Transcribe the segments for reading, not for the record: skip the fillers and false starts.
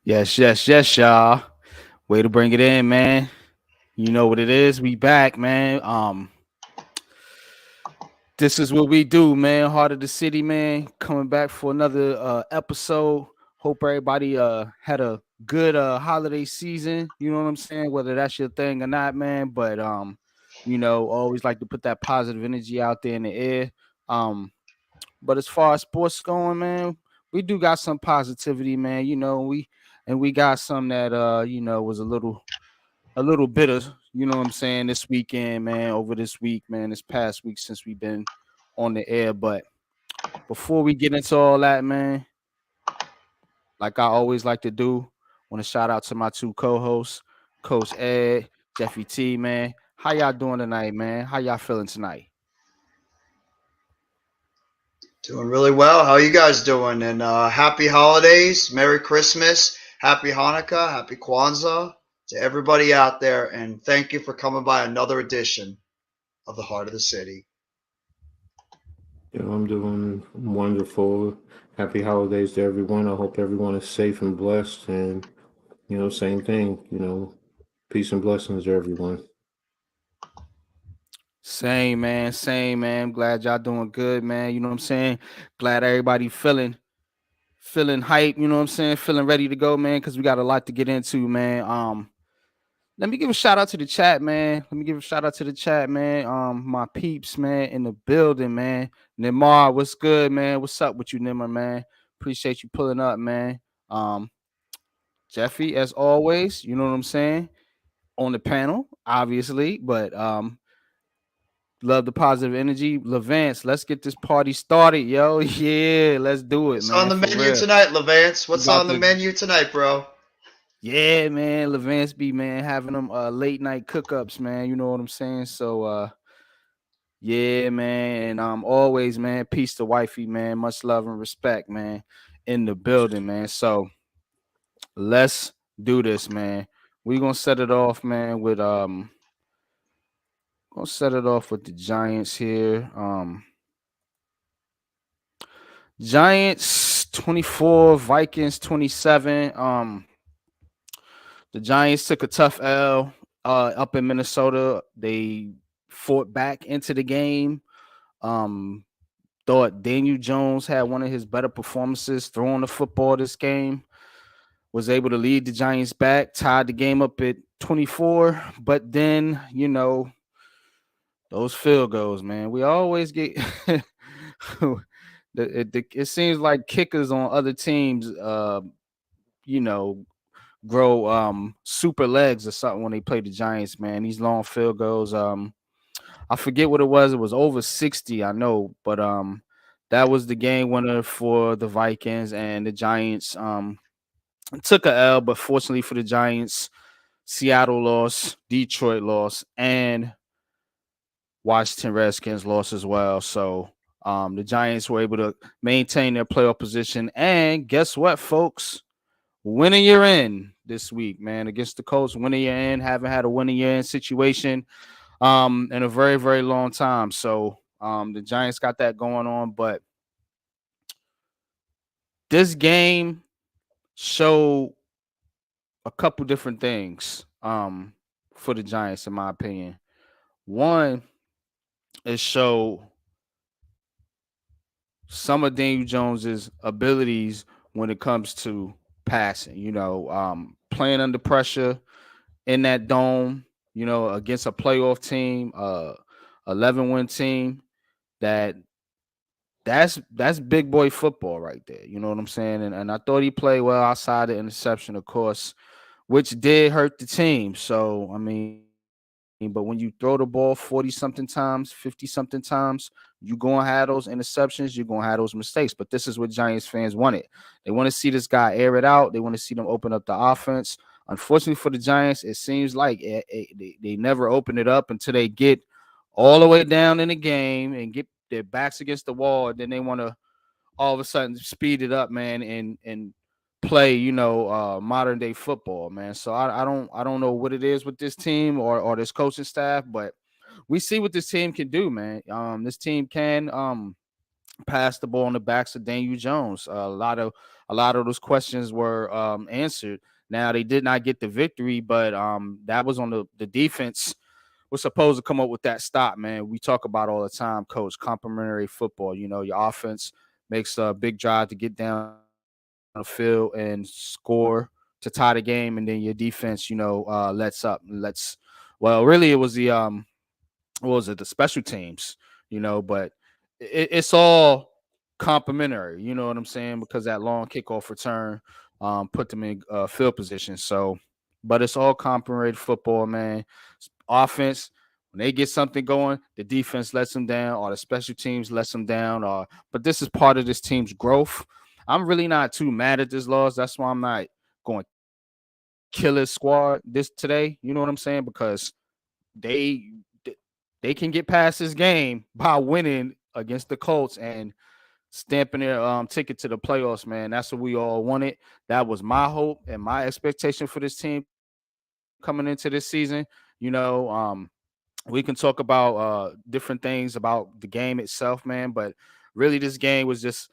Yes, y'all. Way to bring it in, man. You know what it is. We back, man. This is what we do, man. Heart of the city, man. Coming back for another episode. Hope everybody had a good holiday season. You know what I'm saying? Whether that's your thing or not, man. But always like to put that positive energy out there in the air. Um, but as far as sports going, man, we do got some positivity, man. We got some that was a little bitter, you know what I'm saying, this weekend, man, over this week, man, this past week since we've been on the air. But before we get into all that, man, like I always like to do, want to shout out to my two co-hosts, Coach Ed, Jeffy T, man. How y'all doing tonight, man? How y'all feeling tonight? Doing really well. How you guys doing? And happy holidays, Merry Christmas, Happy Hanukkah, Happy Kwanzaa to everybody out there. And thank you for coming by another edition of the Heart of the City. I'm doing wonderful. Happy holidays to everyone. I hope everyone is safe and blessed. And, same thing, peace and blessings to everyone. Same, man. Same, man. Glad y'all doing good, man. You know what I'm saying? Glad everybody feeling hype, you know what I'm saying? Feeling ready to go, man, because we got a lot to get into, man. Let me give a shout out to the chat, man. Let me give a shout out to the chat, man. My peeps, man, in the building, man. Neymar, what's good, man? What's up with you, Neymar, man? Appreciate you pulling up, man. Um, Jeffy, as always, you know what I'm saying? On the panel, obviously, but love the positive energy. Levance, let's get this party started, yo. Yeah, let's do it, What's on man, the for menu real. tonight, Levance? We What's about on the to menu tonight, bro? Yeah, man, Levance B, man, having them late night cookups, man. You know what I'm saying? So yeah, man, and always, man, peace to wifey, man. Much love and respect, man, in the building, man. So let's do this, man. We gonna set it off, man, with gonna set it off with the Giants here. Giants 24, Vikings 27. The Giants took a tough L up in Minnesota. They fought back into the game. Um, Thought Daniel Jones had one of his better performances throwing the football this game. Was able to lead the Giants back, tied the game up at 24. But then, those field goals, man. We always get it seems like kickers on other teams you know, grow super legs or something when they play the Giants, man. These long field goals. I forget what it was. It was over 60, I know, but that was the game winner for the Vikings, and the Giants took a L, but fortunately for the Giants, Seattle lost, Detroit lost, and Washington Redskins lost as well. So the Giants were able to maintain their playoff position. And guess what, folks? Winning year in this week, man, against the Colts. Winning year in, haven't had a winning year in situation in a very, very long time. So the Giants got that going on. But this game showed a couple different things for the Giants, in my opinion. One, it showed some of Daniel Jones's abilities when it comes to passing, playing under pressure in that dome, against a playoff team, 11-win team, that that's big boy football right there. You know what I'm saying? And I thought he played well outside the interception, of course, which did hurt the team. So I mean, but when you throw the ball 40-something times, 50-something times, you're gonna have those interceptions, you're gonna have those mistakes. But this is what Giants fans wanted. They want to see this guy air it out. They want to see them open up the offense. Unfortunately for the Giants, it seems like they never open it up until they get all the way down in the game and get their backs against the wall. And then they want to all of a sudden speed it up, man, and play, modern day football, man. So I don't know what it is with this team or this coaching staff, but we see what this team can do, man. This team can passed the ball on the backs of Daniel Jones. A lot of those questions were answered. Now they did not get the victory, but that was on the defense was supposed to come up with that stop, man. We talk about all the time, coach, complementary football. You know, your offense makes a big drive to get down the field and score to tie the game, and then your defense, lets up. Well, really it was what was it, the special teams, but it's all complimentary, you know what I'm saying? Because that long kickoff return put them in field position. So, but it's all complimentary football, man. Offense, when they get something going, the defense lets them down, or the special teams lets them down. But this is part of this team's growth. I'm really not too mad at this loss. That's why I'm not going to kill his squad this today. You know what I'm saying? Because they they can get past this game by winning against the Colts and stamping their ticket to the playoffs, man. That's what we all wanted. That was my hope and my expectation for this team coming into this season. We can talk about different things about the game itself, man, but really this game was just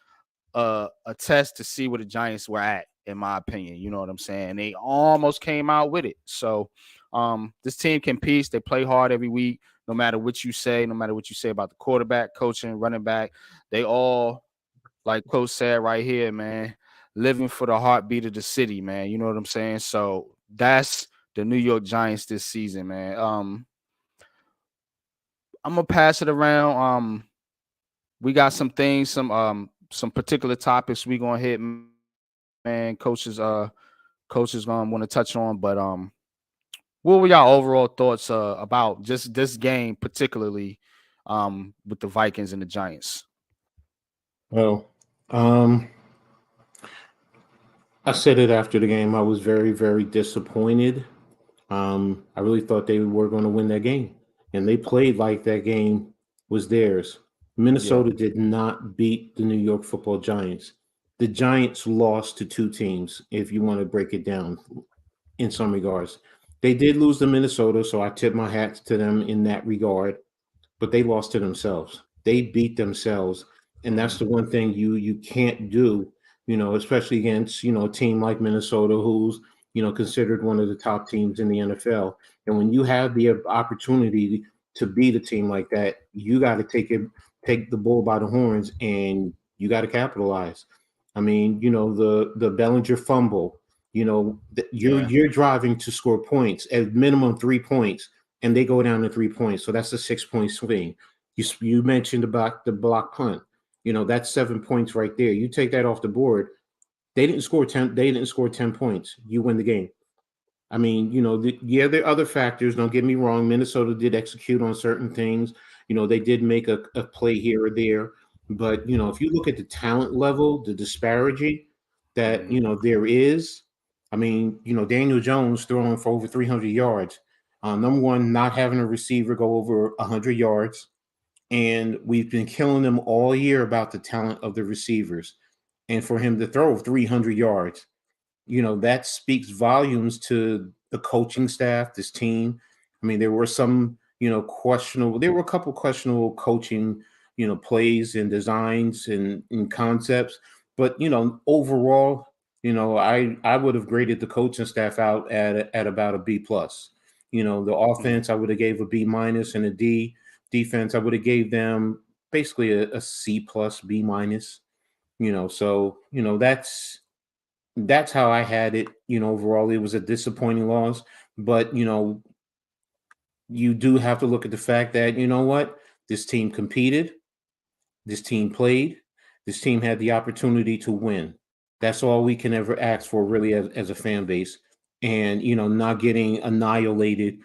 a test to see where the Giants were at, in my opinion. You know what I'm saying? They almost came out with it. So this team competes. They play hard every week, no matter what you say, no matter what you say about the quarterback, coaching, running back. They all, like Coach said right here, man, living for the heartbeat of the city, man. You know what I'm saying? So that's the New York Giants this season, man. I'm gonna pass it around. We got some things, some particular topics we gonna hit, man. Coaches gonna want to touch on, but what were y'all overall thoughts about just this game, particularly with the Vikings and the Giants? Well, um, I said it after the game. I was very, very disappointed. I really thought they were going to win that game, and they played like that game was theirs. Yeah, Minnesota did not beat the New York Football Giants. The Giants lost to two teams, if you want to break it down in some regards. They did lose to Minnesota, so I tip my hat to them in that regard, but they lost to themselves. They beat themselves, and that's mm, the one thing you can't do, especially against, a team like Minnesota who's, considered one of the top teams in the NFL. And when you have the opportunity to beat a team like that, you got to take the bull by the horns, and you got to capitalize. I mean, the Bellinger fumble, you're yeah, you're driving to score points, at minimum 3 points, and they go down to 3 points. So that's a 6 point swing. You mentioned about the block punt. That's 7 points right there. You take that off the board. They didn't score 10. They didn't score 10 points. You win the game. I mean, yeah, there are other factors. Don't get me wrong. Minnesota did execute on certain things. They did make a play here or there. But, if you look at the talent level, the disparity that, mm, there is, I mean, Daniel Jones throwing for over 300 yards. Number one, not having a receiver go over 100 yards. And we've been killing them all year about the talent of the receivers. And for him to throw 300 yards, that speaks volumes to the coaching staff, this team. I mean, there were some, questionable, there were a couple questionable coaching, plays and designs and concepts. But, overall, I would have graded the coaching staff out at about a B plus. The mm. offense, I would have gave a B minus, and a D. Defense, I would have gave them basically a C plus, B minus. So that's how I had it. Overall, it was a disappointing loss. But you do have to look at the fact that what, this team competed, this team played, this team had the opportunity to win. That's all we can ever ask for, really, as a fan base. And not getting annihilated,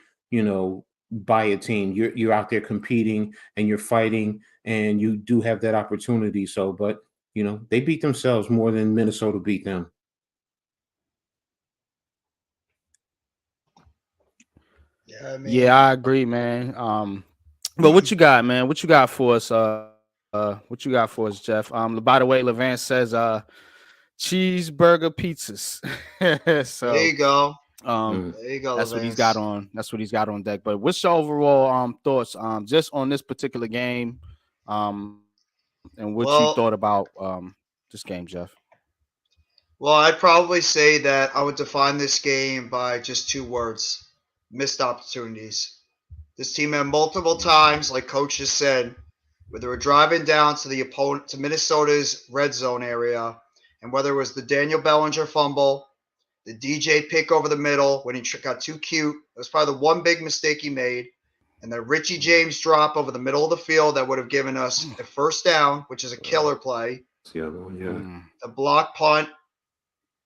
by a team. You're out there competing and you're fighting, and you do have that opportunity. So, but they beat themselves more than Minnesota beat them. Yeah, I Yeah, mean, I agree, man. But what you got, man? What you got for us? What you got for us, Jeff? By the way, Levant says cheeseburger pizzas. there So you go. Mm. There you go, that's what he's got Levance. on. That's what he's got on deck. But what's your overall thoughts just on this particular game? and what you Well, thought about this game, Jeff. well, I'd probably say that I would define this game by just two words: missed opportunities. This team had multiple times, like Coach just said, where they were driving down to the opponent to Minnesota's red zone area, and whether it was the Daniel Bellinger fumble, the DJ pick over the middle when he got too cute, it was probably the one big mistake he made, and the Richie James drop over the middle of the field that would have given us a first down, which is a killer play, It's the other one, yeah. Mm. the block punt,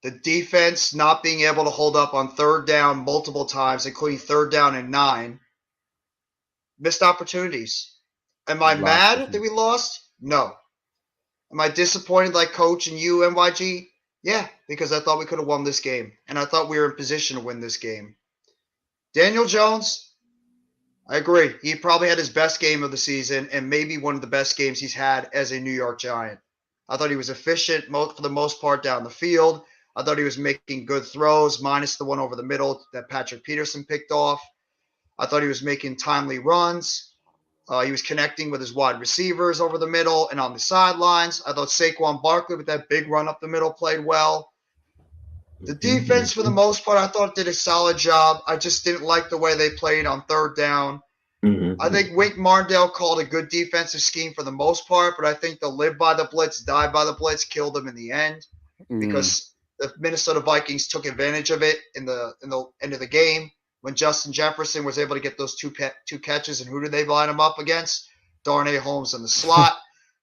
the defense not being able to hold up on third down multiple times, including third down and 9. Missed opportunities. Am I Lots mad of that we lost? No. Am I disappointed like Coach and you, NYG? Yeah, because I thought we could have won this game, and I thought we were in position to win this game. Daniel Jones, I agree. He probably had his best game of the season and maybe one of the best games he's had as a New York Giant. I thought he was efficient for the most part down the field. I thought he was making good throws, minus the one over the middle that Patrick Peterson picked off. I thought he was making timely runs. He was connecting with his wide receivers over the middle and on the sidelines. I thought Saquon Barkley with that big run up the middle played well. The defense, for the most part, I thought did a solid job. I just didn't like the way they played on third down. I think Wink Martindale called a good defensive scheme for the most part, but I think the live by the blitz, die by the blitz killed them in the end because the Minnesota Vikings took advantage of it in the end of the game when Justin Jefferson was able to get those two catches. And who did they line him up against? Darnay Holmes in the slot.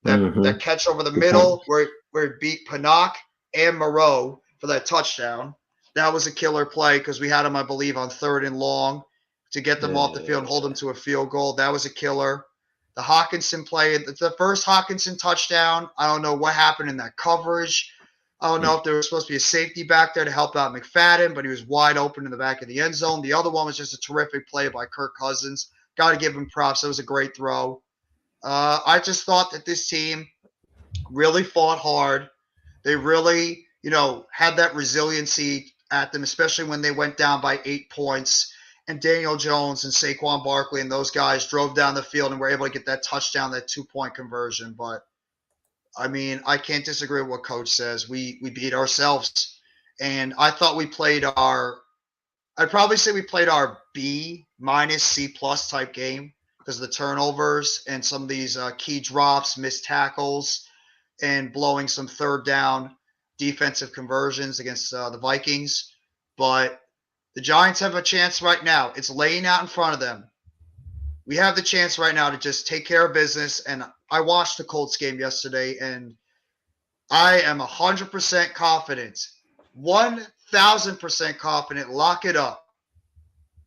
That catch over the middle where he beat Panak and Moreau for that touchdown. That was a killer play because we had him, I believe, on third and long to get them off the field and hold them to a field goal. That was a killer. The Hawkinson play, the first Hawkinson touchdown, I don't know what happened in that coverage. I don't know if there was supposed to be a safety back there to help out McFadden, but he was wide open in the back of the end zone. The other one was just a terrific play by Kirk Cousins. Got to give him props. That was a great throw. I just thought that this team really fought hard. They really, had that resiliency at them, especially when they went down by 8 points. And Daniel Jones and Saquon Barkley and those guys drove down the field and were able to get that touchdown, that 2-point conversion. But, I mean, I can't disagree with what Coach says. We beat ourselves. And I thought we played I'd probably say we played our B minus C plus type game because of the turnovers and some of these key drops, missed tackles, and blowing some third down defensive conversions against the Vikings. But the Giants have a chance right now. It's laying out in front of them. We have the chance right now to just take care of business. And I watched the Colts game yesterday, and I am 100% confident, 1,000% confident, lock it up.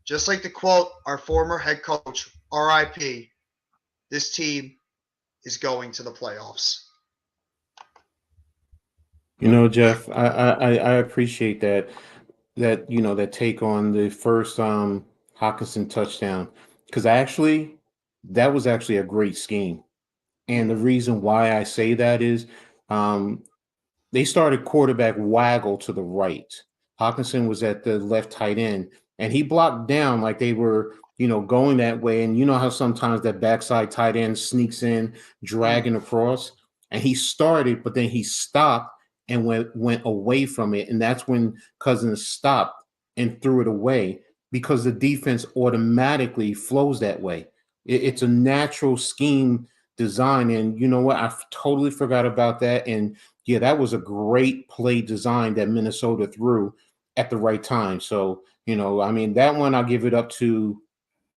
Just like to quote our former head coach, RIP, this team is going to the playoffs. Jeff, I appreciate that that take on the first Hawkinson touchdown because that was actually a great scheme, and the reason why I say that is they started quarterback waggle to the right. Hawkinson was at the left tight end, and he blocked down like they were going that way. And you know how sometimes that backside tight end sneaks in, dragging across, and he started, but then he stopped and went away from it. And that's when Cousins stopped and threw it away because the defense automatically flows that way. It's a natural scheme design. And you know what? I totally forgot about that. And yeah, that was a great play design that Minnesota threw at the right time. So, I mean, that one I'll give it up to,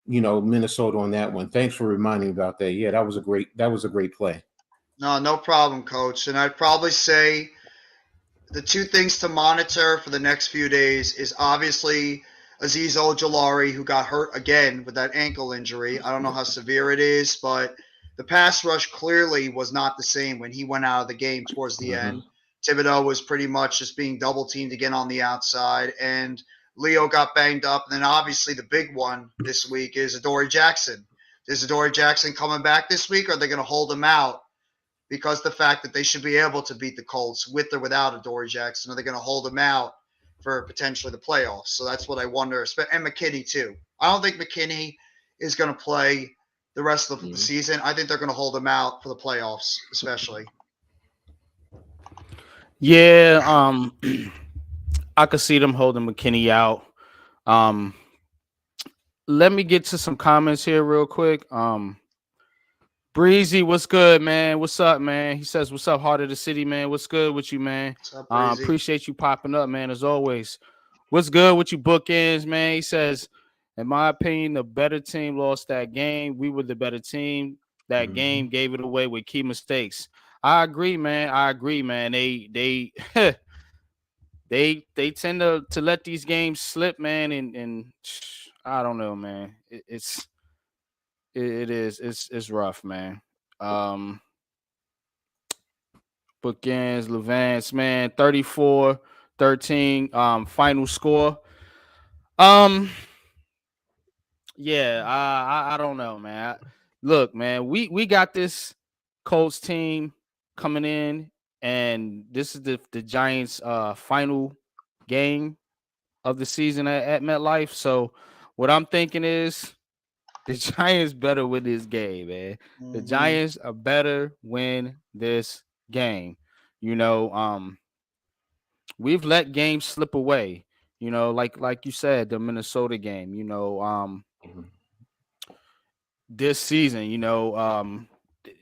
Minnesota on that one. Thanks for reminding me about that. Yeah, that was a great play. No problem, Coach. And I'd probably say the two things to monitor for the next few days is obviously Azeez Ojulari, who got hurt again with that ankle injury. I don't know how severe it is, but the pass rush clearly was not the same when he went out of the game towards the end. Thibodeau was pretty much just being double teamed again on the outside, and Leo got banged up. And then obviously the big one this week is Adoree Jackson. Is Adoree Jackson coming back this week, or are they going to hold him out? Because the fact that they should be able to beat the Colts with or without Adoree Jackson, are they going to hold him out for potentially the playoffs? So that's what I wonder. And McKinney, too. I don't think McKinney is going to play the rest of the season. I think they're going to hold him out for the playoffs, especially. Yeah, I could see them holding McKinney out. Um, let me get to some comments here real quick. Breezy, what's good, man? What's up, man? He says, "What's up, Heart of the City, man? What's good with you, man? What's up, Breezy? Appreciate you popping up, man, as always. What's good with you, bookends, man?" He says, "In my opinion, the better team lost that game. We were the better team. That game gave it away with key mistakes." I agree, man. I agree, man. They they tend to let these games slip, man, and I don't know, man. It's rough, man. Bookends, Levance, man, 34-13, final score. Yeah, I don't know, man. Look, man, we got this Colts team coming in, and this is the Giants final game of the season at MetLife. So what I'm thinking is the Giants better win this game, man. The Giants are better win this game. You know, we've let games slip away. You know, like you said, the Minnesota game. You know, this season. You know,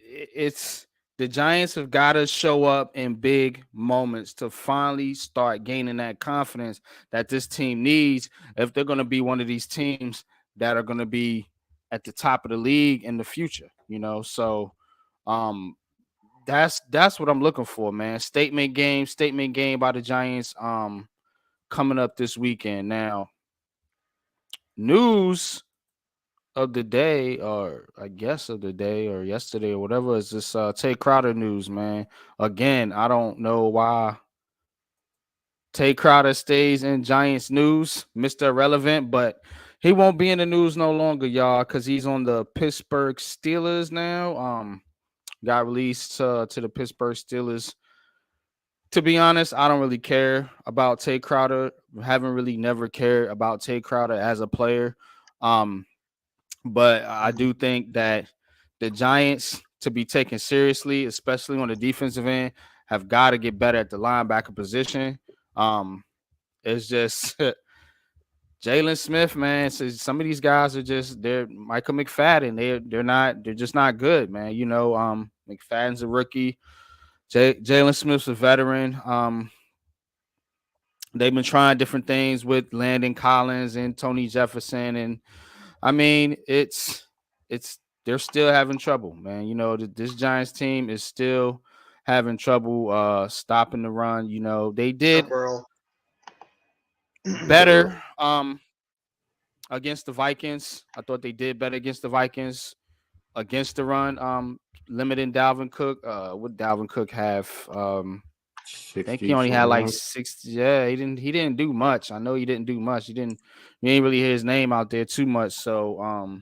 it's the Giants have got to show up in big moments to finally start gaining that confidence that this team needs if they're going to be one of these teams that are going to be at the top of the league in the future. You know, so that's what I'm looking for, man. Statement game by the Giants coming up this weekend. Now, news of the day, or I guess of the day, or yesterday, or whatever, is this Tay Crowder news, man. Again, I don't know why Tay Crowder stays in Giants news, Mr. Irrelevant, but he won't be in the news no longer, y'all, because he's on the Pittsburgh Steelers now. Got released to the Pittsburgh Steelers. To be honest, I don't really care about Tay Crowder. Haven't really never cared about Tay Crowder as a player. But I do think that the Giants, to be taken seriously, especially on the defensive end, have got to get better at the linebacker position. It's just Jalen Smith, man. So some of these guys are they're Michael McFadden. They're just not good, man. You know, McFadden's a rookie. Jalen Smith's a veteran. They've been trying different things with Landon Collins and Tony Jefferson, and I mean, it's they're still having trouble, man. You know, this Giants team is still having trouble stopping the run. You know, they did better against the Vikings. I thought they did better against the Vikings against the run. Limiting Dalvin Cook. What Dalvin Cook have? I think he only had like 60. Yeah, he didn't do much. I know he didn't do much. You ain't really hear his name out there too much. So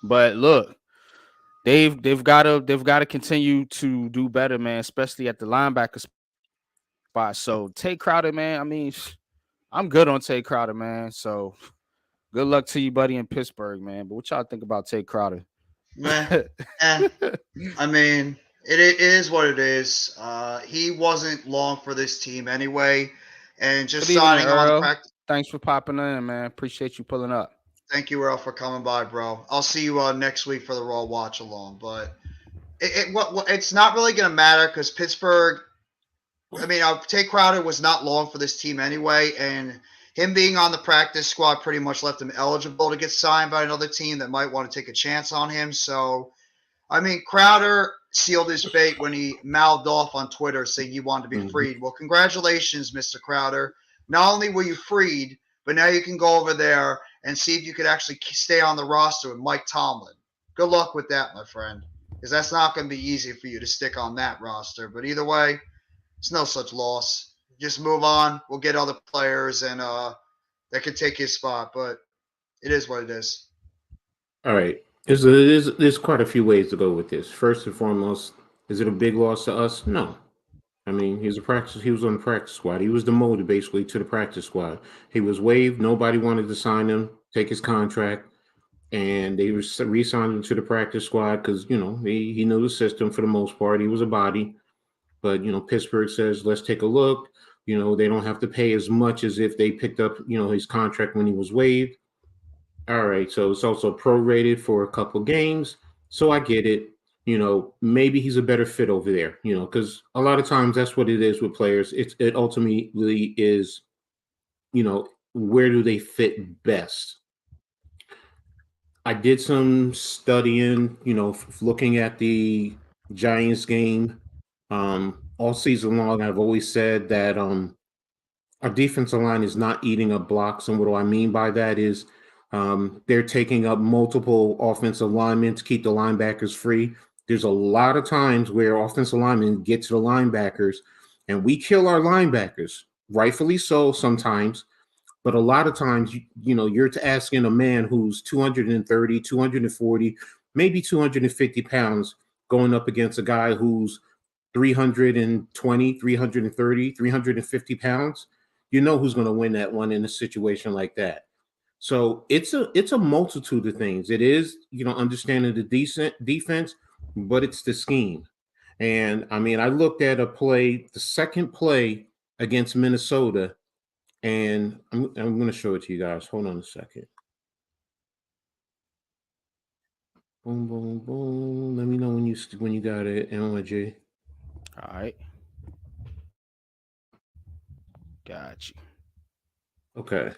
but look, they've got to continue to do better, man, especially at the linebacker spot. So Tay Crowder, man, I mean, I'm good on Tay Crowder, man. So good luck to you, buddy, in Pittsburgh, man. But what y'all think about Tay Crowder? I mean, it is what it is. He wasn't long for this team anyway, and just signing on the practice. Thanks for popping in, man. Appreciate you pulling up. Thank you, Earl, for coming by, bro. I'll see you next week for the Raw watch along. But it's not really going to matter because Pittsburgh. I mean, Tay Crowder was not long for this team anyway, and him being on the practice squad pretty much left him eligible to get signed by another team that might want to take a chance on him. So, I mean, Crowder sealed his fate when he mouthed off on Twitter saying he wanted to be freed. Well, congratulations, Mr. Crowder. Not only were you freed, but now you can go over there and see if you could actually stay on the roster with Mike Tomlin. Good luck with that, my friend, because that's not going to be easy for you to stick on that roster. But either way, it's no such loss. Just move on. We'll get other players and that could take his spot, but it is what it is. All right. There's quite a few ways to go with this. First and foremost, is it a big loss to us? No. I mean, he was on the practice squad. He was demoted basically to the practice squad. He was waived. Nobody wanted to sign him, take his contract. and they re-signed him to the practice squad because he knew the system for the most part. He was a body, but Pittsburgh says let's take a look. They don't have to pay as much as if they picked up his contract when he was waived. All right, so it's also prorated for a couple games, so I get it. Maybe he's a better fit over there. Because a lot of times that's what it is with players. It ultimately is, where do they fit best? I did some studying, looking at the Giants game all season long. I've always said that our defensive line is not eating up blocks. And what do I mean by that is they're taking up multiple offensive linemen to keep the linebackers free. There's a lot of times where offensive linemen get to the linebackers and we kill our linebackers, rightfully so sometimes. But a lot of times, you're asking a man who's 230, 240, maybe 250 pounds going up against a guy who's 320, 330, 350 pounds. You know who's going to win that one in a situation like that. So it's a multitude of things. It is, understanding the decent defense, but it's the scheme. And I mean, I looked at the second play against Minnesota, and I'm going to show it to you guys. Hold on a second. Boom, boom, boom. Let me know when you got it, NYG. All right. Got you. Okay.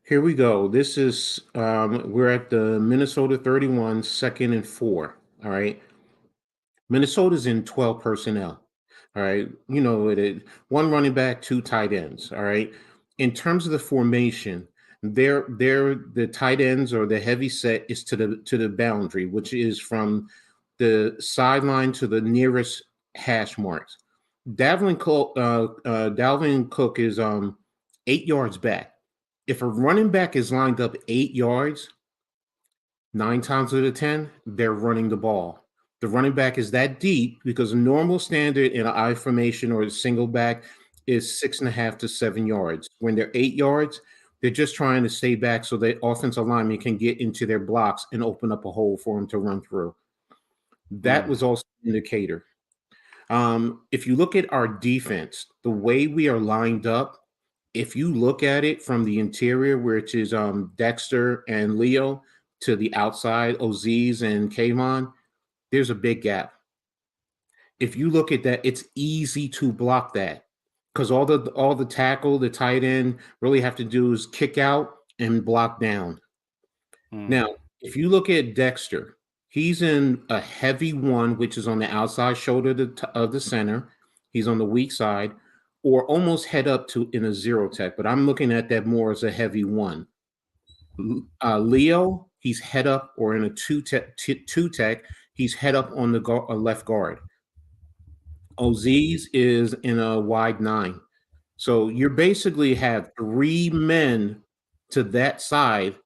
Here we go. This is we're at the Minnesota 31, 2nd and 4. All right. Minnesota's in 12 personnel. All right. One running back, two tight ends. All right. In terms of the formation, they're the tight ends or the heavy set is to the boundary, which is from the sideline to the nearest hash marks. Dalvin Cook is 8 yards back. If a running back is lined up 8 yards, 9 times out of 10, they're running the ball. The running back is that deep because a normal standard in an I formation or a single back is 6.5 to 7 yards. When they're 8 yards, they're just trying to stay back so the offensive lineman can get into their blocks and open up a hole for them to run through. That was also an indicator. If you look at our defense, the way we are lined up, if you look at it from the interior, which is Dexter and Leo, to the outside, Oziz and Kayvon, there's a big gap. If you look at that, it's easy to block that because all the tackle, the tight end really have to do is kick out and block down. Now, if you look at Dexter, he's in a heavy one, which is on the outside shoulder of the center. He's on the weak side, or almost head up to in a zero tech. But I'm looking at that more as a heavy one. Leo, he's head up or in a two tech. He's head up on the left guard. Oziz is in a wide 9. So you basically have 3 men to that side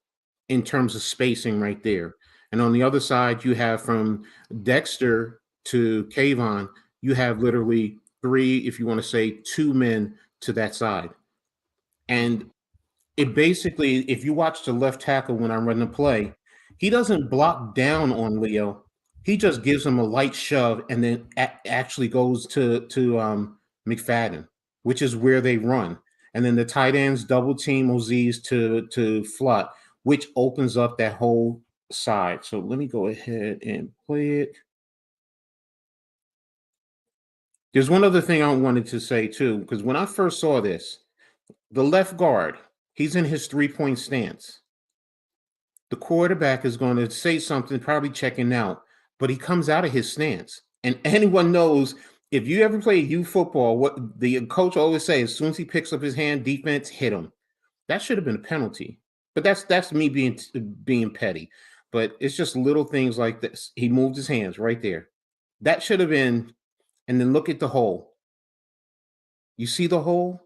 in terms of spacing right there. And on the other side, you have from Dexter to Kayvon, you have literally 3, if you want to say 2 men to that side. And it basically, if you watch the left tackle when I'm running the play, he doesn't block down on Leo. He just gives him a light shove and then actually goes to McFadden, which is where they run. And then the tight ends double team Oziz to Flut, which opens up that whole side. So let me go ahead and play it. There's one other thing I wanted to say too, because when I first saw this, the left guard, he's in his 3-point stance. The quarterback is going to say something, probably checking out, but he comes out of his stance. And anyone knows if you ever play youth football, what the coach always says, as soon as he picks up his hand, defense hit him. That should have been a penalty. But that's me being petty. But it's just little things like this. He moved his hands right there. That should have been, and then look at the hole. You see the hole?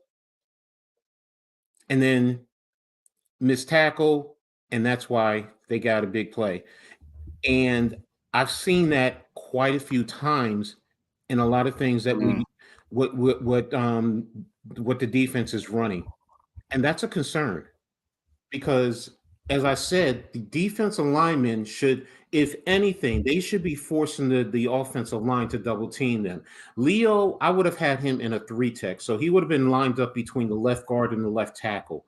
And then missed tackle, and that's why they got a big play. And I've seen that quite a few times in a lot of things that what the defense is running. And that's a concern because as I said, the defensive linemen should, if anything, they should be forcing the offensive line to double team them. Leo, I would have had him in a three tech, so he would have been lined up between the left guard and the left tackle.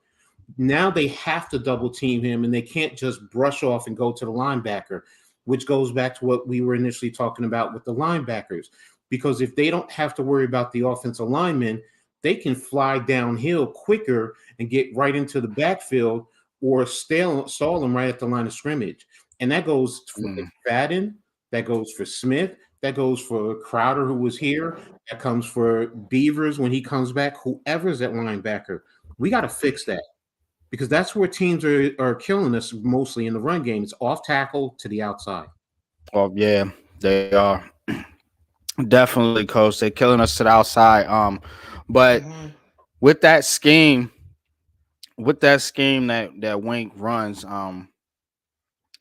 Now they have to double team him, and they can't just brush off and go to the linebacker, which goes back to what we were initially talking about with the linebackers. Because if they don't have to worry about the offensive linemen, they can fly downhill quicker and get right into the backfield or stall them right at the line of scrimmage. And that goes for Mm. McFadden, that goes for Smith, that goes for Crowder, who was here, that comes for Beavers when he comes back, whoever's at linebacker. We got to fix that because that's where teams are killing us mostly in the run game. It's off tackle to the outside. Oh yeah, they are definitely, coach. They're killing us to the outside. But Mhm. with that scheme, that Wink runs,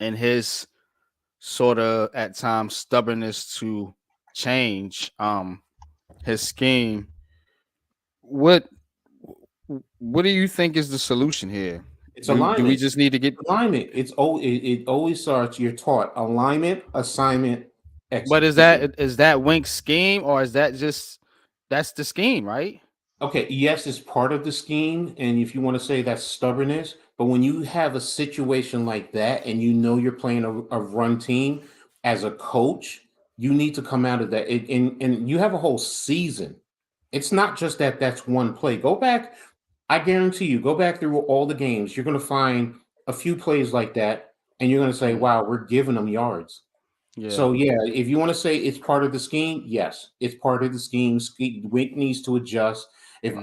and his sort of at times stubbornness to change, his scheme. What what do you think is the solution here? It's Do we alignment. just need to get? Alignment. It always starts. You're taught alignment, assignment, But execution. is that Wink's scheme, or is that just that's the scheme, right? Okay, yes, it's part of the scheme, and if you want to say that's stubbornness, but when you have a situation like that and you know you're playing a run team as a coach, you need to come out of that. And you have a whole season. It's not just that that's one play. Go back, I guarantee you, go back through all the games. You're going to find a few plays like that, and you're going to say, Mm, wow, we're giving them yards. yeah. So yeah, if you want to say it's part of the scheme, yes, it's part of the scheme. Wink needs to adjust. Hmm.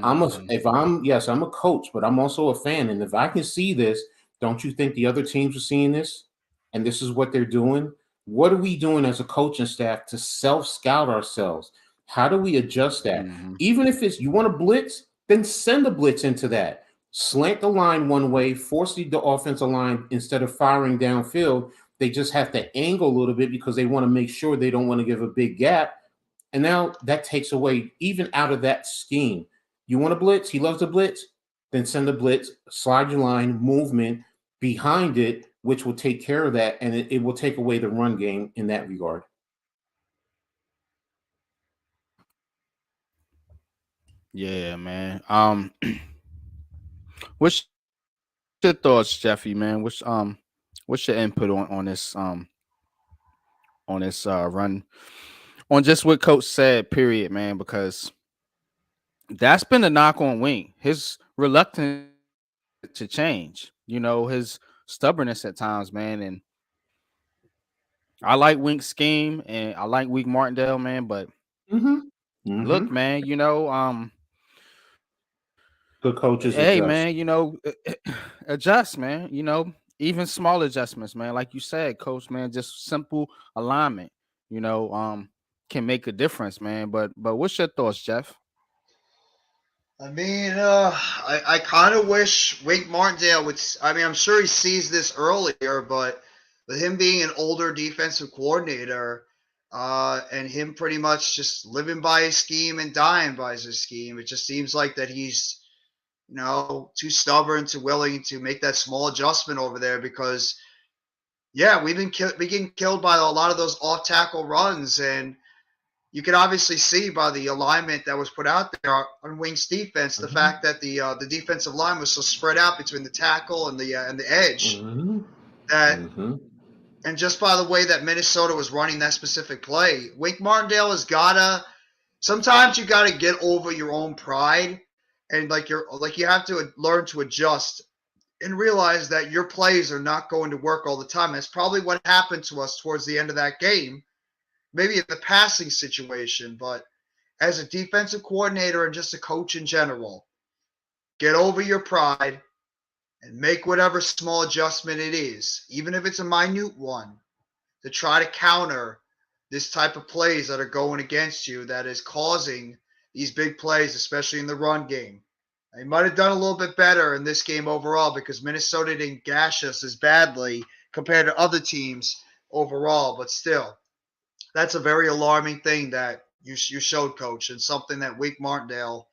If I'm yes, I'm a coach, but I'm also a fan, and if I can see this, don't you think the other teams are seeing this, and this is what they're doing? What are we doing as a coaching staff to self scout ourselves? How do we adjust that? Hmm. Even if it's you want to blitz, then send a blitz into that. Slant the line one way, force the offensive line instead of firing downfield they just have to angle a little bit because they want to make sure they don't want to give a big gap. And now that takes away even out of that scheme. You want to blitz? He loves to blitz. Then send a blitz, slide your line, movement behind it, which will take care of that, and it will take away the run game in that regard. Yeah, man. What's your thoughts, Jeffy? Man, what's your input on this run on just what Coach said? Period, man. Because that's been a knock on Wing. His reluctance to change. You know, his stubbornness at times, man. And I like Wink's scheme and I like Wink Martindale, man. But Mm-hmm. Mm-hmm. look, man, Good coaches hey, adjust. man, adjust, man. Even small adjustments, man. Like you said, coach, man, just simple alignment, you know, can make a difference, man. But what's your thoughts, Jeff? I mean, I kind of wish Wake Martindale would. I mean, I'm sure he sees this earlier, but with him being an older defensive coordinator, and him pretty much just living by his scheme and dying by his scheme, it just seems like that he's, too stubborn, too willing to make that small adjustment over there because, yeah, we getting killed by a lot of those off tackle runs, and you can obviously see by the alignment that was put out there on Wings defense the Mm-hmm. fact that the defensive line was so spread out between the tackle and the edge Mm-hmm. that Mm-hmm. and just by the way that Minnesota was running that specific play, Wink Martindale has gotta sometimes you gotta get over your own pride and you have to learn to adjust and realize that your plays are not going to work all the time. That's probably what happened to us towards the end of that game. Maybe in the passing situation, but as a defensive coordinator and just a coach in general, get over your pride and make whatever small adjustment it is, even if it's a minute one, to try to counter this type of plays that are going against you that is causing these big plays, especially in the run game. They might have done a little bit better in this game overall because Minnesota didn't gash us as badly compared to other teams overall, but still, that's a very alarming thing that you showed, Coach, and something that Wake Martindale.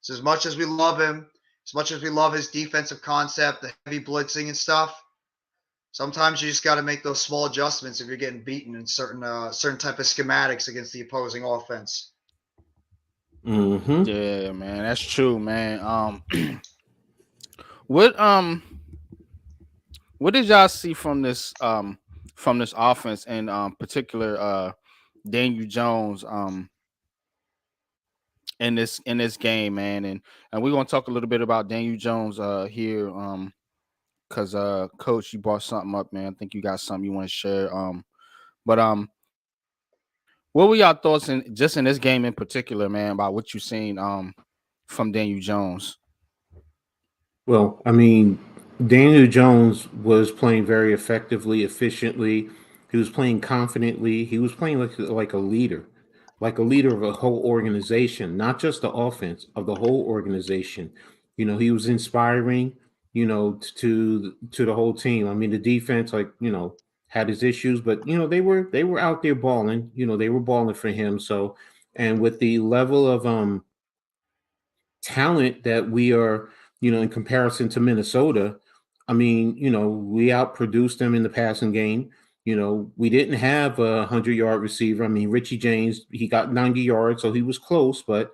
So as much as we love him, as much as we love his defensive concept, the heavy blitzing and stuff, Sometimes you just got to make those small adjustments if you're getting beaten in certain type of schematics against the opposing offense. Mm-hmm. Yeah, man, that's true, man. What what did y'all see from this offense and particular Daniel Jones in this game, man, and we're gonna talk a little bit about Daniel Jones here because coach, you brought something up, man. I think you got something you want to share. But what were y'all thoughts in just in this game in particular, man, about what you seen from Daniel Jones? Well, I mean, Daniel Jones was playing very effectively, efficiently. He was playing confidently. He was playing like a leader of a whole organization, not just the offense of the whole organization. He was inspiring. To the whole team. I mean, the defense, had his issues, but they were out there balling. They were balling for him. So, and with the level of talent that we are, in comparison to Minnesota, I mean, we outproduced them in the passing game. We didn't have a 100-yard receiver. I mean, Richie James, he got 90 yards, so he was close, but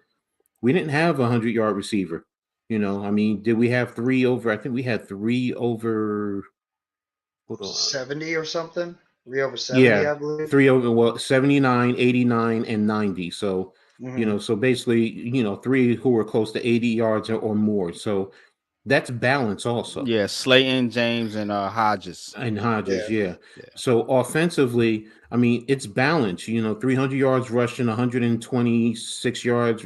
we didn't have a 100-yard receiver. I mean, did we have three over? I think we had three over. Hold on. 70 or something. 3 over 70, Yeah, I believe. three over, well, 79, 89, and 90. So, Hmm. so basically, three who were close to 80 yards or more. So that's balance also. Yeah, Slayton, James, and Hodges. And Hodges, Yeah. yeah. Yeah. So offensively, I mean, it's balance. 300 yards rushing, 126 yards.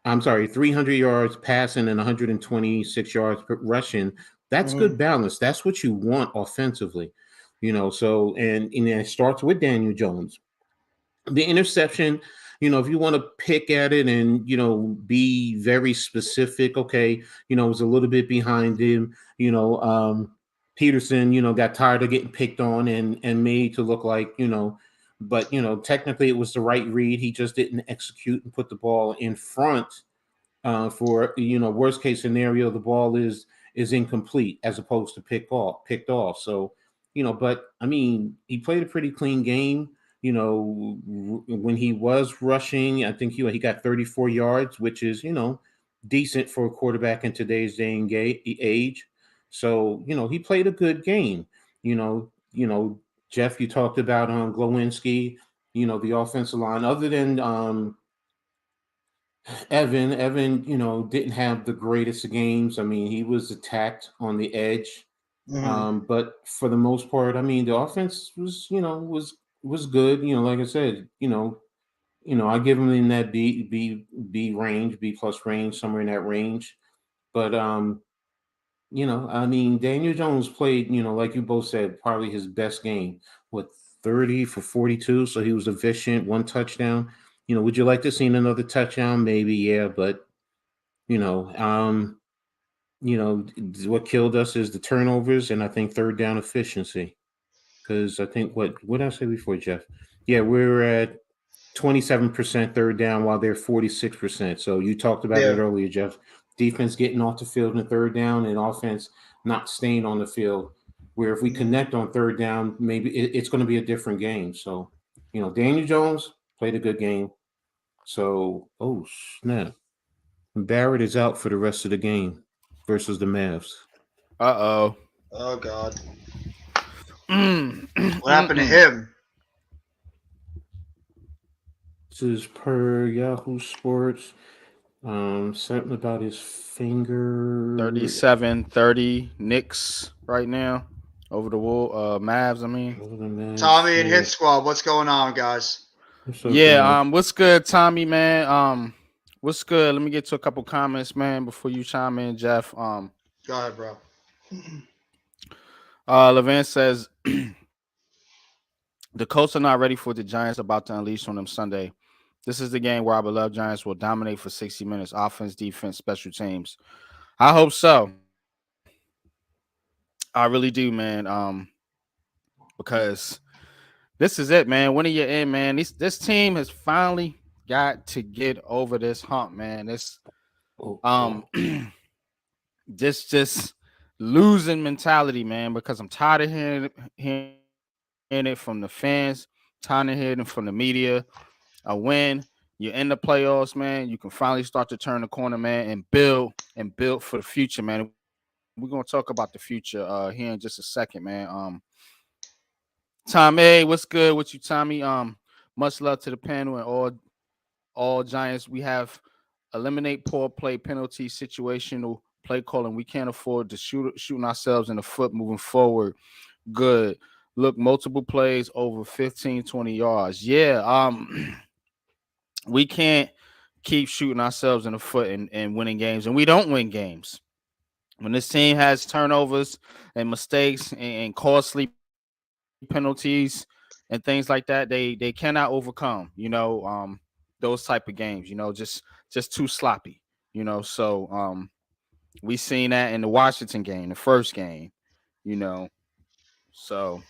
I'm sorry, 300 yards passing and 126 yards rushing. That's Hmm. good balance. That's what you want offensively. So and it starts with Daniel Jones. The interception, if you want to pick at it and be very specific, okay, it was a little bit behind him. Peterson, got tired of getting picked on and made to look like, but technically it was the right read. He just didn't execute and put the ball in front. For worst case scenario, the ball is incomplete as opposed to picked off. So but I mean, he played a pretty clean game. When he was rushing, I think he got 34 yards, which is decent for a quarterback in today's day and age. So he played a good game. Jeff, you talked about Glowinski. The offensive line, other than Evan, didn't have the greatest of games. I mean, he was attacked on the edge. Hmm. But for the most part, I mean, the offense was good. Like I said, I give him in that B range, B plus range, somewhere in that range. But I mean, Daniel Jones played, like you both said, probably his best game. What, 30 for 42? So he was efficient, one touchdown. Would you like to see another touchdown? Maybe, yeah, but you know, um, what killed us is the turnovers and I think third down efficiency. Because I think what did I say before, Jeff? Yeah, we're at 27% third down while they're 46%. So you talked about it Yeah. earlier, Jeff. Defense getting off the field in the third down and offense not staying on the field. Where if we Hmm. connect on third down, maybe it's going to be a different game. So, Daniel Jones played a good game. So, oh snap. Barrett is out for the rest of the game versus the Mavs. Uh Oh God. oh. What happened to him? This is per Yahoo Sports. Something about his finger. 37-30 Knicks right now over the Mavs. I mean, Over the Mavs. Tommy and Hit Yeah. Squad. What's going on, guys? What's up, yeah. guys? What's good, Tommy, man? What's good? Let me get to a couple comments, man, before you chime in, Jeff. Go ahead, bro. Levan says the Colts are not ready for the Giants about to unleash on them Sunday. This is the game where our beloved Giants will dominate for 60 minutes, offense, defense, special teams. I hope so. I really do, man. Because this is it, man. When are you in, man? This team has finally got to get over this hump, man. This Oh, um oh. this just losing mentality, man, because I'm tired of hearing it from the fans, tired of hearing it from the media. A win, you're in the playoffs, man. You can finally start to turn the corner, man, and build for the future, man. We're gonna talk about the future here in just a second, man. Tommy, what's good with you, Tommy? Much love to the panel and all Giants. We have eliminate poor play, penalty, situational play calling. We can't afford to shooting ourselves in the foot moving forward. Good. Look, multiple plays over 15, 20 yards. Yeah, we can't keep shooting ourselves in the foot and winning games, and we don't win games. When this team has turnovers and mistakes and costly penalties and things like that, they cannot overcome, those type of games, just too sloppy, so we seen that in the Washington game, the first game, you know. So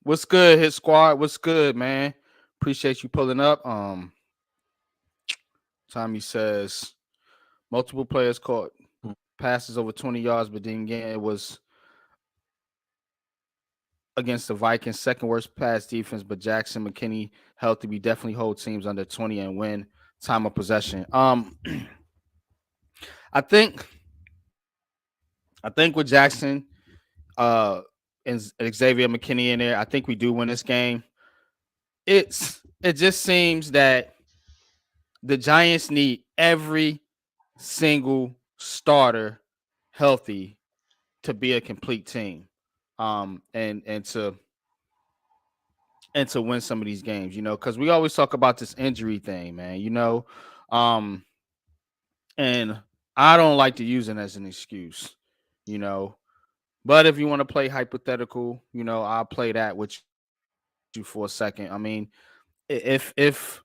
what's good, Hit Squad? What's good, man? Appreciate you pulling up. Tommy says multiple players caught passes over 20 yards, but then again, it was against the Vikings, second worst pass defense, but Jackson McKinney healthy. We definitely hold teams under 20 and win time of possession. I think with Jackson and Xavier McKinney in there, I think we do win this game. It just seems that the Giants need every single starter healthy to be a complete team. And to win some of these games, because we always talk about this injury thing, man. Um, and I don't like to use it as an excuse, you know. But if you want to play hypothetical, I'll play that with you for a second. I mean, if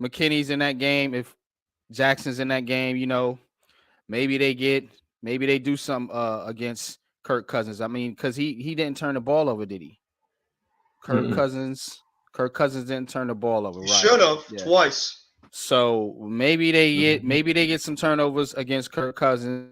McKinney's in that game, if Jackson's in that game, maybe maybe they do some against Kirk Cousins. I mean, because he didn't turn the ball over, did he? Kirk Mm-mm. Cousins. Kirk Cousins didn't turn the ball over, You right? should have Yeah. twice. So maybe they get some turnovers against Kirk Cousins.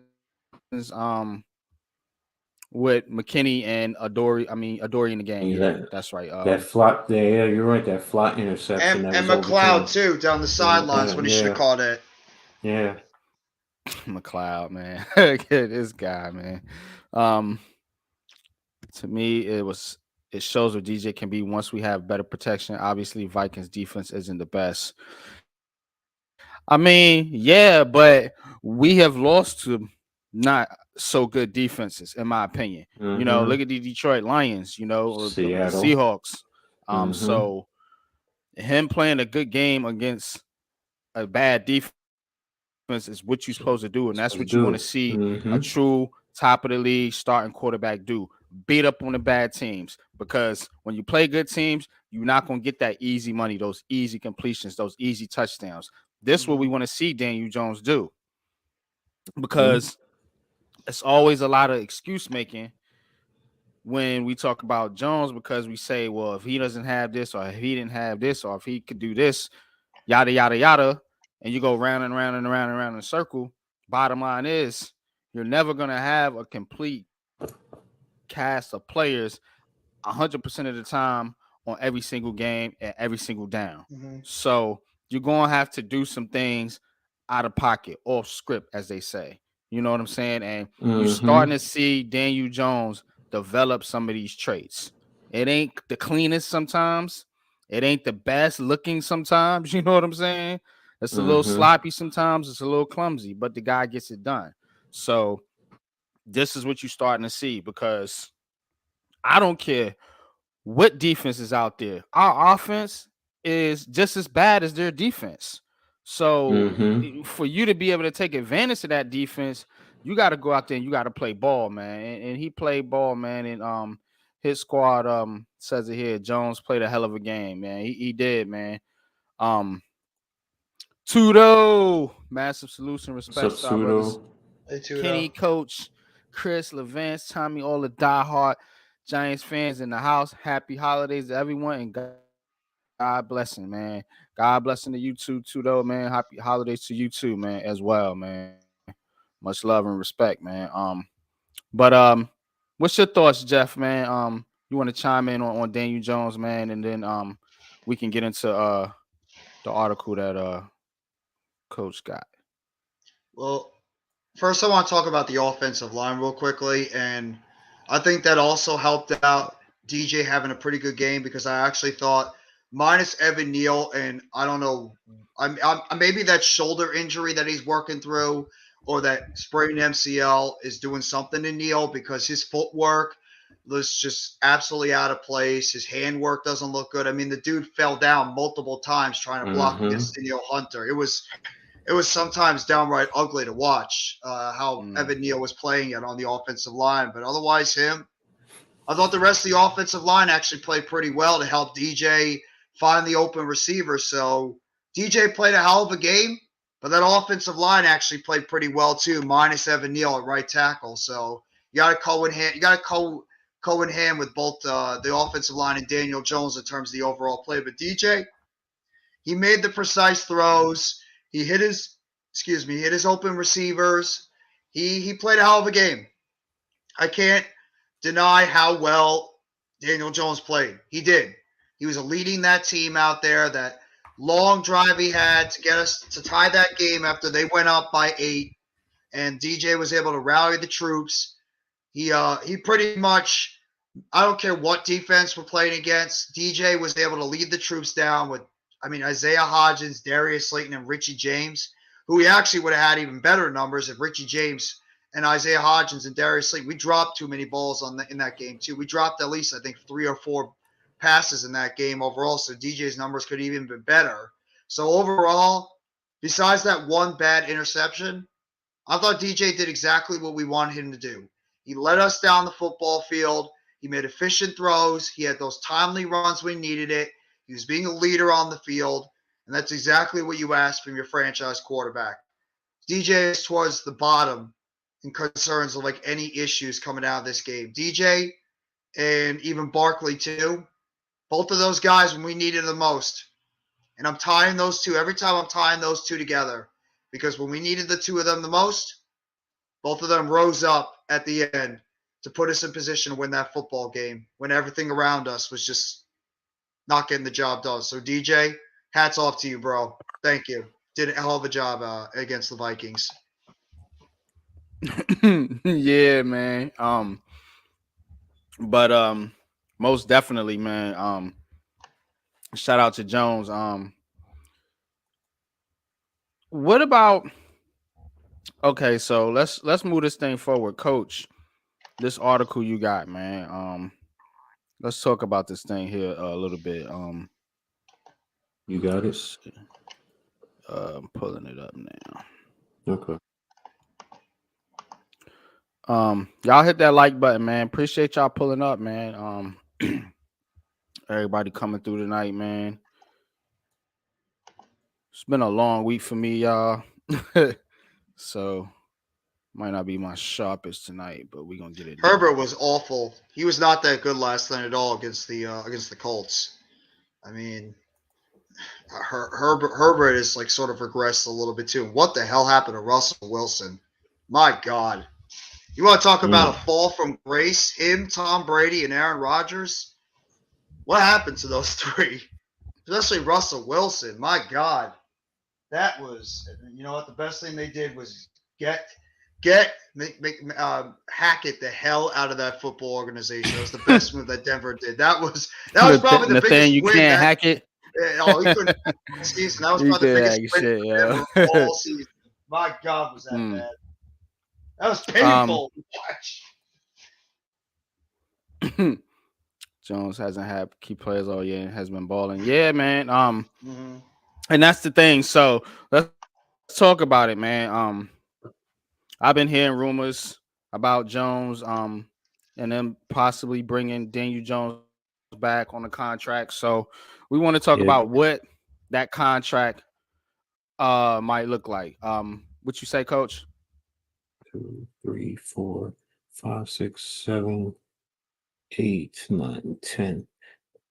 With McKinney and Adoree in the game. And Yeah, that that's right. that flat there, yeah, you're right. That flat interception that And was McLeod overturned. too down the sidelines when he should have Yeah, caught it. yeah. McLeod, man. This guy, man. Um, to me, it shows what DJ can be once we have better protection. Obviously, Vikings defense isn't the best. I mean, yeah, but we have lost to not so good defenses, in my opinion. Look Mm-hmm. at the Detroit Lions, or the Seattle. Seahawks. Mm-hmm. So him playing a good game against a bad defense is what you're supposed to do, and that's what you want to see Supposed to a do. true Mm-hmm. top of the league starting quarterback do. Beat up on the bad teams, because when you play good teams, you're not gonna get that easy money, those easy completions, those easy touchdowns. This is what we Mhm. want to see Daniel Jones do, Mm-hmm. because it's always a lot of excuse making when we talk about Jones, because we say, well, if he doesn't have this, or if he didn't have this, or if he could do this, yada yada yada, and you go round and round and around and around in a circle. Bottom line is, you're never gonna have a complete cast of players 100% of the time on every single game and every single down. Mhm. So you're gonna have to do some things out of pocket, off script, as they say. You know what I'm saying? And you're starting Mm-hmm. to see Daniel Jones develop some of these traits. It ain't the cleanest sometimes. It ain't the best looking sometimes. You know what I'm saying? It's a little Mm-hmm. sloppy sometimes. It's a little clumsy, but the guy gets it done. So this is what you're starting to see, because I don't care what defense is out there. Our offense is just as bad as their defense. So Mm-hmm. for you to be able to take advantage of that defense, you got to go out there and you got to play ball, man. And he played ball, man. And his squad says it here. Jones played a hell of a game, man. He did, man. Um, Tudo, massive salutes and What's up, respects to our brothers pseudo? Hey, Tudo. Kenny, Coach, Chris, Levance, Tommy, all the diehard Giants fans in the house. Happy holidays to everyone, and God blessing, man. God blessing to you too, though, man. Happy holidays to you too, man, as well, man. Much love and respect, man. But what's your thoughts, Jeff, man? You want to chime in on Daniel Jones, man, and then we can get into the article that Coach got. Well, first, I want to talk about the offensive line real quickly, and I think that also helped out DJ having a pretty good game because I actually thought minus Evan Neal, and I don't know, maybe that shoulder injury that he's working through or that sprained MCL is doing something to Neal because his footwork was just absolutely out of place. His handwork doesn't look good. I mean, the dude fell down multiple times trying to block against Daniel Hunter. It was sometimes downright ugly to watch how Evan Neal was playing it on the offensive line. But otherwise, I thought the rest of the offensive line actually played pretty well to help DJ find the open receiver. So DJ played a hell of a game, but that offensive line actually played pretty well too, minus Evan Neal at right tackle. So you got to go in hand with both the offensive line and Daniel Jones in terms of the overall play. But DJ, he made the precise throws. He hit his open receivers. He played a hell of a game. I can't deny how well Daniel Jones played. He did. He was leading that team out there. That long drive he had to get us to tie that game after they went up by 8, and DJ was able to rally the troops. He pretty much, I don't care what defense we're playing against, DJ was able to lead the troops down with, Isaiah Hodgins, Darius Slayton, and Richie James, who we actually would have had even better numbers if Richie James and Isaiah Hodgins and Darius Slayton. We dropped too many balls in that game too. We dropped at least, I think, 3 or 4 passes in that game overall, so DJ's numbers could even be better. So overall, besides that one bad interception, I thought DJ did exactly what we wanted him to do. He led us down the football field. He made efficient throws. He had those timely runs when he needed it. He was being a leader on the field, and that's exactly what you ask from your franchise quarterback. DJ is towards the bottom in concerns of like any issues coming out of this game. DJ and even Barkley too, both of those guys when we needed the most. And I'm tying those two. Every time I'm tying those two together because when we needed the two of them the most, both of them rose up at the end to put us in position to win that football game when everything around us was just not getting the job done. So, DJ, hats off to you, bro. Thank you. Did a hell of a job against the Vikings. Yeah, man. But most definitely, man. Shout out to Jones. What about? Okay, so let's move this thing forward, Coach. This article you got, man. Let's talk about this thing here a little bit. You got it. I'm pulling it up now. Okay. Y'all hit that like button, man. Appreciate y'all pulling up, man. Everybody coming through tonight, man. It's been a long week for me, y'all. So might not be my sharpest tonight, but we're gonna get it done. Herbert was awful. He was not that good last night at all against the Colts. I mean, Herbert is like sort of regressed a little bit too. What the hell happened to Russell Wilson? My God. You want to talk about a fall from grace? Him, Tom Brady, and Aaron Rodgers? What happened to those three? Especially Russell Wilson. My God. That was, you know what? The best thing they did was Hackett the hell out of that football organization. That was the best move that Denver did. That was probably the biggest you win. Can't hack it. No, he couldn't hack the season. That was probably the biggest win shit, for Denver all season. My God, was that bad? That was painful to watch. Jones hasn't had key players all year and has been balling. Yeah, man. And that's the thing. So let's talk about it, man. I've been hearing rumors about Jones, and then possibly bringing Daniel Jones back on the contract. So we want to talk about what that contract might look like. What you say, Coach? 2, 3, 4, 5, 6, 7, 8, 9, 10.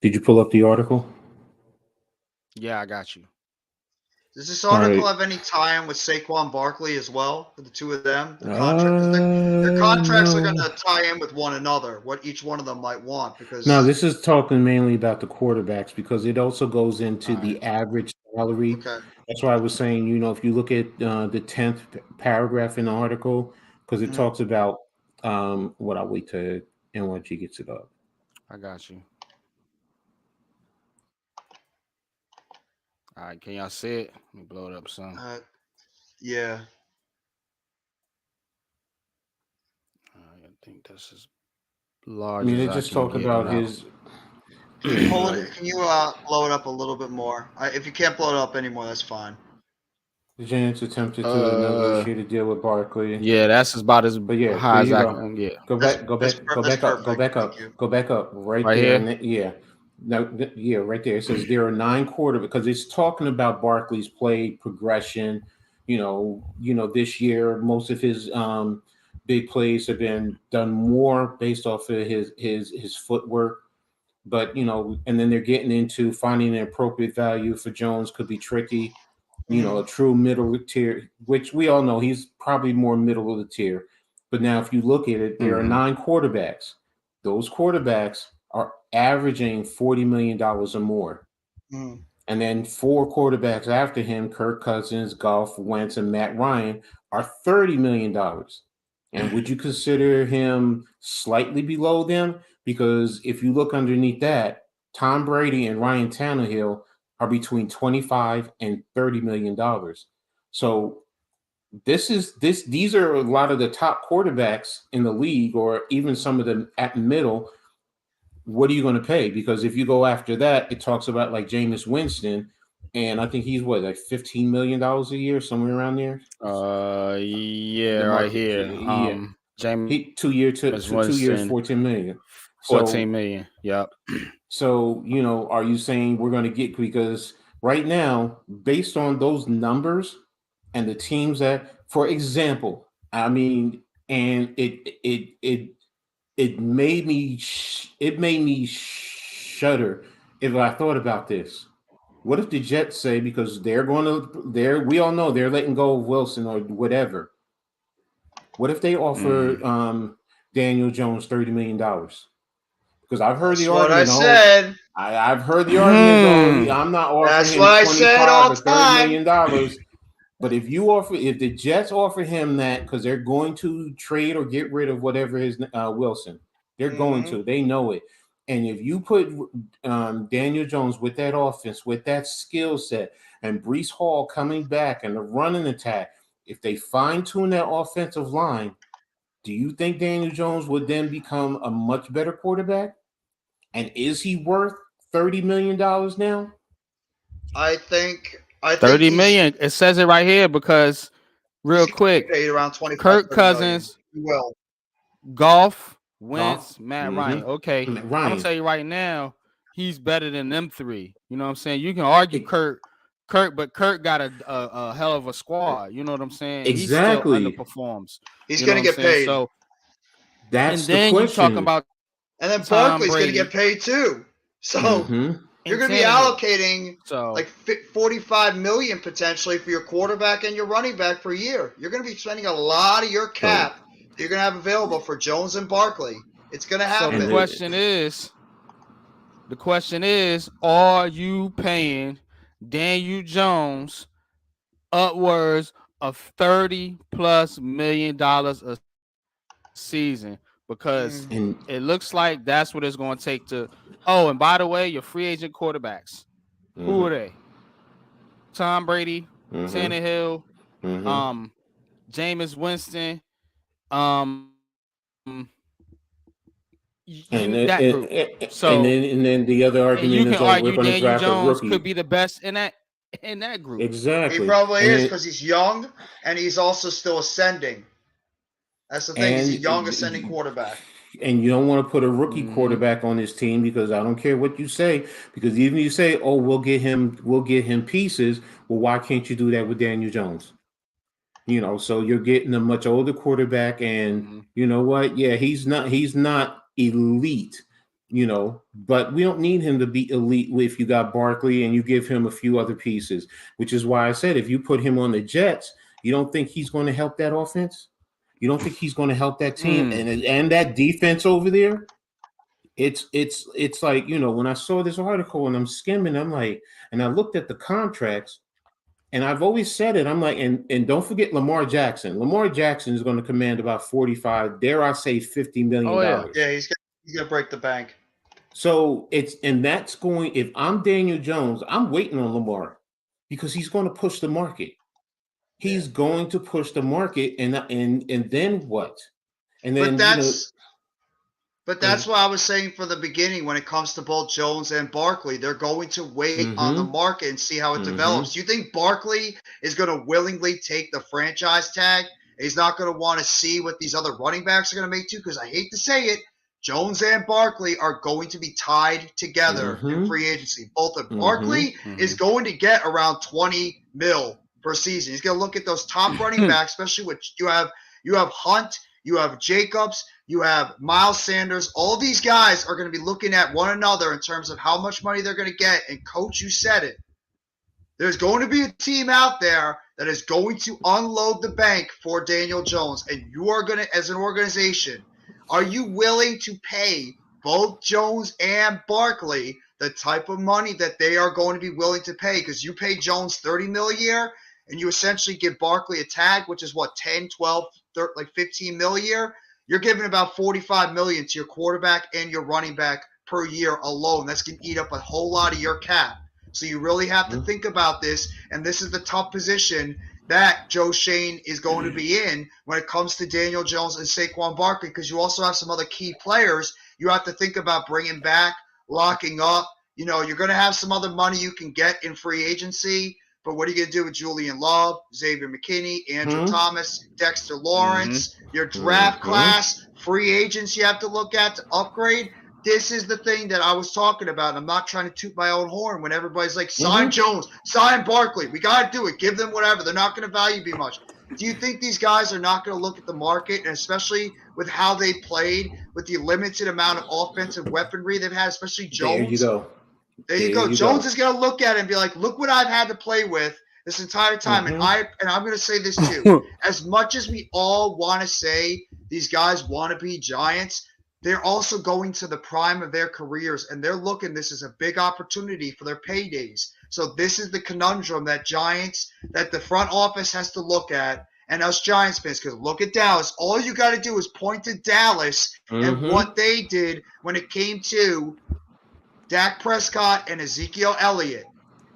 Did you pull up the article? Yeah, I got you. Does this All article right. have any tie-in with Saquon Barkley as well for the two of them? The contract, because their contracts are going No. to tie in with one another. What each one of them might want, Now, because this is talking mainly about the quarterbacks because it also goes into All right. the average salary. okay, That's why I was saying, if you look at the 10th paragraph in the article, because it mhm. talks about what I'll wait till NYG gets it up. I got you. All right, can y'all see it? Let me blow it up some. Yeah. I think that's as I large mean, as they I just can talk get it about out. his, Can you pull like, it? Can you blow it up a little bit more? If you can't blow it up anymore, that's fine. the Giants attempted to Uh, negotiate a deal with Barkley. yeah, that's about as But yeah, there high as you I go. can get. Go back, go That's back, go that's back up, go perfect. back Thank up, you. go back up, right Right there. here. And yeah, no, yeah, right there. It says there are 9 quarter because it's talking about Barkley's play progression. This year most of his big plays have been done more based off of his footwork. But and then they're getting into finding an appropriate value for Jones could be tricky. Mhm. A true middle tier, which we all know he's probably more middle of the tier. But now, if you look at it, there are 9 quarterbacks. Those quarterbacks are averaging $40 million or more. Mhm. And then 4 quarterbacks after him, Kirk Cousins, Goff, Wentz, and Matt Ryan, are $30 million. And would you consider him slightly below them? Because if you look underneath that, Tom Brady and Ryan Tannehill are between 25 and $30 million. So these are a lot of the top quarterbacks in the league, or even some of them at middle. What are you going to pay? Because if you go after that, it talks about like Jameis Winston, and I think he's like $15 million a year, somewhere around there. Yeah, The right market, here. yeah, James he 2 years, Winston, 14 million. 14 So million. Yep. are you saying we're going to get, because right now, based on those numbers and the teams that, for example, I mean, and it made me shudder if I thought about this. What if the Jets say, because we all know they're letting go of Wilson or whatever. What if they offer Mm. Daniel Jones $30 million? Because I've heard the That's what I argument. Said. I've heard the argument. Hmm. I'm not offering That's what him I said 25 all or the 30 time. million dollars. But if the Jets offer him that, because they're going to trade or get rid of whatever his Wilson, they're going Hmm. to. They know it. And if you put Daniel Jones with that offense, with that skill set, and Brees Hall coming back and the running attack, if they fine tune that offensive line, do you think Daniel Jones would then become a much better quarterback? And is he worth $30 million now? I think 30 million. It says it right here because he's real gonna get quick, paid around 25, Kirk 30 million. Cousins, He will. Goff, Golf. Wentz, Matt Ryan. Okay. Mm-hmm. I'm gonna Ryan. tell you right now, he's better than them three. You know what I'm saying? You can argue It, But Kurt got a hell of a squad. You know what I'm saying? He still exactly. underperforms. He's You know gonna what I'm get saying? paid, So, That's and the then you talking question. about and then Tom Barkley's gonna get Brady paid too. So Mm-hmm. you're and gonna be Tannehill. allocating So like 45 million potentially for your quarterback and your running back per year. You're gonna be spending a lot of your So, cap that you're gonna have available for Jones and Barkley. It's gonna so and happen. the question is, are you paying Daniel Jones upwards of 30+ million a season? Because Mm, and it looks like that's what it's going to take to. Oh, and by the way, your free agent quarterbacks, who mm-hmm, are they? Tom Brady, mm-hmm, Tannehill, mm-hmm. um, Jameis Winston, um, that And, group. and So, and then the other and you argument can is, oh, argue we're going to Daniel draft a Jones could rookie. be the best in that group. he Exactly. probably And is it, because he's young and he's also still ascending. That's the thing. He's a and young ascending quarterback. and you don't want to put a rookie Mm-hmm. quarterback on this team, because I don't care what you say, because even if you say, oh, we'll get him pieces, well, why can't you do that with Daniel Jones? So you're getting a much older quarterback, and Mm-hmm. you know what? Yeah, he's not elite, but we don't need him to be elite if you got Barkley and you give him a few other pieces, which is why I said if you put him on the Jets, you don't think he's going to help that offense? You don't think he's going to help that team and that defense over there? It's like, when I saw this article and I'm skimming, I'm like, and I looked at the contracts, and I've always said it. I'm like, and don't forget Lamar Jackson. Lamar Jackson is going to command about 45, dare I say, $50 million. Oh, yeah. Yeah, he's gonna break the bank. So that's going. If I'm Daniel Jones, I'm waiting on Lamar because he's going to push the market. He's going to push the market, and then what? And then But that's what I was saying from the beginning when it comes to both Jones and Barkley. They're going to wait on the market and see how it develops. Do you think Barkley is going to willingly take the franchise tag? He's not going to want to see what these other running backs are going to make too, because I hate to say it, Jones and Barkley are going to be tied together in free agency. Both of Barkley is going to get around 20 mil per season. He's going to look at those top running backs, especially with you have Hunt, you have Jacobs, you have Miles Sanders. All these guys are going to be looking at one another in terms of how much money they're going to get. And Coach, you said it. There's going to be a team out there that is going to unload the bank for Daniel Jones. And you are going to, as an organization, are you willing to pay both Jones and Barkley the type of money that they are going to be willing to pay? Because you pay Jones $30 million a year, and you essentially give Barkley a tag, which is what, 10, 12, 13, like $15 million a year. You're giving about $45 million to your quarterback and your running back per year alone. That's going to eat up a whole lot of your cap. So you really have to think about this, and this is the tough position that Joe Shane is going to be in when it comes to Daniel Jones and Saquon Barkley, because you also have some other key players you have to think about bringing back, locking up. You're going to have some other money you can get in free agency, but what are you going to do with Julian Love, Xavier McKinney, Andrew Thomas, Dexter Lawrence, your draft class, free agents you have to look at to upgrade? This is the thing that I was talking about. I'm not trying to toot my own horn when everybody's like, sign Jones, sign Barkley. We got to do it. Give them whatever. They're not going to value me much. Do you think these guys are not going to look at the market, and especially with how they played, with the limited amount of offensive weaponry they've had, especially Jones? There you go. There you go. Jones is going to look at it and be like, look what I've had to play with this entire time. And I'm going to say this too. As much as we all want to say these guys want to be Giants, they're also going to the prime of their careers, and they're looking this is a big opportunity for their paydays. So this is the conundrum that the front office has to look at, and us Giants fans, because look at Dallas. All you got to do is point to Dallas and what they did when it came to Dak Prescott and Ezekiel Elliott.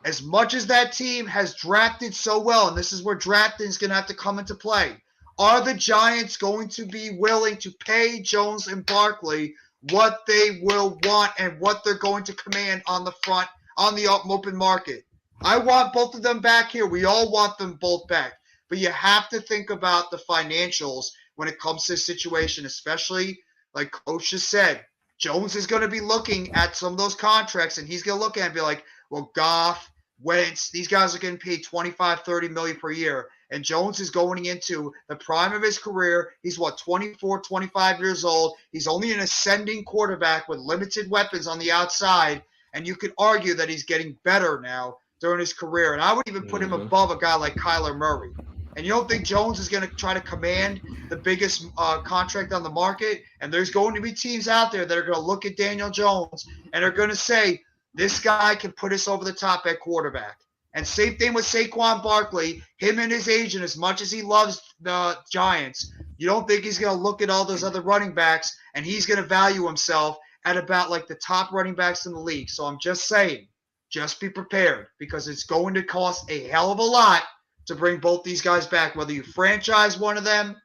As much as that team has drafted so well, and this is where drafting is going to have to come into play, are the Giants going to be willing to pay Jones and Barkley what they will want and what they're going to command on the front, on the open market? I want both of them back here. We all want them both back. But you have to think about the financials when it comes to the situation, especially like Coach just said. Jones is going to be looking at some of those contracts, and he's going to look at it and be like, well, Goff, Wentz, these guys are getting paid $25, $30 million per year. And Jones is going into the prime of his career. He's, 24, 25 years old. He's only an ascending quarterback with limited weapons on the outside. And you could argue that he's getting better now during his career. And I would even put him above a guy like Kyler Murray. And you don't think Jones is going to try to command the biggest contract on the market? And there's going to be teams out there that are going to look at Daniel Jones and are going to say, this guy can put us over the top at quarterback. And same thing with Saquon Barkley. Him and his agent, as much as he loves the Giants, you don't think he's going to look at all those other running backs and he's going to value himself at about like the top running backs in the league. So I'm just saying, just be prepared, because it's going to cost a hell of a lot to bring both these guys back, whether you franchise one of them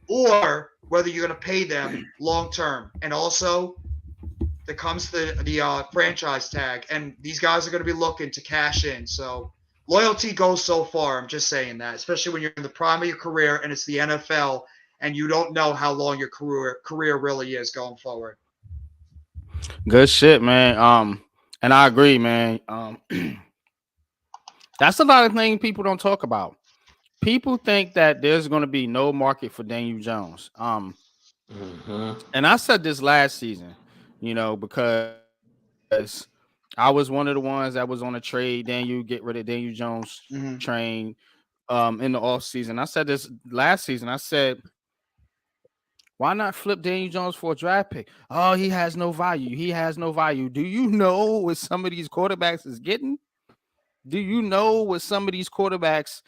or whether you're going to pay them long term. And also, there comes the franchise tag, and these guys are going to be looking to cash in. So loyalty goes so far. I'm just saying that, especially when you're in the prime of your career and it's the NFL and you don't know how long your career really is going forward. Good shit, man. And I agree, man. That's a lot of things people don't talk about. People think that there's going to be no market for Daniel Jones. And I said this last season. because I was one of the ones that was on a trade. Daniel, get rid of Daniel Jones Hmm. train in the off season. I said this last season. I said, why not flip Daniel Jones for a draft pick? Oh, he has no value. He has no value. Do you know what some of these quarterbacks is getting? Do you know what some of these quarterbacks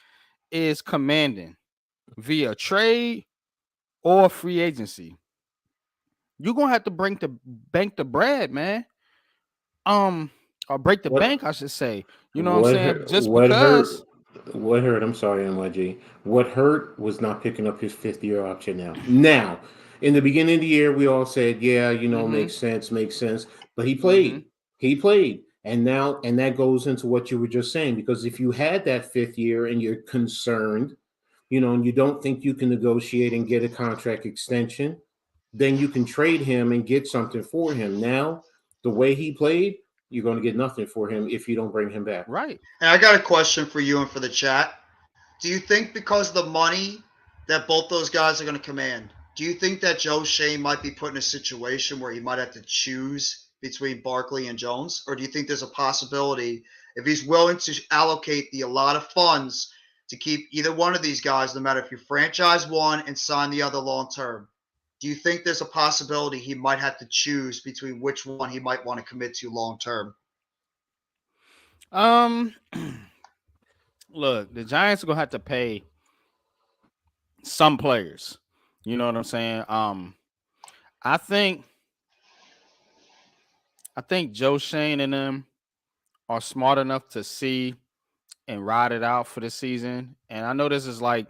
is commanding via trade or free agency? You're gonna have to bring the bank the bread, man. Um, or break the What bank, I should say. You know what I'm what saying? hurt? Just What hurt? because, What hurt? I'm sorry, NYG. What hurt was not picking up his 5th year option now. Now, in the beginning of the year, we all said, yeah, mm-hmm, makes sense, makes sense. But he mm-hmm, played. He played. And now, and that goes into what you were just saying, because if you had that 5th year and you're concerned, and you don't think you can negotiate and get a contract extension, then you can trade him and get something for him. Now, the way he played, you're going to get nothing for him if you don't bring him back. right. And I got a question for you and for the chat. Do you think because of the money that both those guys are going to command, do you think that Joe Shane might be put in a situation where he might have to choose between Barkley and Jones? Or do you think there's a possibility if he's willing to allocate a lot of funds to keep either one of these guys, no matter if you franchise one and sign the other long term, do you think there's a possibility he might have to choose between which one he might want to commit to long term? Um, look, the Giants are gonna have to pay some players. You know what I'm saying? I think I think Joe Shane and them are smart enough to see and ride it out for the season. And I know this is like,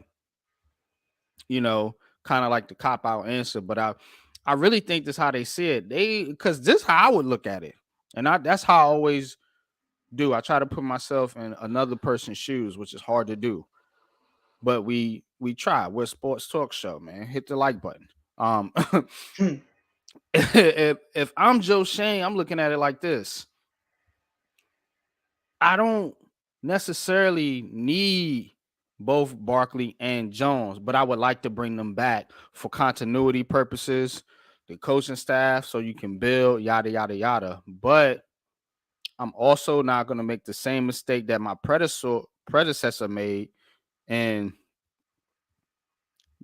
you know, kind of like the cop out answer, but I really think this how they see it. Because this how I would look at it, and that's how I always do. I try to put myself in another person's shoes, which is hard to do, but we try. We're a sports talk show, man. Hit the like button. If I'm Joe Shane, I'm looking at it like this. I don't necessarily need both Barkley and Jones, but I would like to bring them back for continuity purposes, the coaching staff, so you can build yada yada yada. But I'm also not going to make the same mistake that my predecessor made and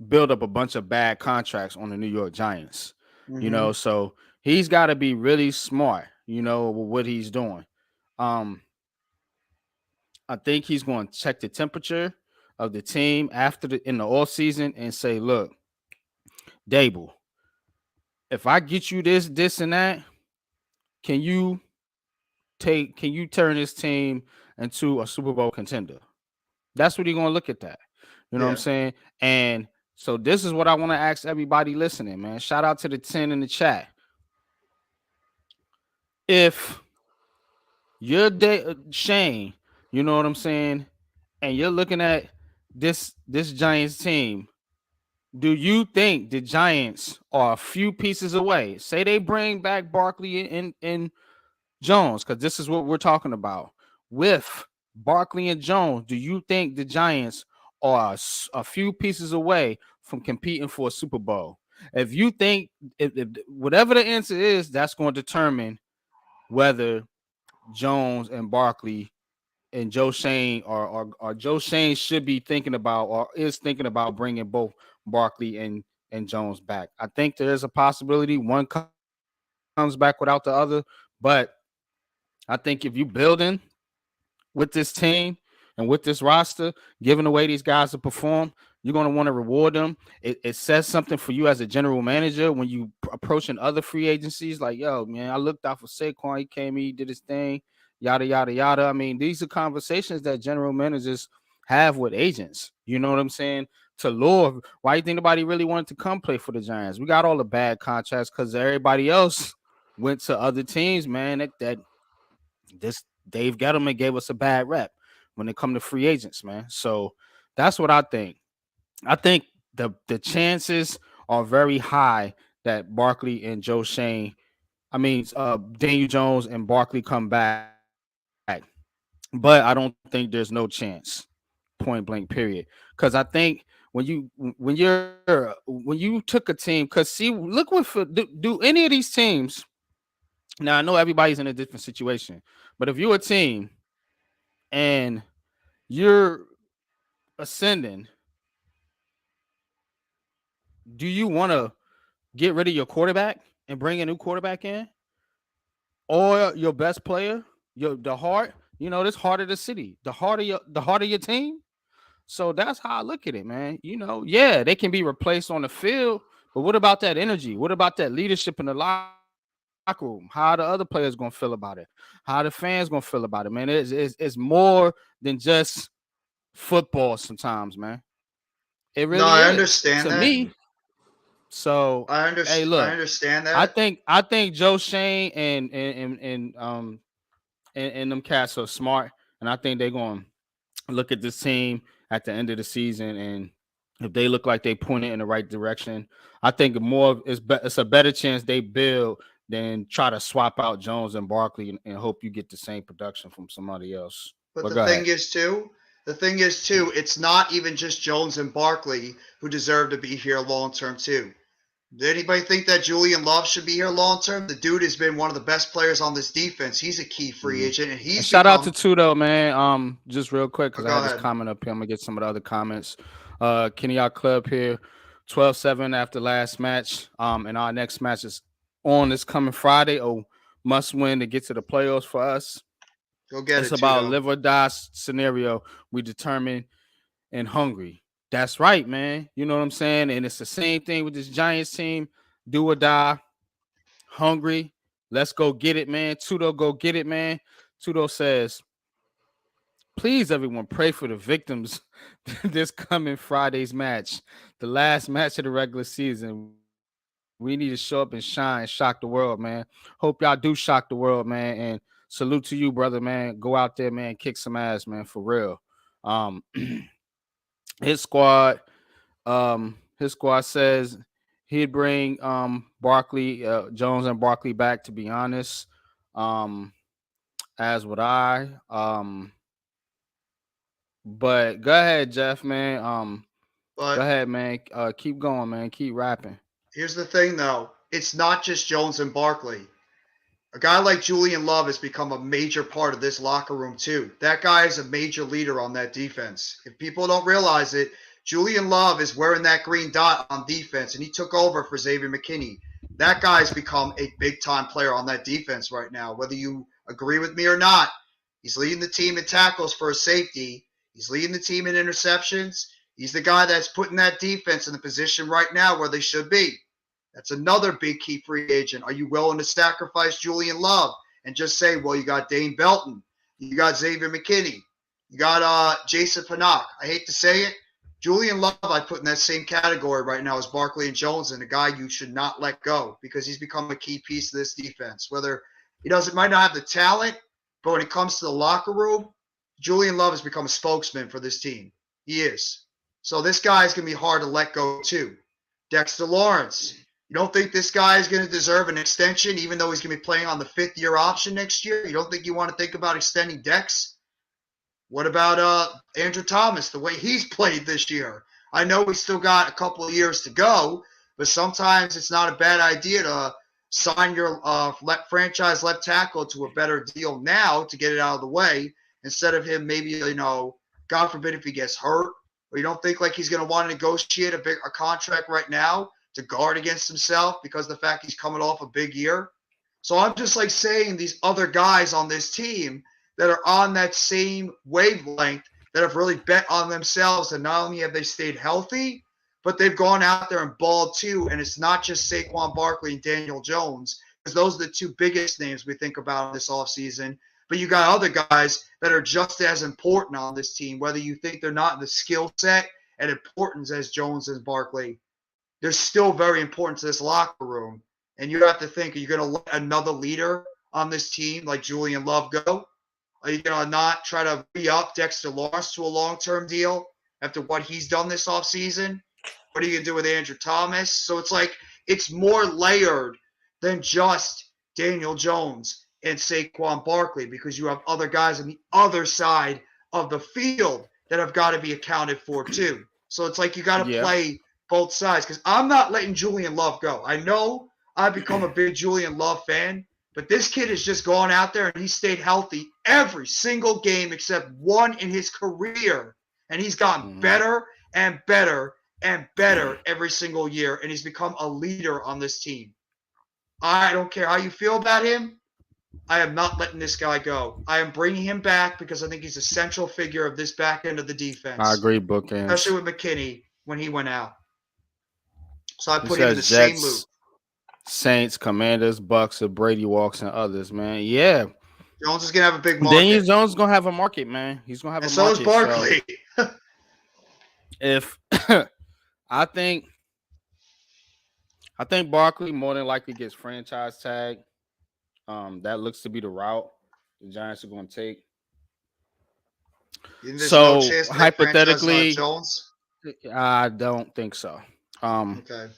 build up a bunch of bad contracts on the New York Giants. Hmm. So he's got to be really smart, with what he's doing. Um, I think he's going to check the temperature of the team in the off season and say, look, Dable, if I get you this, and that, can you can you turn this team into a Super Bowl contender? That's what he's gonna look at that. You know what I'm Yeah. saying? And so this is what I want to ask everybody listening, man. Shout out to the 10 in the chat. If you're Shane, you know what I'm saying, and you're looking at this Giants team, do you think the Giants are a few pieces away? Say they bring back Barkley and Jones, because this is what we're talking about. With Barkley and Jones, do you think the Giants are a few pieces away from competing for a Super Bowl? If you think, if whatever the answer is, that's going to determine whether Jones and Barkley and Joe Shane or Joe Shane should be thinking about or is thinking about bringing both Barkley and Jones back. I think there is a possibility one comes back without the other, but I think if you building with this team and with this roster, giving the way these guys have performed, you're going to want to reward them. It says something for you as a general manager when you approaching other free agencies. Like, yo, man, I looked out for Saquon. He came, he did his thing, yada yada yada. I mean, these are conversations that general managers have with agents. You know what I'm saying? To lure, why you think nobody really wanted to come play for the Giants? We got all the bad contracts because everybody else went to other teams, man. That this Dave Gettleman gave us a bad rep when it come to free agents, man. So that's what I think. I think the chances are very high that Barkley and Joe Shane, Daniel Jones and Barkley come back, but I don't think there's no chance. Point blank, period. Because I think when you took a team, because see, look what do any of these teams Now I know everybody's in a different situation, but if you're a team and you're ascending, do you want to get rid of your quarterback and bring a new quarterback in, or your best player, the heart? You know, this heart of the city, the heart of your team. So that's how I look at it, man. You know, yeah, they can be replaced on the field, but what about that energy? What about that leadership in the locker room? How the other players gonna feel about it? How the fans gonna feel about it, man? It's more than just football sometimes, man. It No, really I is understand to that. me. So, hey, I look, understand I that. think I think Joe Shane and them cats are smart, and I think they're going to look at this team at the end of the season, and if they look like they pointed in the right direction, I think it's a better chance they build than try to swap out Jones and Barkley and hope you get the same production from somebody else. But But go ahead. the thing is too, it's not even just Jones and Barkley who deserve to be here long term too. Did anybody think that Julian Love should be here long term? The dude has been one of the best players on this defense. He's a key free Mhm. agent, and And he's shout out to become. Tudo, man. Just real quick Oh, because I go had this ahead. comment up here. I'm gonna get some of the other comments. Kenny out club here, 12-7 after last match. And our next match is on this coming Friday. Oh, must win to get to the playoffs for us. Go get It's it, about a Tudo. live or die scenario. We determine and hungry. That's right, man. You know what I'm saying? And it's the same thing with this Giants team. Do or die, hungry. Let's go get it, man. Tudo, go get it, man. Tudo says, please, everyone, pray for the victims this coming Friday's match, the last match of the regular season. We need to show up and shine, shock the world, man. Hope y'all do shock the world, man. And salute to you, brother, man. Go out there, man. Kick some ass, man, for real. Um, his squad, his squad says he'd bring Barkley, Jones and Barkley back. To be honest, um, as would I. But go ahead, Jeff, man. Go But ahead, man. Keep going, man. Keep rapping. here's the thing, though. It's not just Jones and Barkley. A guy like Julian Love has become a major part of this locker room, too. That guy is a major leader on that defense. If people don't realize it, Julian Love is wearing that green dot on defense, and he took over for Xavier McKinney. That guy's become a big time player on that defense right now. Whether you agree with me or not, he's leading the team in tackles for a safety. He's leading the team in interceptions. He's the guy that's putting that defense in the position right now where they should be. That's another big key free agent. Are you willing to sacrifice Julian Love and just say, well, you got Dane Belton, you got Xavier McKinney, you got Jason Pinnock. I hate to say it. Julian Love, I put in that same category right now as Barkley and Jones, and a guy you should not let go because he's become a key piece of this defense. Whether he might not have the talent, but when it comes to the locker room, Julian Love has become a spokesman for this team. He is. So this guy is going to be hard to let go too. Dexter Lawrence. You don't think this guy is going to deserve an extension, even though he's going to be playing on the fifth-year option next year? You don't think you want to think about extending Dex? What about Andrew Thomas, the way he's played this year? I know we still got a couple of years to go, but sometimes it's not a bad idea to sign your franchise left tackle to a better deal now to get it out of the way instead of him maybe, God forbid if he gets hurt, or you don't think like he's going to want to negotiate a contract right now to guard against himself because of the fact he's coming off a big year. So I'm just like saying these other guys on this team that are on that same wavelength that have really bet on themselves, and not only have they stayed healthy, but they've gone out there and balled too. And it's not just Saquon Barkley and Daniel Jones, because those are the two biggest names we think about this offseason. But you got other guys that are just as important on this team, whether you think they're not in the skill set and importance as Jones and Barkley. They're still very important to this locker room. And you have to think, are you going to let another leader on this team like Julian Love go? Are you going to not try to re-up Dexter Lawrence to a long-term deal after what he's done this offseason? What are you going to do with Andrew Thomas? So it's like it's more layered than just Daniel Jones and Saquon Barkley because you have other guys on the other side of the field that have got to be accounted for too. So it's like you got to Yeah. play both sides because I'm not letting Julian Love go. I know I've become a big Julian Love fan, But this kid has just gone out there and he stayed healthy every single game except one in his career. And he's gotten better and better and better every single year. And he's become a leader on this team. I don't care how you feel about him. I am not letting this guy go. I am bringing him back because I think he's a central figure of this back end of the defense. I agree, bookends. Especially with McKinney when he went out. So I He put him in the says same Jets, loop. Saints, Commanders, Bucks, if Brady walks, and others, man. Yeah. Jones is going to have a big market. Daniel Jones is going to have a market, man. He's going to have And a so market. is Barkley. So if I think Barkley more than likely gets franchise tag. That looks to be the route the Giants are going to take. There's So no chance they hypothetically, franchise, Jones? I don't think so. Okay.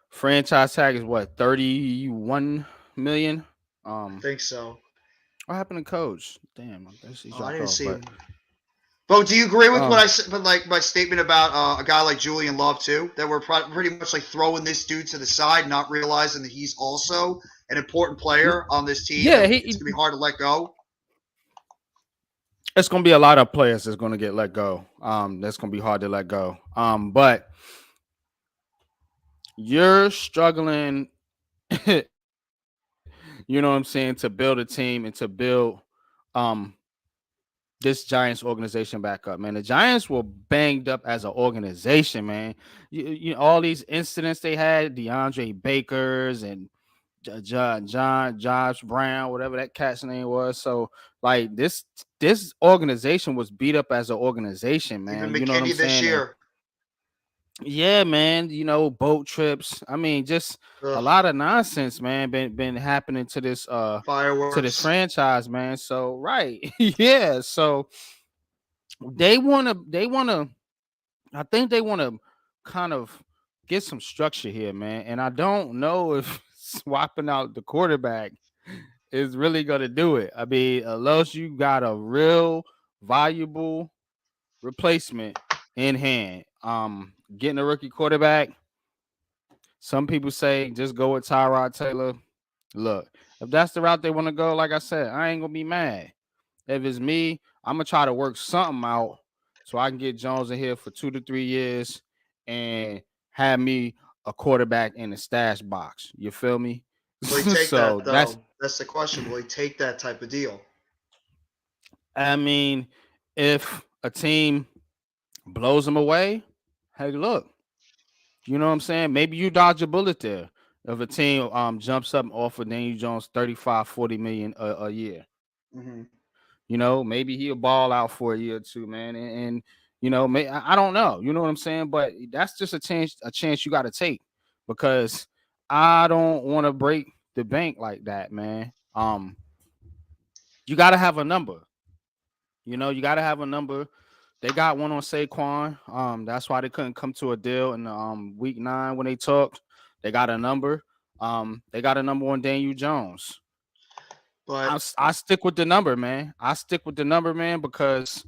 Franchise tag is what, 31 million? I think so. What happened to Coach? Damn, I didn't see him. But do you agree with what I said? But like my statement about a guy like Julian Love too, that we're pretty much like throwing this dude to the side, not realizing that he's also an important player on this team. Yeah, it's gonna be hard to let go. It's gonna be a lot of players that's gonna get let go. That's gonna be hard to let go. But you're struggling. You know what I'm saying, to build a team and to build this Giants organization back up, man. The Giants were banged up as an organization, man. You know, all these incidents they had, DeAndre Bakers and Josh Brown, whatever that cat's name was. So, like, this organization was beat up as an organization, man. Even McKinney you know what I'm this saying? year. Yeah, man. You know, boat trips. I mean, just a lot of nonsense, man. Been happening to this fireworks, to this franchise, man. So right, yeah. So they wanna. I think they wanna kind of get some structure here, man. And I don't know if swapping out the quarterback is really gonna do it. I mean, unless you got a real valuable replacement in hand. Getting a rookie quarterback. Some people say just go with Tyrod Taylor. Look, if that's the route they want to go, like I said, I ain't gonna be mad. If it's me, I'm gonna try to work something out so I can get Jones in here for 2 to 3 years and have me a quarterback in the stash box. You feel me? Will he take So that though? That's the question. Will he take that type of deal? I mean, if a team blows him away, hey, look, you know what I'm saying? Maybe you dodge a bullet there. If a team jumps up and offer Daniel Jones 35, 40 million a year. Mm-hmm. You know, maybe he'll ball out for a year or two, man. And you know, I don't know. You know what I'm saying? But that's just a chance you got to take, because I don't want to break the bank like that, man. You got to have a number. You know, you got to have a number. They got one on Saquon. That's why they couldn't come to a deal in week 9 when they talked. They got a number. They got a number on Daniel Jones. But I stick with the number, man. Because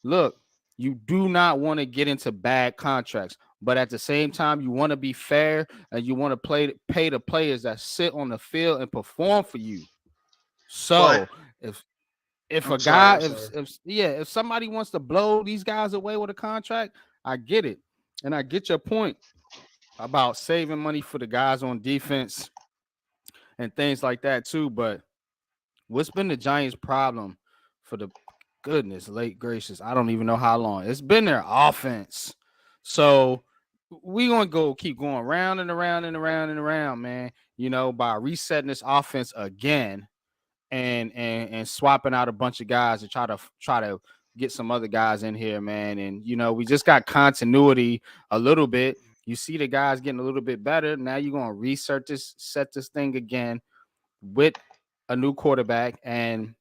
look, you do not want to get into bad contracts, but at the same time, you want to be fair and you want to pay the players that sit on the field and perform for you. So if somebody wants to blow these guys away with a contract, I get it. And I get your point about saving money for the guys on defense and things like that too. But what's been the Giants' problem for the goodness, late gracious, I don't even know how long. It's been their offense. So we're going to keep going round and around and around and around, man, you know, by resetting this offense again and swapping out a bunch of guys to try to get some other guys in here, man. And, you know, we just got continuity a little bit. You see the guys getting a little bit better. Now you're going to set this thing again with a new quarterback, and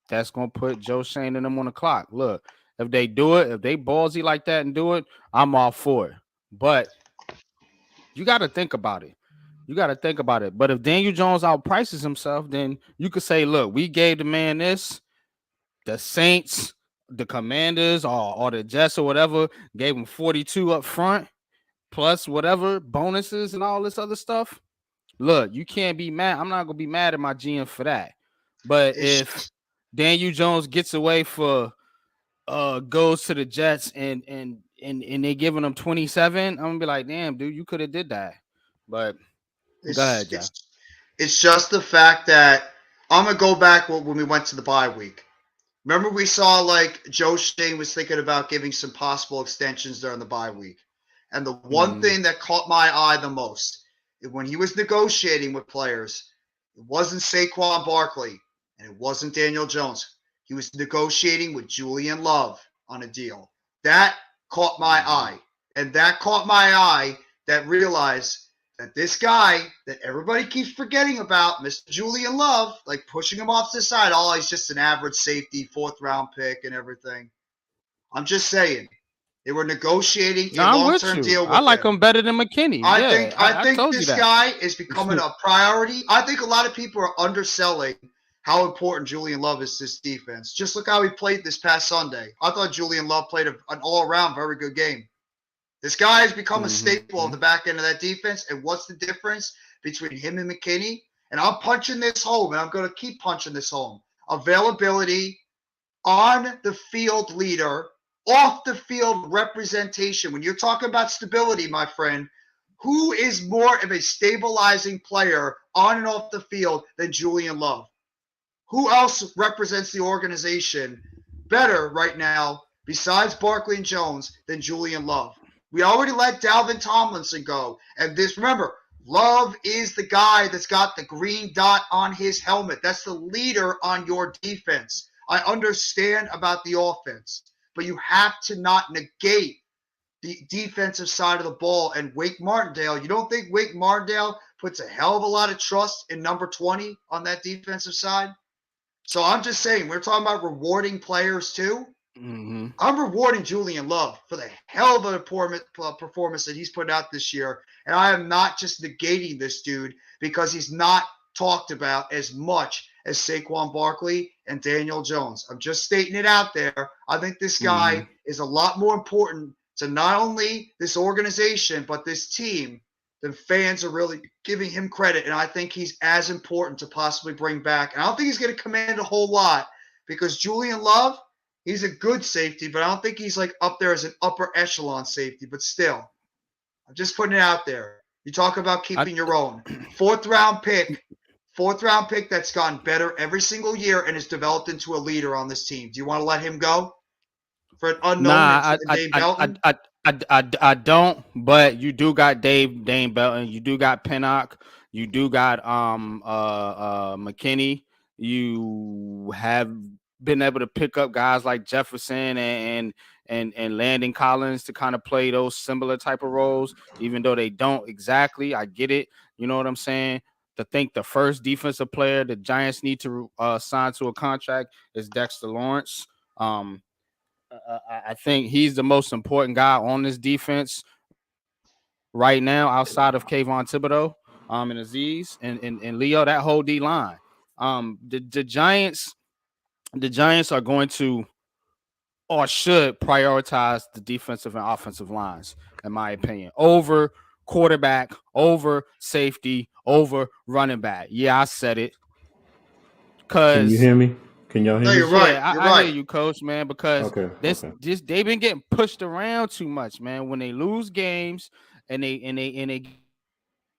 that's going to put Joe Shane and them on the clock. Look, if they do it, if they ballsy like that and do it, I'm all for it. But you got to think about it. But if Daniel Jones outprices himself, then you could say, look, we gave the man this. The Saints, the Commanders, or the Jets or whatever, gave him 42 up front, plus whatever bonuses and all this other stuff. look, you can't be mad. I'm not gonna be mad at my GM for that. But It's if Daniel Jones gets away for goes to the Jets and they giving him 27, I'm gonna be like, damn, dude, you could have did that. But go it's ahead, Joe. it's it's just the fact that I'm gonna go back when we went to the bye week. Remember, we saw like Joe Shane was thinking about giving some possible extensions during the bye week. And the one Mm-hmm. thing that caught my eye the most, when he was negotiating with players, it wasn't Saquon Barkley and it wasn't Daniel Jones. He was negotiating with Julian Love on a deal. That caught my Mm-hmm. eye. And that caught my eye that realized that this guy that everybody keeps forgetting about, Mr. Julian Love, like pushing him off to the side, oh, he's just an average safety, fourth round pick and everything. I'm just saying. They were negotiating No, a I'm with long-term you. deal I with like him. him better than McKinney. I think Yeah, I I think told you this that. guy is becoming a priority. I think a lot of people are underselling how important Julian Love is to this defense. Just look how he played this past Sunday. I thought Julian Love played an all-around very good game. This guy has become a staple Mm-hmm. of the back end of that defense. And what's the difference between him and McKinney? And I'm punching this home, and I'm going to keep punching this home. Availability, on the field leader, off the field representation. When you're talking about stability, my friend, who is more of a stabilizing player on and off the field than Julian Love? Who else represents the organization better right now besides Barkley and Jones than Julian Love? We already let Dalvin Tomlinson go. And this, remember, Love is the guy that's got the green dot on his helmet. That's the leader on your defense. I understand about the offense, but you have to not negate the defensive side of the ball. And Wake Martindale, you don't think Wake Martindale puts a hell of a lot of trust in number 20 on that defensive side? So I'm just saying, we're talking about rewarding players too. Mm-hmm. I'm rewarding Julian Love for the hell of a performance that he's put out this year. And I am not just negating this dude because he's not talked about as much as Saquon Barkley and Daniel Jones. I'm just stating it out there. I think this Mm-hmm. guy is a lot more important to not only this organization, but this team. The fans are really giving him credit. And I think he's as important to possibly bring back. And I don't think he's going to command a whole lot because Julian Love, he's a good safety, but I don't think he's like up there as an upper echelon safety. But still, I'm just putting it out there. You talk about I keeping your own. Fourth round pick that's gotten better every single year and has developed into a leader on this team. Do you want to let him go for an unknown Nah, Dave Belton? I don't. But you do got Dane Belton. You do got Pinnock. You do got McKinney. You have been able to pick up guys like Jefferson and Landon Collins to kind of play those similar type of roles, even though they don't exactly. I get it. You know what I'm saying? To think the first defensive player the Giants need to sign to a contract is Dexter Lawrence. I think he's the most important guy on this defense right now, outside of Kayvon Thibodeau, and Aziz and Leo. That whole D line. The Giants are going to or should prioritize the defensive and offensive lines, in my opinion, over quarterback, over safety, over running back. Yeah, I said it. Can you Cause hear me? Can y'all hear No, me? you're right. yeah, You're I hear right. you, coach, man, because Okay. this Okay. just they've been getting pushed around too much, man. When they lose games and they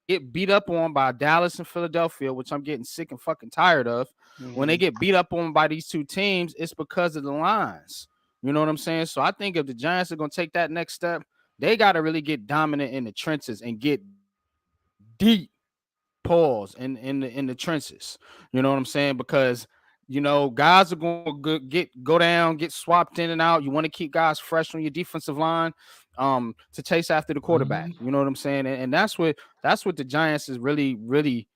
get beat up on by Dallas and Philadelphia, which I'm getting sick and fucking tired of. When they Mm-hmm. get beat up on by these two teams, it's because of the lines. You know what I'm saying? So I think if the Giants are gonna take that next step, they got to really get dominant in the trenches and get deep pause in the trenches. You know what I'm saying? Because guys are going to go down, get swapped in and out. You want to keep guys fresh on your defensive line, to chase after the quarterback. Mhm. You know what I'm saying? And that's what the Giants is really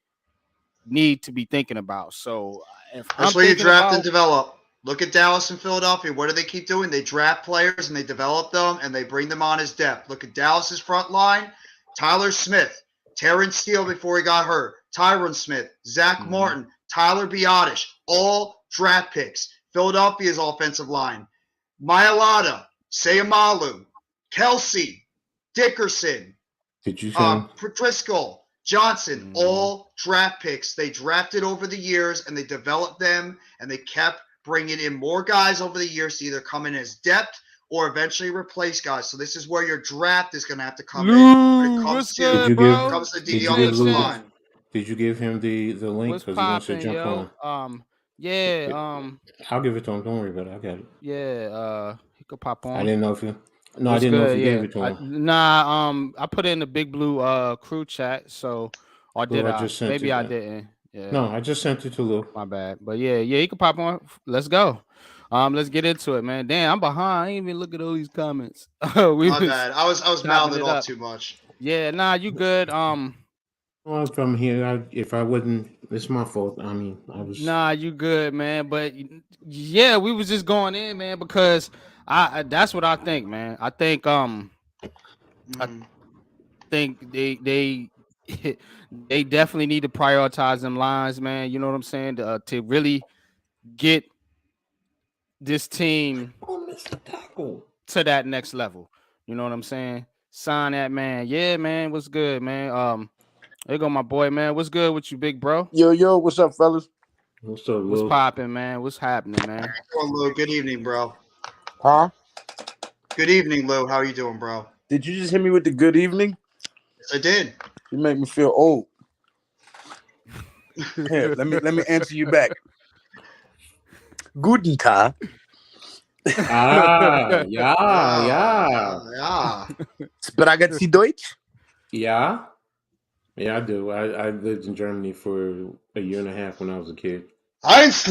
need to be thinking about. So if That's I'm where you thinking draft and about, develop. Look at Dallas and Philadelphia. What do they keep doing? They draft players and they develop them and they bring them on as depth. Look at Dallas's front line. Tyler Smith, Terrence Steele before he got hurt, Tyron Smith, Zach Mhm. Martin, Tyler Biotish, all draft picks. Philadelphia's offensive line. Mailata, Sayamalu, Kelsey, Dickerson, Did you, Sean? Driscoll, Johnson, all draft picks. They drafted over the years and they developed them and they kept bringing in more guys over the years to either come in as depth or eventually replace guys. So this is where your draft is going to have to come in. When it comes to good, bro? when it comes to the Did you young give Lou? line. Did you give him the link? What's Because he wants to popping, jump yo? on. Yeah, I'll give it to him. Don't worry about it. I got it. yeah. He could pop on. I didn't know if you. No, What's I didn't know if good? you Yeah. gave it to him. I put it in the Big Blue crew chat. So, or Lou, did I I? just sent Maybe it. I didn't. Yeah. No, I just sent it to Lou. My bad. But yeah, he could pop on. Let's go. Let's get into it, man. Damn, I'm behind. I ain't even look at all these comments. My bad. I was chopping mouthing it off up. too much. Yeah, nah, you good. Well, from here, if I wouldn't, it's my fault. I mean, I was. Nah, you good, man. But yeah, we was just going in, man, because I that's what I think, man. I think I think they they definitely need to prioritize them lines, man. You know what I'm saying? To really get this team to that next level. You know what I'm saying? Sign that man. Yeah, man. What's good, man? There go my boy, man. What's good with you, big bro? Yo, what's up, fellas? What's up, What's Lou? popping, man? What's happening, man? Lou, good evening, bro. Huh? Good evening, Lou. How are you doing, bro? Did you just hit me with the good evening? Yes, I did. You make me feel old. Here, let me answer you back. Guten Tag. Yeah. Sprechen Sie Deutsch? Yeah, I do. I lived in Germany for a year and a half when I was a kid. 1, 2, 3.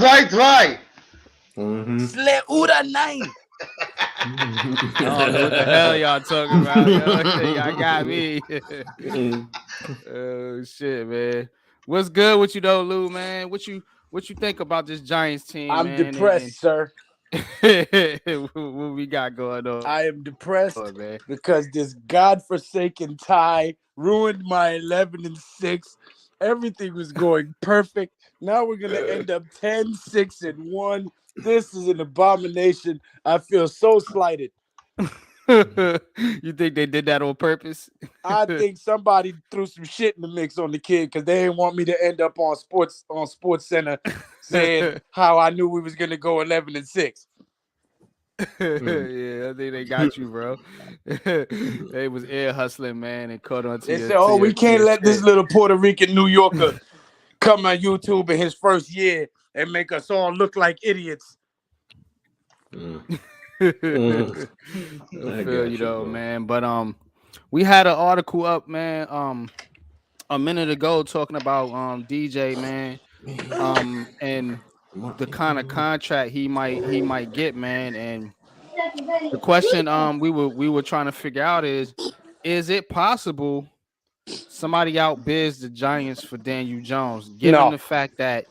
Mm-hmm. Sle oder nein? I don't know what the hell y'all talking about. Yo. Y'all got me. Oh shit, man. What's good with you though, Lou, man? What you think about this Giants team, I'm man? depressed, sir. What we got going on? I am depressed man. because this godforsaken tie ruined my 11-6. Everything was going perfect. Now we're gonna end up 10-6-1. This is an abomination. I feel so slighted. You think they did that on purpose? I think somebody threw some shit in the mix on the kid because they didn't want me to end up on Sports Center saying how I knew we was gonna go 11-6. Yeah, I think they got you, bro. They was air hustling, man, and caught on to They your, said, "Oh, we can't let this shit. little Puerto Rican New Yorker come on YouTube in his first year and make us all look like idiots." I feel you though, man. But we had an article up, man, a minute ago talking about DJ, man, and the kind of contract he might get, man. And the question we were trying to figure out is it possible somebody outbids the Giants for Daniel Jones, given the fact that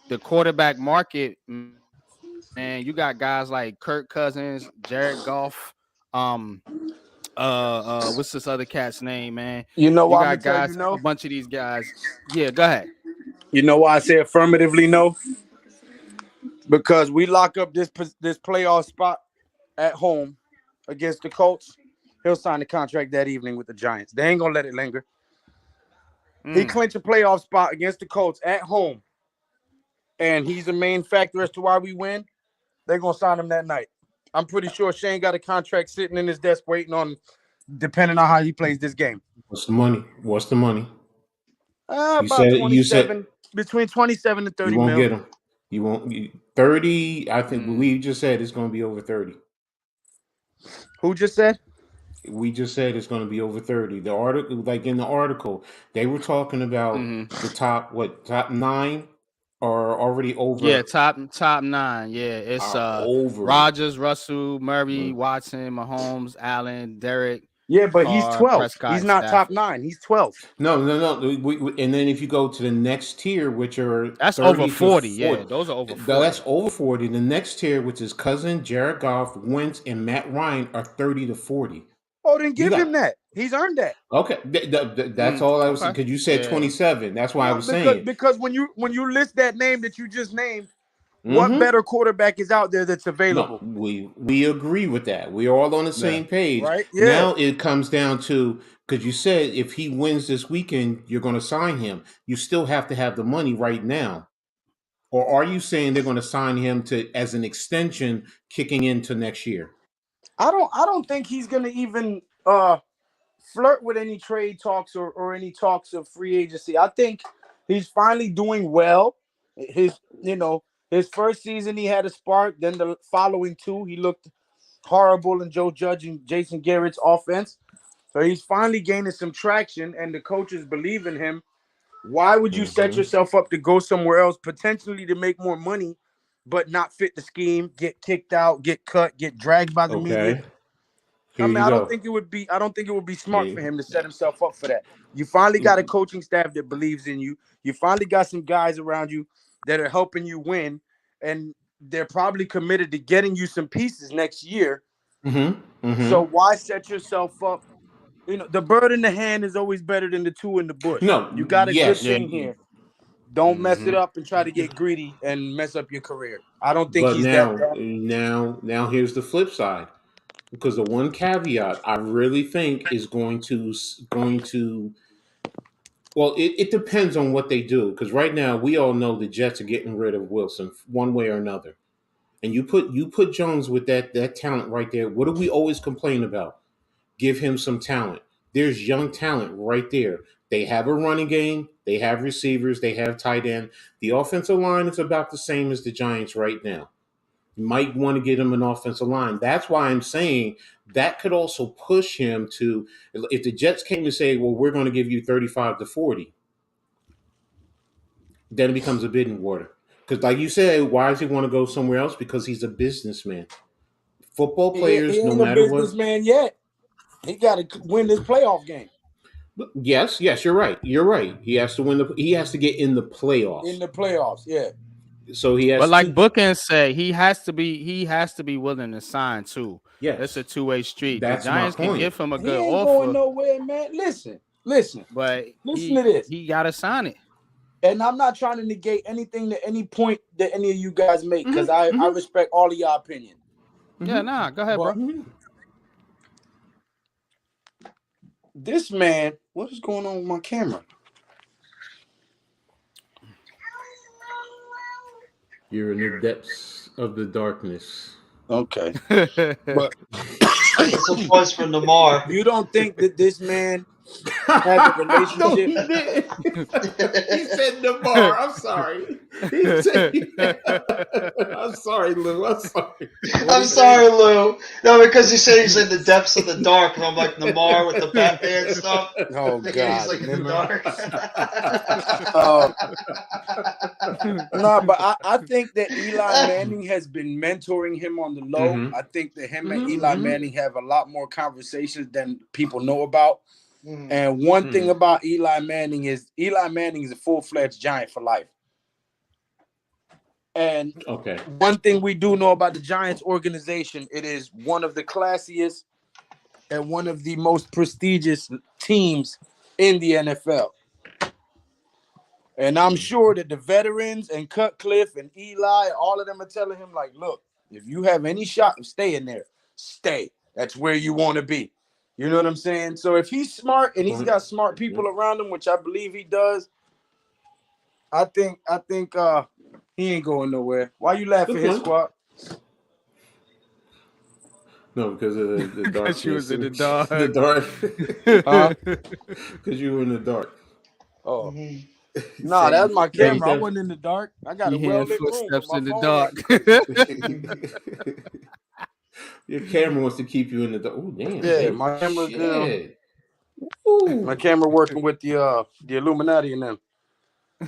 the quarterback market, man, you got guys like Kirk Cousins, Jared Goff, what's this other cat's name, man? You know why got guys, a bunch of these guys. Yeah, go ahead. You know why I say affirmatively no? Because we lock up this playoff spot at home against the Colts. He'll sign the contract that evening with the Giants. They ain't gonna let it linger. He clinched a playoff spot against the Colts at home, and he's the main factor as to why we win. They're gonna sign him that night. I'm pretty sure Shane got a contract sitting in his desk waiting on him, depending on how he plays this game. What's the money? About 27, between 27 and 30 you won't mil. get him. You won't. 30, I think we just said it's going to be over 30. Who just said? We just said it's going to be over 30. The article, like in the article, they were talking about the top 9 are already over. Yeah, top 9. Yeah, it's over Rodgers, Russell, Murray, Watson, Mahomes, Allen, Derek. Yeah, but he's 12. Prescott, he's not Stafford. top 9. He's 12. No. And then if you go to the next tier, which are that's over 40. Yeah, those are over 40. That's over 40. The next tier, which is Cousin, Jared Goff, Wentz, and Matt Ryan, are 30 to 40. Oh, then give him that. He's earned that. Okay, that's all I was saying. Because you said 27. That's why I was saying. Because when you list that name that you just named, What better quarterback is out there that's available? No, we agree with that. We're all on the same page. Right? Yeah. Now it comes down to, because you said if he wins this weekend, you're going to sign him. You still have to have the money right now. Or are you saying they're going to sign him to as an extension kicking into next year? I don't think he's gonna even flirt with any trade talks or any talks of free agency. I think he's finally doing well. His first season he had a spark. Then the following two, he looked horrible in Joe Judge and Jason Garrett's offense. So he's finally gaining some traction, and the coaches believe in him. Why would you set yourself up to go somewhere else, potentially to make more money, but not fit the scheme, get kicked out, get cut, get dragged by the media? I don't think it would be smart for him to set himself up for that. You finally got a coaching staff that believes in you. You finally got some guys around you that are helping you win, and they're probably committed to getting you some pieces next year. So why set yourself up? The bird in the hand is always better than the two in the bush. No, you got a good thing here. Don't mess it up and try to get greedy and mess up your career. I don't think he's that. Now here's the flip side. Because the one caveat I really think is going to well, it depends on what they do. Because right now we all know the Jets are getting rid of Wilson one way or another, and you put Jones with that talent right there. What do we always complain about? Give him some talent. There's young talent right there. They have a running game. They have receivers. They have tight end. The offensive line is about the same as the Giants right now. You might want to get him an offensive line. That's why I'm saying that could also push him to, if the Jets came to say, well, we're going to give you 35 to 40, then it becomes a bidding war. Because like you said, why does he want to go somewhere else? Because he's a businessman. Football players, he ain't no matter a businessman yet. He got to win this playoff game. Yes, you're right. You're right. He has to win he has to get in the playoffs. In the playoffs, yeah. So he has. But like Bookends say, he has to be willing to sign too. Yes, it's a two-way street. That's the Giants my point. can give him a good he ain't offer. Going nowhere, man. Listen. But listen to this. He gotta sign it. And I'm not trying to negate anything to any point that any of you guys make, because I respect all of y'all opinion. Yeah, nah, go ahead, bro. This man, what is going on with my camera? You're in the depths of the darkness. Okay. But it's a voice from Lamar. You don't think that this man has a relationship? No, he didn't. He said Lamar. I'm sorry. He said, I'm sorry, Lou. I'm sorry. I'm sorry, Lou. No, because he said he's in the depths of the dark, and I'm like Lamar with the Batman stuff. Oh God! He's like in the dark. No, but I think that Eli Manning has been mentoring him on the low. I think that him and Eli Manning have a lot more conversations than people know about. And one thing about Eli Manning is a full-fledged Giant for life. And one thing we do know about the Giants organization, it is one of the classiest and one of the most prestigious teams in the NFL. And I'm sure that the veterans and Cutcliffe and Eli, all of them are telling him, like, look, if you have any shot of staying there, stay. That's where you want to be. You know what I'm saying? So if he's smart and he's got smart people around him, which I believe he does, I think he ain't going nowhere. Why you laughing, his squad? No, because of the dark. Because you was in the dark. The dark. Because you were in the dark. Oh. Nah, that's my camera. I wasn't in the dark. I got a well-lit room. Footsteps in the dark. Your camera wants to keep you in the dark. Oh, damn. Yeah, my camera good. My camera working with the Illuminati and them.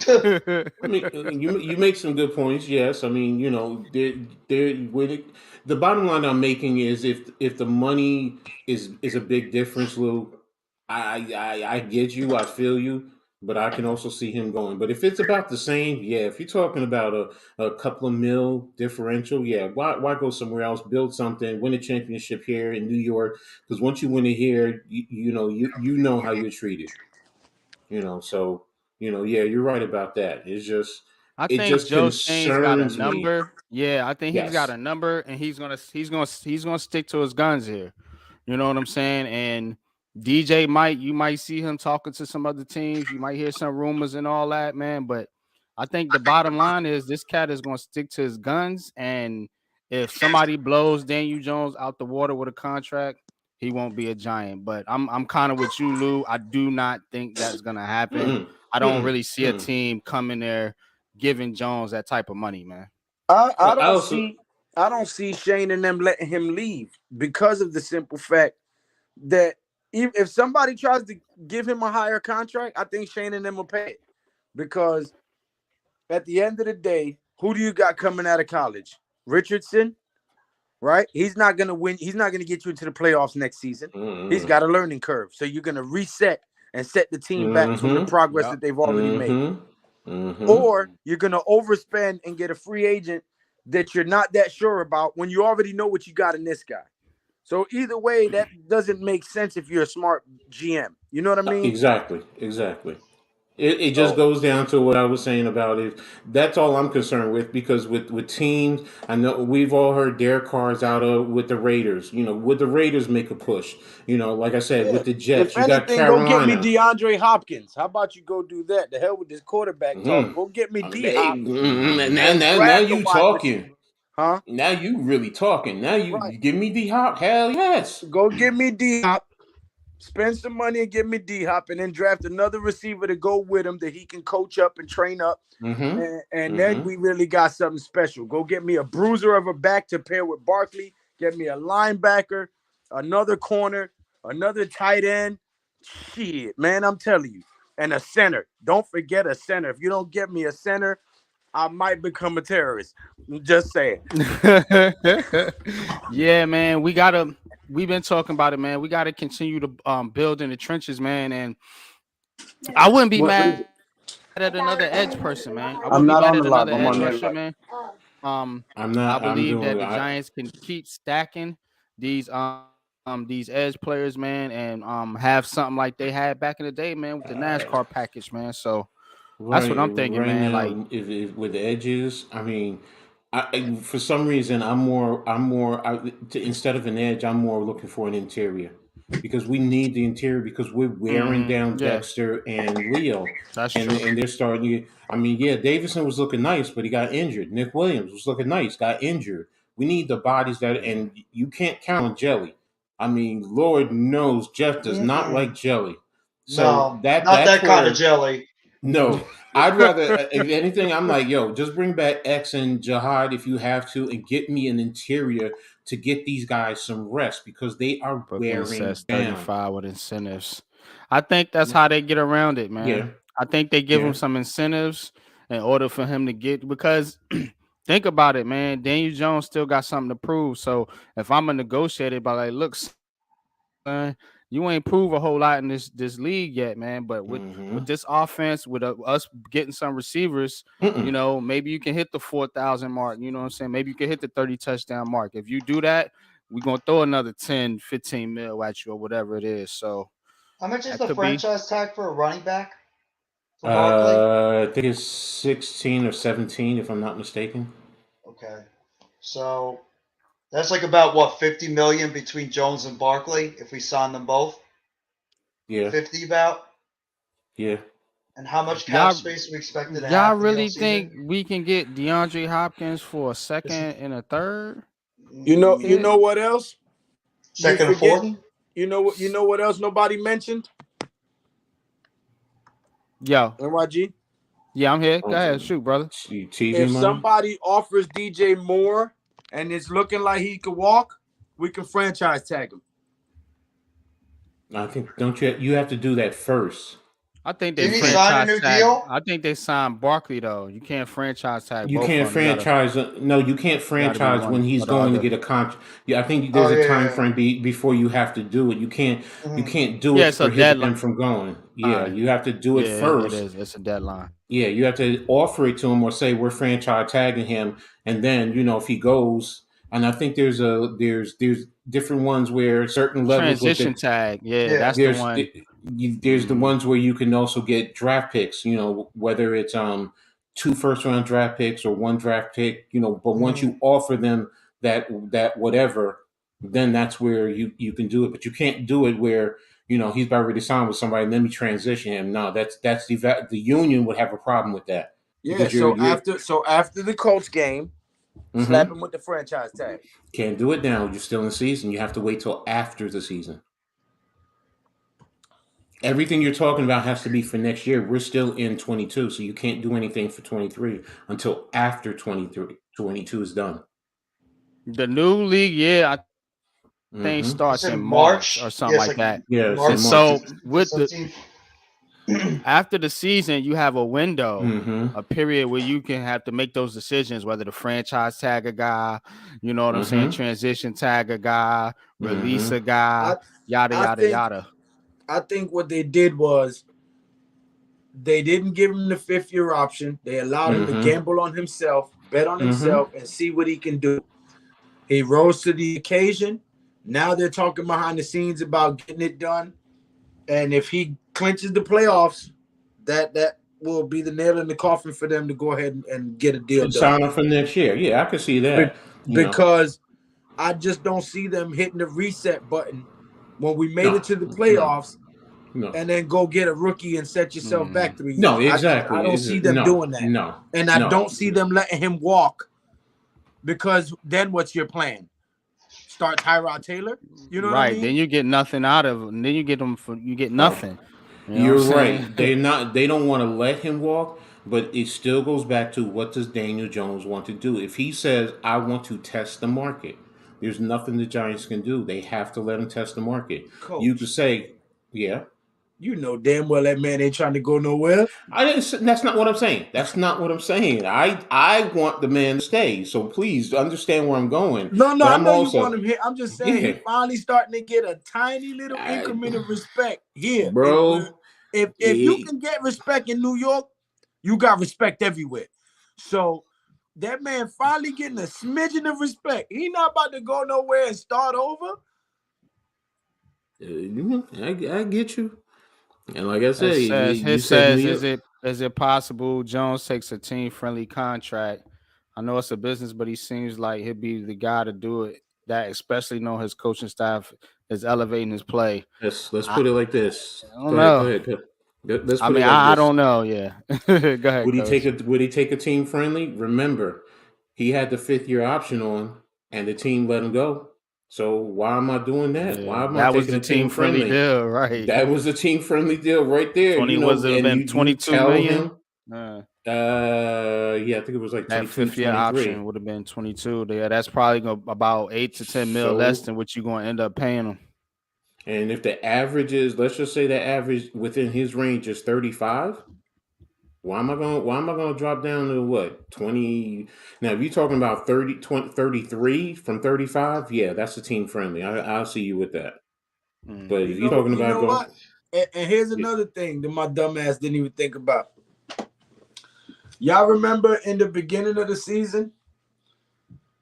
I mean, you make some good points. Yes, I mean, you know, the bottom line I'm making is if the money is a big difference, Lou, I get you, I feel you, but I can also see him going. But if it's about the same, yeah, if you're talking about a couple of mil differential, yeah, why go somewhere else, build something, win a championship here in New York? Because once you win it here, you know how you're treated. You know, so. You know, yeah, you're right about that. It's just I It think just Joe Shane's got a concerns me. number. Yeah, I think he's got Yes. a number, and he's gonna stick to his guns here. You know what I'm saying? And DJ might you might see him talking to some other teams. You might hear some rumors and all that, man. But I think the bottom line is this cat is gonna stick to his guns. And if somebody blows Daniel Jones out the water with a contract, he won't be a Giant. But I'm kind of with you, Lou. I do not think that's gonna happen. Mm-mm. I don't Mm-mm. really see a team coming there giving Jones that type of money, man. I I don't also. see I don't see Shane and them letting him leave because of the simple fact that if somebody tries to give him a higher contract, I think Shane and them will pay it. Because at the end of the day, who do you got coming out of college? Richardson, right? He's not gonna win. He's not gonna get you into the playoffs next season. He's Mm-mm. got a learning curve. So you're gonna reset and set the team back from the Mm-hmm. progress Yep. that they've already made. Mm-hmm. Mm-hmm. Or you're gonna overspend and get a free agent that you're not that sure about when you already know what you got in this guy. So either way, that doesn't make sense if you're a smart GM. You know what I mean? Exactly. Exactly. It just So goes down to what I was saying about it. That's all I'm concerned with because with teams, I know we've all heard Derek Carr's out of with the Raiders. Would the Raiders make a push? Like I said, Yeah. with the If Jets, you got anything, go get me Carolina. DeAndre Hopkins. How about you go do that? The hell with this quarterback talk. Mm. Go get me D They, Hop now, and now, now draft a you wide talking. receiver. Huh? Now you really talking. Now Right. you give me the hop. Hell yes. Go get me D Hop. Spend some money and get me D Hop, and then draft another receiver to go with him that he can coach up and train up. Mm-hmm. And then Mm-hmm. we really got something special. Go get me a bruiser of a back to pair with Barkley. Get me a linebacker, another corner, another tight end. Shit, man, I'm telling you. And a center. Don't forget a center. If you don't get me a center, I might become a terrorist. I'm just saying. Yeah, man. We've been talking about it, man. We gotta continue to build in the trenches, man. And I wouldn't be What mad is it? at another edge person, man. I wouldn't be I'm mad not at on the another live. I'm edge on the rusher, invite. man. I'm I not. I'm believe that doing. the Giants can keep stacking these these edge players, man, and have something like they had back in the day, man, with the NASCAR package, man. So that's what Right, I'm thinking, right man. Like now, if with the edges, I mean, for some reason, instead of an edge, I'm more looking for an interior because we need the interior because we're wearing down yeah, Dexter and Leo, that's and true. they're starting to. I mean, yeah, Davidson was looking nice, but he got injured. Nick Williams was looking nice, got injured. We need the bodies and you can't count on jelly. I mean, Lord knows Jeff does not like mm-mm. jelly, so No, that not that's that kind of where. jelly. No, I'd rather, if anything, I'm like, yo, just bring back X and Jihad if you have to, and get me an interior to get these guys some rest because they are Booking wearing says down. 35 with incentives. I think that's how they get around it, Yeah, man. I think they give him yeah. some incentives in order for him to get because think about it, man. Daniel Jones still got something to prove. So if I'm a negotiator, but like, look, son, you ain't prove a whole lot in this league yet, man. But with Mm-hmm. this offense, with us getting some receivers, Mm-mm. maybe you can hit the 4,000 mark. You know what I'm saying? Maybe you can hit the 30 touchdown mark. If you do that, we're gonna throw another 10, 15 mil at you or whatever it is. So How much is that the could be franchise tag for a running back for Barkley? I think it's 16 or 17, if I'm not mistaken. Okay, so that's like about what 50 million between Jones and Barkley if we sign them both. Yeah, 50 about. yeah. And how much cap y'all. space are we expected to Y'all have for the really think offseason? we can get DeAndre Hopkins for a Is second and a third You know kid? what else? You second and fourth? forgetting? You know what else nobody mentioned? Yo, NYG. yeah, I'm here. Go ahead, shoot, brother. TV If money. somebody offers DJ more and it's looking like he could walk, we can franchise tag him. I think don't you have to do that first. I think they Didn't he sign a franchise new tag. deal? I think they signed Barkley though. You can't franchise tag You both can't of them. franchise. No, you can't You gotta be franchise when one he's or the going to other. get a contract. Yeah, I think Oh there's a time yeah. frame before you have to do it. You can't. You Mhm. can't do it Yeah, to it's a prohibit deadline. him from going. Yeah, you have to do Yeah, it it first. is. It's a deadline. Yeah, you have to offer it to him or say we're franchise tagging him, and then if he goes. And I think there's different ones where certain levels with Transition the tag. Yeah, Yeah. that's the there's one. there's the Mhm. ones where you can also get draft picks. Whether it's 2 first-round draft picks or 1 draft pick, but once you offer them that whatever, then that's where you can do it. But you can't do it where, he's about ready to sign with somebody and then we transition him. No, that's the union would have a problem with that. Yeah, after the Colts game, slap him with the franchise tag. Can't do it now. You're still in the season. You have to wait till after the season. Everything you're talking about has to be for next year. We're still in 22, so you can't do anything for 23 until after 22 is done. The new league, yeah, I think starts in March or something like that. Yeah. And so with after the season, you have a window, a period where you can have to make those decisions, whether the franchise tag a guy, you know what I'm saying, transition tag a guy, release a guy, yada. I think what they did was they didn't give him the 5th-year option. They allowed him to gamble on himself, bet on himself, and see what he can do. He rose to the occasion. Now they're talking behind the scenes about getting it done. And if he clinches the playoffs, that will be the nail in the coffin for them to go ahead and get a deal done. Sign up for next year. Yeah, I can see that. Because I just don't see them hitting the reset button when we made it to the playoffs and then go get a rookie and set yourself back 3 years. No, exactly. I don't see them doing that. No. And I don't see them letting him walk, because then what's your plan? Start Tyrod Taylor? You know what I mean? Then you get nothing out of him. Then you get nothing. You're right. They don't want to let him walk, but it still goes back to, what does Daniel Jones want to do? If he says, I want to test the market, there's nothing the Giants can do. They have to let him test the market. Coach, you could say, yeah. You know damn well that man ain't trying to go nowhere. That's not what I'm saying. That's not what I'm saying. I want the man to stay. So please understand where I'm going. No, I know you want him here. I'm just saying he's finally starting to get a tiny little increment of respect here, bro. If you can get respect in New York, you got respect everywhere. So that man finally getting a smidgen of respect. He not about to go nowhere and start over. I get you. And like I said, is it possible Jones takes a team-friendly contract? I know it's a business, but he seems like he'd be the guy to do it. That especially know his coaching staff is elevating his play. Let's put it like this. I don't know. I don't know. Yeah, go ahead. Would he take a team friendly? Remember, he had the 5th-year option on, and the team let him go. So why am I doing that? Why am I taking a team friendly deal? Right. That was a team friendly deal right there. Was it been 22 million? Yeah, I think it was like that 5th-year option would have been 22. Yeah, that's probably about 8 to 10 mil less than what you're going to end up paying him. And if the average is, let's just say the average within his range is 35, why am I going to drop down to what, 20? Now, if you're talking about 33 from 35, yeah, that's a team friendly. I'll see you with that. But if you're talking about what? And here's another thing that my dumb ass didn't even think about. Y'all remember in the beginning of the season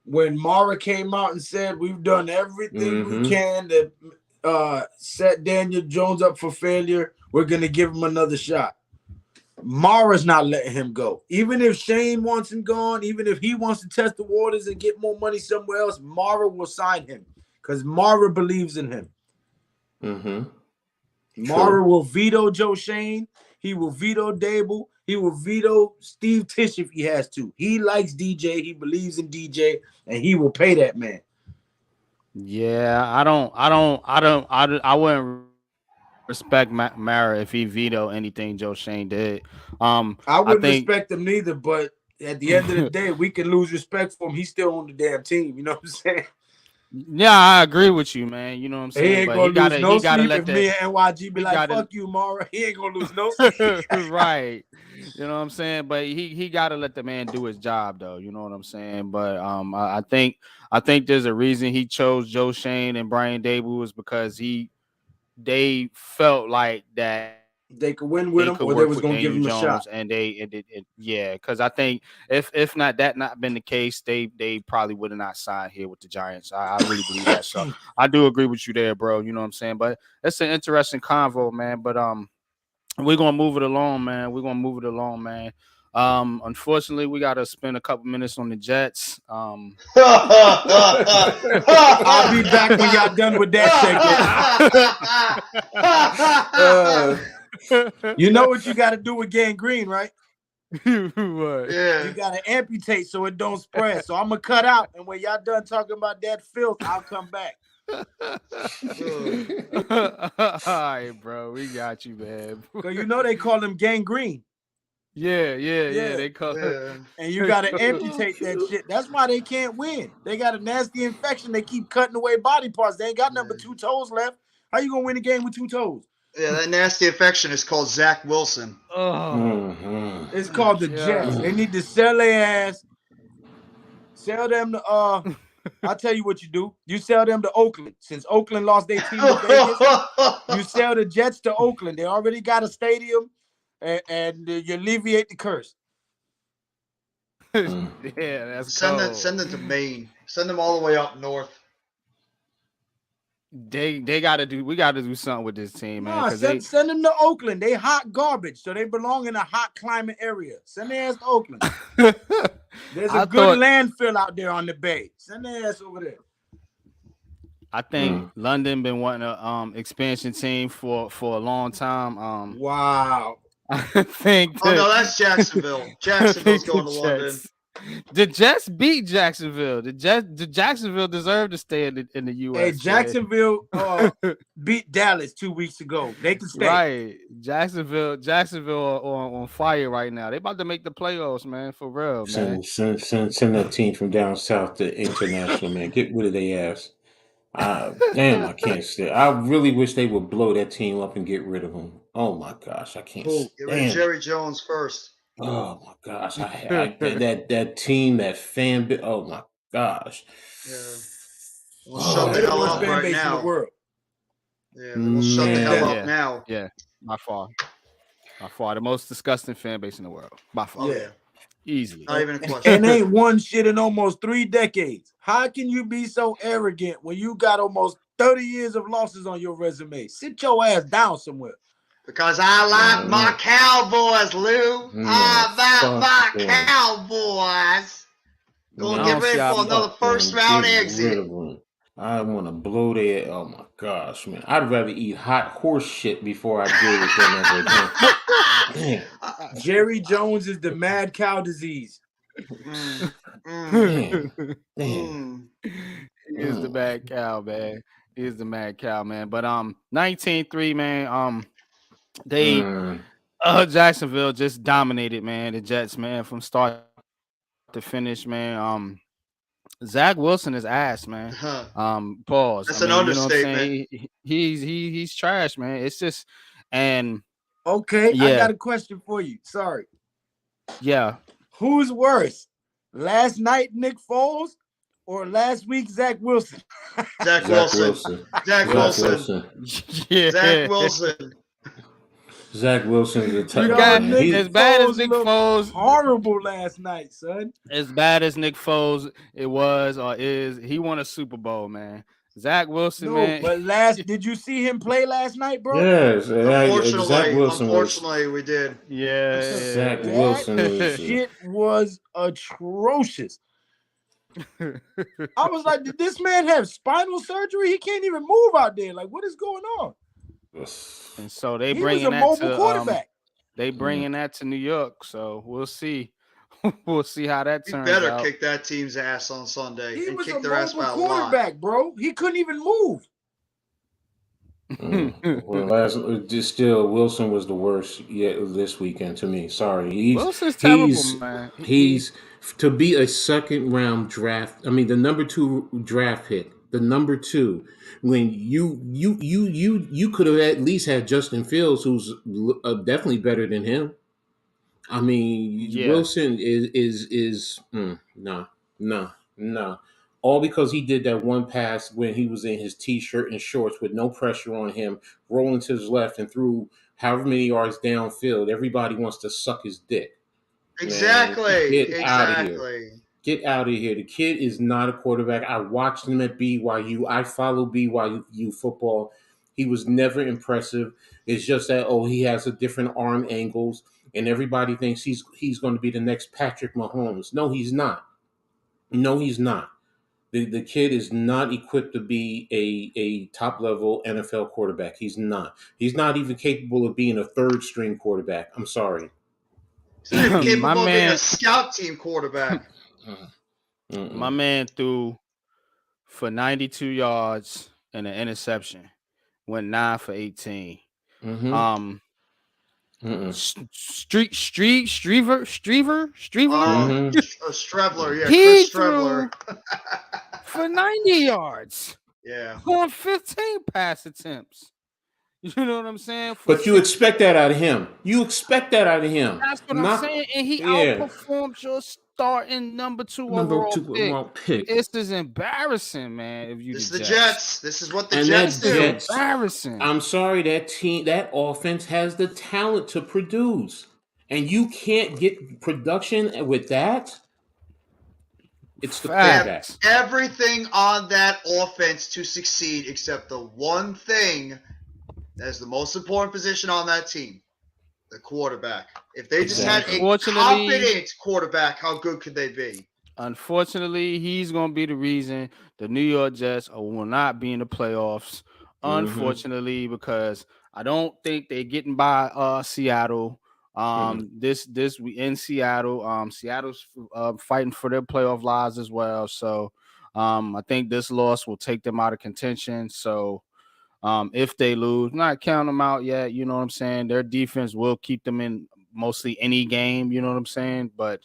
when Mara came out and said, we've done everything we can to set Daniel Jones up for failure. We're going to give him another shot. Mara's not letting him go. Even if Shane wants him gone, even if he wants to test the waters and get more money somewhere else, Mara will sign him because Mara believes in him. Mara will veto Joe Shane. He will veto Dable. He will veto Steve Tisch if he has to. He likes DJ. He believes in DJ, and he will pay that man. Yeah, I wouldn't respect Mara if he veto anything Joe Shane did. I wouldn't respect him neither, but at the end of the day, we can lose respect for him. He's still on the damn team. You know what I'm saying? Yeah, I agree with you, man. You know what I'm saying? He ain't gonna lose no sleep if me and NYG be like, fuck you, Mara. He ain't gonna lose no sleep. Right. You know what I'm saying? But he gotta let the man do his job, though. You know what I'm saying? But I think there's a reason he chose Joe Shane and Brian Dable is because they felt like that they could win with him, or they was gonna give him a shot. And because I think if not been the case, they probably would have not signed here with the Giants. I really believe that. So I do agree with you there, bro. You know what I'm saying? But it's an interesting convo, man. But we're gonna move it along, man. Unfortunately, we got to spend a couple minutes on the Jets. I'll be back when y'all done with that segment. You know what you got to do with gangrene, right? What? Yeah. You got to amputate so it don't spread. So I'm going to cut out. And when y'all done talking about that filth, I'll come back. All right, bro. We got you, man. Because you know they call them gangrene. Yeah. Yeah. They call Yeah. And you got to amputate that shit. That's why they can't win. They got a nasty infection. They keep cutting away body parts. They ain't got number 2 toes left. How you going to win a game with 2 toes? Yeah, that nasty infection is called Zach Wilson. Oh, It's called the Jets. They need to sell their ass. Sell them to I'll tell you what you do. You sell them to Oakland. Since Oakland lost their team to Vegas, you sell the Jets to Oakland. They already got a stadium, and you alleviate the curse. yeah, that's Send cold. them to Maine. Send them all the way up north. They gotta do. We gotta do something with this team, man. Nah, Because send them to Oakland. They hot garbage, so they belong in a hot climate area. Send their ass to Oakland. There's a good landfill out there on the bay. Send their ass over there. I think London been wanting a expansion team for a long time. Wow. I think. Oh no, that's Jacksonville. Jacksonville's going to London. The Jets beat Jacksonville. The Jacksonville deserve to stay in the U.S. Hey, Jacksonville beat Dallas 2 weeks ago. They can stay. Right, Jacksonville on fire right now. They about to make the playoffs, man. For real, man. Send that team from down south to international, man. Get rid of their ass. Damn, I can't stand. I really wish they would blow that team up and get rid of them. Oh my gosh, I can't. Get rid of Jerry Jones first. Oh my gosh, that team, that fan base. Oh my gosh. Yeah. We'll shut the hell up right now. Yeah, we'll shut the hell up now. Yeah, by far, the most disgusting fan base in the world. By far, yeah, easily. Not even a question. And ain't won shit in almost 3 decades. How can you be so arrogant when you got almost 30 years of losses on your resume? Sit your ass down somewhere. Because I like my Cowboys, Lou. I like my Cowboys. Gonna get ready for another first round exit. I want to blow their. Oh my gosh, man! I'd rather eat hot horse shit before I deal with them. Jerry Jones is the mad cow disease. He is the mad cow, man. He is the mad cow, man. But 19-3, man. They Jacksonville just dominated, man. The Jets, man, from start to finish, man. Zach Wilson is ass, man. Pause. That's an understatement. You know he's trash, man. It's just okay. Yeah. I got a question for you. Sorry. Yeah. Who's worse, last night Nick Foles or last week Zach Wilson? Zach Wilson. Zach Wilson. Yeah. Zach Wilson. Zach Wilson is a tough guy. As bad as Nick Foles, horrible last night, son. As bad as Nick Foles it was or is, he won a Super Bowl, man. Zach Wilson, man. But did you see him play last night, bro? Yes. Unfortunately, we did. Yeah. Zach Wilson. Shit was atrocious. I was like, did this man have spinal surgery? He can't even move out there. Like, what is going on? And so they bringing that to quarterback. They bringing that to New York. So we'll see. We'll see how that turns out. He better kick that team's ass on Sunday. He and was kick a their ass by a quarterback, lot. bro. He couldn't even move. Still, Wilson was the worst yet this weekend to me. Sorry, Wilson's terrible, man. He's to be a second round draft. I mean, the number 2 draft pick. The number 2, when you could have at least had Justin Fields, who's definitely better than him. I mean, Wilson is no. All because he did that one pass when he was in his t-shirt and shorts with no pressure on him, rolling to his left and threw however many yards downfield. Everybody wants to suck his dick. Exactly. Get out of here. Get out of here. The kid is not a quarterback. I watched him at BYU. I follow BYU football. He was never impressive. It's just that, he has a different arm angles and everybody thinks he's going to be the next Patrick Mahomes. No, he's not. No, he's not. The kid is not equipped to be a top level NFL quarterback. He's not. He's not even capable of being a third string quarterback. I'm sorry. He's not even My capable of being man, a scout team quarterback. my man threw for 92 yards and an interception. Went 9 for 18. Mm-hmm. Streever. Strebler, yeah, He Chris threw Strebler. for 90 yards Yeah. on 15 pass attempts. You know what I'm saying? But you expect that out of him. You expect that out of him. That's what I'm saying. And he outperformed your starting number two overall pick. This is embarrassing, man. If you This is the the Jets. Jets. This is what the Jets do. Embarrassing. I'm sorry, that offense has the talent to produce, and you can't get production with that. It's the quarterback. Everything on that offense to succeed, except the one thing that is the most important position on that team, the quarterback. If they just had a competent quarterback, how good could they be? Unfortunately, he's going to be the reason the New York Jets will not be in the playoffs. Unfortunately, because I don't think they're getting by Seattle. This we in Seattle. Seattle's fighting for their playoff lives as well. So I think this loss will take them out of contention. So if they lose, not count them out yet. You know what I'm saying? Their defense will keep them in mostly any game. You know what I'm saying? But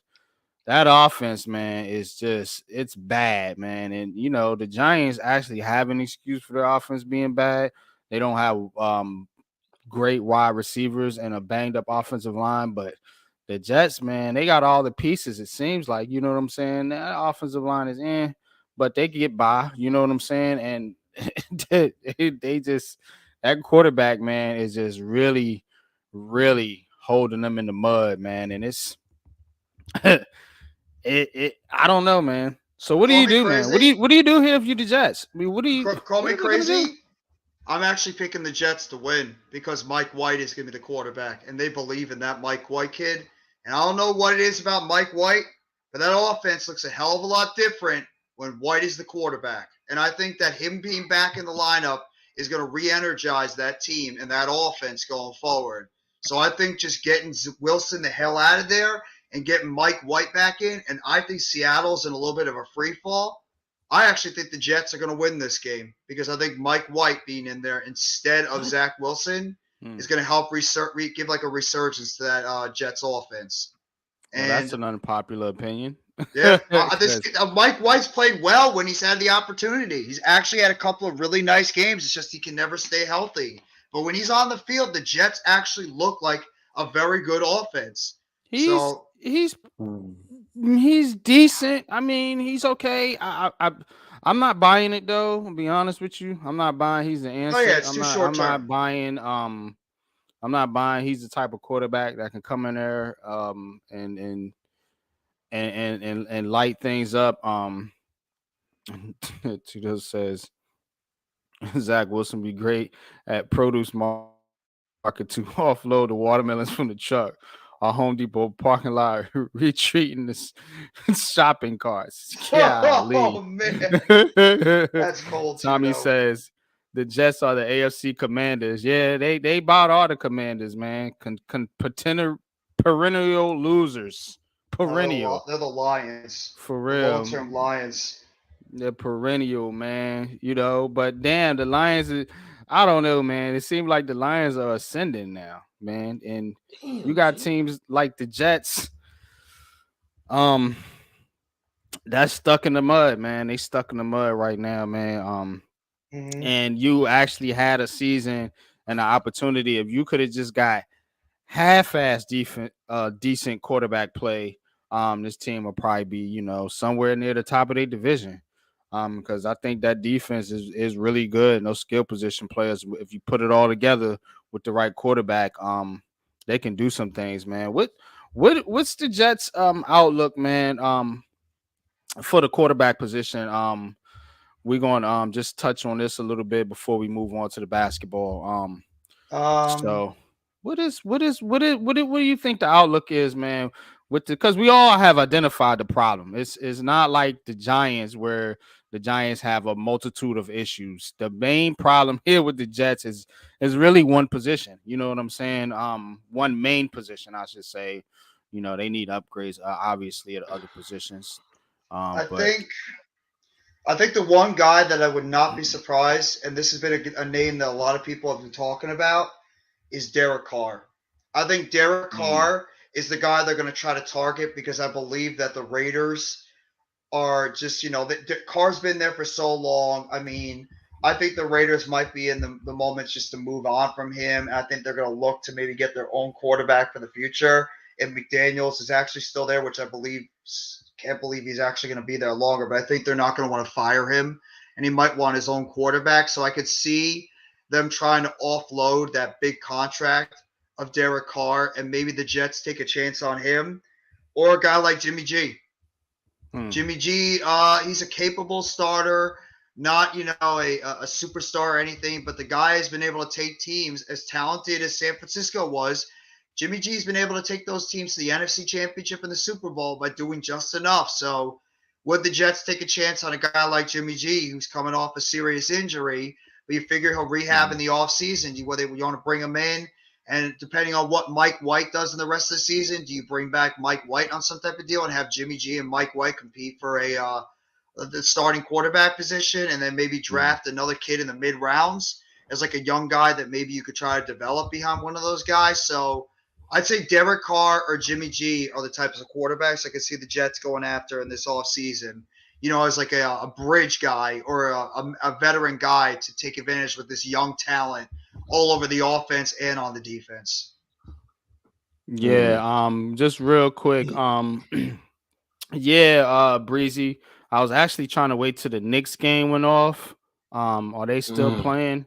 that offense, man, is just, it's bad, man. And, you know, the Giants actually have an excuse for their offense being bad. They don't have great wide receivers and a banged up offensive line, but the Jets, man, they got all the pieces, it seems like. You know what I'm saying? That offensive line is in, but they get by. You know what I'm saying? And they just, that quarterback, man, is just really, really holding them in the mud, man. And it's, I don't know, man. So what do you do, man? What do you do here if you the Jets? I mean, what do you call me crazy? I'm actually picking the Jets to win because Mike White is going to be the quarterback, and they believe in that Mike White kid. And I don't know what it is about Mike White, but that offense looks a hell of a lot different when White is the quarterback. And I think that him being back in the lineup is going to re-energize that team and that offense going forward. So I think just getting Wilson the hell out of there and getting Mike White back in, and I think Seattle's in a little bit of a free fall. I actually think the Jets are going to win this game because I think Mike White being in there instead of Zach Wilson is going to help give like a resurgence to that Jets offense. And that's an unpopular opinion. Yeah, Mike White's played well when he's had the opportunity. He's actually had a couple of really nice games. It's just he can never stay healthy. But when he's on the field, the Jets actually look like a very good offense. He's decent. I mean, he's okay. I'm not buying it though. I'll be honest with you. I'm not buying he's the answer. Oh yeah, it's too short term. I'm not buying he's the type of quarterback that can come in there and light things up. Tito says Zach Wilson be great at produce market to offload the watermelons from the truck. Our Home Depot parking lot retreating the shopping carts. Oh man, that's cold. Tommy says the Jets are the AFC Commanders. Yeah, they bought all the Commanders, man. Perennial losers. Perennial. They're the Lions. For real. Long-term Lions. They're perennial, man. You know, but damn, the Lions. I don't know, man. It seems like the Lions are ascending now, man. And you got teams like the Jets. That's stuck in the mud, man. They stuck in the mud right now, man. And you actually had a season and an opportunity. If you could have just got half-ass decent quarterback play, this team will probably be, you know, somewhere near the top of their division. Because I think that defense is really good. And those skill position players, if you put it all together with the right quarterback, they can do some things, man. What's the Jets outlook, man? For the quarterback position, we're going to just touch on this a little bit before we move on to the basketball. So what do you think the outlook is, man? With the because we all have identified the problem. It's not like the Giants where the Giants have a multitude of issues. The main problem here with the Jets is really one position. You know what I'm saying? One main position, I should say. You know, they need upgrades, obviously, at other positions. I But think I think the one guy that I would not be surprised, and this has been a name that a lot of people have been talking about, is Derek Carr. I think Derek mm, Carr is the guy they're going to try to target because I believe that the Raiders are just, Carr's been there for so long. I mean, I think the Raiders might be in the moments just to move on from him. I think they're going to look to maybe get their own quarterback for the future. And McDaniels is actually still there, which I believe can't believe he's actually going to be there longer. But I think they're not going to want to fire him, and he might want his own quarterback. So I could see them trying to offload that big contract of Derek Carr, and maybe the Jets take a chance on him, or a guy like Jimmy G. mm, Jimmy G, he's a capable starter, not a superstar or anything, but the guy has been able to take teams as talented as San Francisco was. Jimmy G's been able to take those teams to the NFC Championship and the Super Bowl by doing just enough. So, would the Jets take a chance on a guy like Jimmy G, who's coming off a serious injury, but you figure he'll rehab in the offseason? Whether you want to bring him in, and depending on what Mike White does in the rest of the season, do you bring back Mike White on some type of deal and have Jimmy G and Mike White compete for the starting quarterback position, and then maybe draft another kid in the mid rounds as like a young guy that maybe you could try to develop behind one of those guys? So I'd say Derek Carr or Jimmy G are the types of quarterbacks I could see the Jets going after in this offseason. As like a bridge guy or a veteran guy to take advantage with this young talent all over the offense and on the defense. yeah. Just real quick. Yeah, Breezy. I was actually trying to wait till the Knicks game went off. Are they still playing?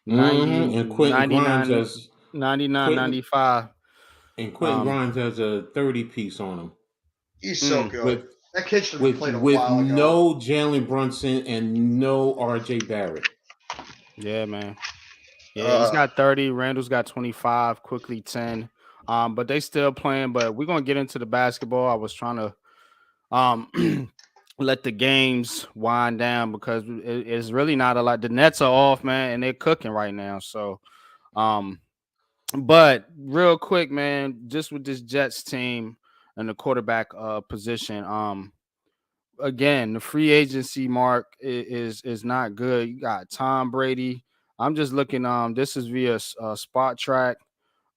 90, And Quentin Grimes 99, has 99, Quentin 95. and Quentin Um, Grimes has a 30 piece on him He's so mm, good. with That kid should have with played a with while ago. no Jalen Brunson and no RJ Barrett. yeah, man. Yeah, he's Uh, got 30. Randall's got 25, quickly 10. But they still playing. But we're gonna get into the basketball. I was trying to let the games wind down because it's really not a lot. The Nets are off, man, and they're cooking right now. So um but real quick, man, just with this Jets team and the quarterback position, again, the free agency mark is not good. You got Tom Brady. I'm just looking. This is via Spot Track.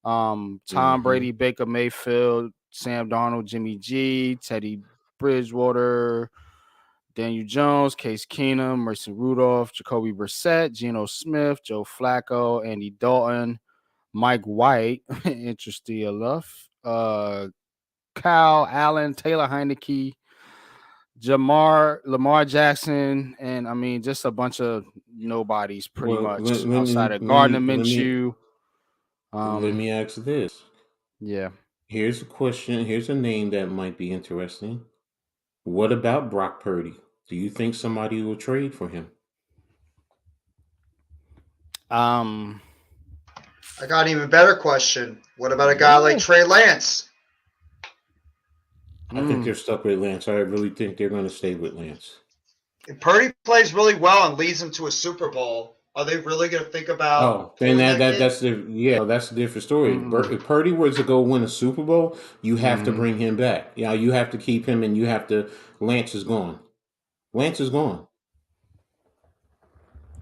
Tom Mm-hmm. Brady, Baker Mayfield, Sam Darnold, Jimmy G, Teddy Bridgewater, Daniel Jones, Case Keenum, Mason Rudolph, Jacoby Brissett, Geno Smith, Joe Flacco, Andy Dalton, Mike White, interesting enough. Kyle Allen, Taylor Heineke, Lamar Jackson, and I mean just a bunch of nobodies pretty Well, much outside of Gardner Minshew. let me ask this. Yeah. Here's a question. Here's a name that might be interesting. What about Brock Purdy? Do you think somebody will trade for him? Um. I got an even better question. What about a guy like Yeah. Trey Lance? I think they're Mm. stuck with Lance. I really think they're going to stay with Lance. If Purdy plays really well and leads them to a Super Bowl, are they really going to think about Oh, then pulling that kid? that's a different story. Mm. If Purdy was to go win a Super Bowl, you have to Mm. bring him back. Yeah, you have to keep him, and you have to. Lance is gone. Lance is gone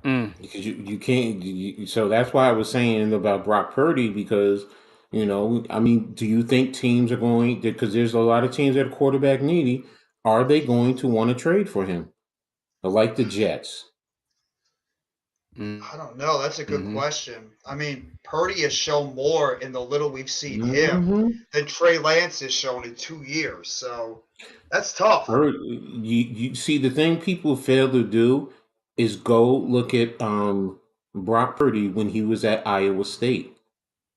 Mm. because you can't. So that's why I was saying about Brock Purdy because I mean, do you think teams are going because there's a lot of teams that are quarterback needy? Are they going to want to trade for him? Like the Jets. Mm. I don't know. That's a good Mm. question. I mean, Purdy has shown more in the little we've seen him Mm-hmm. than Trey Lance has shown in 2 years. So that's tough. You see the thing people fail to do is go look at Brock Purdy when he was at Iowa State.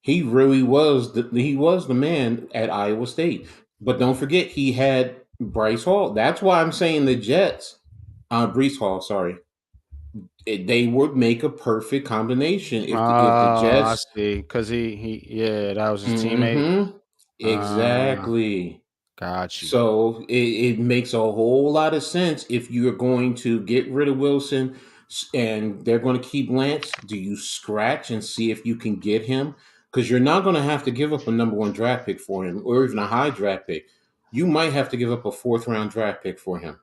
He really was the man at Iowa State. But don't forget he had Bryce Hall. That's why I'm saying the Jets, Brees Hall, sorry. they would make a perfect combination if the I Jets. see. Because that was his teammate. Mm-hmm, exactly. Got you. So it makes a whole lot of sense if you're going to get rid of Wilson and they're going to keep Lance. Do you scratch and see if you can get him? Because you're not going to have to give up a number 1 draft pick for him or even a high draft pick. You might have to give up a 4th round draft pick for him.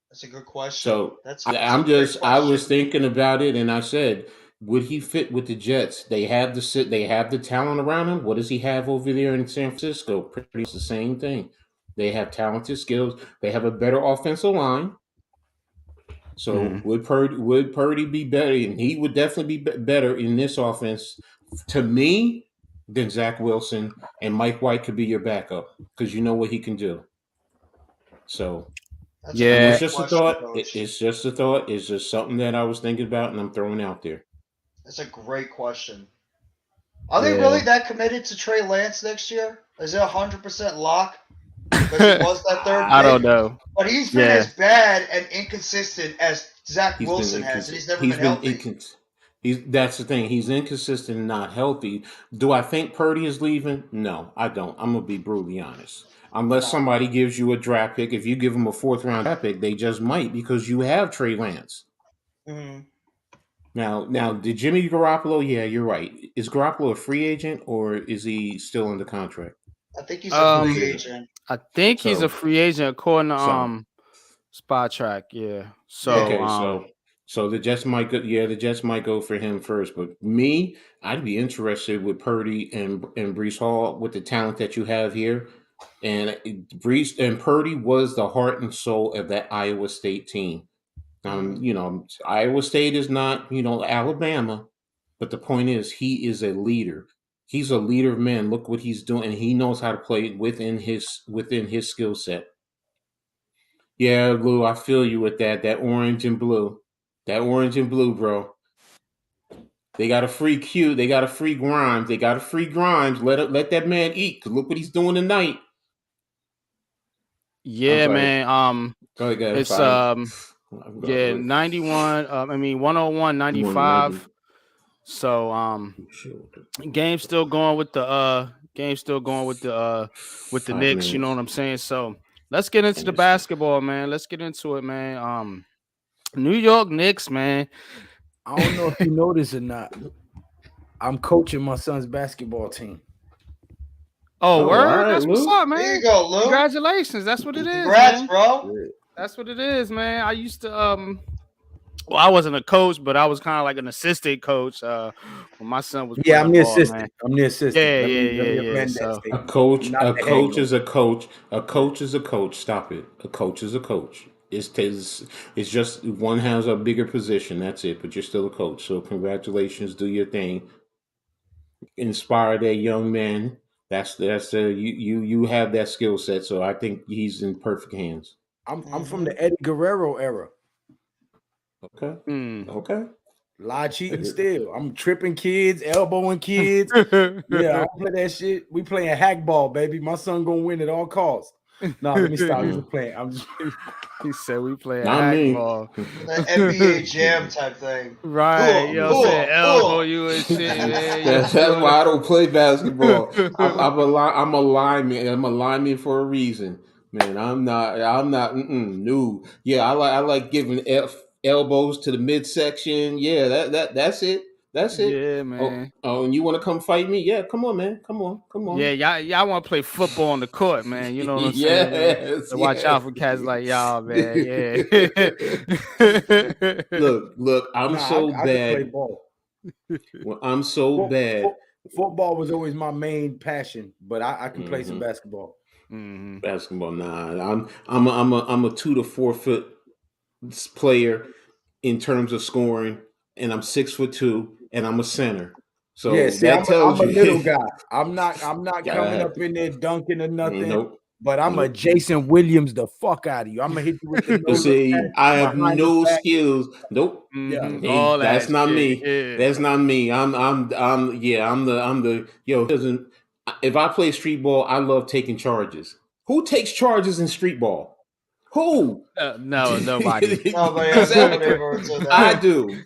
That's a good question. So That's I was thinking about it and I said, would he fit with the Jets? They have the talent around him. What does he have over there in San Francisco? Pretty much the same thing. They have talented skills. They have a better offensive line. So would Purdy be better? And he would definitely be better in this offense to me than Zach Wilson. And Mike White could be your backup because you know what he can do. So it's just a thought. It's just a thought. It's just something that I was thinking about and I'm throwing out there. That's a great question. Are they really that committed to Trey Lance next year? Is it 100% lock? Because he was that third pick? I don't know. But he's been as bad and inconsistent as Zach Wilson has, and he's never been healthy. That's the thing. He's inconsistent and not healthy. Do I think Purdy is leaving? No, I don't. I'm going to be brutally honest. Unless somebody gives you a draft pick. If you give them a 4th round draft pick, they just might because you have Trey Lance. Mm-hmm. Now, did Jimmy Garoppolo? Yeah, you're right. Is Garoppolo a free agent or is he still under contract? I think he's a free agent. I think he's a free agent according to Spot Track. Yeah. So so the Jets might go. Yeah, the Jets might go for him first. But me, I'd be interested with Purdy and Breece Hall with the talent that you have here. And Breece and Purdy was the heart and soul of that Iowa State team. Iowa State is not, Alabama, but the point is he is a leader. He's a leader of men. Look what he's doing, and he knows how to play within his skill set. Yeah, Lou, I feel you with that. That orange and blue, bro. They got a free Q. They got a free Grimes. Let that man eat. Cause look what he's doing tonight. Yeah, man. Go ahead, it's 91. 101, 95. So game's still going with the Knicks, you know what I'm saying? So let's get into the basketball, man. Let's get into it, man. New York Knicks, man. I don't know if you know this or not. I'm coaching my son's basketball team. Oh, word? Right, that's what's up, man. There you go, Lou. Congratulations. That's what it is. Congrats, man. Bro. That's what it is, man. I used to I wasn't a coach, but I was kind of like an assistant coach when my son was playing I'm the assistant. Man. I'm the assistant. Yeah. So. A coach is a coach. A coach is a coach. Stop it. A coach is a coach. It's just one has a bigger position. That's it. But you're still a coach. So congratulations. Do your thing. Inspire that young man. You have that skill set. So I think he's in perfect hands. I'm from the Eddie Guerrero era. Okay. Okay. A lot of cheating still. I'm tripping kids, elbowing kids. Yeah, I don't play that shit. We playing hack ball, baby. My son gonna win at all costs. No, let me stop. I'm just playing. He said we play hack ball. That NBA Jam type thing. Right. You know what I'm saying? Elbow you and shit, man. That's why I don't play basketball. I'm a lineman. I'm a lineman for a reason. Man, I'm not no. Yeah, I like giving elbows to the midsection. Yeah, that's it. That's it. Yeah, man. Oh, and you want to come fight me? Yeah, come on, man. Come on. Yeah, y'all want to play football on the court, man. You know what I'm saying? Yes. So watch out for cats like y'all, man. Yeah. Look, I'm so bad. Well, I'm so bad. Football was always my main passion, but I can play some basketball. Mm-hmm. Basketball, nah. I'm a 2 to 4 foot player in terms of scoring, and I'm 6'2", and I'm a center. So yeah, see, I'm a little guy. I'm not coming up in there dunking or nothing. Nope. But I'm a Jason Williams the fuck out of you. I'm gonna hit you with the nose. See, I have no skills. Nope. Mm-hmm. Yeah, that's not me. Yeah. That's not me. I'm the doesn't. If I play street ball, I love taking charges. Who takes charges in street ball? Who? No, nobody. Nobody has nobody ever said that. I do.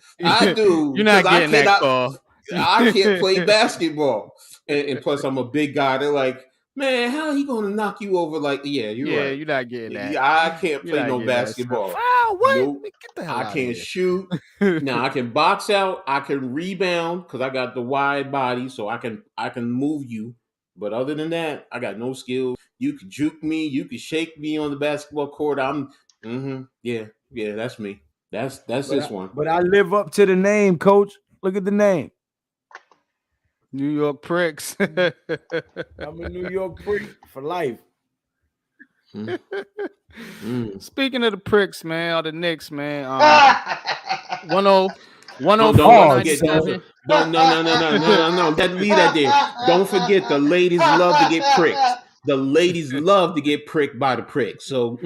You're not because getting that call. I can't play basketball. And plus, I'm a big guy. They're like, man, how he going to knock you over? Like, yeah, you're right. You're not getting that. I can't You're play not no getting that. basketball. Wow, what? Nope. Get the hell I out can't of here. shoot. Now I can box out. I can rebound because I got the wide body, so I can move you. But other than that, I got no skills. You can juke me. You can shake me on the basketball court. Yeah, that's me. That's this one. But I live up to the name, Coach. Look at the name. New York Pricks. I'm a New York prick for life. Speaking of the Pricks, man, or the Knicks, man, 10 Don't 104.97. No. Leave that there. Don't forget the ladies love to get pricked. The ladies love to get pricked by the prick. So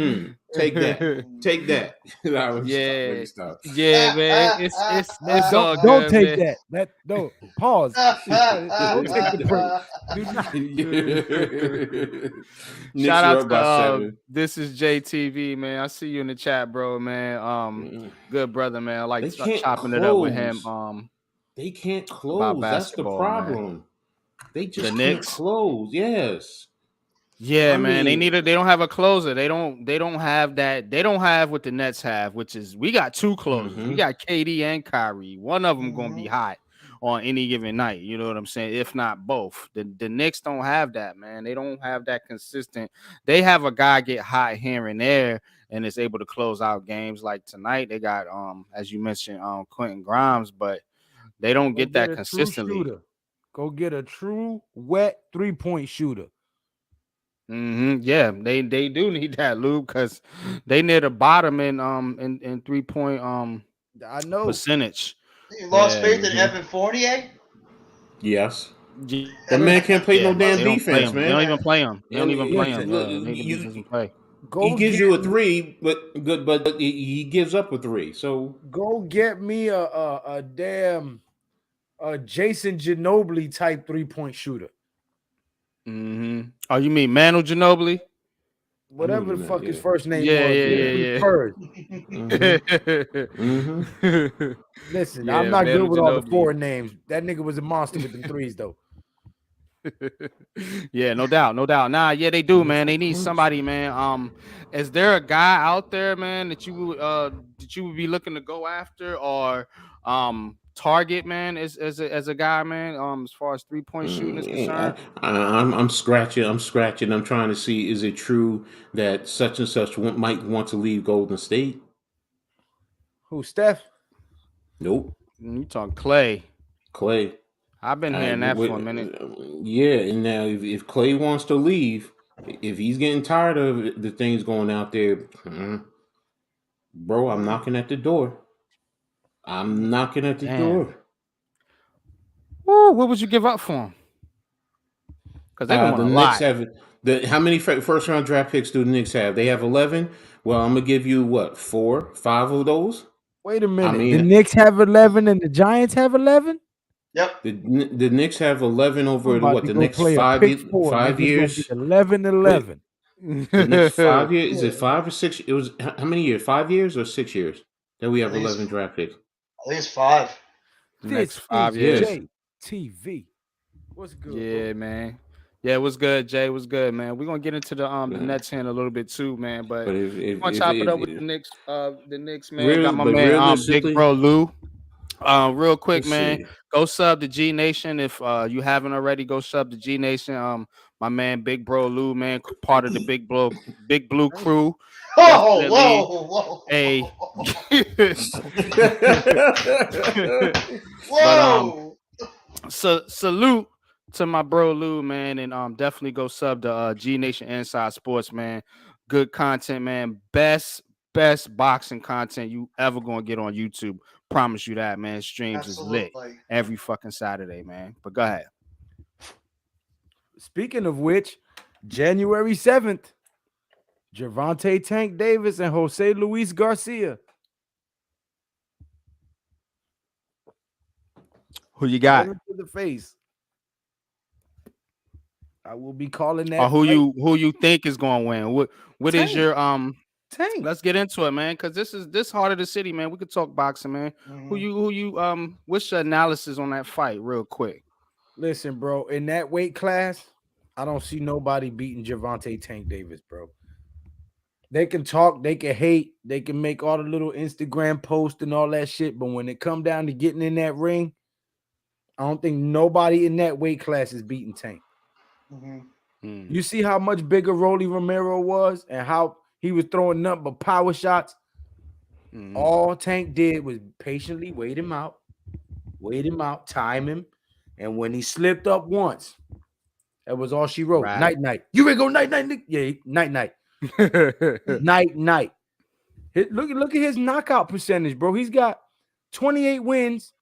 take that. Take that. Yeah. Stop. Yeah, man. It's all good. Don't take man. that. Don't pause. Don't take the break. Shout out to this is JTV, man. I see you in the chat, bro, man. Good brother, man. I like chopping it up with him. They can't close. That's the problem. Man. They just can't close. Yes. Yeah, man. They don't have a closer. They don't have that. They don't have what the Nets have, which is we got two closers. We got KD and Kyrie. One of them gonna be hot on any given night. You know what I'm saying? If not both. The Knicks don't have that, man. They don't have that consistent. They have a guy get hot here and there and is able to close out games. Like tonight, they got as you mentioned, Quentin Grimes, but they don't get that consistently. Go get a true wet 3-point shooter. Yeah, they do need that, Lou, because they near the bottom in 3-point I know percentage. You lost faith in Evan Fournier? Yes. The man can't play no damn defense, man. They don't even play him. They don't even play him. He doesn't play. He gives you a 3, but he gives up a 3. So go get me a damn Jason Ginobili type 3-point shooter. Oh, you mean Manu Ginobili? Whatever the fuck his first name was. Listen, I'm not good with all the foreign names. That nigga was a monster with them threes, though. Yeah, no doubt. Nah, yeah, they do, man. They need somebody, man. Is there a guy out there, man, that you would be looking to go after or target, man, as a guy, man, as far as 3-point shooting is concerned? I'm scratching. I'm trying to see, is it true that such and such might want to leave Golden State? Who, Steph? Nope. You talking Clay? I've been hearing that for a minute. Yeah, and now if Clay wants to leave, if he's getting tired of the things going out there, bro, I'm knocking at the door. Door. Woo, what would you give up for him? Because they don't want a lot. How many first round draft picks do the Knicks have? They have 11. Well, I'm gonna give you what, 4, 5 of those. Wait a minute. The Knicks have 11 and the Giants have 11. Yep. The Knicks have 11 over the next 5 years. 11. The next 5 years. Is it 5 or 6? It was how many years? 5 years or 6 years that we have 11 draft picks. I think it's 5. The next 5 years. JTV. What's good? Yeah, bro? Man. Yeah, what's good, Jay? What's good, man? We're gonna get into the Nets here in a little bit too, man. But I'm gonna chop it up with the Knicks. The Knicks, man. Got my man Big Bro Lou. Real quick, man. Go sub to G Nation if you haven't already. Go sub to G Nation. My man Big Bro Lou, man, part of the Big Blue crew. Whoa. Whoa. But salute to my bro Lou, man, and definitely go sub to G Nation Inside Sports, man. Good content, man. Best boxing content you ever gonna get on YouTube. Promise you that, man. Streams is lit every fucking Saturday, man. But go ahead. Speaking of which, January 7th, Gervonta Tank Davis and Jose Luis Garcia. Who you got? To the face. I will be calling that. Or who you think is going to win? What is your Tank. Let's get into it, man. Cause this heart of the city, man. We could talk boxing, man. Who you what's your analysis on that fight, real quick? Listen, bro, in that weight class, I don't see nobody beating Gervonta Tank Davis, bro. They can talk, they can hate, they can make all the little Instagram posts and all that shit, but when it come down to getting in that ring, I don't think nobody in that weight class is beating Tank. You see how much bigger Rolly Romero was and how he was throwing nothing but power shots. All Tank did was patiently wait him out, time him, and when he slipped up once, that was all she wrote. Right. Night. You ready to go night? Yeah, night. Night. Look at his knockout percentage, bro. He's got 28 wins,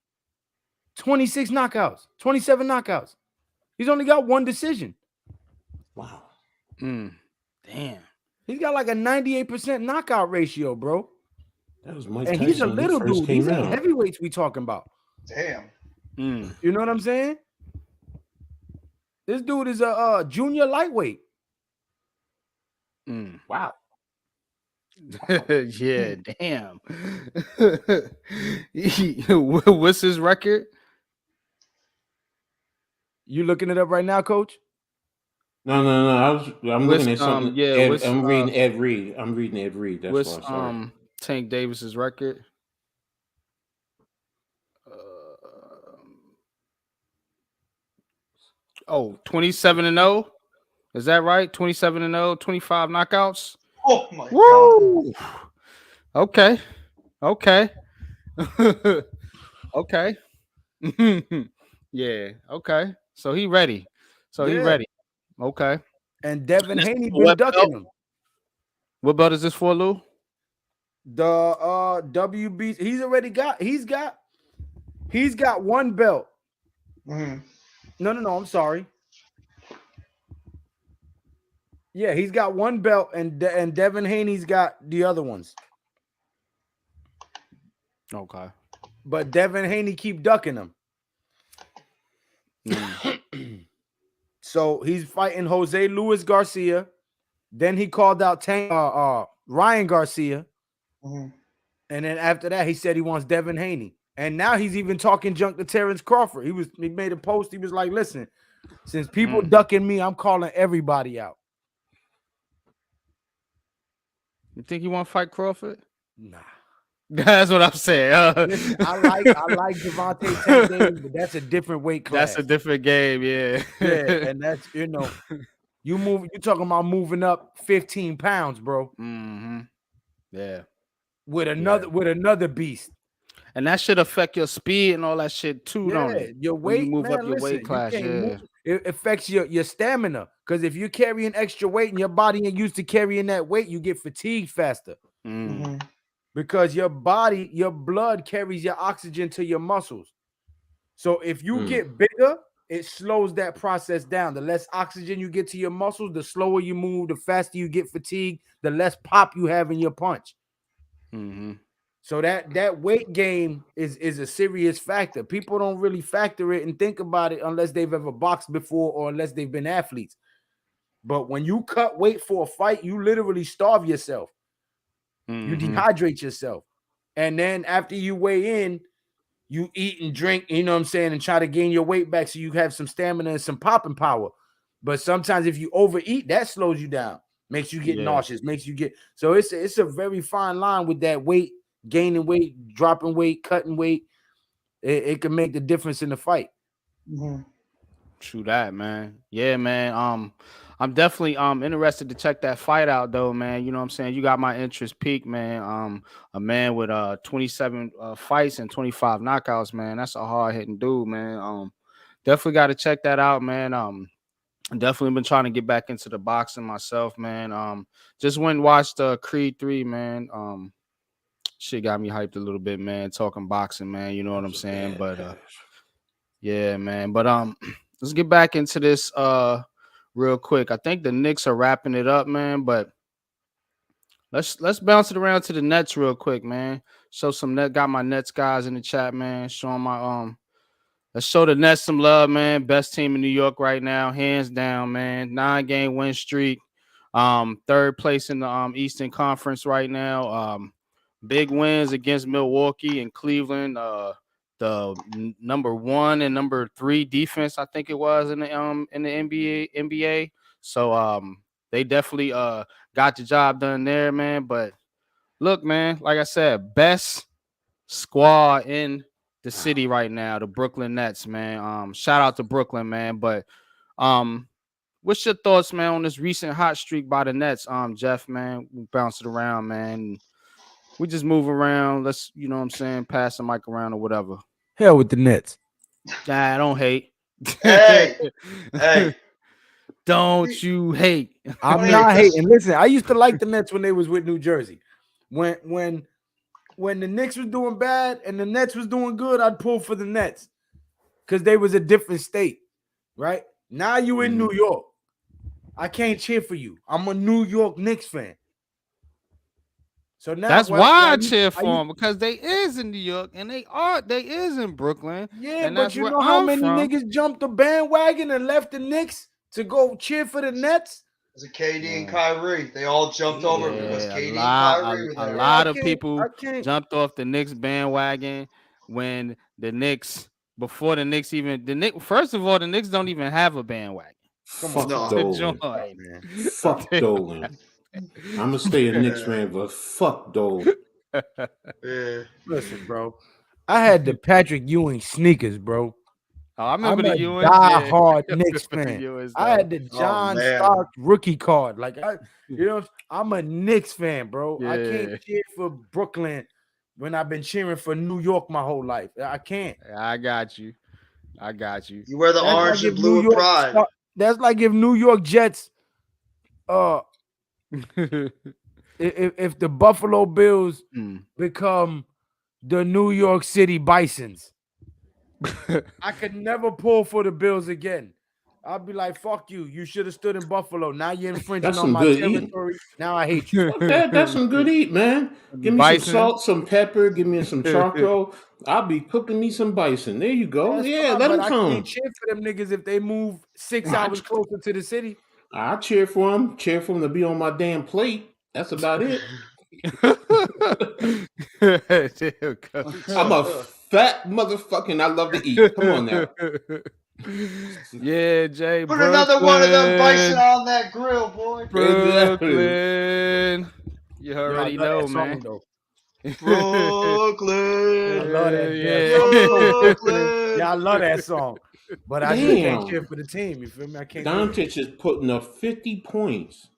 26 knockouts, 27 knockouts. He's only got one decision. Wow. Damn. He's got like a 98% knockout ratio, bro. That was Mike And Tyson he's a when he little first dude. came These ain't out. heavyweights we talking about. Damn. You know what I'm saying? This dude is a junior lightweight. Wow. Yeah, damn. What's his record? You looking it up right now, Coach? No. I'm looking at something. I'm reading Ed Reed. That's what's why. Sorry. Tank Davis's record? 27-0. Is that right? 27-0, 25 knockouts. Oh my Woo! God. Okay. Okay. Yeah. Okay. So he ready. He ready. Okay. And Devin Haney been ducking him. What belt is this for, Lou? The WB. He's got one belt. No. I'm sorry. Yeah, he's got one belt, and Devin Haney's got the other ones. Okay. But Devin Haney keep ducking him. So he's fighting Jose Luis Garcia. Then he called out Ryan Garcia. And then after that, he said he wants Devin Haney. And now he's even talking junk to Terrence Crawford. He made a post. He was like, listen, since people ducking me, I'm calling everybody out. You think you want to fight Crawford? Nah. That's what I'm saying. Listen, I like Gervonta Tank Davis, but that's a different weight class. That's a different game, yeah. Yeah, and that's you talking about moving up 15 pounds, bro. Yeah. With another beast. And that should affect your speed and all that shit too, don't it? Your weight, you move up your weight class, It affects your stamina. Because if you're carrying extra weight and your body ain't used to carrying that weight, you get fatigued faster. Because your blood carries your oxygen to your muscles. So if you get bigger, it slows that process down. The less oxygen you get to your muscles, the slower you move, the faster you get fatigued, the less pop you have in your punch. So that weight gain is a serious factor. People don't really factor it and think about it unless they've ever boxed before or unless they've been athletes. But when you cut weight for a fight, you literally starve yourself. You dehydrate yourself. And then after you weigh in, you eat and drink, you know what I'm saying, and try to gain your weight back so you have some stamina and some popping power. But sometimes if you overeat, that slows you down, makes you get nauseous, so it's a very fine line with that weight, gaining weight, dropping weight, cutting weight. It can make the difference in the fight. True that, man. Yeah, man. I'm definitely interested to check that fight out though, man. You know what I'm saying? You got my interest peaked, man. A man with 27 fights and 25 knockouts, man. That's a hard-hitting dude, man. Definitely got to check that out, man. Definitely been trying to get back into the boxing myself, man. Just went and watched Creed 3, man. Shit got me hyped a little bit, man. Talking boxing, man. You know what I'm saying? But yeah, man. But let's get back into this real quick. I think the Knicks are wrapping it up, man. But let's bounce it around to the Nets real quick, man. Show some net. Got my Nets guys in the chat, man. Showing my let's show the Nets some love, man. Best team in New York right now, hands down, man. 9-game win streak. Third place in the Eastern Conference right now. Big wins against Milwaukee and Cleveland. Number 1 and number 3 defense, I think it was in the NBA. So they definitely got the job done there, man. But look, man, like I said, best squad in the city right now, the Brooklyn Nets, man. Shout out to Brooklyn, man. But what's your thoughts, man, on this recent hot streak by the Nets? Jeff, man, we bounce it around, man. We just move around. Let's, you know what I'm saying, pass the mic around or whatever. Hell with the Nets. Nah, don't hate. Hey. Don't you hate. I'm not hating. Listen, I used to like the Nets when they was with New Jersey. When the Knicks was doing bad and the Nets was doing good, I'd pull for the Nets because they was a different state, right? Now you in New York. I can't cheer for you. I'm a New York Knicks fan. So now that's why I cheer for them, because they is in New York and they is in Brooklyn. Yeah, and but that's you where know how I'm many from. niggas jumped the bandwagon and left the Knicks to go cheer for the Nets? It was KD and Kyrie. They all jumped over because KD and Kyrie were there. A lot of people jumped off the Knicks bandwagon when the Knicks, before the Knicks even first of all, the Knicks don't even have a bandwagon. Fuck Dolan. Fuck Dolan. I'm gonna stay a Knicks fan, but fuck Dolan. Yeah. Listen, bro. I had the Patrick Ewing sneakers, bro. Oh, I remember I'm the a Ewing. die-hard Knicks fan. I had the John Stark rookie card. Like I'm a Knicks fan, bro. Yeah. I can't cheer for Brooklyn when I've been cheering for New York my whole life. I can't. I got you. You wear the orange and blue with pride. That's like if New York Jets, if the Buffalo Bills become the New York City Bisons, I could never pull for the Bills again. I'll be like, fuck you. You should have stood in Buffalo. Now you're infringing on my territory. Now I hate you. That's some good eat, man. Give me some salt, some pepper, give me some charcoal. I'll be cooking me some bison. There you go. That's yeah, fine, let them I come. can't cheer for them niggas if they move 6 hours closer to the city. I cheer for them. Cheer for them to be on my damn plate. That's about it. I'm a fat motherfucker and I love to eat. Come on now. Yeah, Jay. Put another one of them bison on that grill, boy. Brooklyn. You already know, man. Brooklyn. I love that. Brooklyn. Yeah, I love that song. But I just can't cheer for the team. You feel me? I can't. Doncic is putting up 50 points.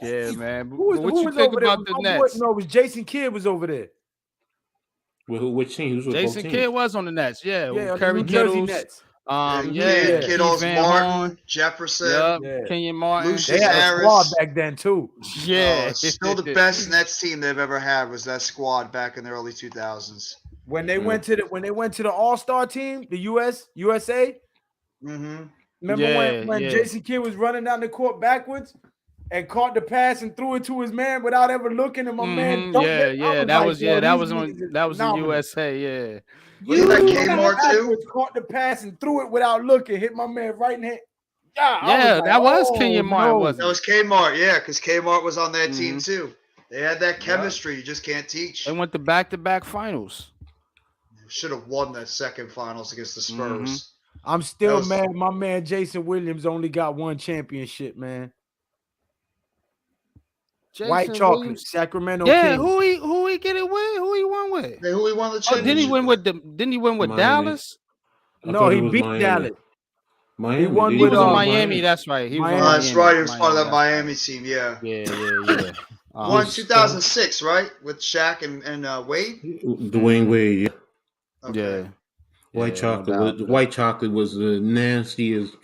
Yeah, man. Who what you think about the Nets? No, it was Jason Kidd was over there. Which team? Jason Kidd was on the Nets. Yeah, Curry Kittles. Nets. Kiddos, Martin, Jefferson, Kenyon Martin. Lucius they had Harris. a squad back then too. Yeah, still the best Nets team they've ever had was that squad back in the early 2000s. When they went to the All-Star team, the USA. Mm-hmm. Remember when Jason Kidd was running down the court backwards and caught the pass and threw it to his man without ever looking, and my man dunked it. That was in USA. Yeah. Was that Kmart too? Caught the pass and threw it without looking, hit my man right in the head. That was Kenyon Martin, wasn't it? That was Kmart, yeah, because Kmart was on that team too. They had that chemistry you just can't teach. They went to back-to-back finals. Should have won that second finals against the Spurs. I'm still mad. My man Jason Williams only got one championship, man. Jason White chocolate, Williams. Sacramento. Yeah, Kings. who he get it with? Who he won with? Who he won the championship? Didn't he win with Miami. Dallas? No, he beat Miami. Dallas. Miami. He won He with was on Miami. That's right. He was on that's Miami. right. He was part of that Miami team. Yeah. Yeah. Won 2006, right, with Shaq and Wade. Dwayne Wade. Yeah. Okay. Yeah. White chocolate. White chocolate was the nastiest.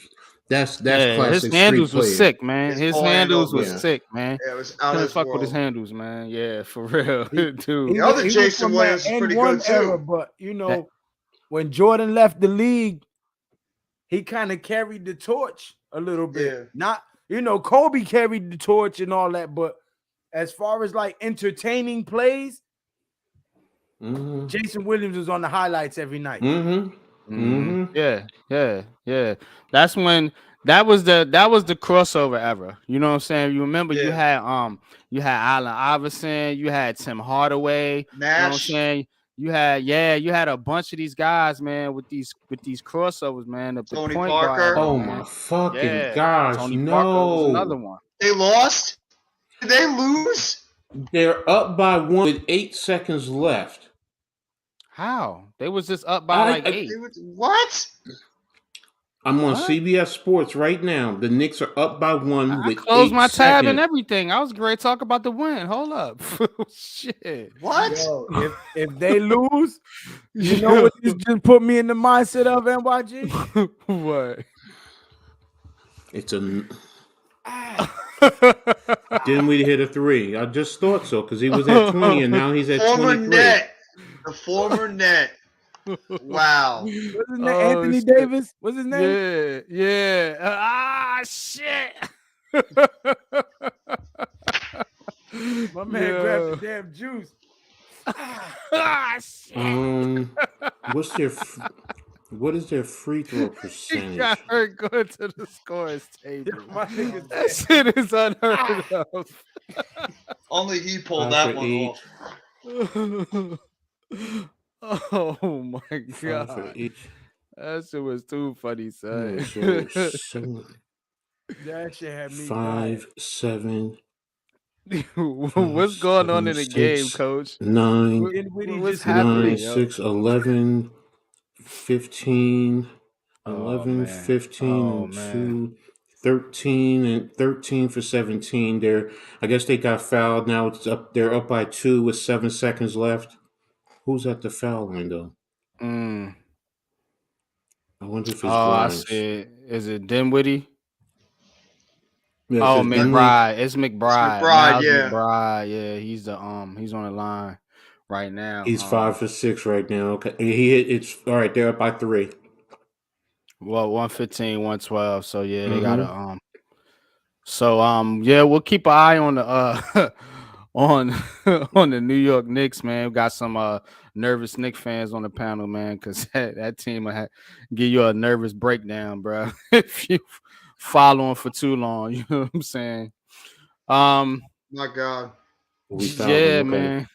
That's classic. His handles street was player. sick, man. His handles was yeah. sick, man. Yeah, it was out of Couldn't his fuck world. with his handles, man. Yeah, for real, dude. The other Jason Williams is pretty good too. But when Jordan left the league, he kind of carried the torch a little bit. Yeah. Not, Kobe carried the torch and all that, but as far as like entertaining plays, Jason Williams was on the highlights every night. Yeah. That's when that was the crossover era. You know what I'm saying? You remember you had Allen Iverson, you had Tim Hardaway. You know what I'm Nash. saying? You had a bunch of these guys, man, with these crossovers, man. The Tony point guard Parker. era, Oh man. my fucking Yeah, gosh, Tony Parker was another no. one. They lost? Did they lose? They're up by 1 with 8 seconds left. How? They was just up by like 8. What? I'm on What? CBS Sports right now. The Knicks are up by 1 I with closed 8 my tab seconds. and everything. I was great talk about the win. Hold up. Shit. What? Yo, if they lose, you know what this just put me in the mindset of, NYG? What? It's a Didn't we hit a 3? I just thought so because he was at 20 and now he's at Former 23. net. The former net. Wow. What's his name? Anthony shit. Davis? What's his name? Yeah. Shit. My man grabbed the damn juice. Shit. What is their free throw He percentage? got hurt going to the scores table. My nigga's That shit is unheard of. Only he pulled 5 that for one each. off. Oh my 5 for god. each. That shit was too funny, son. So 7, That shit had me 5, 7, What's going on in the 6, game, coach? 9, What's 9, happening? Yo? 6, 11, 15, Oh, 11, man. 15, Oh, and man. 2, 13, and 13 for 17. I guess they got fouled. Now it's up. They're up by 2 with 7 seconds left. Who's at the foul line though? Mm. I wonder if it's Oh, I Grimes. see it. Is it Dinwiddie? Yeah, it Oh, says Dinwiddie. McBride. It's McBride. McBride, Miles yeah. McBride. Yeah, he's on the line right now. He's 5 for 6 right now. Okay, he hit. It's all right. They're up by 3. Well, 115, 112. So yeah, they Mhm. gotta yeah, we'll keep an eye on the on on the New York Knicks, man. We got some nervous Knicks fans on the panel, man, because that team will give you a nervous breakdown, bro. If you follow them for too long, you know what I'm saying? My God. We fouled Yeah, him. Okay. man.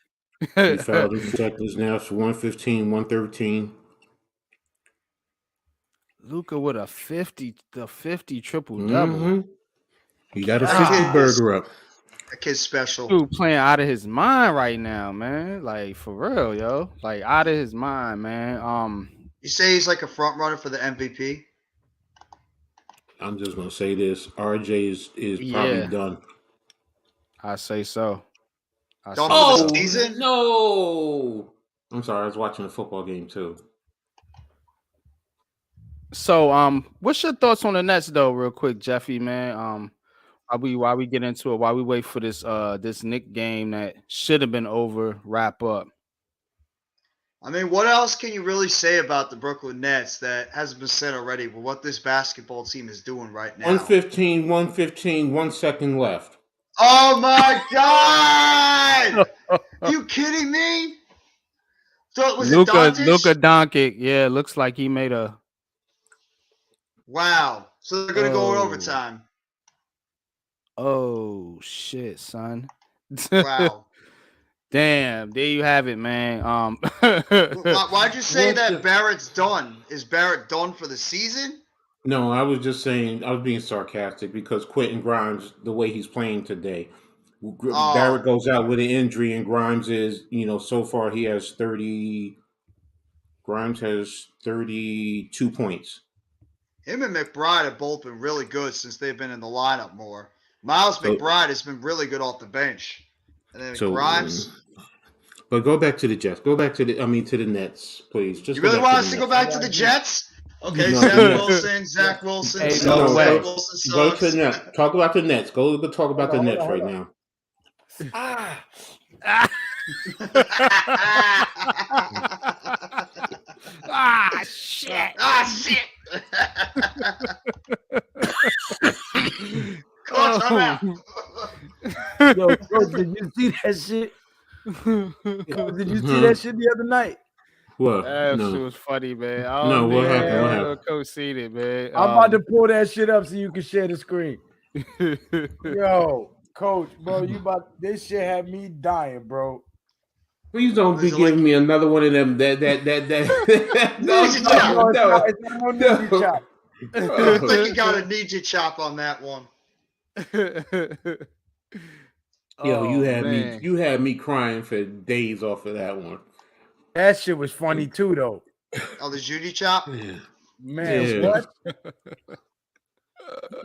We fouled him 4 seconds now. It's 115, 113. Luka with a 50 triple double. Mm-hmm. He got a That 50 kid burger up. That kid's special. Dude playing out of his mind right now, man. Like for real, yo. Like out of his mind, man. You say he's like a front runner for the MVP? I'm just gonna say this: RJ is probably done. I say so. Done for the season? No! I'm sorry, I was watching a football game too. So, what's your thoughts on the Nets, though, real quick, Jeffy, man? While we get into it, while we wait for this Knick game that should have been over, wrap up. I mean, what else can you really say about the Brooklyn Nets that hasn't been said already with what this basketball team is doing right now? 115, 1 second left. Oh my God! Are you kidding me? So was Luka Doncic? Yeah, looks like he made a. Wow. So they're gonna go in overtime. Oh shit, son. Wow. Damn, there you have it, man. Why'd you say that Barrett's done? Is Barrett done for the season? No, I was just saying, I was being sarcastic because Quentin Grimes, the way he's playing today, Barrett goes out with an injury and Grimes is, so far he has Grimes has 32 points. Him and McBride have both been really good since they've been in the lineup more. Miles McBride has been really good off the bench. And then Grimes. But go back to the Jets. Go back to the Nets, please. Just you really want us to go back to the Jets? Okay, No, Zach Wilson. Hey, go to the Nets. Talk about the Nets. Go talk about the Nets right now. Shit. Shit. Coach, I'm out. Yo, Coach, did you see that shit? Did you see that shit the other night? What? That shit No. was funny, man. Oh, No, what man. happened? What happened? Coach seen it, man. I'm about to pull that shit up so you can share the screen. Yo, Coach, bro, this shit had me dying, bro. Please don't be giving me another one of them. That. Ninja chop. I think you got a ninja chop on that one. Yo, you had me crying for days off of that one. That shit was funny too, though. Oh, the Judy chop? Man, what?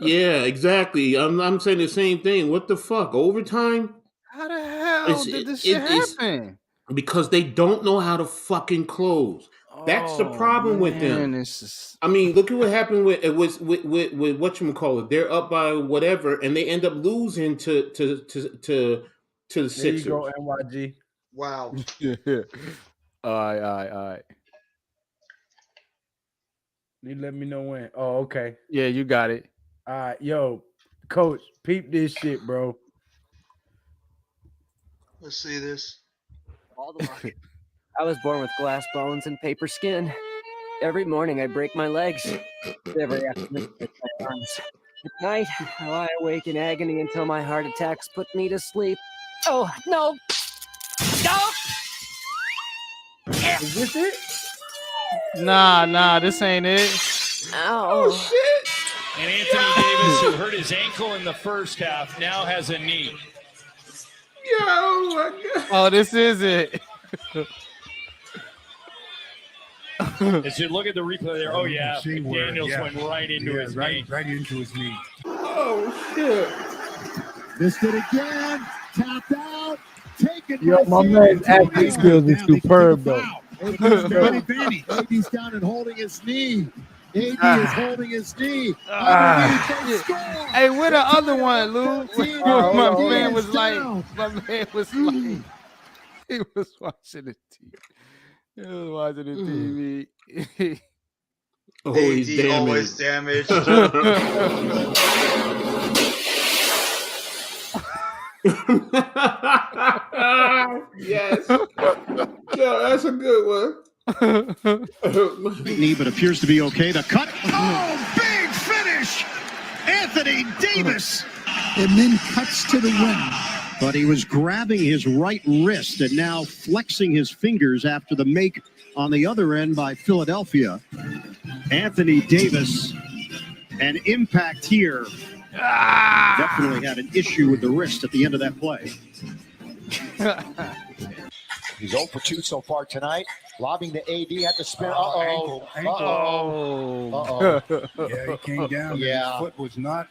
Yeah, exactly. I'm saying the same thing. What the fuck? Overtime? How the hell did this shit happen? Because they don't know how to fucking close. That's the problem with them. I mean, look at what happened with whatchamacallit. They're up by whatever, and they end up losing to the Sixers. There you go, NYG. Wow. All right. You let me know when. Oh, okay. Yeah, you got it. All right, yo, Coach, peep this shit, bro. Let's see this. All the luck. I was born with glass bones and paper skin. Every morning I break my legs. Every afternoon I break my arms. At night, I lie awake in agony until my heart attacks put me to sleep. Oh, no! No! Is this it? Nah, this ain't it. Ow. Oh, shit! And Anthony Davis, who hurt his ankle in the first half, now has a knee. Yo, my God. Oh, this is it. As you look at the replay there, oh yeah, Daniels went right into his knee. Right into his knee. Oh, shit. Missed it again. Tapped out. Taken. Yo, my man's acting skills is superb, though. AD's down and holding his knee. AD is holding his knee. Hey, where the other one, Lou? My man was like, he was watching the TV. He was watching the TV. Always AD damaged. always damaged. Yes. Yo, that's a good one. Knee, but appears to be okay. The cut. Oh, big finish. Anthony Davis. And then cuts to the win. But he was grabbing his right wrist and now flexing his fingers after the make on the other end by Philadelphia. Anthony Davis, an impact here. Definitely had an issue with the wrist at the end of that play. He's 0 for 2 so far tonight. Lobbing the AD at the spin. Ankle. Yeah, he came down. Yeah. His foot was not.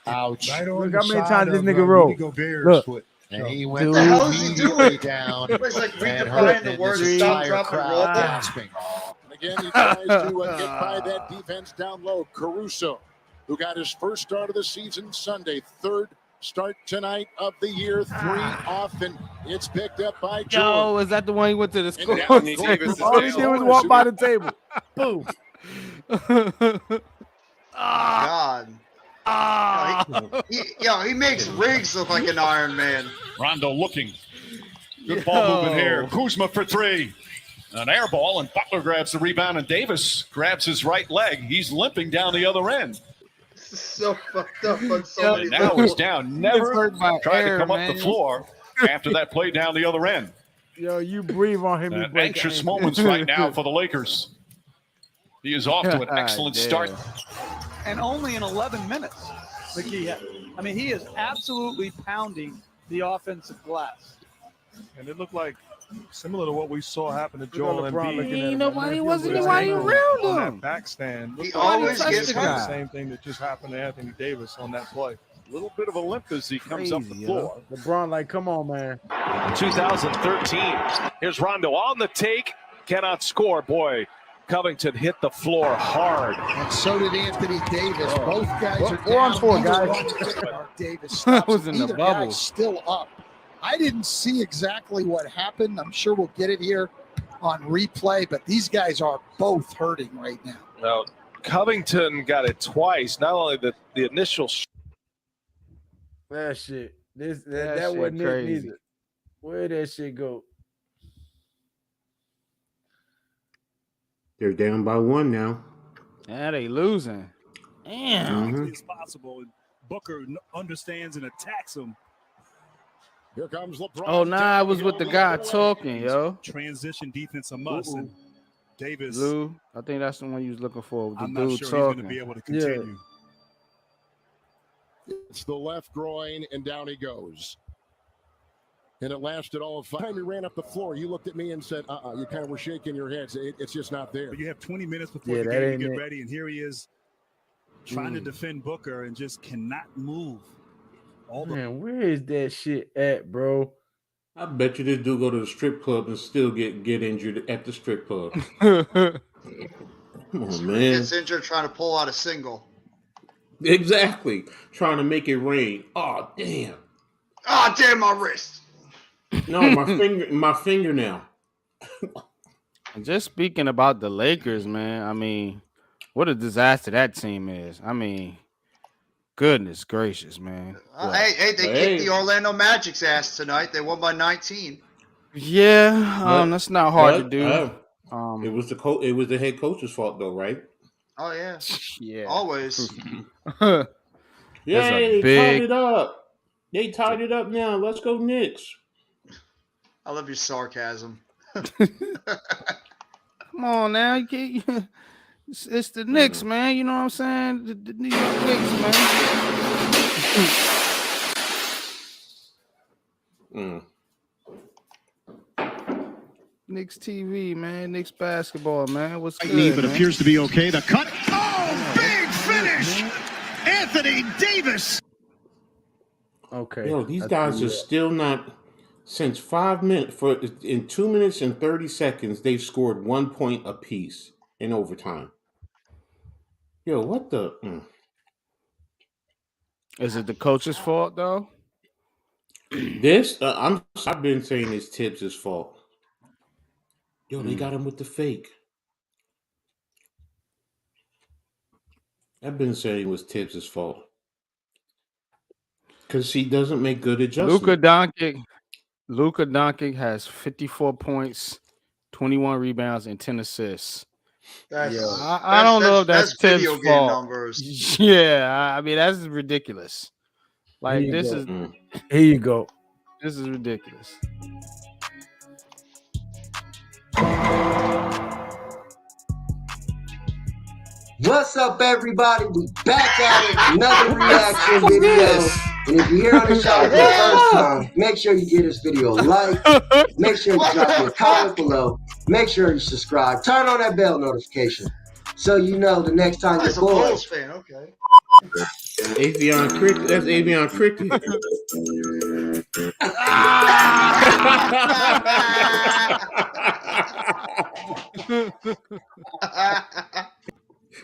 Ouch. Right on Look how many times this nigga Rudy rolled. Gobert's Look. foot. And he went What the hell is he immediately doing? down. It's like and redefining the hurt word his stop, entire drop, and crowd roll. gasping. Again, he tries to get by that defense down low. Caruso, who got his first start of the season Sunday, third start tonight of the year, 3 off, and it's picked up by Jordan. Yo, is that the one he went to the school? All he did was walk by the table. Boom. God. He makes Riggs look like an Iron Man. Rondo looking. Good ball movement here. Kuzma for 3. An air ball, and Butler grabs the rebound, and Davis grabs his right leg. He's limping down the other end. This is so fucked up on so many And now levels. he's down. Never tried to come up the floor after that play down the other end. Yo, you breathe on him. Anxious moments right now for the Lakers. He is off to an excellent start. And only in 11 minutes. He is absolutely pounding the offensive glass. And it looked like similar to what we saw happen to Joel Embiid. Nobody around on him. that backstand. He always gets the hurt. same thing that just happened to Anthony Davis on that play. A little bit of a limp as he comes up the floor. LeBron, like, come on, man. 2013. Here's Rondo on the take. Cannot score. Boy, Covington hit the floor hard. And so did Anthony Davis. Both guys are Four on down. four, Neither guys. one of Davis That stops. was in the Neither bubble. guy's still up. I didn't see exactly what happened. I'm sure we'll get it here on replay, but these guys are both hurting right now. Now, Covington got it twice. Not only the initial That shit. That shit wasn't it crazy. neither. Where'd that shit go? They're down by 1 now. Yeah, they losing. Damn. As possible, and Booker understands and attacks him. Here comes LeBron. Oh, nah, I was with the guy talking, yo. Transition defense a must. And Davis. Lou, I think that's the one you was looking for. The I'm dude not sure talking. he's going to be able to continue. It's the left groin, and down he goes. And it lasted all of 5. Time he ran up the floor, you looked at me and said, you kind of were shaking your heads. It's just not there. But you have 20 minutes before the game to get ready, and here he is trying to defend Booker and just cannot move. Man, where is that shit at, bro? I bet you this dude go to the strip club and still get injured at the strip club. Come on, man. Gets injured trying to pull out a single. Exactly. Trying to make it rain. Oh, damn. Oh, damn, my wrist. No, my fingernail. And just speaking about the Lakers, man, I mean, what a disaster that team is. I mean, goodness gracious, man. Hey, they kicked the Orlando Magic's ass tonight. They won by 19. Yeah, that's not hard to do. It was the head coach's fault, though, right? Oh yeah, yeah, always. Yeah, they tied it up. They tied it up now. Let's go Knicks. I love your sarcasm. Come on now, it's the Knicks, man. You know what I'm saying? The New York Knicks, man. Knicks TV, man. Knicks basketball, man. What's good, but man? appears to be okay. The cut. Oh, big finish. Anthony Davis. Okay. Yo, these guys are still not. Since 5 minutes, in 2 minutes and 30 seconds, they've scored 1 point apiece in overtime. Yo, what the? Is it the coach's fault though? I've been saying it's Tibbs' fault. Yo, they got him with the fake. I've been saying it was Tibbs' fault because he doesn't make good adjustments. Luka Doncic has 54 points, 21 rebounds, and 10 assists. I don't know if that's Tibbs' fault. Numbers. Yeah, I mean that's ridiculous. Like Here you go. This is ridiculous. What's up, everybody? We back at it. Another reaction video. And if you're here on the show for the first time, make sure you give this video a like. Make sure you drop your comment below. Make sure you subscribe. Turn on that bell notification so you know the next time you're bored. Fan, okay. Avion Cricket. That's Avion Cricket.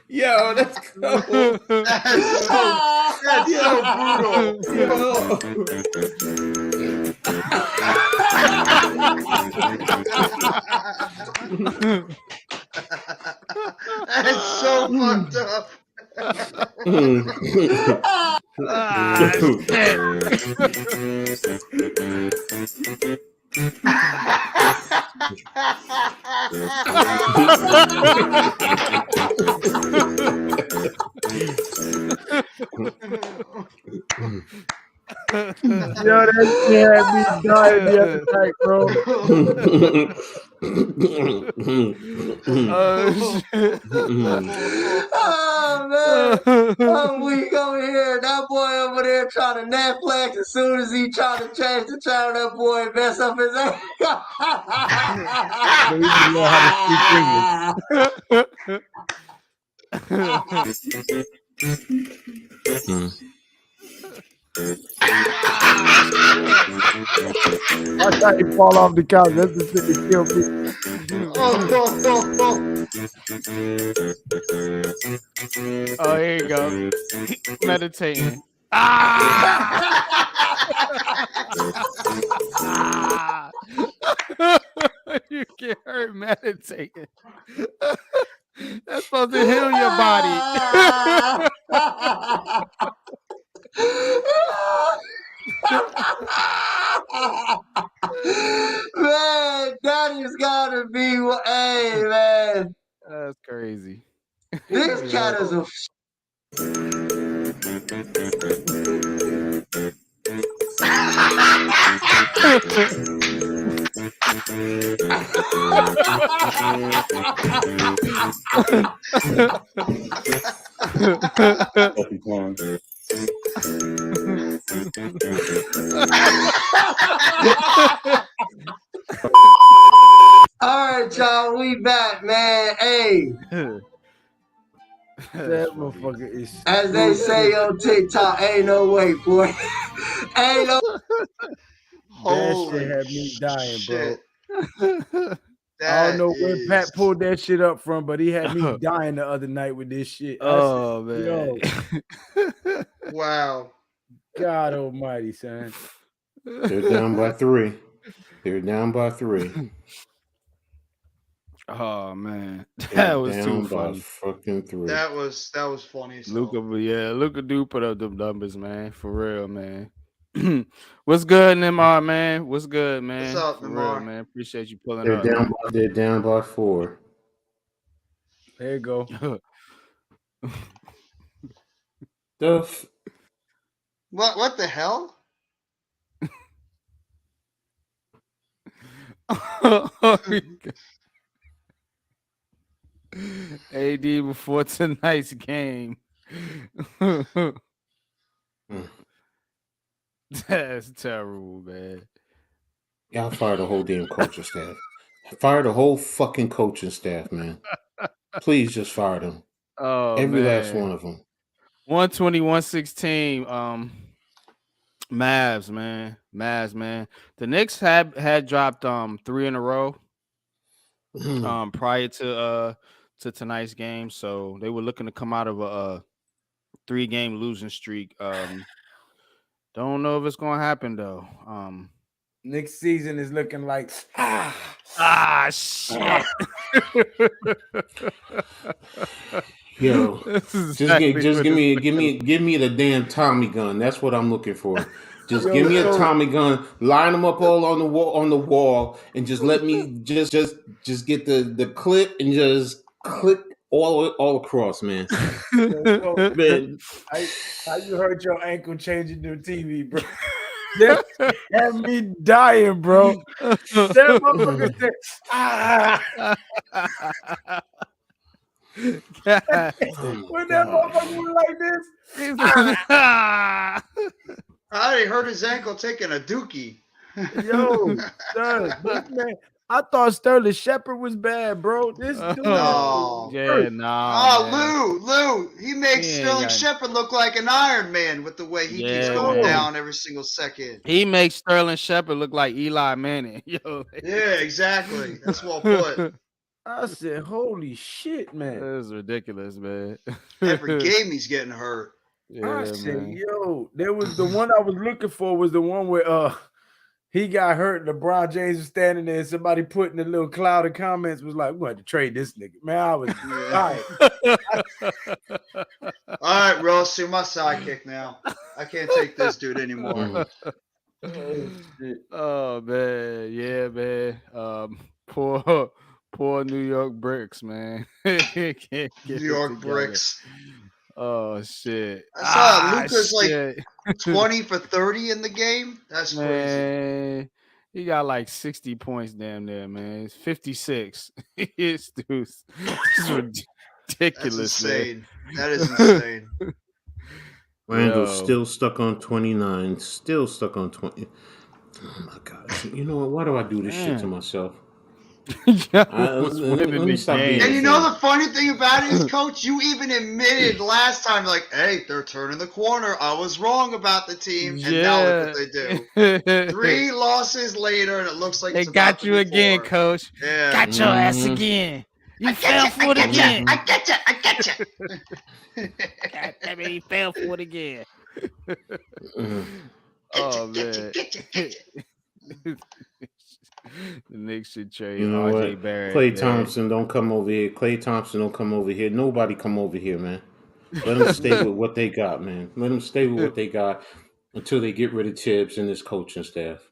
Yo, that's cool. That's so brutal. That's so fucked up. Yo, that shit had me dying the other night, bro. Oh, man. I'm weak over here. That boy over there trying to Netflix. As soon as he trying to change the channel, that boy mess up his I thought he fall off the couch. That's the shit that killed me. Oh, here you go. Meditating. You get hurt meditating. That's supposed to heal your body. Man, that is gotta be. Hey, man. That's crazy. This cat is a All right, y'all, we back, man. Hey, That motherfucker is. as they say on TikTok, ain't no way, boy. Ain't no. That shit had me dying, shit. bro. I don't know where Pat pulled that shit up from, but he had me dying the other night with this shit. Oh man. Yo. Wow. God almighty, son. They're down by 3. They're down by 3. Oh man, They're that was down too by funny. fucking 3. That was funny. Luka do put up them numbers, man. For real, man. What's good, Neymar, man? What's good, man? What's up, For Neymar? real, man. Appreciate you pulling They're up. down. Man. They're down by 4. There you go. What the hell? AD before tonight's game. That's terrible, man. Y'all fire the whole damn coaching staff. Fire the whole fucking coaching staff, man. Please just fire them. Oh, every man. last one of them. 120-116. Mavs, man. The Knicks had dropped 3 in a row prior to tonight's game, so they were looking to come out of a 3-game losing streak. Don't know if it's gonna happen though. Next season is looking like shit. Yo, just give me the damn Tommy gun. That's what I'm looking for. Just give me a Tommy gun, line them up all on the wall, and just let me just get the clip and just click all across, man. Man, how you hurt your ankle changing the TV, bro? That had me dying, bro. That motherfucker said, when that motherfucker was like this, I already hurt his ankle taking a dookie. Yo, son, man, I thought Sterling Shepard was bad, bro. This dude, no, Lou, he makes Sterling Shepard Shepard look like an Iron Man with the way he keeps going down every single second. He makes Sterling Shepard look like Eli Manning. Yo, yeah, exactly. That's well put. I said, "Holy shit, man! That is ridiculous, man." Every game he's getting hurt. I said, "Yo, there was the one I was looking for was the one where he got hurt. LeBron James was standing there, and somebody put in a little cloud of comments was like, "We're going to trade this nigga." Man, I was dying. All right, Ross, you're my sidekick now. I can't take this dude anymore. Oh man, yeah, man. Poor New York Bricks, man. Can't get New York Bricks. Oh shit! I saw Luka's like 20 for 30 in the game. That's crazy. He got like 60 points damn there, man. It's 56. It's ridiculous. That's insane. That is insane. Randall's still stuck on 29. Still stuck on 20. Oh my god! You know what? Why do I do this shit to myself? And you know the funny thing about it is, Coach, you even admitted last time, like, hey, they're turning the corner. I was wrong about the team, and now look what they do. 3 losses later, and it looks like they got you again, Coach. Yeah. Got your ass again. You fell for it again. I get you. God damn it, he fell for it again. Oh man. The Knicks should trade RJ Barrett. Klay Thompson, don't come over here. Klay Thompson, don't come over here. Nobody come over here, man. Let them stay with what they got, man. Let them stay with what they got until they get rid of Tibbs and this coaching staff.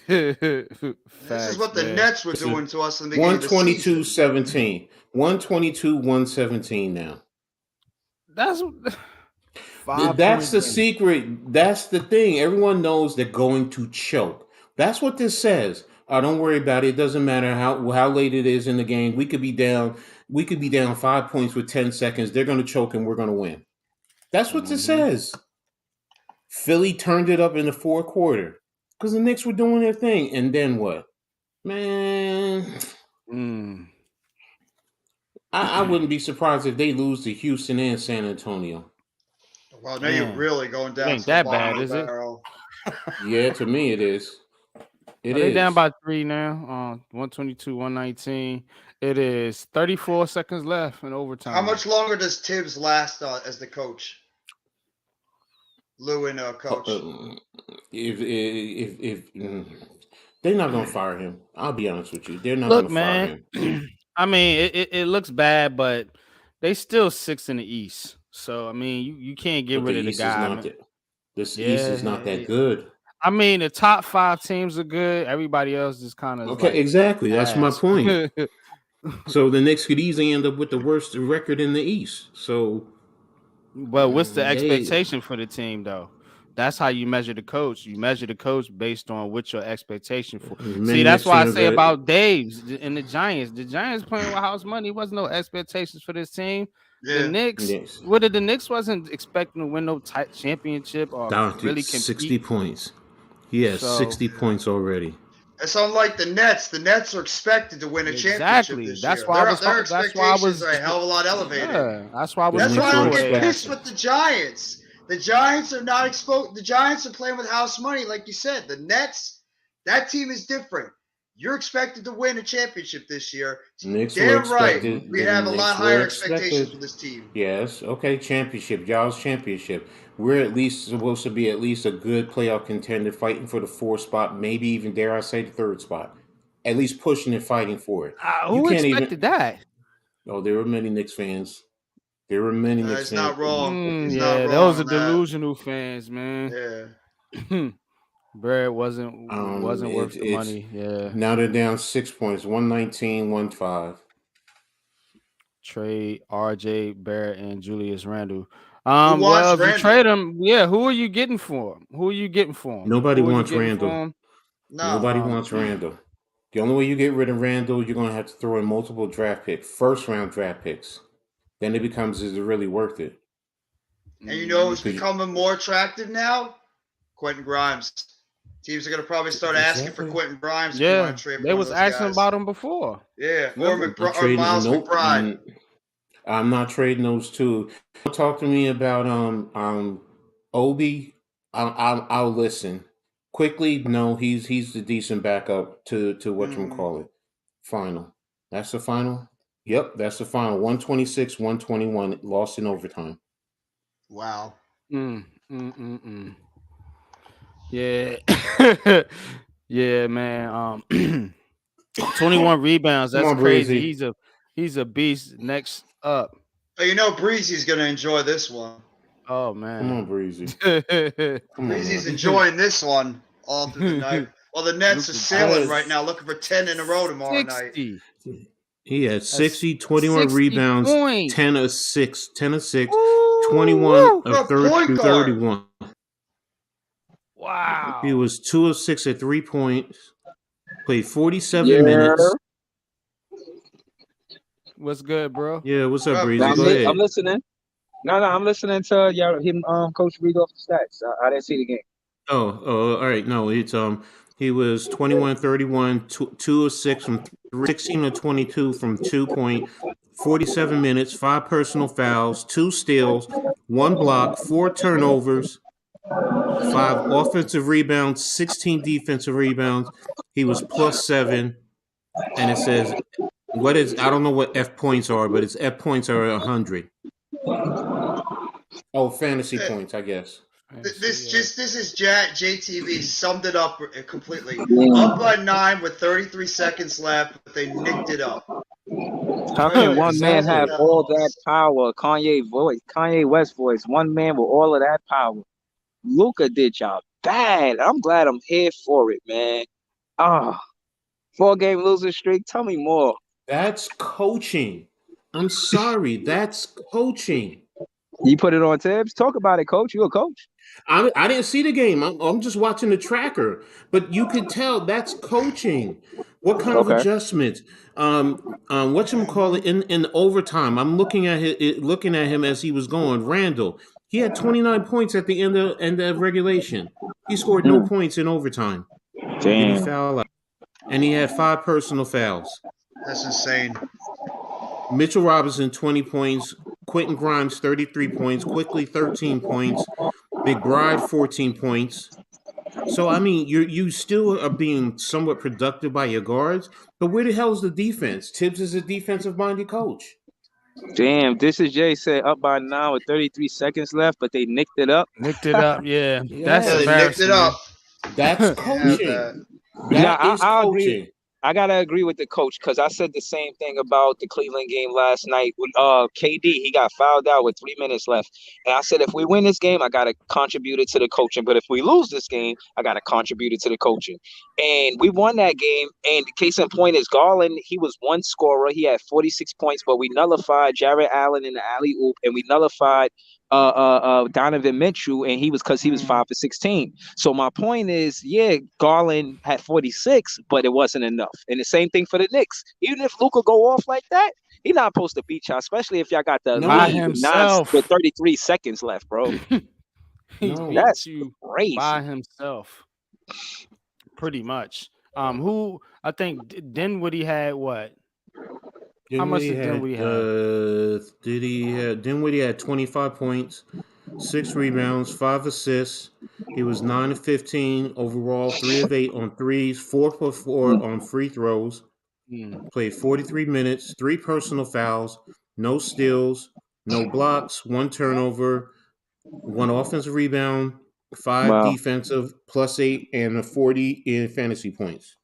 This is what the Nets were doing to us in the beginning of the season. 122-17. 122-117 now. That's That's the secret. That's the thing. Everyone knows they're going to choke. That's what this says. Don't worry about it. It doesn't matter how late it is in the game. We could be down. We could be down 5 points with 10 seconds. They're going to choke and we're going to win. That's what this says. Philly turned it up in the fourth quarter because the Knicks were doing their thing. And then what? Man, I wouldn't be surprised if they lose to Houston and San Antonio. Well, now you're really going down ain't to the that bottom bad, of the is it? barrel. Yeah, to me it is. They down by 3 now. 122, 119. It is 34 seconds left in overtime. How much longer does Tibbs last as the coach? Lou and coach. If they're not gonna fire him, I'll be honest with you. They're not gonna fire him. I mean, it looks bad, but they still 6th in the East. So I mean, you can't get rid of the guy. This East is not that good. I mean, the top 5 teams are good. Everybody else is kind of okay. Exactly, that's my point. So the Knicks could easily end up with the worst record in the East. So, but what's the expectation for the team, though? That's how you measure the coach. You measure the coach based on what your expectation for. See, that's why I say about Dave's and the Giants. The Giants playing with house money. Wasn't no expectations for this team. Yeah. The Knicks, what did the Knicks wasn't expecting to win no championship or really compete. 60 points. He has 60 points already. It's unlike the Nets. The Nets are expected to win a championship this that's year. Why Their expectations are a hell of a lot elevated. Yeah, that's why I'm getting pissed with the Giants. The Giants are not exposed. The Giants are playing with house money, like you said. The Nets, that team is different. You're expected to win a championship this year. Damn right. We have a lot higher expectations for this team. Yes. Okay. Championship. Y'all's championship. We're at least supposed to be at least a good playoff contender fighting for the 4th spot, maybe even, dare I say, the 3rd spot. At least pushing and fighting for it. Who expected that? Oh, there were many Knicks fans. There were many Knicks fans. Not wrong. Yeah, those are delusional fans, man. Yeah. Brad wasn't worth the money. Yeah. Now they're down 6 points, 119-105. Trade RJ Barrett and Julius Randle. Well, if you trade him, who are you getting for him? Nobody wants Randle. No. Nobody wants Randle. The only way you get rid of Randle, you're going to have to throw in multiple draft picks, 1st-round draft picks. Then it becomes, is it really worth it? And you know who's becoming more attractive now? Quentin Grimes. Teams are going to probably start asking for Quentin Grimes. Yeah, they was asking about him before. Yeah, or Miles McBride. I'm not trading those two. Talk to me about Obi. I'll listen. Quickly, no, he's the decent backup to whatchamacallit. Final. That's the final? Yep, that's the final. 126-121, lost in overtime. Wow. Yeah. Yeah, man. 21 rebounds. That's crazy. He's a beast. Next up. You know Breezy's gonna enjoy this one. Oh man. Come on, Breezy. Breezy's enjoying this one all through the night. Well, the Nets are sailing right now, looking for 10 in a row tomorrow night. He had 60, 21 rebounds, points. 10 of 6, 21 of 31. Wow. He was 2 of 6 at 3 points. Played 47 minutes. What's good, bro? Yeah, what's up, Breezy? Go ahead. I'm listening. No, I'm listening to him coach read off the stats. I didn't see the game. Oh, all right. No, it's he was 21-31, 2 of 6 from 16 of 22 from 2 point, 47 minutes, 5 personal fouls, 2 steals, 1 block, 4 turnovers, 5 offensive rebounds, 16 defensive rebounds. He was +7, and it says I don't know what F points are, but its F points are 100. Oh, fantasy points, I guess. This is JTV summed it up completely. Up by 9 with 33 seconds left, but they nicked it up. How can one man have all that power? Kanye West voice. One man with all of that power. Luka did y'all bad. I'm glad I'm here for it, man. 4-game losing streak. Tell me more. That's coaching. I'm sorry, that's coaching. You put it on Tibbs. Talk about it, coach. You a coach? I didn't see the game. I'm just watching the tracker, but you could tell that's coaching. What kind of Okay. adjustments? What you call it in overtime? I'm looking at him as he was going. Randall, he had 29 points at the end of regulation. He scored no points in overtime. Did he Damn. foul out? And he had 5 personal fouls. That's insane. Mitchell Robinson 20 points. Quentin Grimes 33 points. Quickly 13 points. McBride 14 points. So I mean, you still are being somewhat productive by your guards, but where the hell is the defense? Tibbs is a defensive-minded coach. Damn, this is Jay said up by 9 with 33 seconds left, but they nicked it up. Nicked it up, yeah. That's Yeah, they nicked embarrassing. it up. That's coaching. That is I coaching. agree. I gotta agree with the coach because I said the same thing about the Cleveland game last night with KD. He got fouled out with 3 minutes left, and I said if we win this game, I gotta contribute it to the coaching. But if we lose this game, I gotta contribute it to the coaching. And we won that game. And the case in point is Garland. He was one scorer. He had 46 points, but we nullified Jared Allen in the alley oop, and we nullified Donovan Mitchell, and he was 5 for 16. So my point is, yeah, Garland had 46, but it wasn't enough. And the same thing for the Knicks. Even if Luka go off like that, he's not supposed to beat y'all, especially if y'all got the By lead himself. with 33 seconds left, bro. He No. beats That's you crazy. by himself. Pretty much. Who I think Dinwiddie had what? How much did Dinwiddie have? Dinwiddie had 25 points, 6 rebounds, 5 assists. He was 9 of 15 overall, 3 of 8 on threes, 4 for 4 on free throws. Played 43 minutes, 3 personal fouls, no steals, no blocks, 1 turnover, 1 offensive rebound, 5 defensive, +8, and a 40 in fantasy points.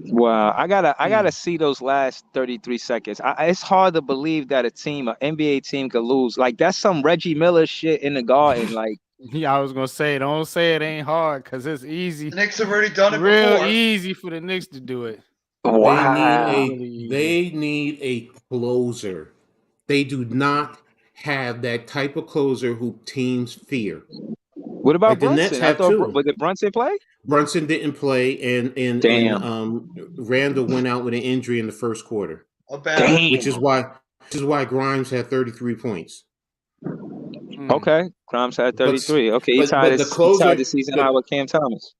Wow, I gotta see those last 33 seconds. It's hard to believe that an NBA team could lose. Like that's some Reggie Miller shit in the Garden. Like, yeah, I was gonna say, don't say it ain't hard because it's easy. The Knicks have already done it Real before. easy for the Knicks to do it. They need a closer. They do not have that type of closer who teams fear. What about the Brunson? Nets have two. Did Brunson play? Brunson didn't play, and Randall went out with an injury in the first quarter. Which is why Grimes had 33 points. Okay, Grimes had 33. He tied the season high with Cam Thomas.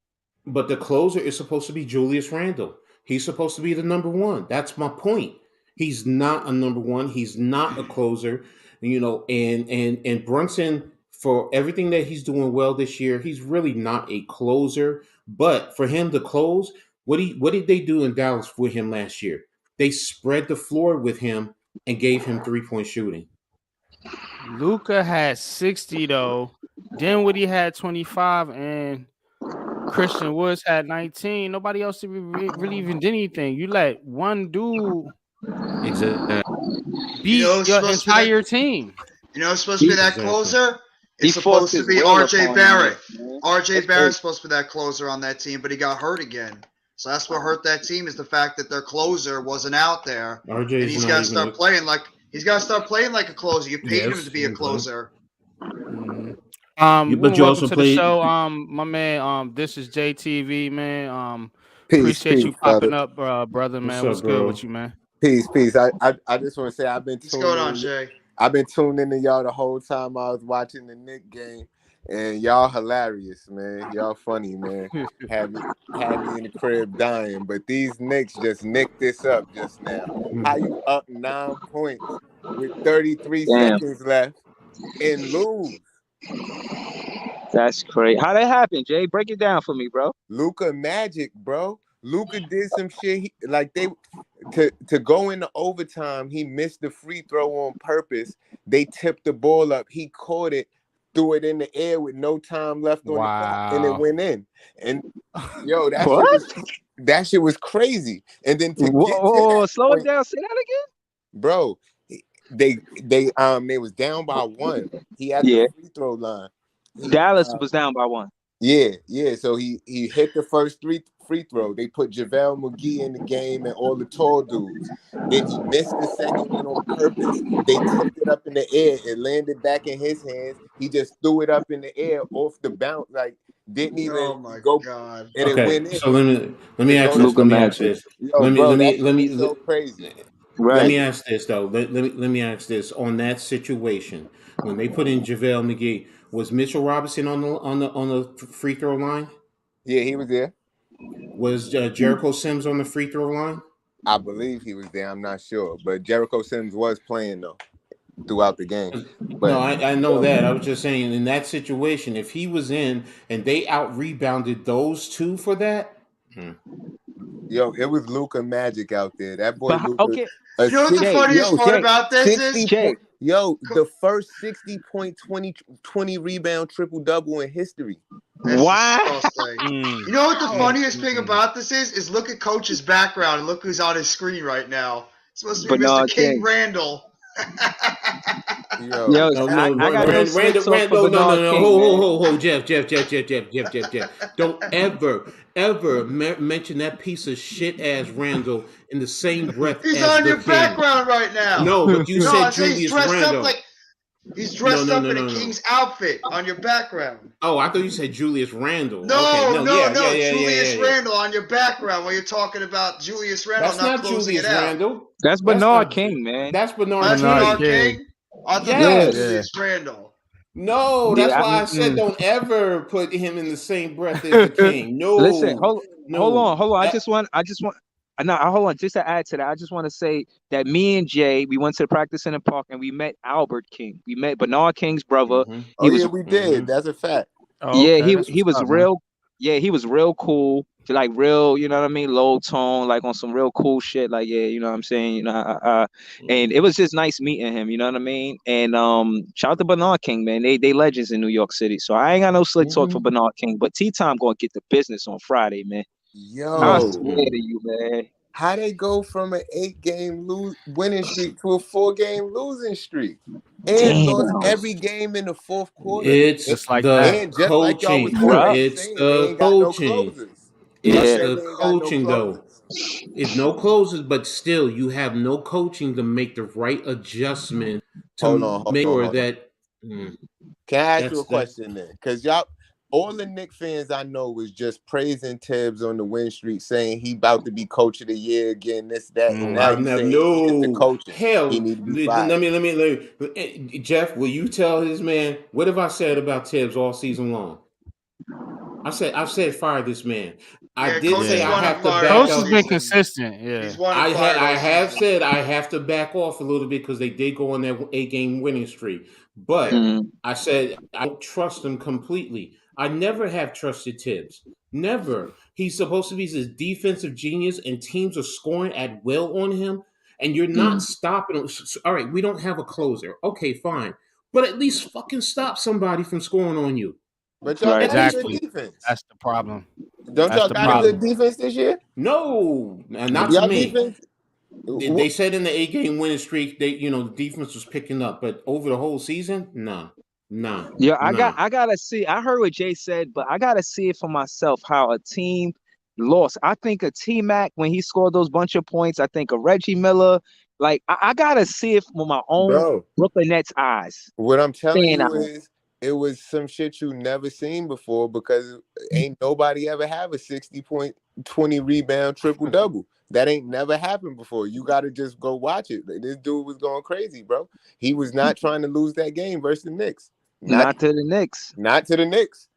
But the closer is supposed to be Julius Randle. He's supposed to be the number one. That's my point. He's not a number one. He's not a closer. And Brunson, for everything that he's doing well this year, he's really not a closer. But for him to close, what did they do in Dallas with him last year? They spread the floor with him and gave him 3-point shooting. Luka had 60 though. Dinwiddie had 25, and Christian Woods had 19. Nobody else really even did anything. You let one dude beat your entire team. You know, it's supposed to be that closer. It's supposed to be RJ Barrett. RJ Barrett's supposed to be that closer on that team, but he got hurt again. So that's what hurt that team, is the fact that their closer wasn't out there. And he's got to start playing like a closer. You paid him to be a closer. But you also to the show, my man. This is JTV, man. Appreciate you popping up, brother, man. What's good with you, man? Peace. I just want to say I've been What's going on, Jay? I've been tuned into y'all the whole time I was watching the Knicks game, and y'all hilarious, man. Y'all funny, man. Had me in the crib dying, but these Knicks just nicked this up just now. How you up 9 points with 33 seconds left and lose? That's crazy. How that happened, Jay? Break it down for me, bro. Luka magic, bro. Luka did some shit to go into overtime. He missed the free throw on purpose. They tipped the ball up. He caught it, threw it in the air with no time left on the clock, and it went in. And yo, that shit was crazy. And then slow it down. Say that again, bro. They was down by 1. He had the free throw line. Dallas was down by 1. Yeah. So he hit the first free throw. They put JaVale McGee in the game and all the tall dudes. Then he missed the second one on purpose. They tipped it up in the air. It landed back in his hands. He just threw it up in the air off the bounce, like didn't even Oh my go, God. and it went in. So let me To ask go this. to Let me the ask Magic. this. Yo, Let me bro, let that me let shit me is so crazy. let Right. me ask this though. Let me ask this on that situation when they put in JaVale McGee. Was Mitchell Robinson on the free throw line? Yeah, he was there. Was Jericho Sims on the free throw line? I believe he was there. I'm not sure, but Jericho Sims was playing though throughout the game. No, But I know that. I was just saying in that situation, if he was in and they out rebounded those two for that. yo, it was Luka Magic out there. That boy But Luka. okay, You know what the funniest part Jay, about this is? 60 point, the first 60 point 20 rebound triple double in history. That's wow. disgusting. You know what the funniest thing about this is? Look at Coach's background and look who's on his screen right now. It's supposed to be Mr. Bernard King King. Randall. Yo, Yo, No, I got no slicks off for no, Bernard King, man. Ho, Jeff. Don't ever mention that piece of shit ass Randall in the same breath He's as on the your King. background right now. No, but you No, said I say he's Julius dressed up Randall. like he's dressed No, up in a King's outfit on your background. Oh, I thought you said Julius Randall. No, Okay, Julius yeah. Randall on your background when you're talking about Julius Randall That's not not closing Julius it out. Randall. That's Bernard King, man. That's Bernard That's King. Bernard King? I thought that Yes. was Julius Randall. No, Yeah, that's why I said don't ever put him in the same breath as the King. No. Listen, hold on. I That- just want. No, hold on. Just to add to that, I just want to say that me and Jay, we went to the practice in the park and we met Albert King. We met Bernard King's brother. Oh yeah, we did. That's a fact. Yeah, he was real. Yeah, he was real cool. Like real, you know what I mean, low tone, like on some real cool shit. Like, yeah, you know what I'm saying, you know, and it was just nice meeting him, you know what I mean. And shout out to Bernard King, man. They legends in New York City. So I ain't got no slick talk for Bernard King, but Tea Time gonna get the business on Friday, man. I Yo, swear to you, man. how they go from an 8-game winning streak to a 4-game losing streak, and lost every game in the fourth quarter. It's just like that. that. And just like y'all was Coaching. already It's saying, the they ain't got no coaching. closers. It's Y'all said the they ain't got no coaching, though. closers. It's no closers, but still, you have no coaching to make the right adjustment to Hold on. make sure that. Can I ask you a question then? Because y'all, all the Knicks fans I know was just praising Tibbs on the win streak, saying he about to be coach of the year again, this, that, and now you saying it's the coaching. Hell, He need to be fired. let me. Jeff, will you tell his man what have I said about Tibbs all season long? I've said fire this man. I did say I have to back Coach up. has been consistent. Yeah, He's won I and fired all have season. said I have to back off a little bit because they did go on that 8-game winning streak. But I said I don't trust him completely. I never have trusted Tibbs. Never. He's supposed to be this defensive genius, and teams are scoring at will on him, and you're not stopping him. All right, we don't have a closer. Okay, fine. But at least fucking stop somebody from scoring on you. But y'all got a good defense. That's the problem. Don't y'all got a good defense this year? No, not y'all to me. defense. They said in the 8-game winning streak, the defense was picking up, but over the whole season, nah. Yeah, I gotta see. I heard what Jay said, but I gotta see it for myself how a team lost. I think a T-Mac when he scored those bunch of points. I think a Reggie Miller. Like I gotta see it with my own Brooklyn Nets eyes. What I'm telling you is, it was some shit you never seen before because ain't nobody ever have a 60-point, 20 rebound triple double. That ain't never happened before. You got to just go watch it. This dude was going crazy, bro. He was not trying to lose that game versus the Knicks. Not to the Knicks. Not to the Knicks.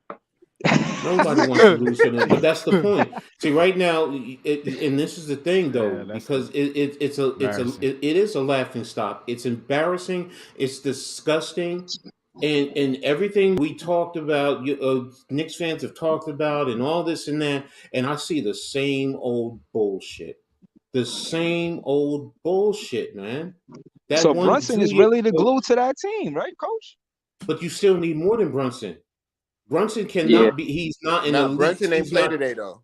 Nobody wants to lose to them, but that's the point. See, right now, and this is the thing, though, because it is a laughing stock. It's embarrassing. It's disgusting. And everything we talked about, Knicks fans have talked about, and all this and that, and I see the same old bullshit. The same old bullshit, man. So Brunson is really the glue to that team, right, Coach? But you still need more than Brunson. Brunson cannot be. He's not in the league. Brunson ain't play today though.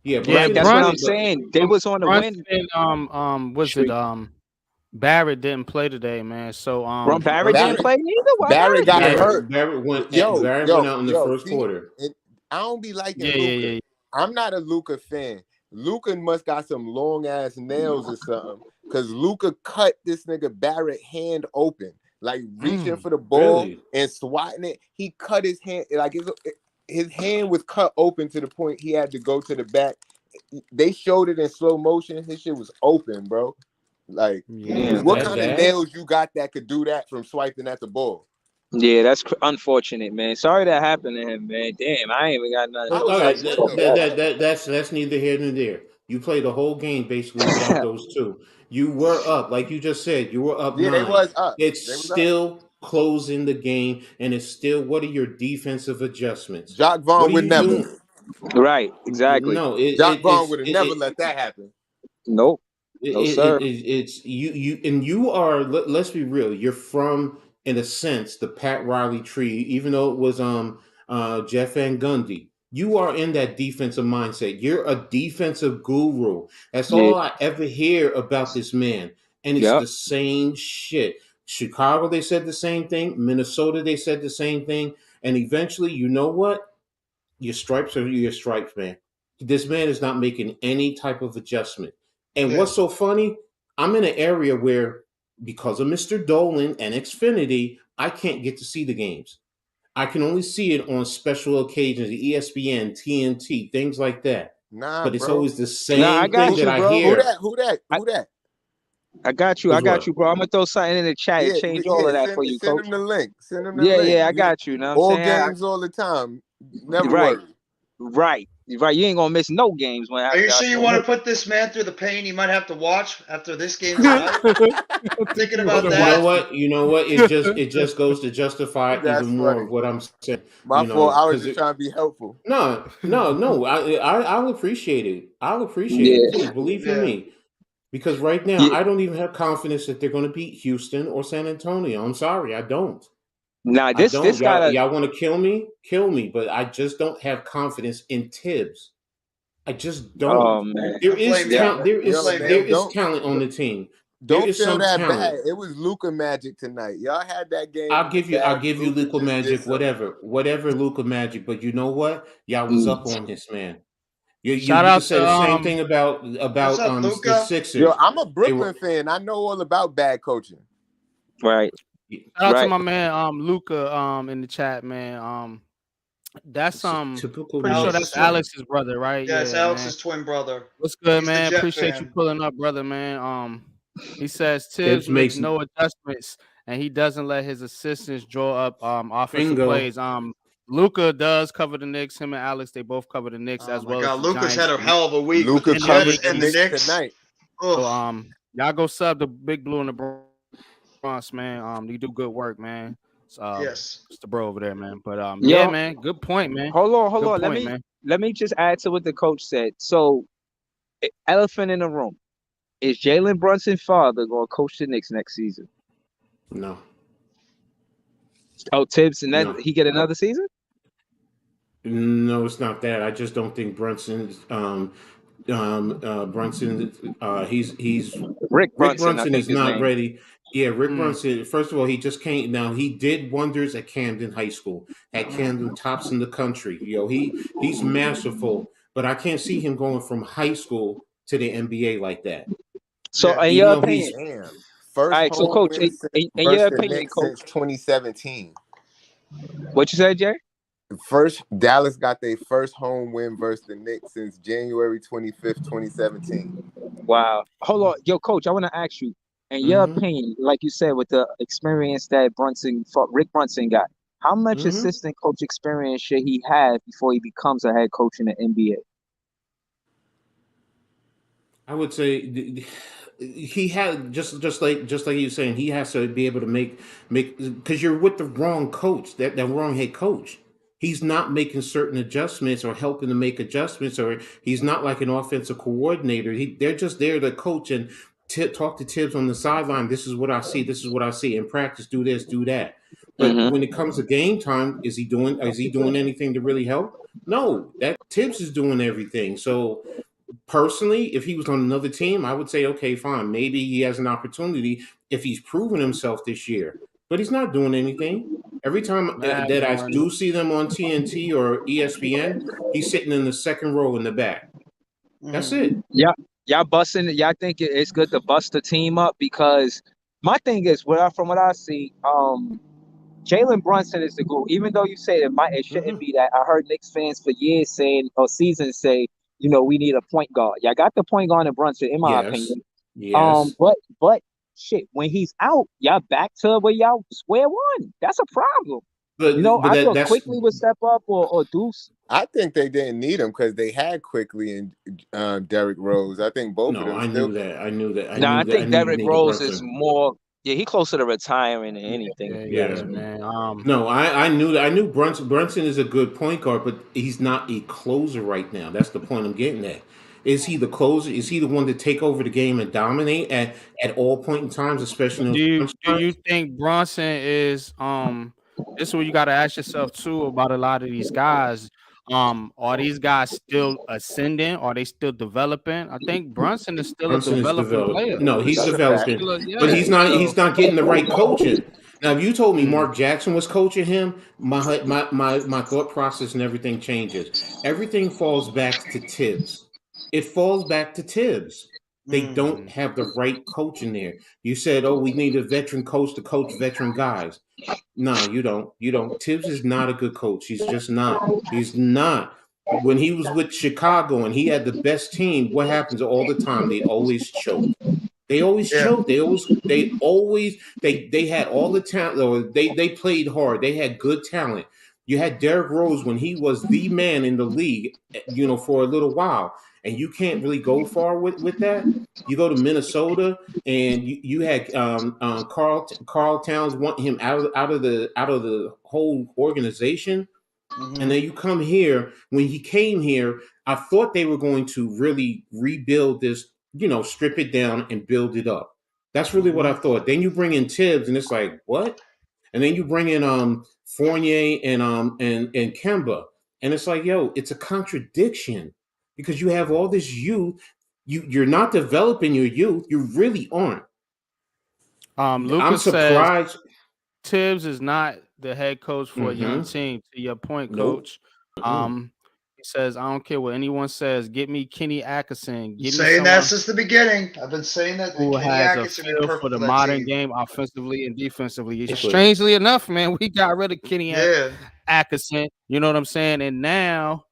Yeah, that's what I'm saying. They was on the win. Barrett didn't play today, man. So Barrett didn't play neither. Why Barrett got hurt. Barrett went Yo, out in the first quarter. I don't be liking Yeah, Luka. yeah. I'm not a Luka fan. Luka must got some long ass nails or something. Cause Luka cut this nigga Barrett hand open, like reaching for the ball Really? and swatting it. He cut his hand, like his hand was cut open to the point he had to go to the back. They showed it in slow motion. His shit was open, bro. Like, Yeah, what that kind of bad? nails you got that could do that from swiping at the ball? Yeah, that's unfortunate, man. Sorry that happened to him, man. Damn, I ain't even got nothing. I was All like, right, what the fuck? that's neither here nor there. You played the whole game basically without those two. You were up, like you just said, you were up Yeah, they 9. was up. It's They was up. still closing the game, and it's still what are your defensive adjustments? Jock What Vaughn are would you never. doing? Right, exactly. No, Jock Vaughn would have never let that happen. Nope. No, sir. It's you and you are. Let's be real. You're from, in a sense, the Pat Riley tree, even though it was Jeff Van Gundy. You are in that defensive mindset. You're a defensive guru. That's Yeah. all I ever hear about this man, and it's Yep. the same shit. Chicago, they said the same thing. Minnesota, they said the same thing. And eventually, you know what? Your stripes are your stripes, man. This man is not making any type of adjustment. And Yeah. what's so funny? I'm in an area where, because of Mr. Dolan and Xfinity, I can't get to see the games. I can only see it on special occasions, ESPN, TNT, things like that. Nah, But it's bro. always the Nah, I same got thing that you, I bro. Who hear. that? Who that? I got you. Who's I got what? you, bro. I'm gonna throw something in the chat and change all of that for you, Send coach. him the link. Send him the Yeah, link. yeah, I got you. Know what I'm All saying? games all the time. Never Right. worry. Right. You ain't gonna miss no games when Are you sure you want to put this man through the pain he might have to watch after this game tonight? Thinking about You that. know what? You know what? It just goes to justify That's even more funny. of what I'm saying. My You know, fault. I was because just trying to be helpful. no. I'll appreciate it. I'll appreciate Yeah. it. Please believe in Yeah. me. Because right now, Yeah. I don't even have confidence that they're going to beat Houston or San Antonio. I'm sorry, I don't. Nah, I this don't. gotta. Y'all want to kill me? Kill me. But I just don't have confidence in Tibbs. I just don't. Oh man. There I blame is you. talent. There I is blame there you. is talent on the team. There Don't is feel some that bad. talent. It was Luka Magic tonight. Y'all had that game. I'll in the give bag. you Luka Luka just did Magic, something. whatever Luka Magic. But you know what? Y'all was up on this man. You Shout can out say to the same thing about What's up, the Luca? Yo, Sixers. I'm a They were Brooklyn fan. I know all about bad coaching. Right. shout out to Right. my man Luca in the chat, man. That's typical pretty sure Knicks that's fan. Alex's brother, right? Yeah, it's Yeah, man. Alex's twin brother. What's good, He's the man? Jet Appreciate you fan. pulling up, brother, man. He says Tibbs Tibbs makes makes no adjustments and he doesn't let his assistants draw up offensive bingo. plays. Luca does cover the Knicks. Him and Alex, they both cover the Knicks Oh as my well as God, the Luca's had Giants. a hell of a week with Luka the covered Jets the and the Knicks Knicks. tonight. So Ugh. y'all go sub the Big Blue and the Bronx, man. You do good work, man. Yes. It's the bro over there, man. But Yo, yeah, man. Good point, man. hold on. Good Let point, me man. let me just add to what the coach said. So, elephant in the room. Is Jalen Brunson's father gonna coach the Knicks next season? No. Oh, Tibbs, and that No. he get another season? No, it's not that. I just don't think Brunson he's Rick Rick Brunson, I Brunson think is his not name. ready. Yeah, Rick Brunson, first of all, he just came. Now, he did wonders at Camden High School, had Camden tops in the country. He's masterful, but I can't see him going from high school to the NBA like that. So, in Even your though he's opinion, Damn. all First right. So, home coach, win in versus your the opinion, Knicks coach, since 2017. what you said, Jay? First, Dallas got their first home win versus the Knicks since January 25th, 2017. Wow. Hold on, yo, coach. I want to ask you, in your opinion, like you said, with the experience that Rick Brunson got, how much assistant coach experience should he have before he becomes a head coach in the NBA? I would say he had just like you saying, he has to be able to make because you're with the wrong coach, that wrong head coach. He's not making certain adjustments or helping to make adjustments, or he's not like an offensive coordinator. They're just there to coach and talk to Tibbs on the sideline. This is what I see. This is what I see in practice. Do this, do that. But when it comes to game time, is he doing anything to really help? No, that Tibbs is doing everything. So personally, if he was on another team, I would say, okay, fine. Maybe he has an opportunity if he's proven himself this year. But he's not doing anything. Every time Mad that I money. do see them on TNT or ESPN, he's sitting in the second row in the back. That's it. Y'all busting. Y'all think it's good to bust the team up because my thing is, from what I see, Jalen Brunson is the goal. Even though you say it shouldn't be that. I heard Knicks fans for years saying or seasons say, we need a point guard. Y'all got the point guard in Brunson, in my opinion. Yes. But shit, when he's out, y'all back to where y'all square one. That's a problem. But I thought that's Quickly would step up or Deuce. I think they didn't need him because they had Quickly and Derrick Rose. I think both of them. I knew that. I knew that. I think Derrick needed Rose is Brunson. more. Yeah, he closer to retiring than anything. Yeah, man. No, I knew that. I knew Brunson is a good point guard, but he's not a closer right now. That's the point I'm getting at. Is he the closer? Is he the one to take over the game and dominate at all point in times, especially in Do those you think Bronson is this is what you got to ask yourself too about a lot of these guys. Are these guys still ascending? Are they still developing? I think Brunson is still a Brunson is developing player. developing. No, he's That's a fact. developing, Yeah, but he's not. so- He's not getting the right coaching. Now, if you told me Mark Jackson was coaching him, my thought process and everything changes. Everything falls back to Tibbs. It falls back to Tibbs. They don't have the right coach in there. You said, "Oh, we need a veteran coach to coach veteran guys." No, you don't. You don't. Tibbs is not a good coach. He's just not. He's not. When he was with Chicago and he had the best team, what happens all the time? They always choke. They always choke. They had all the talent. Or they played hard. They had good talent. You had Derrick Rose when he was the man in the league, for a little while, and you can't really go far with that. You go to Minnesota, and you had Carl Towns want him out of the whole organization. And then you come here. When he came here, I thought they were going to really rebuild this, strip it down and build it up. That's really what I thought. Then you bring in Tibbs, and it's like, what? And then you bring in Fournier and Kemba, and it's like, yo, it's a contradiction because you have all this youth. You're not developing your youth. You really aren't. I'm Lucas surprised. says Tibbs is not the head coach for a young team. To your point, Nope. Coach. He says, I don't care what anyone says. Get me Kenny Atkinson. Give me Saying that someone since the beginning. I've been saying that who Kenny has a Atkinson would be feel perfect for the for that modern team. game offensively and defensively. Strangely enough, man, we got rid of Kenny Atkinson. You know what I'm saying? And now,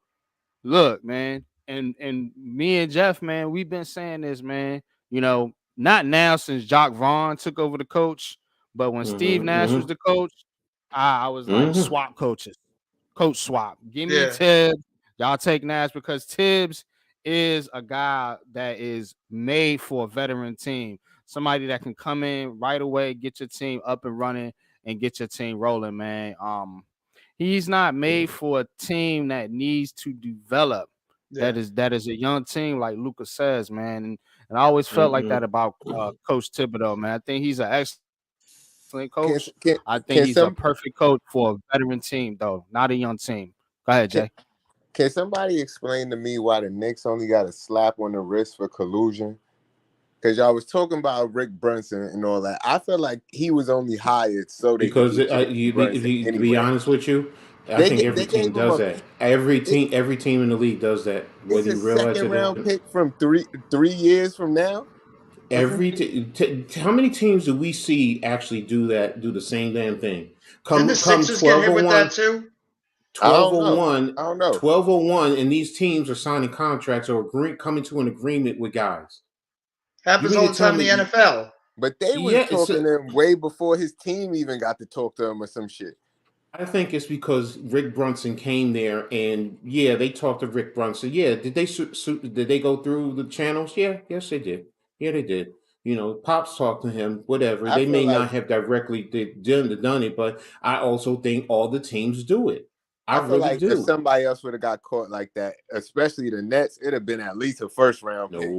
look, man, and me and Jeff, man, we've been saying this, man. Not now since Jock Vaughn took over the coach, but when Steve Nash was the coach, I was like, swap coaches. Coach swap. Give me Tibbs. Y'all take Nash because Tibbs is a guy that is made for a veteran team. Somebody that can come in right away, get your team up and running, and get your team rolling, man. He's not made for a team that needs to develop. That is a young team, like Lucas says, man. And I always felt like that about Coach Thibodeau, man. I think he's an excellent coach. I think he's a perfect coach for a veteran team, though, not a young team. Go ahead, Jay. Can somebody explain to me why the Knicks only got a slap on the wrist for collusion? Because y'all was talking about Rick Brunson and all that. I feel like he was only hired so they Because could get to be honest with you, I think every team does that. Every team in the league does that. Whether you realize it or not. Second round pick from three years from now. How many teams do we see actually do that? Do the same damn thing? Didn't the Sixers get hit with that too? 1201. I don't know. 1201, and these teams are signing contracts or coming to an agreement with guys. Happens all the time in the NFL. But they were talking to him way before his team even got to talk to him or some shit. I think it's because Rick Brunson came there, and they talked to Rick Brunson. Yeah, did they go through the channels? Yeah, yes, they did. Yeah, they did. Pops talked to him. Whatever. They may not have directly done it, but I also think all the teams do it. I feel really like do. If somebody else would have got caught like that, especially the Nets, it'd have been at least a first round pick.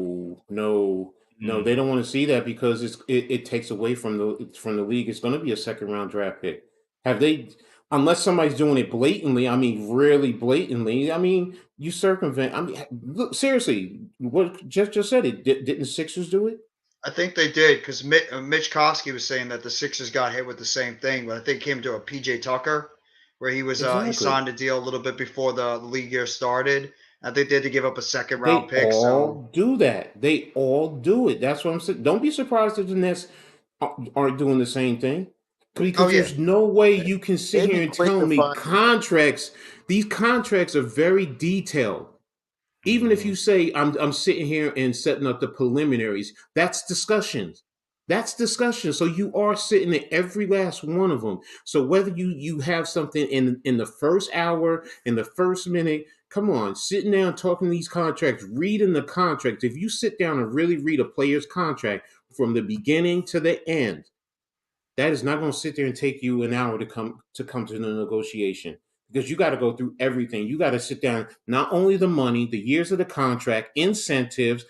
No, they don't want to see that because it takes away from the league. It's going to be a second round draft pick. Have they? Unless somebody's doing it blatantly, I mean, really blatantly. I mean, you circumvent. I mean, look, seriously, what just said it. Didn't the Sixers do it? I think they did because Mitch Koski was saying that the Sixers got hit with the same thing, but I think it came to a PJ Tucker where he was Exactly. he signed a deal a little bit before the league year started. I think they had to give up a second They round pick. all do that. They all do it. That's what I'm saying. Don't be surprised if the Nets aren't doing the same thing. Because there's no way you can sit They'd be here and quick tell to me find these contracts are very detailed. Even if you say I'm sitting here and setting up the preliminaries, that's discussions. That's discussion. So you are sitting in every last one of them. So whether you have something in the first hour, in the first minute, come on, sitting down talking these contracts, reading the contracts. If you sit down and really read a player's contract from the beginning to the end, that is not going to sit there and take you an hour to come to the negotiation, because you got to go through everything. You got to sit down, not only the money, the years of the contract, incentives,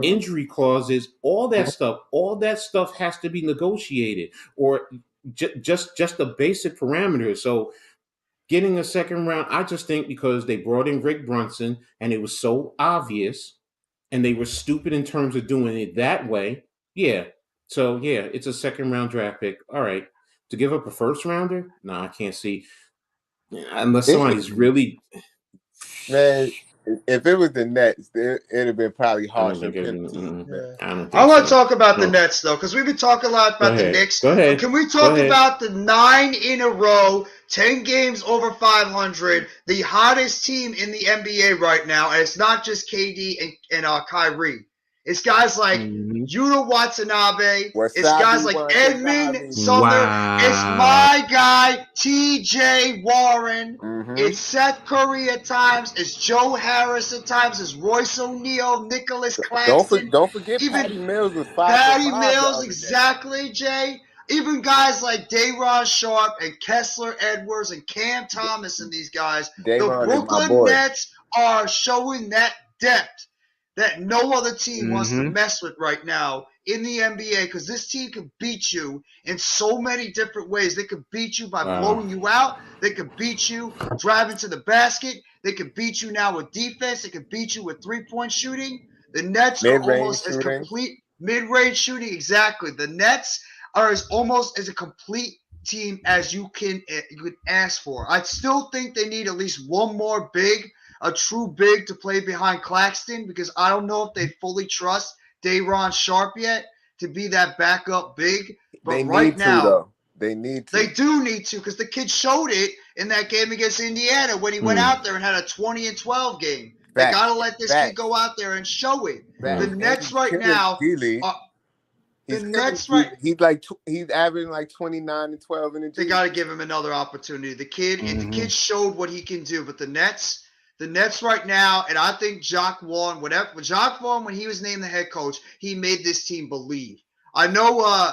injury clauses, all that stuff. All that stuff has to be negotiated, or just the basic parameters. So getting a second round, I just think because they brought in Rick Brunson and it was so obvious, and they were stupid in terms of doing it that way. Yeah. So yeah, it's a second round draft pick. All right. To give up a first rounder? No, I can't see. Unless somebody's really. Man, if it was the Nets, it'd have been probably I don't harsh think and it'd be. penalties. I don't think I want to so. talk about the No. Nets though, because we've been talking a lot about the Knicks. Go ahead. Can we Go talk ahead. about the 9 in a row, 10 games over 500, the hottest team in the NBA right now, and it's not just KD and Kyrie. It's guys like Yuta Watanabe. It's guys like Edmund Sumner. It's my guy TJ Warren. It's Seth Curry at times. It's Joe Harris at times. It's Royce O'Neal, Nicholas Claxton. Don't forget even Patty Mills was 5 for Patty 5 the Mills, other day. exactly, Jay. Even guys like Day'Ron Sharp and Kessler Edwards and Cam Thomas and these guys, Day'Ron the is my Brooklyn boy. Nets are showing that depth that no other team wants to mess with right now in the NBA, because this team can beat you in so many different ways. They can beat you by blowing you out. They can beat you driving to the basket. They can beat you now with defense. They can beat you with three-point shooting. The Nets are Mid-range almost as shooting. complete mid-range shooting. Exactly. The Nets are almost as a complete team as you could ask for. I still think they need at least one more big, a true big, to play behind Claxton, because I don't know if they fully trust Day'Ron Sharp yet to be that backup big. But They right need now, to, though. They need to. they do need to, because the kid showed it in that game against Indiana when he went out there and had a 20-12 game. They Facts. got to let this kid go out there and show it. Facts. The Nets he's right killing now D-League. the He's Nets killing right. He's averaging like 29 and 12 in the G. They got to give him another opportunity. The kid showed what he can do, but the Nets right now, and I think Jacques Vaughn, when he was named the head coach, he made this team believe. I know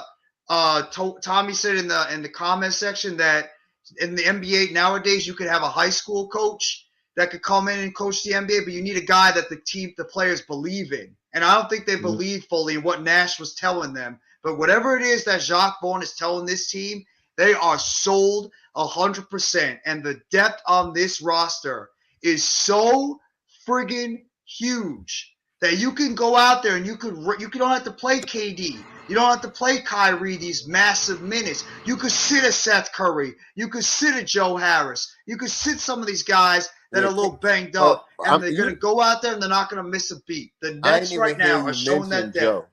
Tommy said in the comment section that in the NBA nowadays you could have a high school coach that could come in and coach the NBA, but you need a guy that the players believe in. And I don't think they believe fully in what Nash was telling them. But whatever it is that Jacques Vaughn is telling this team, they are sold 100%. And the depth on this roster is so friggin' huge that you can go out there and you don't have to play KD. You don't have to play Kyrie these massive minutes. You could sit a Seth Curry. You could sit a Joe Harris. You could sit some of these guys that are a little banged up, and they're going to go out there and they're not going to miss a beat. The Nets right now are showing that depth.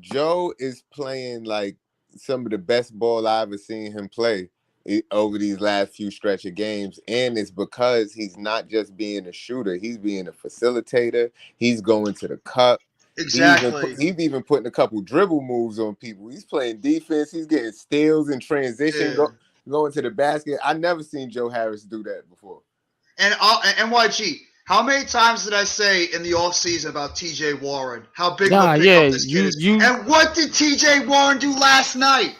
Joe is playing like some of the best ball I've ever seen him play over these last few stretch of games, and it's because he's not just being a shooter, he's being a facilitator. He's going to the cup. Exactly. He's even putting a couple dribble moves on people. He's playing defense. He's getting steals in transition, going to the basket. I never seen Joe Harris do that before. And NYG, how many times did I say in the offseason about TJ Warren? How big of a pickup this kid is. And what did TJ Warren do last night?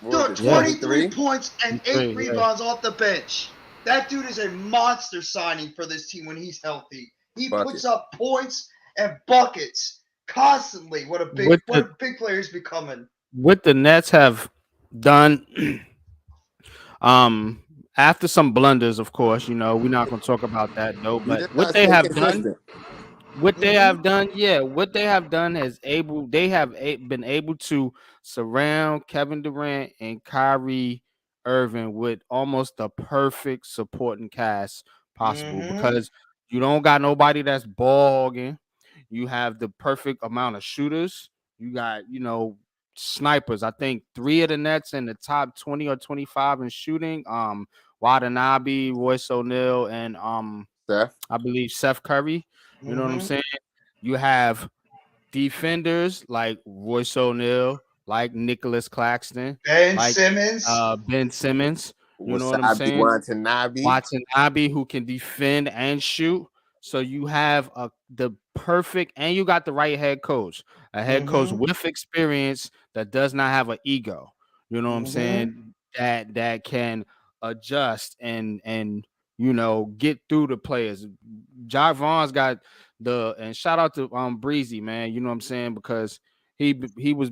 23 points and 8 rebounds off the bench. That dude is a monster signing for this team when he's healthy. He puts up points and buckets constantly. What a big player he's becoming. What the Nets have done, after some blunders, of course, we're not going to talk about that though. But what they have done, what they have done, what they have done been able to surround Kevin Durant and Kyrie Irving with almost the perfect supporting cast possible because you don't got nobody that's ball hogging. You have the perfect amount of shooters. You got, snipers. I think 3 of the Nets in the top 20 or 25 in shooting. Watanabe, Royce O'Neal, and Steph. I believe Seth Curry. You know what I'm saying? You have defenders like Royce O'Neal, like Nicholas Claxton, Ben like Simmons. Ben Simmons. You know what I'm Wasabi saying? Watanabe. Watanabe, who can defend and shoot. So you have the perfect, and you got the right head coach, a head coach with experience that does not have an ego. You know what I'm saying? That can adjust and get through the players. Jock Vaughn's got and shout out to Breezy, man. You know what I'm saying? Because he was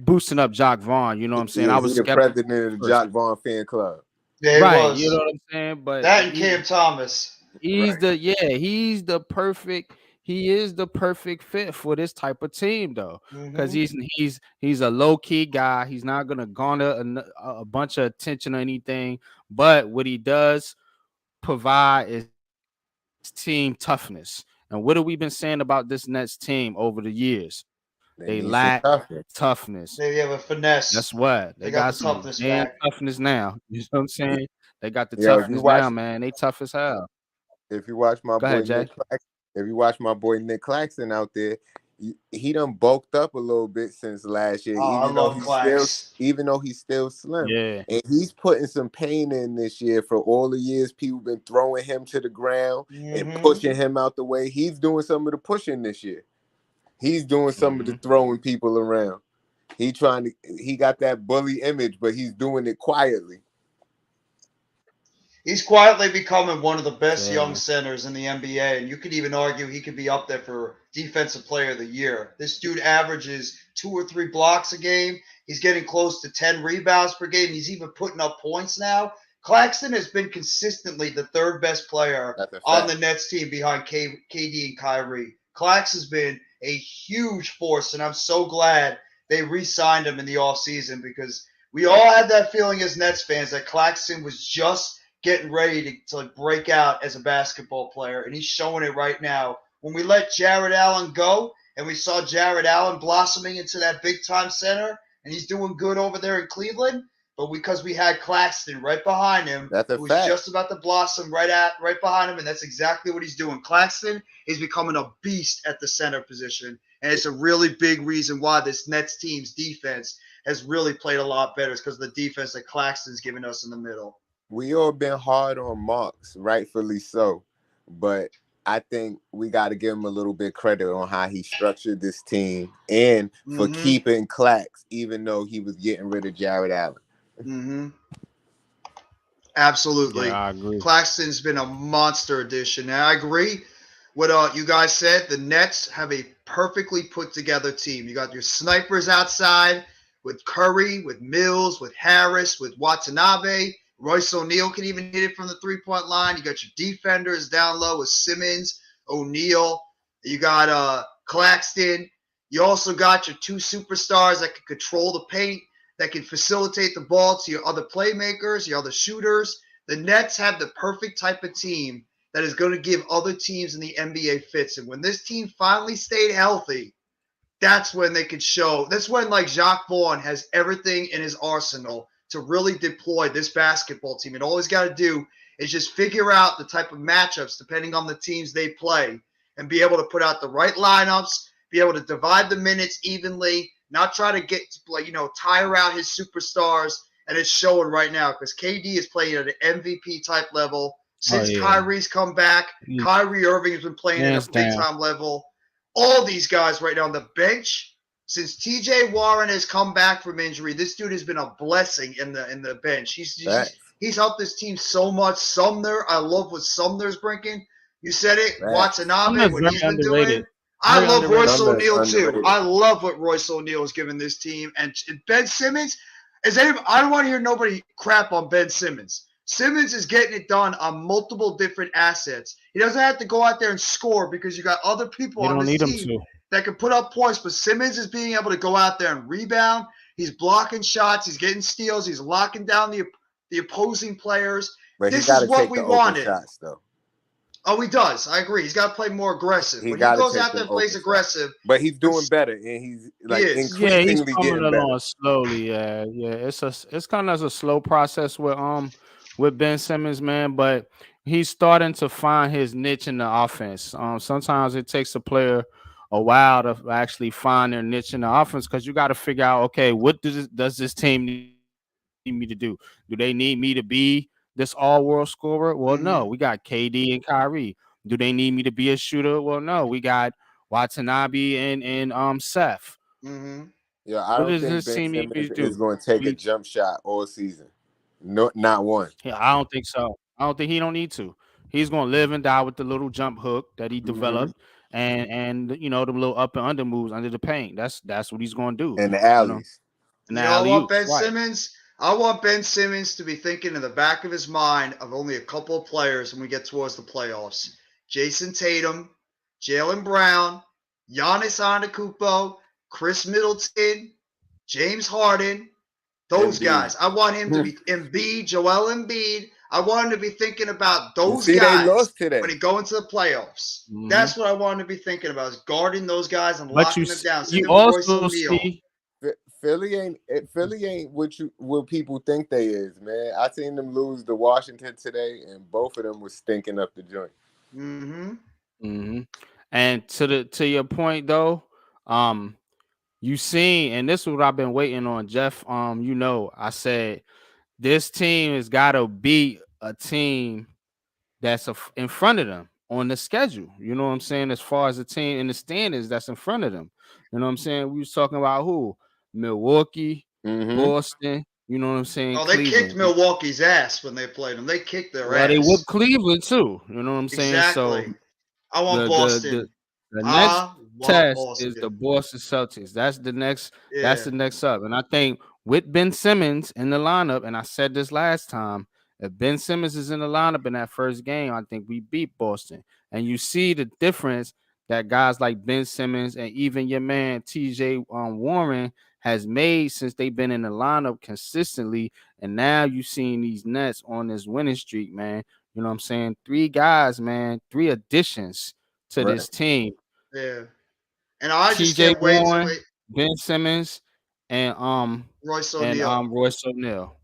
boosting up Jock Vaughn. You know what I'm saying? Yeah, I he was the skeptical president of the first. Jock Vaughn fan club. Yeah, he Right, was. you know what I'm saying? But that and Cam Thomas. He's the perfect. He is the perfect fit for this type of team, though, because he's a low key guy. He's not gonna garner a bunch of attention or anything. But what he does provide is team toughness. And what have we been saying about this Nets team over the years? They need some lack toughness. They have a finesse. That's what They got got the some toughness damn back. toughness now. You know what I'm saying? They got the Yo, if you toughness watch, now, man. They tough as hell. if you watch my Go boy ahead, Jay. Nick Claxton out there, he done bulked up a little bit since last year. Oh, I love Clax. Even though he's still slim, Yeah. and he's putting some pain in this year for all the years people been throwing him to the ground and pushing him out the way. He's doing some of the pushing this year. He's doing some of the throwing people around. He got that bully image, but he's doing it quietly. He's quietly becoming one of the best young centers in the NBA, and you could even argue he could be up there for Defensive Player of the Year. This dude averages 2 or 3 blocks a game. He's getting close to 10 rebounds per game. He's even putting up points now. Claxton has been consistently the 3rd best player on the Nets team behind KD and Kyrie. Clax has been a huge force, and I'm so glad they re-signed him in the offseason because we all had that feeling as Nets fans that Claxton was just getting ready to break out as a basketball player, and he's showing it right now. When we let Jared Allen go, and we saw Jared Allen blossoming into that big-time center, and he's doing good over there in Cleveland, but because we had Claxton right behind him, who was just about to blossom right behind him, and that's exactly what he's doing. Claxton is becoming a beast at the center position, and it's a really big reason why this Nets team's defense has really played a lot better. It's because of the defense that Claxton's giving us in the middle. We all been hard on Marks, rightfully so, but I think we got to give him a little bit credit on how he structured this team and for keeping Clax, even though he was getting rid of Jared Allen. Absolutely. Yeah, I agree. Claxton's been a monster addition. And I agree what you guys said. The Nets have a perfectly put together team. You got your snipers outside with Curry, with Mills, with Harris, with Watanabe. Royce O'Neal can even hit it from the 3-point line. You got your defenders down low with Simmons, O'Neal. You got Claxton. You also got your 2 superstars that can control the paint, that can facilitate the ball to your other playmakers, your other shooters. The Nets have the perfect type of team that is going to give other teams in the NBA fits. And when this team finally stayed healthy, that's when they could show. That's when, like, Jacques Vaughn has everything in his arsenal to really deploy this basketball team. And all he's got to do is just figure out the type of matchups depending on the teams they play and be able to put out the right lineups, be able to divide the minutes evenly, not try to get, tire out his superstars. And it's showing right now because KD is playing at an MVP type level. Since Kyrie's come back, Kyrie Irving has been playing at a big-time level. All these guys right now on the bench, since T.J. Warren has come back from injury, this dude has been a blessing in the bench. He's helped this team so much. Sumner, I love what Sumner's bringing. You said it, Watanabe, what he's been doing. I love Royce O'Neal too. I love what Royce O'Neal has given this team. And Ben Simmons, I don't want to hear nobody crap on Ben Simmons. Simmons is getting it done on multiple different assets. He doesn't have to go out there and score because you got other people You on don't this need him team to. that can put up points. But Simmons is being able to go out there and rebound. He's blocking shots. He's getting steals. He's locking down the opposing players. But This he got is to what take we the open wanted. shots, though. Oh, he does. I agree. He's got to play more aggressive. He When he got to goes take out there them and plays open aggressive, shots. But he's doing better, and he's like is. Yeah, he's increasingly coming getting better. along slowly. Yeah. It's kind of a slow process with Ben Simmons, man. But he's starting to find his niche in the offense. Sometimes it takes a player a while to actually find their niche in the offense because you got to figure out, okay, what does this team need me to do? Do they need me to be this all-world scorer? Well, no, we got KD and Kyrie. Do they need me to be a shooter? Well, no, we got Watanabe and Seth. Yeah, I What don't does think this Ben team need me Simmons to is do? going to take a jump shot all season. No, not one. Yeah, I don't think so. I don't think he don't need to. He's gonna live and die with the little jump hook that he developed, and the little up and under moves under the paint. That's what he's gonna do. And the You know, alleys. and You the know, I alley want oops, Ben right? Simmons. I want Ben Simmons to be thinking in the back of his mind of only a couple of players when we get towards the playoffs. Jason Tatum, Jaylen Brown, Giannis Antetokounmpo, Chris Middleton, James Harden. Those Embiid. guys. I want him to be Embiid, Joel Embiid. I want him to be thinking about You those see, they guys lost today. when he go into the playoffs. That's what I want him to be thinking about: is guarding those guys and But locking them down. Same you thing with Royce also O'Neal. see Philly ain't what people think they is, man. I seen them lose to Washington today, and both of them was stinking up the joint. And to your point though, you seen, and this is what I've been waiting on, Jeff. I said this team has got to beat a team that's in front of them on the schedule. You know what I'm saying? As far as the team in the standings that's in front of them. You know what I'm saying? We was talking about who? Milwaukee, Boston. You know what I'm saying? Oh, they kicked Cleveland. Milwaukee's ass when they played them. They kicked their Well, ass. they whooped Cleveland too. You know what I'm saying? Exactly. So I want Boston. the next I want test Boston. is the Boston Celtics. That's the next. Yeah. That's the next up. And I think with Ben Simmons in the lineup, and I said this last time, if Ben Simmons is in the lineup in that first game, I think we beat Boston. And you see the difference that guys like Ben Simmons and even your man TJ Warren has made since they've been in the lineup consistently. And now you've seen these Nets on this winning streak, man. You know what I'm saying? 3 guys, man, 3 additions to this team. Yeah. And I just TJ can't wait Warren, to Ben Simmons, and Royce O'Neal. Royce O'Neal.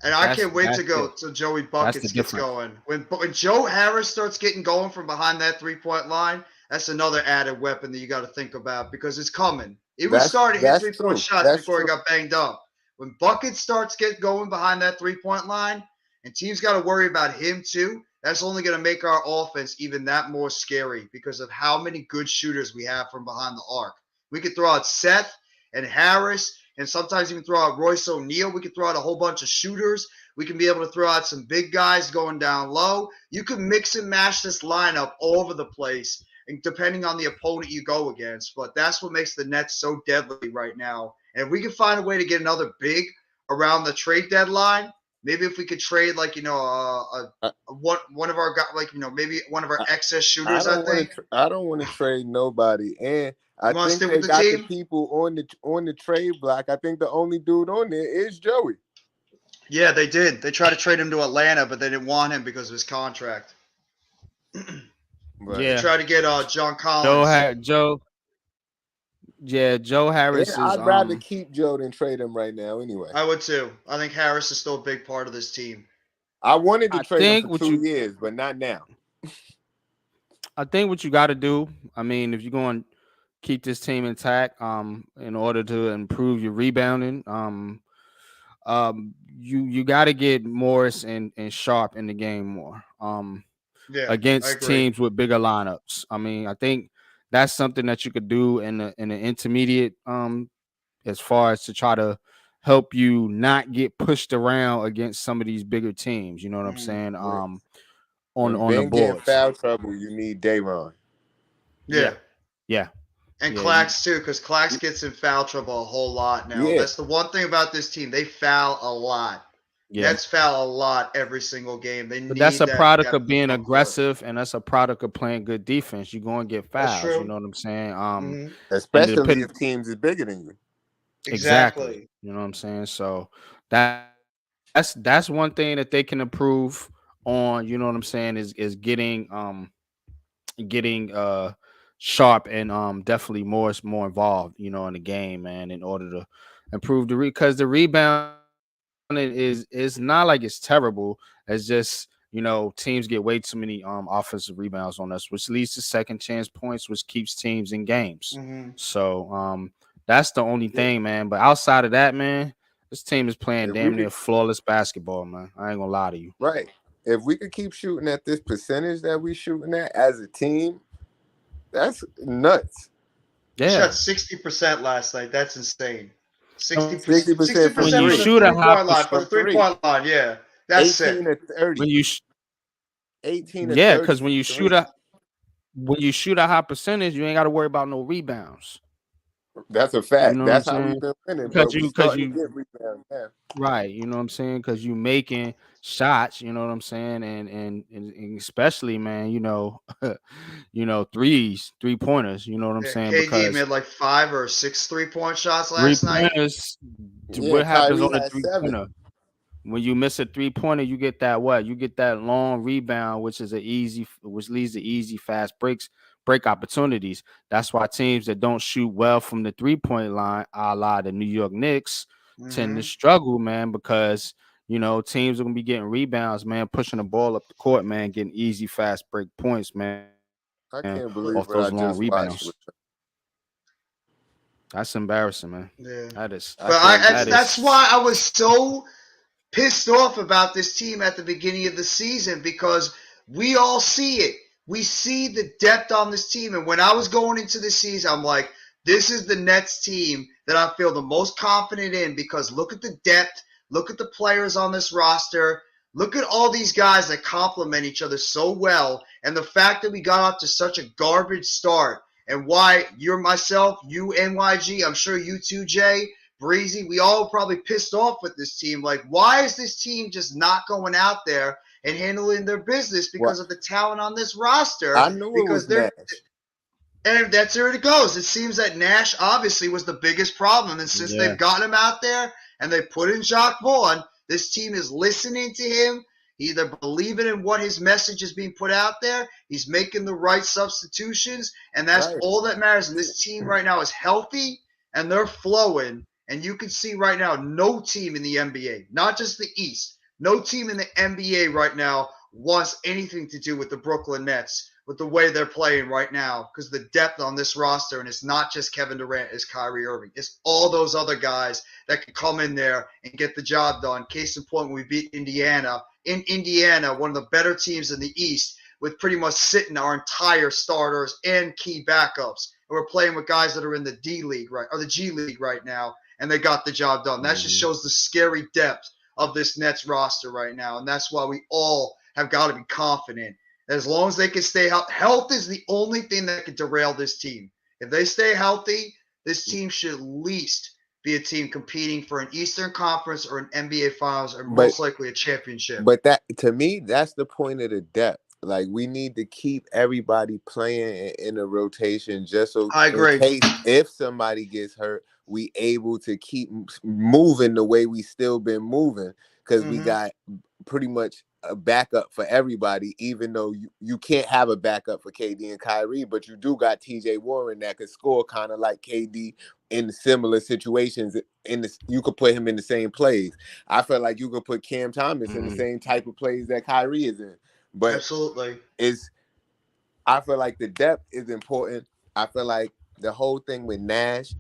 And I can't wait to go to Joey Buckets gets going. When Joe Harris starts getting going from behind that 3-point line, that's another added weapon that you got to think about because it's coming. He was starting his 3-point shots before he got banged up. When Buckets starts getting going behind that 3-point line, and teams got to worry about him too, that's only going to make our offense even that more scary because of how many good shooters we have from behind the arc. We could throw out Seth and Harris, and sometimes even throw out Royce O'Neal. We could throw out a whole bunch of shooters. We can be able to throw out some big guys going down low. You can mix and match this lineup all over the place, and depending on the opponent you go against. But that's what makes the Nets so deadly right now. And if we can find a way to get another big around the trade deadline, maybe if we could trade one of our guys, maybe one of our excess shooters. I don't want to trade nobody, and I think stick they with the got team? the people on the trade block. I think the only dude on there is Joey. Yeah, they did. They tried to trade him to Atlanta, but they didn't want him because of his contract. Yeah, they tried to get John Collins. Joe Harris is. I'd rather keep Joe than trade him right now. Anyway, I would too. I think Harris is still a big part of this team. I wanted to trade him for 2 years, but not now. I think what you got to do, I mean, if you're going to keep this team intact, in order to improve your rebounding, you got to get Morris and Sharp in the game more. Against teams with bigger lineups. I mean, I think that's something that you could do in the intermediate, as far as to try to help you not get pushed around against some of these bigger teams. You know what I'm saying? On the boards. Foul trouble, you need Dayron. Yeah. And Yeah, Clax too, because Clax gets in foul trouble a whole lot now. Yeah. That's the one thing about this team. They foul a lot. Yeah. Nets foul a lot every single game. They But that's need a that product depth of in being front court. aggressive, and that's a product of playing good defense. You're going to get That's fouls. You true. know what I'm saying? And Especially if teams is bigger than you. exactly. Exactly. You know what I'm saying? So that's one thing that they can improve on. You know what I'm saying? Is getting sharp and definitely more involved. You know, in the game, man, in order to improve because the rebounding is not like it's terrible. It's just teams get way too many offensive rebounds on us, which leads to second chance points, which keeps teams in games. Mm-hmm. So that's the only thing, man. But outside of that, man, this team is playing If we damn near could, flawless basketball, man. I ain't gonna lie to you. right. If we could keep shooting at this percentage that we shooting at as a team, that's nuts. We shot Yeah. 60% last night. That's insane. 60% 60% from When you for the three. shoot a high 3-point line. For the From three. 3-point line, yeah. That's sick. 18 to 30. when you 18 to yeah, 30 because from three. when you shoot a high percentage, you ain't got to worry about no rebounds. That's a You fact. know what I'm That's how we've saying? been winning, Because but we you starting to get rebounds now. right, you know what I'm saying? Because you making shots, you know what I'm saying, and especially, man, threes, 3-pointers, you know what I'm Yeah, saying? KD Because made like 5 or 6 3-point shots last night. 3-pointers, Yeah, what happens Kyrie on a had 7. 3-pointer? When you miss a 3-pointer, you get that what? You get that long rebound, which leads to easy, fast break opportunities. That's why teams that don't shoot well from the 3-point line, a la the New York Knicks, tend to Mm-hmm. struggle, man, because teams are gonna be getting rebounds, man, pushing the ball up the court, man, getting easy, fast break points, man, I off can't those believe what long I just rebounds. watched. That's embarrassing, man. Yeah. That is. I But can't believe that's why I was so pissed off about this team at the beginning of the season, because we all see it. We see the depth on this team. And when I was going into the season, I'm like, this is the Nets team that I feel the most confident in, because look at the depth. Look at the players on this roster. Look at all these guys that complement each other so well. And the fact that we got off to such a garbage start, and why you're myself, you NYG, I'm sure you too, Jay, Breezy, we all probably pissed off with this team. Like, why is this team just not going out there and handling their business because of the talent on this roster? I knew it Because was Nash. and that's where it goes. It seems that Nash obviously was the biggest problem. And since Yeah. they've gotten him out there and they put in Jacques Vaughn, this team is listening to him. They're believing in what his message is being put out there. He's making the right substitutions, and that's Right. all that matters. And this team right now is healthy, and they're flowing. And you can see right now, no team in the NBA, not just the East, no team in the NBA right now wants anything to do with the Brooklyn Nets, with the way they're playing right now, because the depth on this roster, and it's not just Kevin Durant, it's Kyrie Irving. It's all those other guys that can come in there and get the job done. Case in point, when we beat Indiana, in Indiana, one of the better teams in the East, with pretty much sitting our entire starters and key backups. And we're playing with guys that are in the D League, right, or the G League right now, and they got the job done. That just shows the scary depth of this Nets roster right now, and that's why we all have got to be confident. As long as they can stay healthy, health is the only thing that can derail this team. If they stay healthy, this team should at least be a team competing for an Eastern Conference or an NBA Finals, or most likely a championship. But that, to me, that's the point of the depth. Like, we need to keep everybody playing in a rotation, just so I agree. in case if somebody gets hurt, we able to keep moving the way we still been moving, because we got pretty much a backup for everybody, even though you can't have a backup for KD and Kyrie, but you do got TJ Warren that could score kind of like KD in similar situations. You could put him in the same plays. I feel like you could put Cam Thomas in the same type of plays that Kyrie is in. But absolutely, I feel like the depth is important. I feel like the whole thing with Nash,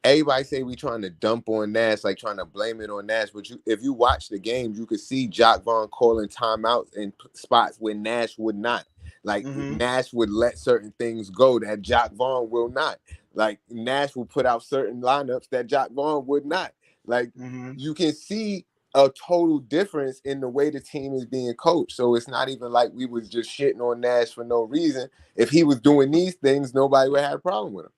everybody say we trying to dump on Nash, like trying to blame it on Nash. But if you watch the games, you could see Jacques Vaughn calling timeouts in spots where Nash would not. Like, Nash would let certain things go that Jacques Vaughn will not. Like, Nash will put out certain lineups that Jacques Vaughn would not. Like, you can see a total difference in the way the team is being coached. So it's not even like we was just shitting on Nash for no reason. If he was doing these things, nobody would have a problem with him.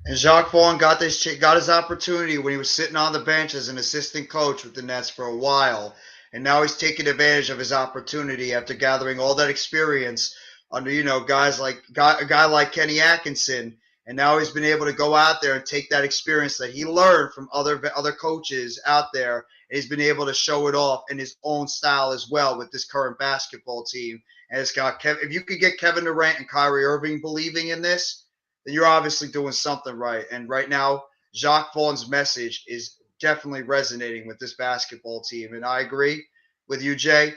And Jacques Vaughn got his opportunity when he was sitting on the bench as an assistant coach with the Nets for a while, and now he's taking advantage of his opportunity after gathering all that experience under a guy like Kenny Atkinson, and now he's been able to go out there and take that experience that he learned from other coaches out there, and he's been able to show it off in his own style as well with this current basketball team. And it's got if you could get Kevin Durant and Kyrie Irving believing in this, then you're obviously doing something right. And right now, Jacques Vaughn's message is definitely resonating with this basketball team. And I agree with you, Jay.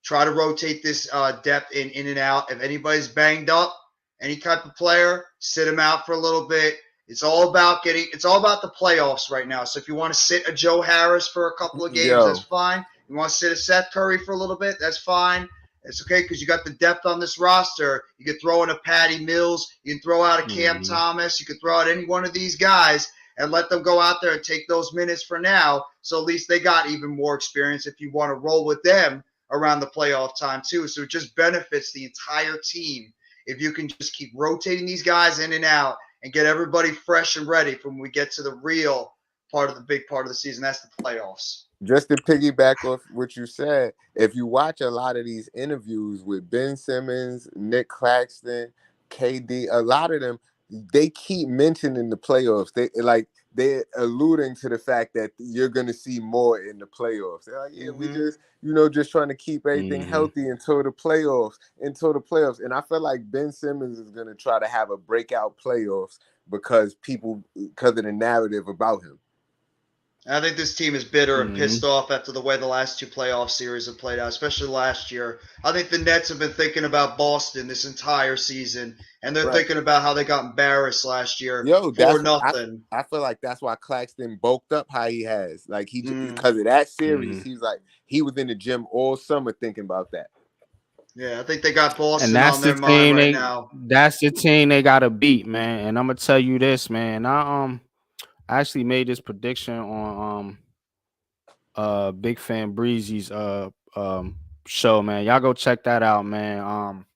Try to rotate this depth in and out. If anybody's banged up, any type of player, sit him out for a little bit. It's all about the playoffs right now. So if you want to sit a Joe Harris for a couple of games, that's fine. You want to sit a Seth Curry for a little bit, that's fine. It's okay because you got the depth on this roster. You could throw in a Patty Mills. You can throw out a Cam Thomas. You could throw out any one of these guys and let them go out there and take those minutes for now. So at least they got even more experience if you want to roll with them around the playoff time too. So it just benefits the entire team if you can just keep rotating these guys in and out and get everybody fresh and ready for when we get to the real part of the big part of the season. That's the playoffs. Just to piggyback off what you said, if you watch a lot of these interviews with Ben Simmons, Nick Claxton, KD, a lot of them, they keep mentioning the playoffs. They're alluding to the fact that you're going to see more in the playoffs. They're like, we just trying to keep everything healthy until the playoffs. And I feel like Ben Simmons is going to try to have a breakout playoffs because of the narrative about him. I think this team is bitter and pissed off after the way the last two playoff series have played out, especially last year. I think the Nets have been thinking about Boston this entire season, and they're thinking about how they got embarrassed last year for nothing. I feel like that's why Claxton bulked up how he has. Like because of that series, he's like he was in the gym all summer thinking about that. Yeah, I think they got Boston and that's on their the mind team right now. That's the team they gotta beat, man. And I'm gonna tell you this, man. I actually made this prediction on Big Fan Breezy's show, man. Y'all go check that out, man.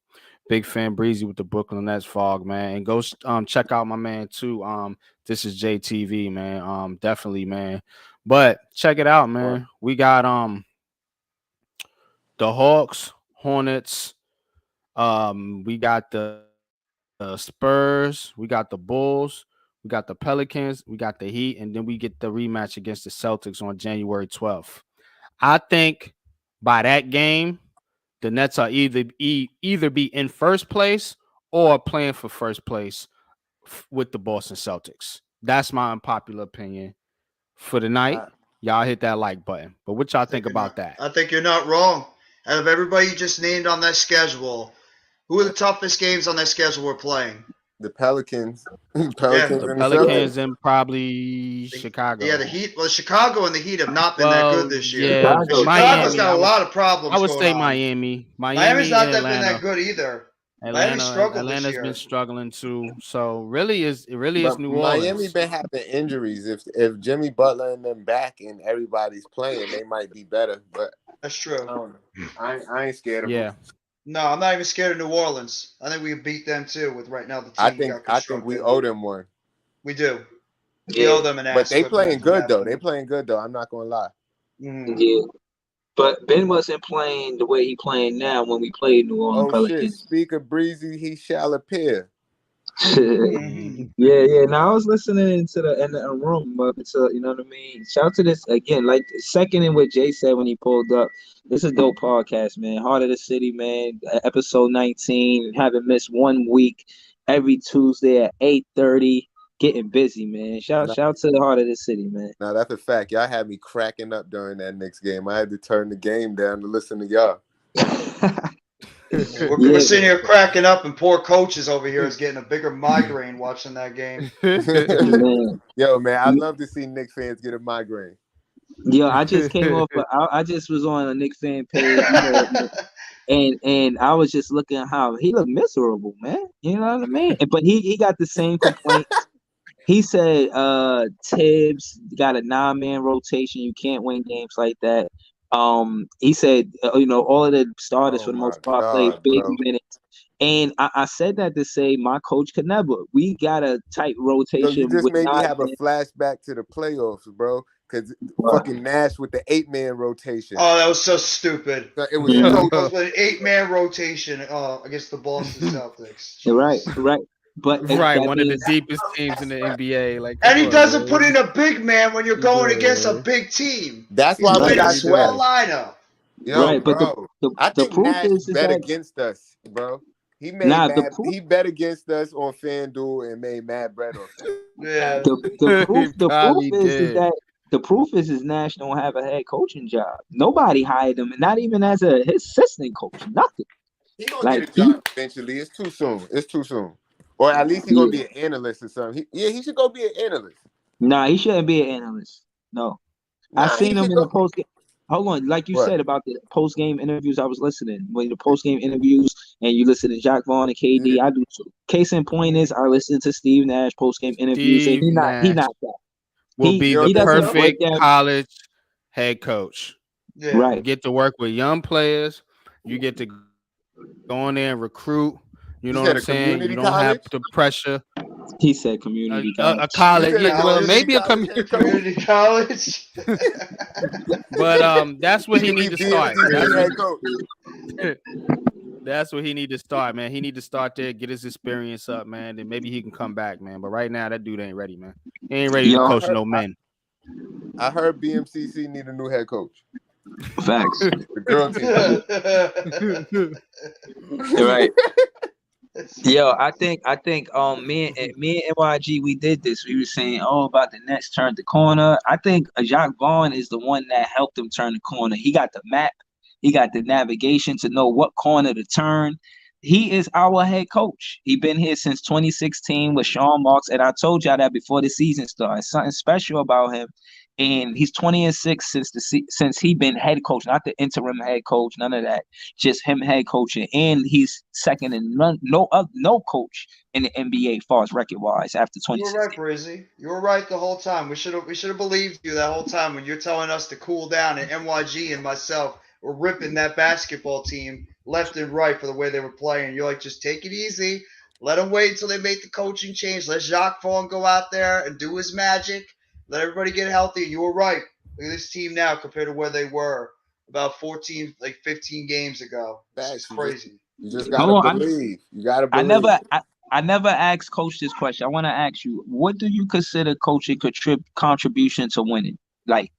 Big Fan Breezy with the Brooklyn Nets fog, man. And go check out my man too. This is JTV, man. Definitely, man. But check it out, man. We got the Hawks, Hornets, we got the Spurs, we got the Bulls. We got the Pelicans, we got the Heat, and then we get the rematch against the Celtics on January 12th. I think by that game, the Nets are either be in first place or playing for first place with the Boston Celtics. That's my unpopular opinion for the night. Y'all hit that like button. But what y'all think about that? I think you're not wrong. Out of everybody you just named on that schedule, who are the toughest games on that schedule we're playing? The Pelicans. The Pelicans and probably Chicago. Yeah, the Heat. Well, Chicago and the Heat have not been that good this year. Yeah, Chicago's got a lot of problems. I would say on. Miami. Miami's not been that good either. Atlanta's been struggling too. So it really is New Orleans. Miami been having injuries. If Jimmy Butler and them back and everybody's playing, they might be better. But that's true. I ain't scared of them. No, I'm not even scared of New Orleans. I think we can beat them too with right now the team. I think we owe them one. We do. We owe them an ass. But they playing good though. I'm not gonna lie. Yeah. But Ben wasn't playing the way he playing now when we played New Orleans Pelicans. Shit. Speak of Breezy, he shall appear. Yeah. Now I was listening to in the room, but it's you know what I mean. Shout out to this again, like second in what Jay said when he pulled up. This is a dope podcast, man. Heart of the City, man. Episode 19. Haven't missed 1 week. Every Tuesday at 8:30. Getting busy, man. Shout out to the Heart of the City, man. Now that's a fact. Y'all had me cracking up during that Knicks game. I had to turn the game down to listen to y'all. We're sitting here cracking up, and poor coaches over here is getting a bigger migraine watching that game. Yo, man, I love to see Knicks fans get a migraine. Yo, I just came off. I just was on a Knicks fan page, and I was just looking at how he looked miserable, man. You know what I mean? But he got the same complaint. He said Tibbs got a 9-man rotation. You can't win games like that. He said, all of the starters for the most part played big minutes. And I said that to say my coach could never. We got a tight Yo, rotation you just with made me 9 have a men. flashback to the playoffs, bro. Because Wow. fucking Nash with the 8-man rotation. Oh, that was so stupid. It was Yeah. so With an 8-man rotation against the Boston Celtics. Right, Jeez. right. But Right, that one of the being deepest teams in the NBA. Like, And come he on, doesn't put man. in a big man when you're going Yeah, against a man. big team. That's He's why we playing a got small the lineup. yo, right, but bro. I the think proof Nash is bet that against us, bro. He the bet against us on FanDuel and made mad bread off that. Yeah. the proof He probably is did. that the proof is Nash don't have a head coaching job. Nobody hired him, and not even as his assistant coach. Nothing. He gonna Like get a job eventually. It's too soon. It's too soon. Or at least he gonna be yeah. an analyst or something. He should go be an analyst. Nah, he shouldn't be an analyst. No. I He seen him should in the go. post game. Hold on, like you What? said about the post game interviews, I was listening. When the post game interviews and you listen to Jacques Vaughn and KD, Yeah. I do too. Case in point is I listen to Steve Nash post game interviews, and Steve he Nash not that. will He be You the don't think doesn't so? break perfect down college head coach. Yeah. You right. get to work with young players. You get to go in there and recruit. You You know what said I'm a saying? You community don't have college? the pressure. He said community A college. You college, said You a said yeah, well, college, maybe a community college head coach? community college. but that's He where he could be need to start. BMCC head coach. That's where he need to start, man. He need to start there, get his experience up, man. Then maybe he can come back, man. But right now, that dude ain't ready, man. He ain't ready to Yo, coach no men. I heard BMCC need a new head coach. facts. The girl team. Right. Yo, I think me and NYG we did this. We were saying about the Nets turned the corner. I think Jacques Vaughn is the one that helped him turn the corner. He got the map, he got the navigation to know what corner to turn. He is our head coach. He been here since 2016 with Sean Marks, and I told y'all that before the season started. Something special about him. And he's 20-6 since he been head coach, not the interim head coach, none of that. Just him head coaching, and he's second in no coach in the NBA as far as record wise after You were 2016. right, Brizzy. You were right the whole time. We should have believed you that whole time when you're telling us to cool down, and NYG and myself were ripping that basketball team left and right for the way they were playing. You're like, just take it easy. Let them wait until they make the coaching change. Let Jacques Vaughn go out there and do his magic. Let everybody get healthy. You were right. Look at this team now compared to where they were about 15 games ago. It's crazy. You just gotta believe. You gotta believe. I never asked coach this question. I want to ask you, what do you consider coaching contribution to winning? Like,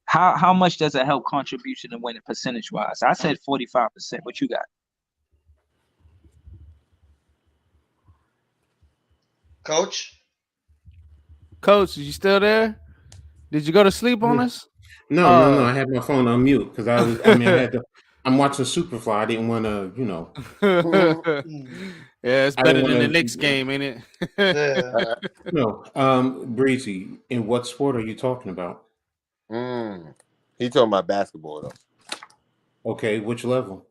how much does it help contribution to winning percentage wise? I said 45%. What you got? Coach, you still there? Did you go to sleep on us? No. I had my phone on mute because I'm watching Superfly. I didn't want to, Yeah, it's better than the Knicks game, ain't it? Yeah. No, Breezy. In what sport are you talking about? He talking about basketball though. Okay, which level?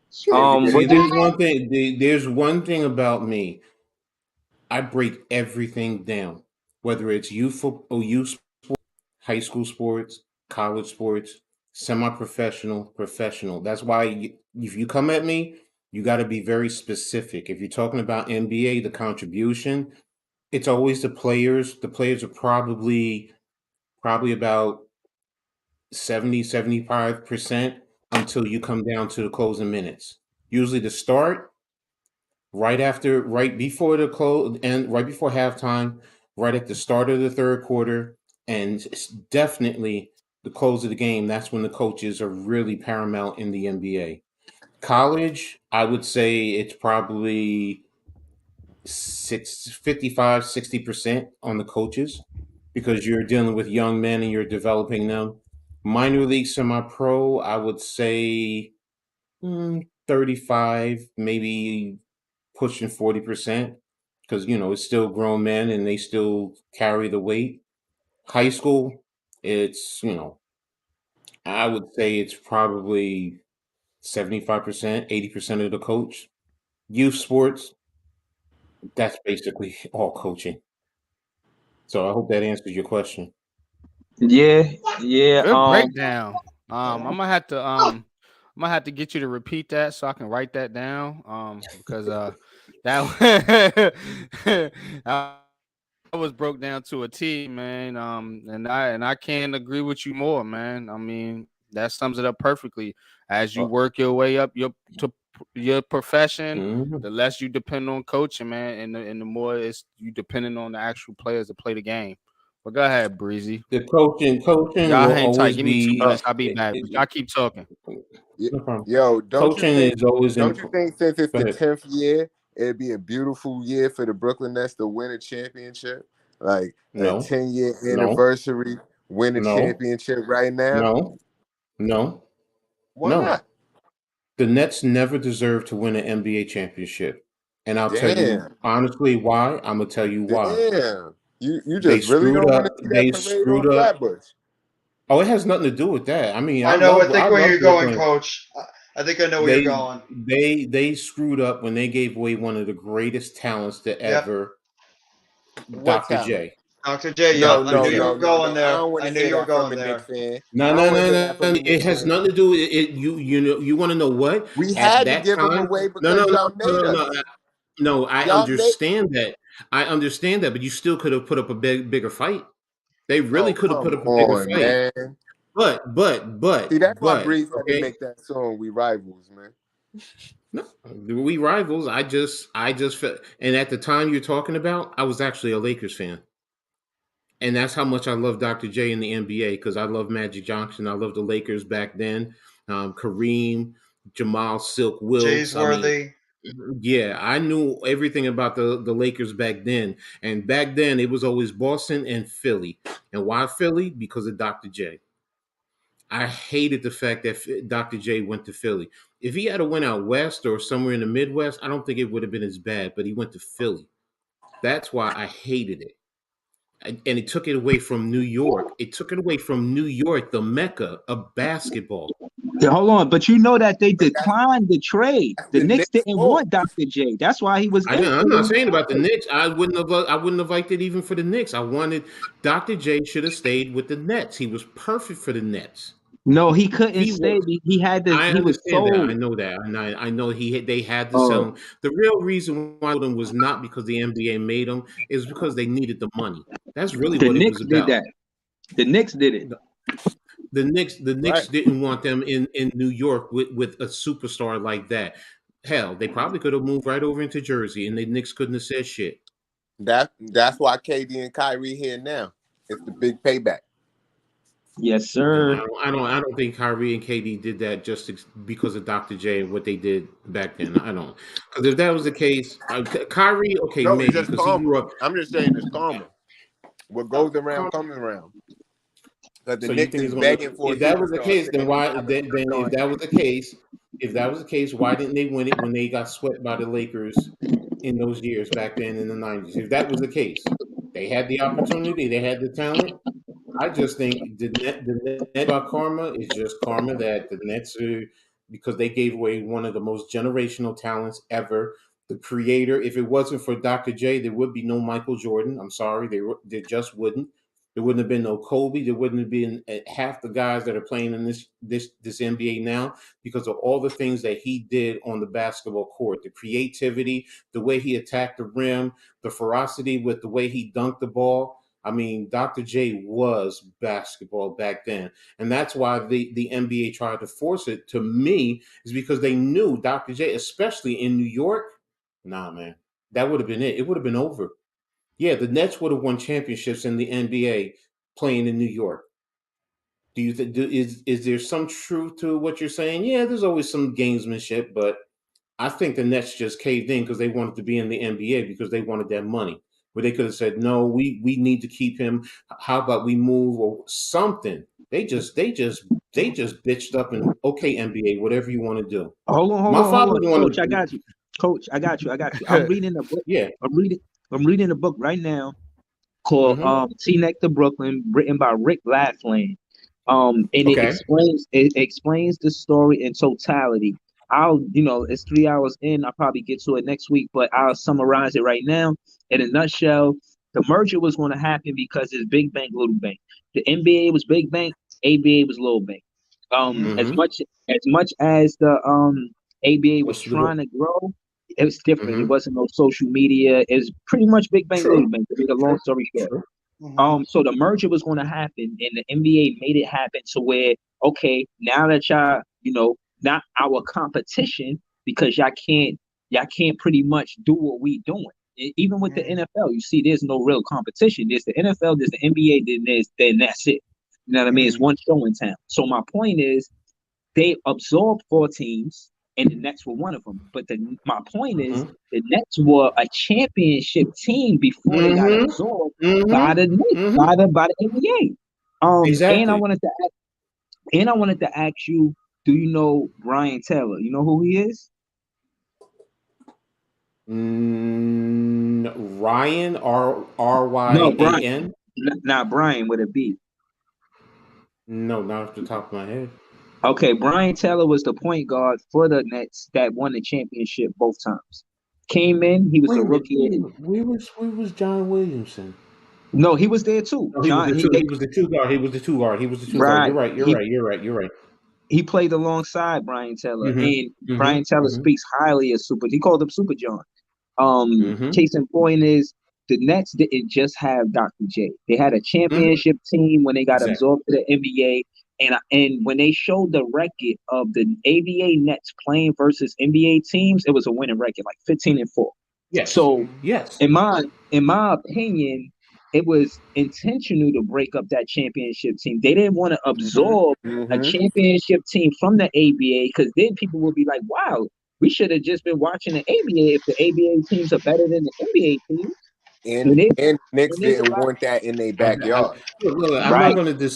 See, there's one thing about me. I break everything down, whether it's youth sports, high school sports, college sports, semi-professional, professional. That's why if you come at me, you got to be very specific. If you're talking about NBA, the contribution, it's always the players. The players are probably about 70-75% until you come down to the closing minutes. Usually the start, right before the close and right before halftime, right at the start of the third quarter, and it's definitely the close of the game. That's when the coaches are really paramount in the NBA. College, I would say it's probably 55-60% on the coaches because you're dealing with young men and you're developing them. Minor league, semi-pro, I would say 35, maybe pushing 40% because it's still grown men and they still carry the weight. High school, it's I would say it's probably 75%, 80% of the coach. Youth sports, that's basically all coaching. So I hope that answers your question. Yeah. Good breakdown. I'm gonna have to I'm gonna have to get you to repeat that so I can write that down. Because that I was broke down to a T, man. And I can't agree with you more, man. I mean, that sums it up perfectly. As you work your way up your profession, Mhm. the less you depend on coaching, man, and the more it's you depending on the actual players to play the game. But go ahead, Breezy. The coaching Y'all will hang tight. always Give me 2 minutes. be. I'll be back. But y'all keep talking. No problem. Yo, Coaching is always don't you think since it's Go the ahead. 10th year, it'd be a beautiful year for the Brooklyn Nets to win a championship? Like a No, 10-year no, anniversary, win a no, championship right now? no, no, Why no. not? The Nets never deserved to win an NBA championship. And I'll tell you Damn. honestly why. I'm gonna tell you why. Damn. You They just really screwed don't want up. to see that They parade on screwed up. Flatbush. Oh, it has nothing to do with that. I mean, I know. I I think where love you're going, Brooklyn. Coach. I think I know where you're They going. they screwed up when they gave away one of the greatest talents to Yep. ever, What Dr. talent? J. Dr. J. No, Yep. I Dr. knew no, you J. no, were no, going no. I there. don't want I to knew hear you were that from going a Knicks there. fan. No, I no, don't want no, to hear no. that from a It Knicks has fan. nothing to do with it. You know you want to know what? We At had to that give them time, away no, no, because no, y'all no, made no, us. no. No, I Y'all made. understand that. I understand that, but you still could have put up a bigger fight. They really Oh, could have come put up a bigger on, fight. man. But, See, that's why Breeze had to okay. make that song. We rivals, man. No, we rivals. I just felt, and at the time you're talking about, I was actually a Lakers fan. And that's how much I love Dr. J in the NBA because I love Magic Johnson. I love the Lakers back then. Kareem, Jamal Silk Jay's Wilkes. I mean, worthy. yeah, I knew everything about the Lakers back then. And back then it was always Boston and Philly. And why Philly? Because of Dr. J. I hated the fact that Dr. J went to Philly. If he had to went out west or somewhere in the Midwest, I don't think it would have been as bad. But he went to Philly. That's why I hated it. And it took it away from New York. It took it away from New York, the mecca of basketball. Yeah, hold on, but you know that they But declined the trade. that's The the Knicks Knicks' didn't fault. want Dr. J. That's why he was in I'm not Philly. saying about the Knicks. I wouldn't have liked it even for the Knicks. I wanted Dr. J should have stayed with the Nets. He was perfect for the Nets. No, he couldn't He stay. was. He had to. I He was understand that. I sold. know that. And I know they had to sell him. The real reason why them was not because the NBA made him. It was because they needed the money. That's really The what it was Knicks did about. that. The Knicks did it. The Knicks Right. didn't want them in New York with a superstar like that. Hell, they probably could have moved right over into Jersey, and the Knicks couldn't have said shit. That's why KD and Kyrie here now. It's the big payback. Yes, No, sir. I don't think Kyrie and KD did that just because of Dr. J and what they did back then. I don't, because if that was the case, Kyrie, okay, No, it's maybe just because he karma. grew up. I'm just saying it's karma. What goes around comes around. Because the So you Knicks think is it's going to? begging for a If that was the superstar case, since then why? Then John. if that was the case, why didn't they win it when they got swept by the Lakers in those years back then in the '90s? If that was the case, they had the opportunity, they had the talent. I just think the net about karma is just karma that the Nets are because they gave away one of the most generational talents ever. The creator. If it wasn't for Dr. J, there would be no Michael Jordan. I'm sorry, there just wouldn't. There wouldn't have been no Kobe. There wouldn't have been half the guys that are playing in this NBA now because of all the things that he did on the basketball court. The creativity, the way he attacked the rim, the ferocity with the way he dunked the ball. I mean, Dr. J was basketball back then. And that's why the NBA tried to force it to me, is because they knew Dr. J, especially in New York. Nah, man, that would have been it. It would have been over. Yeah, the Nets would have won championships in the NBA playing in New York. Do you think is there some truth to what you're saying? Yeah, there's always some gamesmanship, but I think the Nets just caved in because they wanted to be in the NBA because they wanted that money. Where they could have said, "No, we need to keep him. How about we move or something?" They just bitched up and okay, NBA, whatever you want to do. Hold on, hold My on, hold father on, wanted Coach. I to. got you, Coach. I got you. I got you. I'm reading the book. Yeah. I'm reading a book right now called T Next to Brooklyn, written by Rick Laughlin. And Okay. it explains the story in totality. It's 3 hours in. I'll probably get to it next week, but I'll summarize it right now. In a nutshell, the merger was going to happen because it's big bank, little bank. The NBA was big bank, ABA was little bank. As much as the ABA was What's the trying to grow, it was different. It wasn't no social media. It was pretty much Big Bang Little Bang, to make a long story short. So the merger was going to happen, and the NBA made it happen to where, okay, now that y'all, not our competition, because y'all can't pretty much do what we doing. Even with the NFL, you see, there's no real competition. There's the NFL, there's the NBA, then that's it. You know what I mean? It's one show in town. So my point is, they absorbed 4 teams, and the Nets were one of them. But my point is, the Nets were a championship team before they got absorbed by the Knicks, by the NBA. Exactly. And I wanted to ask you, do you know Brian Taylor? You know who he is? Ryan, R-Y-A-N? No, Brian. Not Brian with a B. No, not off the top of my head. Okay, Brian Taylor was the point guard for the Nets that won the championship both times. Came in, he was a rookie. Where was John Williamson? No, he was there too. No, he was the two guard. He was the two guard. Right. You're right. He played alongside Brian Taylor, and Brian Taylor Mm-hmm. speaks highly of Super. He called him Super John. Case in point is, the Nets didn't just have Dr. J. They had a championship team when they got absorbed to the NBA. And when they showed the record of the ABA Nets playing versus NBA teams, it was a winning record, like 15-4. Yes. So yes, in my opinion, it was intentional to break up that championship team. They didn't want to absorb a championship team from the ABA, because then people will be like, wow, we should have just been watching the ABA if the ABA teams are better than the NBA teams. And Knicks didn't want that in their backyard. Look, I'm not going to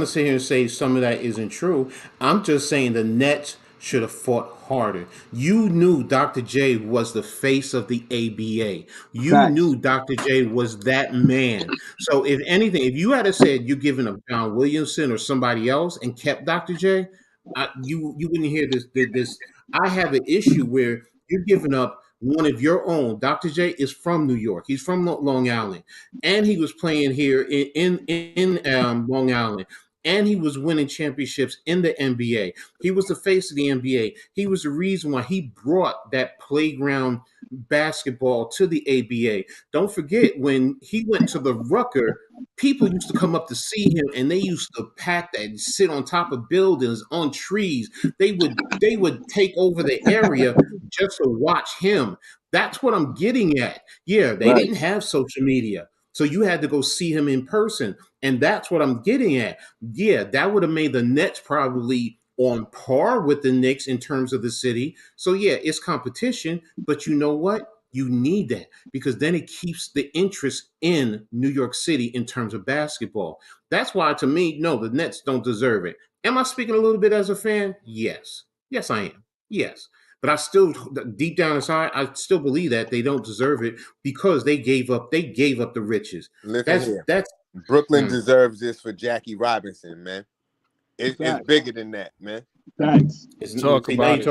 sit here and say some of that isn't true. I'm just saying the Nets should have fought harder. You knew Dr. J was the face of the ABA. You knew Dr. J was that man. So if anything, if you had said you're giving up John Williamson or somebody else and kept Dr. J, you wouldn't hear this. I have an issue where you're giving up one of your own. Dr. J is from New York. He's from Long Island, and he was playing here in Long Island, and he was winning championships in the NBA. He was the face of the NBA. He was the reason why he brought that playground basketball to the ABA. Don't forget, when he went to the Rucker, people used to come up to see him, and they used to pack that and sit on top of buildings, on trees. They would take over the area just to watch him. That's what I'm getting at. Yeah, they didn't have social media, so you had to go see him in person, and that's what I'm getting at. Yeah, that would have made the Nets probably on par with the Knicks in terms of the city. So yeah, it's competition, but you know what? You need that, because then it keeps the interest in New York City in terms of basketball. That's why, to me, no, the Nets don't deserve it. Am I speaking a little bit as a fan? Yes. Yes, I am. Yes. But I still, deep down inside, I still believe that they don't deserve it, because they gave up the riches. Listen here. Brooklyn deserves this for Jackie Robinson, man. It's bigger than that, man. Thanks. You're talking about this,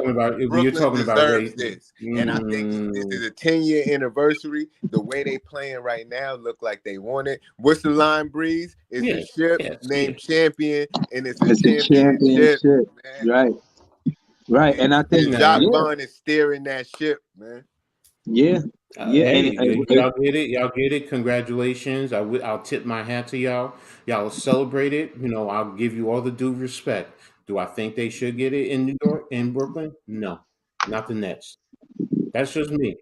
and I think this is a 10-year anniversary. The way they playing right now look like they want it. What's the line, Breeze? It's a ship named Champion, and it's a championship. Man. Right. And I think Jacques Vaughn is steering that ship, man. Yeah. Hey, y'all get it. Congratulations. I'll tip my hat to y'all. Y'all celebrate it. I'll give you all the due respect. Do I think they should get it in New York, in Brooklyn? No, not the Nets. That's just me.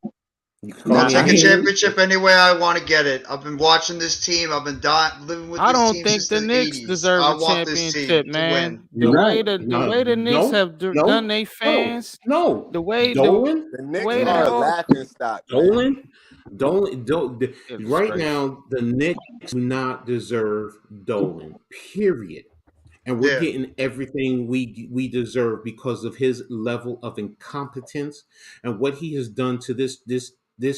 I'll take a championship any way I want to get it. I've been watching this team. I've been living with this team. I don't think since the Knicks 80s. deserve I a want this championship, team man. to win. The way the Knicks have done their fans. No. The way Dolan? The Knicks are a laughing stock. Dolan? Right now, the Knicks do not deserve Dolan. Period. And we're getting everything we deserve because of his level of incompetence and what he has done to this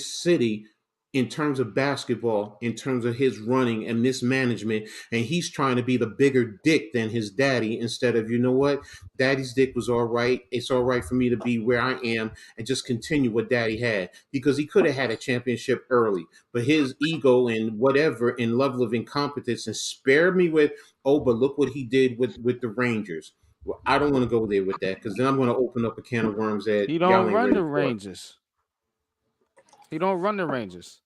city in terms of basketball, in terms of his running and mismanagement. And he's trying to be the bigger dick than his daddy, instead of, you know what, daddy's dick was all right. It's all right for me to be where I am and just continue what daddy had, because he could have had a championship early, but his ego and whatever and level of incompetence, and spare me with, oh, but look what he did with the Rangers. Well, I don't want to go there with that because then I'm going to open up a can of worms that He y'all don't ain't run ready the for. Rangers. He don't run the Rangers.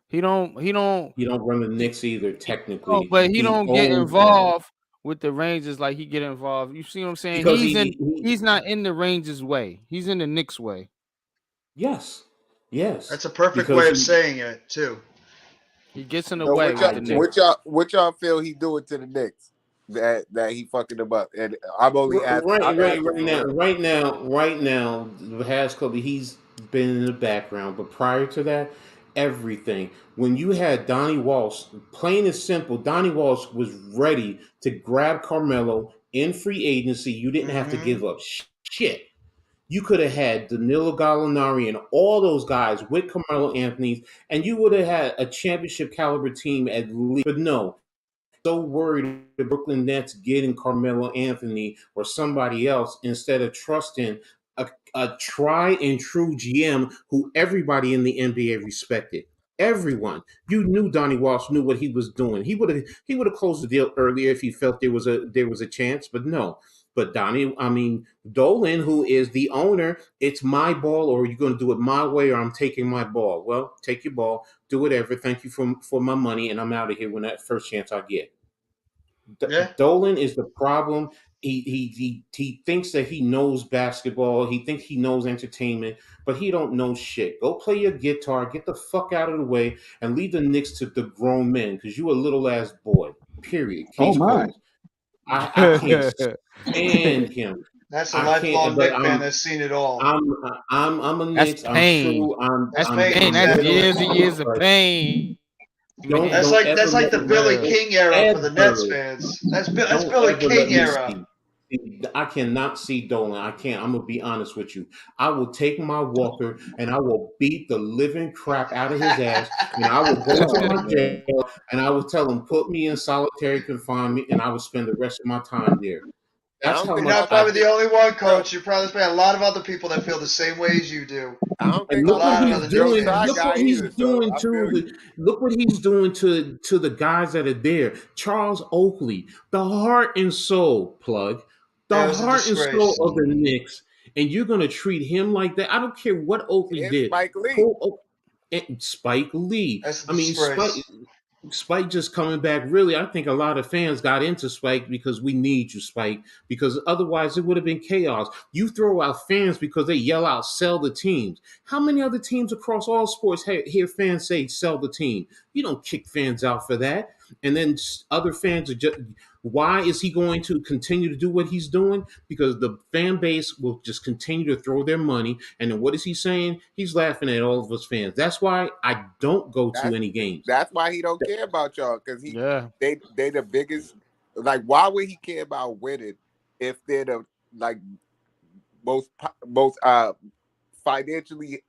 He don't. He don't. He don't run the Knicks either. No, Technically, but he he don't get owns them involved with the Rangers like he get involved. You see what I'm saying? because he He's not in the Rangers way. He's in the Knicks way. yes, That's a perfect because way of saying it too. He gets in the So way what with y'all, the Knicks. what y'all feel he doing to the Knicks that he fucking them up? And I'm only asking. I'm right asking for real. now, the past couple he's been in the background, but prior to that, everything. When you had Donnie Walsh, plain and simple, Donnie Walsh was ready to grab Carmelo in free agency. You didn't have to give up shit. You could have had Danilo Gallinari and all those guys with Carmelo Anthony, and you would have had a championship caliber team at least. But no, so worried the Brooklyn Nets getting Carmelo Anthony or somebody else instead of trusting a try and true GM who everybody in the NBA respected. Everyone, you knew Donnie Walsh knew what he was doing. He would have closed the deal earlier if he felt there was a chance, but no. But Dolan, who is the owner, it's my ball, or you're going to do it my way, or I'm taking my ball. Well, take your ball, do whatever. Thank you for my money, and I'm out of here when that first chance I get. Dolan is the problem. He thinks that he knows basketball. He thinks he knows entertainment, but he don't know shit. Go play your guitar, get the fuck out of the way, and leave the Knicks to the grown men because you a little ass boy. Period. Case closed. I can't stand him. That's a I lifelong can't. But Knick fan that's seen it all. I'm a That's Knicks. I'm pain. true. I'm That's I'm, pain. I'm That's veteran years and years of but pain. Don't That's don't like ever let the me Billy don't King era for the Nets ever fans. That's don't Billy ever let King me era. see. I cannot see Dolan. I can't. I'm gonna be honest with you. I will take my walker and I will beat the living crap out of his ass, and I will go to my jail and I will tell him put me in solitary confinement, and I will spend the rest of my time there. I That's don't how think You're much not I. probably the only one, Coach. You're probably a lot of other people that feel the same way as you do. I don't And think A look what lot of he's other Knick Joe doing. Tsai fans. Look what guy he's either. So doing I to feel you. the. Look what he's doing to the guys that are there. Charles Oakley, the heart and soul plug, the It was a heart and soul disgrace. of the Knicks, and you're gonna treat him like that. I don't care what Oakley And did. Spike Lee. And Spike Lee. That's a I mean, disgrace. Spike just coming back. Really, I think a lot of fans got into Spike because we need you, Spike. Because otherwise, it would have been chaos. You throw out fans because they yell out, "Sell the teams." How many other teams across all sports hear fans say, "Sell the team"? You don't kick fans out for that. And then other fans are just. Why is he going to continue to do what he's doing? Because the fan base will just continue to throw their money. And then what is he saying? He's laughing at all of us fans. That's why I don't go to any games. That's why he don't care about y'all because Yeah. they the biggest. Like, why would he care about winning if they're the like most financially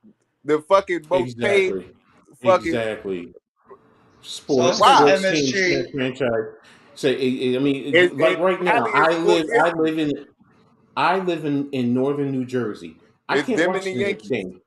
the fucking most paid Exactly. fucking Exactly. So Sports it's because why? team, MSG. sports franchise. So I mean, like It right now, probably is sports history. I live in northern New Jersey. I It's can't them and watch the the Knicks Yankees. game.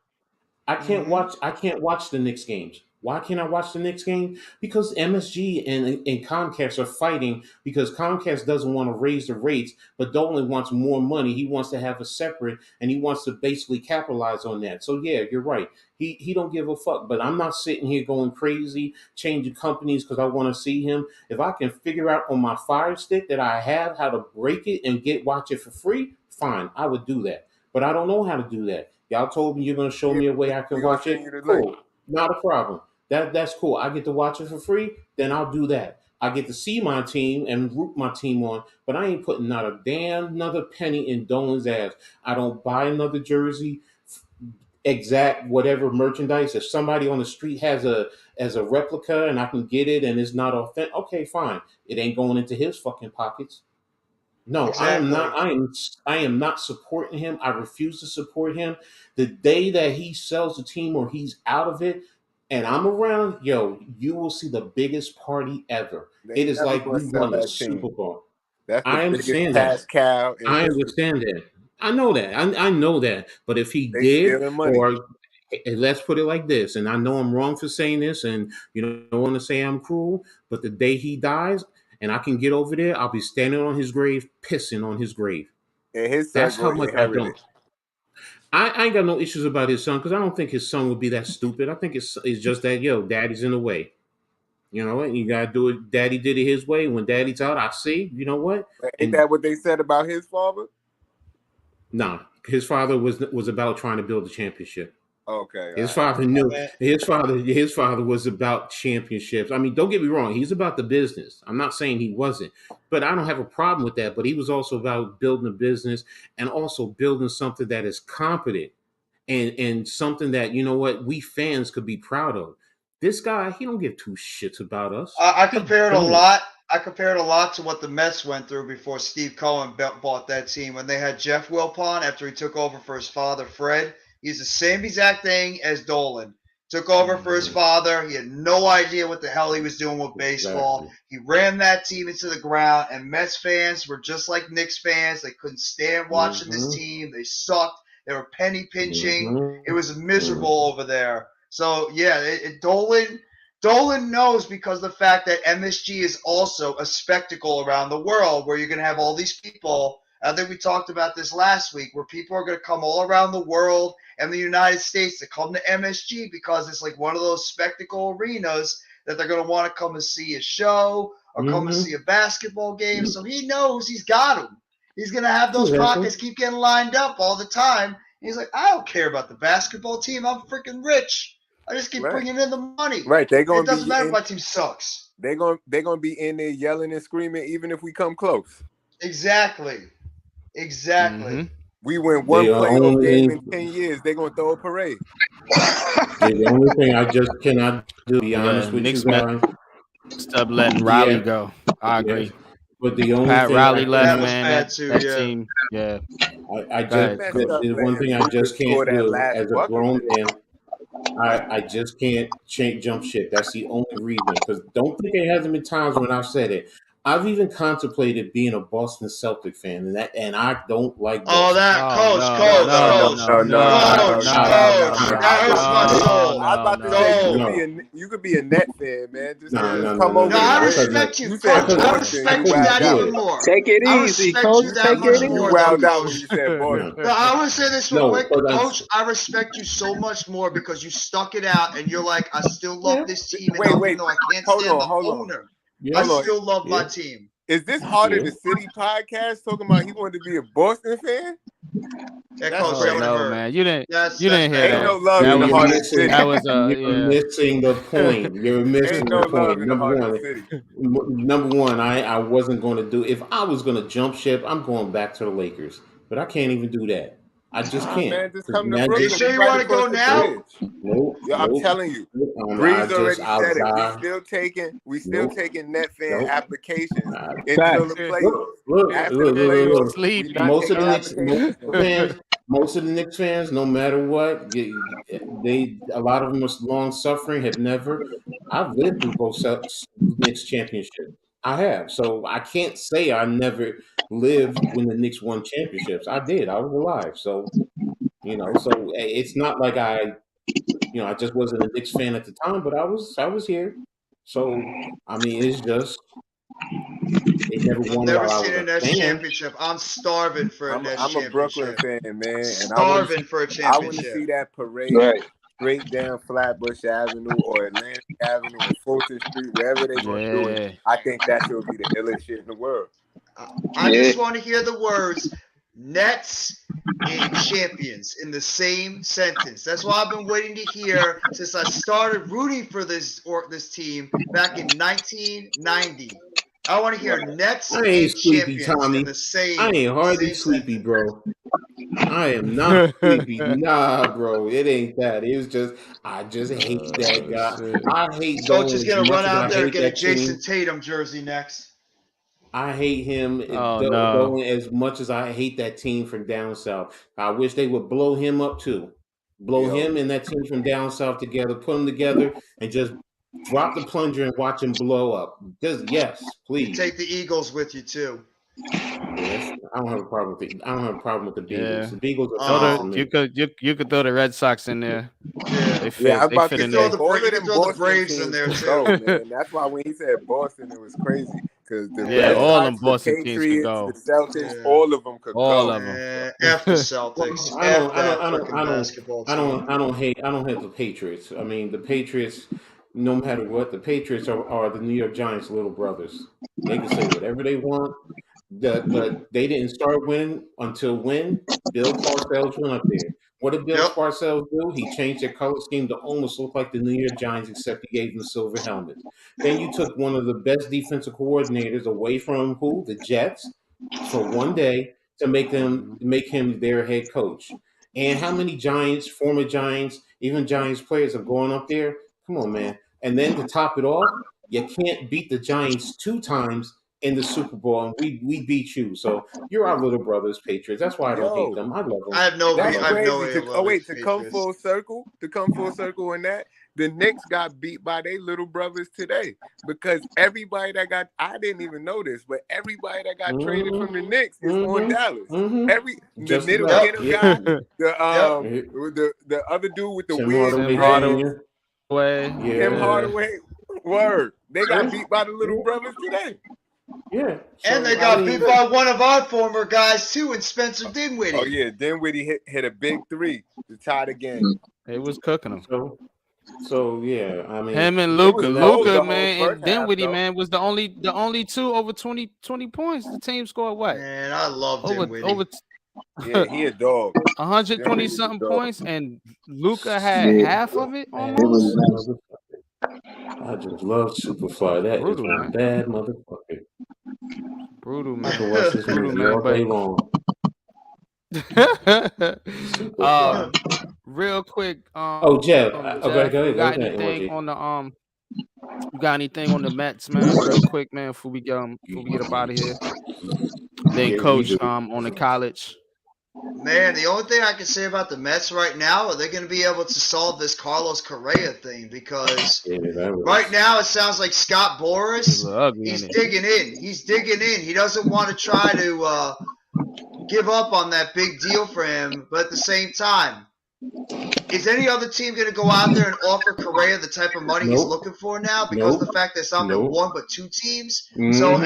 I can't watch the Knicks games. Why can't I watch the Knicks game? Because MSG and Comcast are fighting because Comcast doesn't want to raise the rates, but Dolan wants more money. He wants to have a separate, and he wants to basically capitalize on that. So yeah, you're right. He don't give a fuck. But I'm not sitting here going crazy, changing companies because I want to see him. If I can figure out on my Fire Stick that I have how to break it and watch it for free, fine, I would do that. But I don't know how to do that. Y'all told me you're gonna show Yeah, me a way I can we're gonna watch send it. you the link. Cool, not a problem. That's cool. I get to watch it for free, then I'll do that. I get to see my team and root my team on, but I ain't putting not a damn another penny in Dolan's ass. I don't buy another jersey, exact whatever merchandise. If somebody on the street has a as a replica and I can get it and it's not authentic, okay, fine. It ain't going into his fucking pockets. No, I am Exactly. not. I am not supporting him. I refuse to support him. The day that he sells the team or he's out of it, and I'm around, yo, you will see the biggest party ever. They It is never like gonna we sell won the that Super team. Bowl. That's the I biggest understand that. cash cow in I history. understand that. I know that. I know that. But if he They did, stealing money. or let's put it like this, and I know I'm wrong for saying this, and you don't want to say I'm cruel, but the day he dies, and I can get over there, I'll be standing on his grave, pissing on his grave. And his son That's how much I inherit don't. it. I ain't got no issues about his son because I don't think his son would be that stupid. I think it's just that daddy's in the way. You know what? You gotta do it. Daddy did it his way. When daddy's out, I see. You know what? Ain't that what they said about his father? Nah, his father was about trying to build a championship. Okay. His father knew. His father was about championships. I mean, don't get me wrong. He's about the business. I'm not saying he wasn't, but I don't have a problem with that. But he was also about building a business and also building something that is competent and something that, you know what, we fans could be proud of. This guy, he don't give two shits about us. I compared a lot. I compared a lot to what the Mets went through before Steve Cohen bought that team when they had Jeff Wilpon after he took over for his father, Fred. He's the same exact thing as Dolan. Took over for his father. He had no idea what the hell he was doing with baseball. Exactly. He ran that team into the ground, and Mets fans were just like Knicks fans. They couldn't stand watching this team. They sucked. They were penny pinching. It was miserable over there. So, yeah, Dolan knows because of the fact that MSG is also a spectacle around the world where you're going to have all these people. I think we talked about this last week where people are going to come all around the world and the United States to come to MSG because it's like one of those spectacle arenas that they're going to want to come and see a show or come and see a basketball game. So he knows he's got them. He's going to have those pockets keep getting lined up all the time. He's like, I don't care about the basketball team. I'm freaking rich. I just keep bringing in the money. Right. It doesn't matter if my team sucks. They're gonna be in there yelling and screaming even if we come close. Exactly. We win one playoff game in 10 years. They're gonna throw a parade. The only thing I just cannot do, to be honest with Knicks you guys, stop letting Riley go. I agree. Yes. But the only Pat thing Riley I left, cannot- man. That team, yeah. I just the one thing I just can't do as a grown man. I just can't jump ship. That's the only reason. Because don't think it hasn't been times when I've said it. I've even contemplated being a Boston Celtic fan, and I don't like Boston. Oh, that coach. That hurts my soul. I was about to say you could be a Net fan, man. Just come over. No, I respect you, Coach. I respect you that even more. Take it easy, Coach. Take it easy. You wowed out when you said Boston. No, I want to say this real quick, Coach. I respect you so much more because you stuck it out and you're like, I still love this team. Even though I can't stand the owner, I still love my team. Is this Heart of the City podcast talking about he wanted to be a Boston fan? No, man, you didn't hear Ain't that. no love in the Heart of the City. That was You're missing the point. You're missing the point. Number one, I wasn't going to do. If I was going to jump ship, I'm going back to the Lakers. But I can't even do that. I just can't. Man, just come to Brooklyn. You sure you want to go now? Nope. I'm telling you. Breeze already said it. We still taking Net fan applications until the playoffs. Sleep. Most of the Knicks fans, no matter what, a lot of them are long suffering. Have never. I've lived through both Knicks championships. I have, so I can't say I never lived when the Knicks won championships. I did. I was alive, so so it's not like I just wasn't a Knicks fan at the time, but I was here. So I mean, it's just they never won. I've never seen a Nets championship. I'm starving for a Nets championship. I'm a Brooklyn fan, man, and starving for a championship. I want to see that parade. Straight down Flatbush Avenue or Atlantic Avenue or Fulton Street, wherever they want to do it. I think that should be the illest shit in the world. I just want to hear the words Nets and champions in the same sentence. That's what I've been waiting to hear since I started rooting for this team back in 1990. I want to hear Nets I ain't and sleepy, champions Tommy. in the same. I ain't hardly sleepy, bro. I am not sleepy. Nah, bro. It ain't that. It was just I just hate that guy. I hate Coach is Dolan gonna run as much as out I there and hate get a that team. Jason Tatum jersey next. I hate him Dolan as much as I hate that team from down south. I wish they would blow him up too. Blow him and that team from down south together, put them together, and just drop the plunger and watch him blow up. Just yes, please. Take the Eagles with you too. Yes, I don't have a problem with it. I don't have a problem with the Beagles. Yeah. The Beagles are fine for me. You could throw the Red Sox in there. They fit. Yeah, I'm they about fit to in say there. all of them throw the Boston Braves in teams there can too. go, man. That's why when he said Boston, it was crazy Because the Yeah, Red all them Sox, the Boston teams could Patriots, the go. Celtics, Yeah. all of them could All go. of them. F the Celtics. I F don't, I that don't, I don't, freaking I don't, basketball I team. don't, I don't hate, I don't hate the Patriots. I mean, the Patriots, no matter what, the Patriots are the New York Giants' little brothers. They can say whatever they want. But they didn't start winning until when Bill Parcells went up there. What did Bill Yep. Parcells do? He changed their color scheme to almost look like the New York Giants, except he gave them silver helmets. Then you took one of the best defensive coordinators away from who? The Jets for one day to make him their head coach. And how many Giants, former Giants, even Giants players are going up there? Come on, man. And then to top it off, you can't beat the Giants 2 times in the Super Bowl, and we beat you. So you're our little brothers, Patriots. That's why I don't hate Yo, them. I love them. I have no that's I have no crazy. way of loving Wait, to come Patriots. full circle in that, the Knicks got beat by their little brothers today because everybody that got, I didn't even know this, but everybody that got traded from the Knicks is on Dallas. The Just middle about. middle guy, the other dude with the Tim weird Hardaway dreads, Jr. Way. Tim Yeah. Hardaway. Word. They got beat by the little brothers today. Yeah. And they got beat by one of our former guys too, and Spencer Dinwiddie. Oh yeah, Dinwiddie hit a big 3 to tie the game. It was cooking them. So yeah, I mean, Him and It Luca, was low the whole man, first and Dinwiddie, half, though. man, was the only two over 20 points. The team scored what? Man, I love Dinwiddie. Over Yeah, he a dog. 120 Dinwiddie's a something dog. points, and Luca had half of it almost. I just love Superfly. That Brutal, is one man. bad motherfucker. Brutal, I man. can watch this Brutal, movie man. all day long. Real quick. Oh, Jeff. Jeff, Go ahead. you got Go ahead, anything MLG. on the You got anything on the Mets, man? Real quick, man. Before we get up out of here. They coach on the college. Man, the only thing I can say about the Mets right now are they're going to be able to solve this Carlos Correa thing because right now it sounds like Scott Boras, he's digging in. He's digging in. He doesn't want to try to give up on that big deal for him, but at the same time, is any other team going to go out there and offer Correa the type of money he's looking for now because of the fact there's not been one but 2 teams? So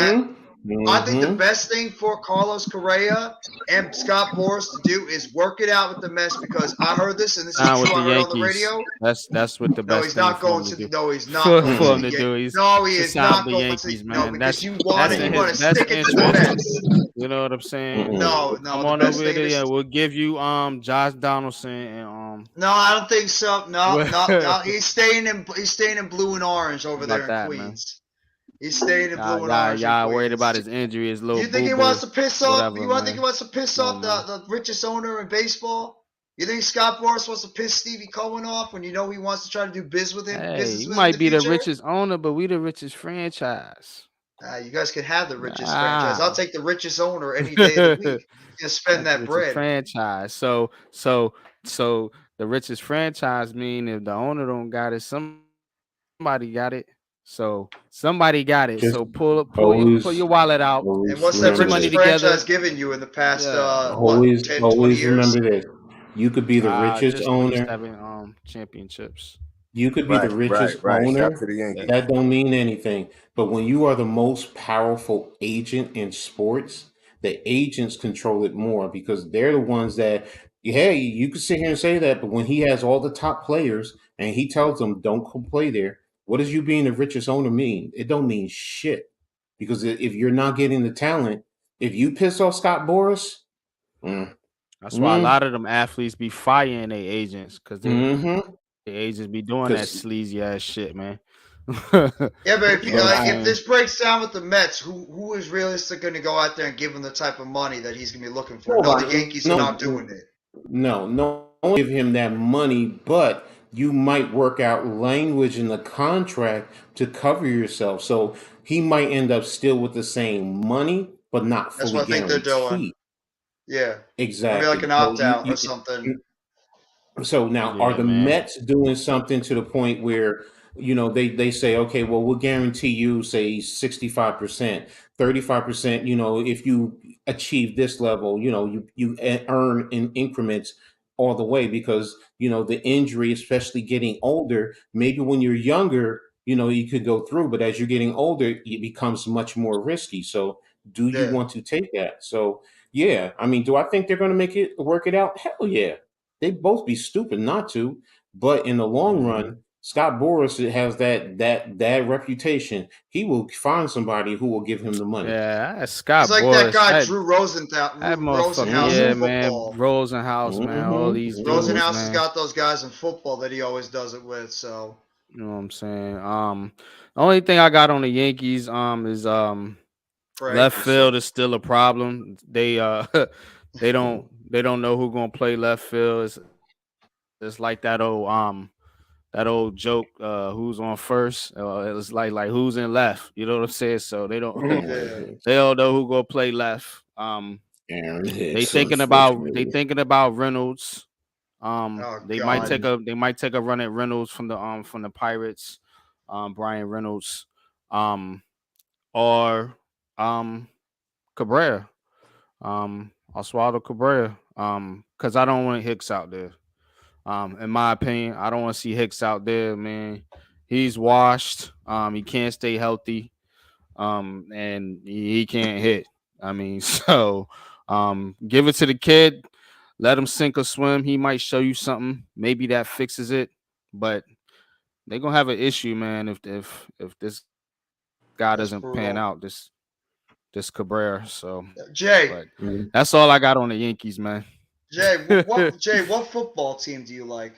I think the best thing for Carlos Correa and Scott Boras to do is work it out with the Mets because I heard this and this is true. I heard on the radio. That's what the best. No, he's not going to. No, he's not going for him to to do. He's no, he is not going Yankees, to. man. No, because you That's want in to his stick it to the Mets. You know what I'm saying? No, Come on over there. Yeah, we'll give you Josh Donaldson and No, I don't think so. No. He's staying in blue and orange over there in Queens. He's staying in blue and orange. Y'all worried about his injury, his little. You think he wants to piss off? Whatever, think he wants to piss off the richest owner in baseball? You think Scott Boras wants to piss Stevie Cohen off when you know he wants to try to do biz with him? Hey, you might be the richest owner, but we the richest franchise. You guys can have the richest franchise. I'll take the richest owner any day of the week. You spend that bread. Franchise. So the richest franchise mean if the owner don't got it, somebody got it. So somebody got it. So pull your wallet out. And what's that richest franchise giving you in the past 10, 20 years? Remember this. You could be the richest owner. 7 championships. You could be the richest owner. That don't mean anything. But when you are the most powerful agent in sports, the agents control it more because they're the ones that, hey, you can sit here and say that, but when he has all the top players and he tells them don't come play there, what does you being the richest owner mean? It don't mean shit. Because if you're not getting the talent, if you piss off Scott Boras, that's why a lot of them athletes be firing their agents because the agents be doing that sleazy ass shit, man. Yeah, but if this breaks down with the Mets, who is realistic going to go out there and give him the type of money that he's going to be looking for? No, the Yankees are not doing it. No, don't give him that money, but you might work out language in the contract to cover yourself. So he might end up still with the same money, but not fully guaranteed. That's what I think they're doing. Yeah. Exactly. Maybe like an opt-out or something. So now, are the Mets doing something to the point where, they say, okay, well, we'll guarantee you, say, 65%, 35%, if you achieve this level, you earn in increments all the way because, the injury, especially getting older, maybe when you're younger, you could go through. But as you're getting older, it becomes much more risky. So do you want to take that? So yeah, I mean, do I think they're going to work it out? Hell yeah. They'd both be stupid not to. But in the long run, Scott Boras has that reputation. He will find somebody who will give him the money. Yeah, Scott It's like Boras. that guy Drew Rosenthal. That Rosenhaus motherfucker, in man. football. Rosenhaus, man. All these dudes, Rosenhaus man. has got those guys in football that he always does it with. So you know what I'm saying. The only thing I got on the Yankees is left field is still a problem. They they don't know who gonna play left field. It's like that old joke, who's on first. It's like who's in left. You know what I'm saying? So they don't they don't know who gonna play left. They thinking about Reynolds. They might take a run at Reynolds from the Pirates, Brian Reynolds, or Cabrera, Oswaldo Cabrera, because I don't want Hicks out there. In my opinion, I don't want to see Hicks out there, man. He's washed. He can't stay healthy, and he can't hit. I mean, so give it to the kid. Let him sink or swim. He might show you something. Maybe that fixes it. But they're gonna have an issue, man, if this guy doesn't pan out, this Cabrera. So Jay, that's all I got on the Yankees, man. Jay, what football team do you like?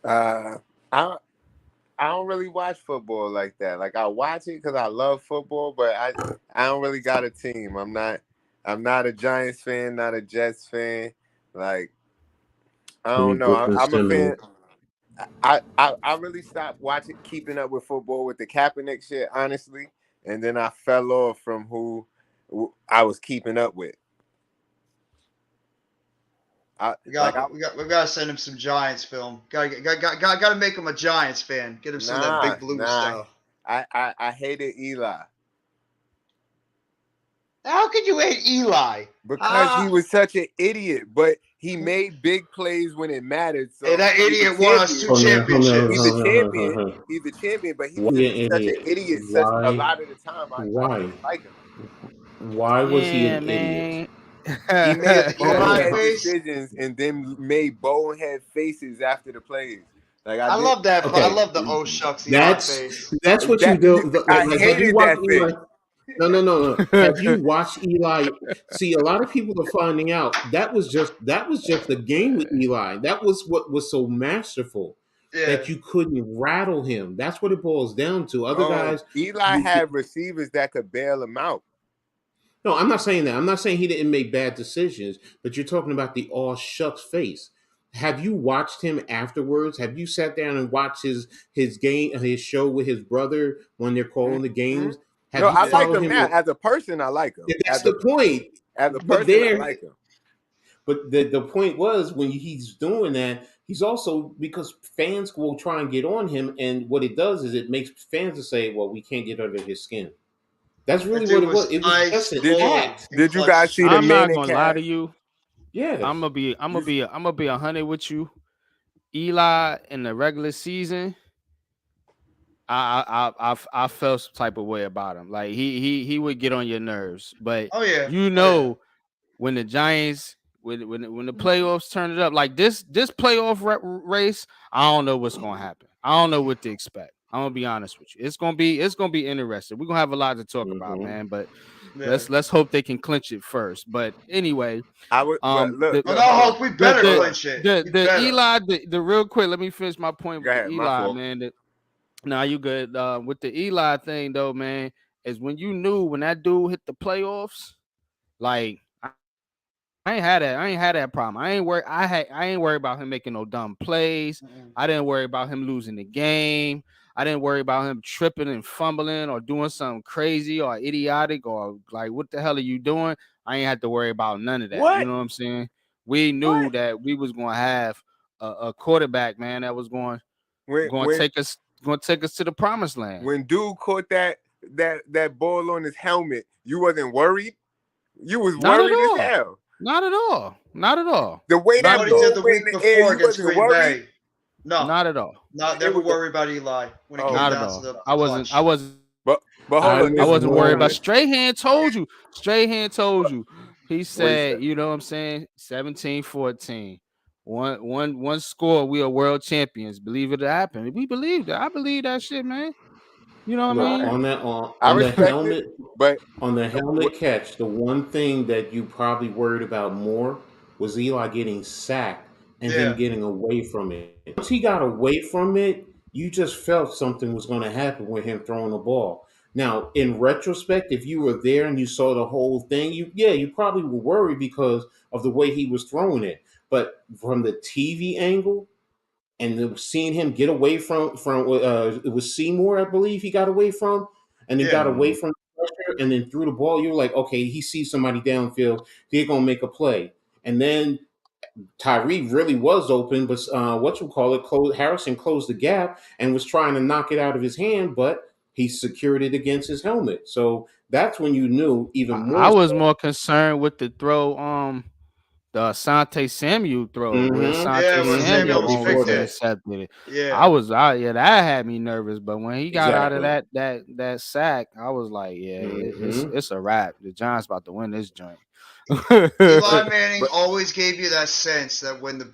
I don't really watch football like that. Like I watch it because I love football, but I don't really got a team. I'm not a Giants fan, not a Jets fan. Like I don't know. I'm a fan. I really stopped keeping up with football with the Kaepernick shit, honestly, and then I fell off from who I was keeping up with. We got to send him some Giants film. Got to make him a Giants fan. Get him some of that big blue stuff. I hated Eli. How could you hate Eli? Because he was such an idiot, but he made big plays when it mattered. So hey, that idiot won us 2 championships. He's a champion. He's a champion, but he was such an idiot a lot of the time. I didn't like him. Why was he an idiot? He made bonehead decisions and then made bonehead faces after the plays. Like I love that. Okay. I love the oh shucks face. That's what you do. I hated that face. No. Have you watched Eli? See, a lot of people are finding out that was just the game with Eli. That was what was so masterful that you couldn't rattle him. That's what it boils down to. Other guys, Eli had receivers that could bail him out. No, I'm not saying that. I'm not saying he didn't make bad decisions, but you're talking about the all shucks face. Have you watched him afterwards? Have you sat down and watched his show with his brother when they're calling the games? I like him now. As a person, I like him. That's the point. As a person, I like him. But the point was when he's doing that, he's also because fans will try and get on him, and what it does is it makes fans to say, "Well, we can't get under his skin." That's really what it was. It was just an act. Did you guys see the I'm not gonna lie to you. Yeah, I'm gonna be 100 with you. Eli in the regular season, I felt some type of way about him. Like he would get on your nerves, but when the Giants when the playoffs turn it up, like this playoff race, I don't know what's gonna happen. I don't know what to expect. I'm gonna be honest with you. It's gonna be interesting. We're gonna have a lot to talk about, man. But let's hope they can clinch it first. But anyway, I hope we better clinch it. Eli, the real quick. Let me finish my point with ahead, Eli, man. Nah, you good. With the Eli thing though, man, is when you knew when that dude hit the playoffs, like. I ain't had that problem. I ain't worried about him making no dumb plays. I didn't worry about him losing the game. I didn't worry about him tripping and fumbling or doing something crazy or idiotic or like, what the hell are you doing? I ain't had to worry about none of that. What? You know what I'm saying? We knew that we was going to have a quarterback, man, that was going to take us to the promised land. When dude caught that ball on his helmet, you wasn't worried? You was worried as hell. Not at all. The way that ball went in the air, you wasn't worried. No, Not at all. never worry about Eli when it came Not at down to all. the I clutch. wasn't. But I hold on, I this was wasn't worried more. about Strahan told you. Strahan told you. He what he said, said. you know what I'm saying? 17-14. One score, we are world champions. Believe it or happen. We believe that. I believe that shit, man. You know what I Look mean? on that I on the respect it, helmet but on the what, helmet catch. The one thing that you probably worried about more was Eli getting sacked and him Yeah, getting away from it. Once he got away from it, you just felt something was going to happen with him throwing the ball. Now, in retrospect, if you were there and you saw the whole thing, you probably were worried because of the way he was throwing it. But from the TV angle, and seeing him get away from it was Seymour, I believe he got away from, and then yeah. got away from the pressure and then threw the ball. You were like, okay, he sees somebody downfield, they're gonna make a play. And then Tyree really was open, but Harrison closed the gap and was trying to knock it out of his hand, but he secured it against his helmet. So that's when you knew even I more was so. more concerned with the throw, the Asante Samuel throw where Yeah, Asante where Samuel Samuel Yeah, almost before picked almost it. that. intercepted it. Yeah. Yeah, that had me nervous. But when he got out of Exactly. that sack, I was like, yeah, Hmm. it's a wrap. The Giants about to win this joint. Eli Manning but always gave you that sense that when the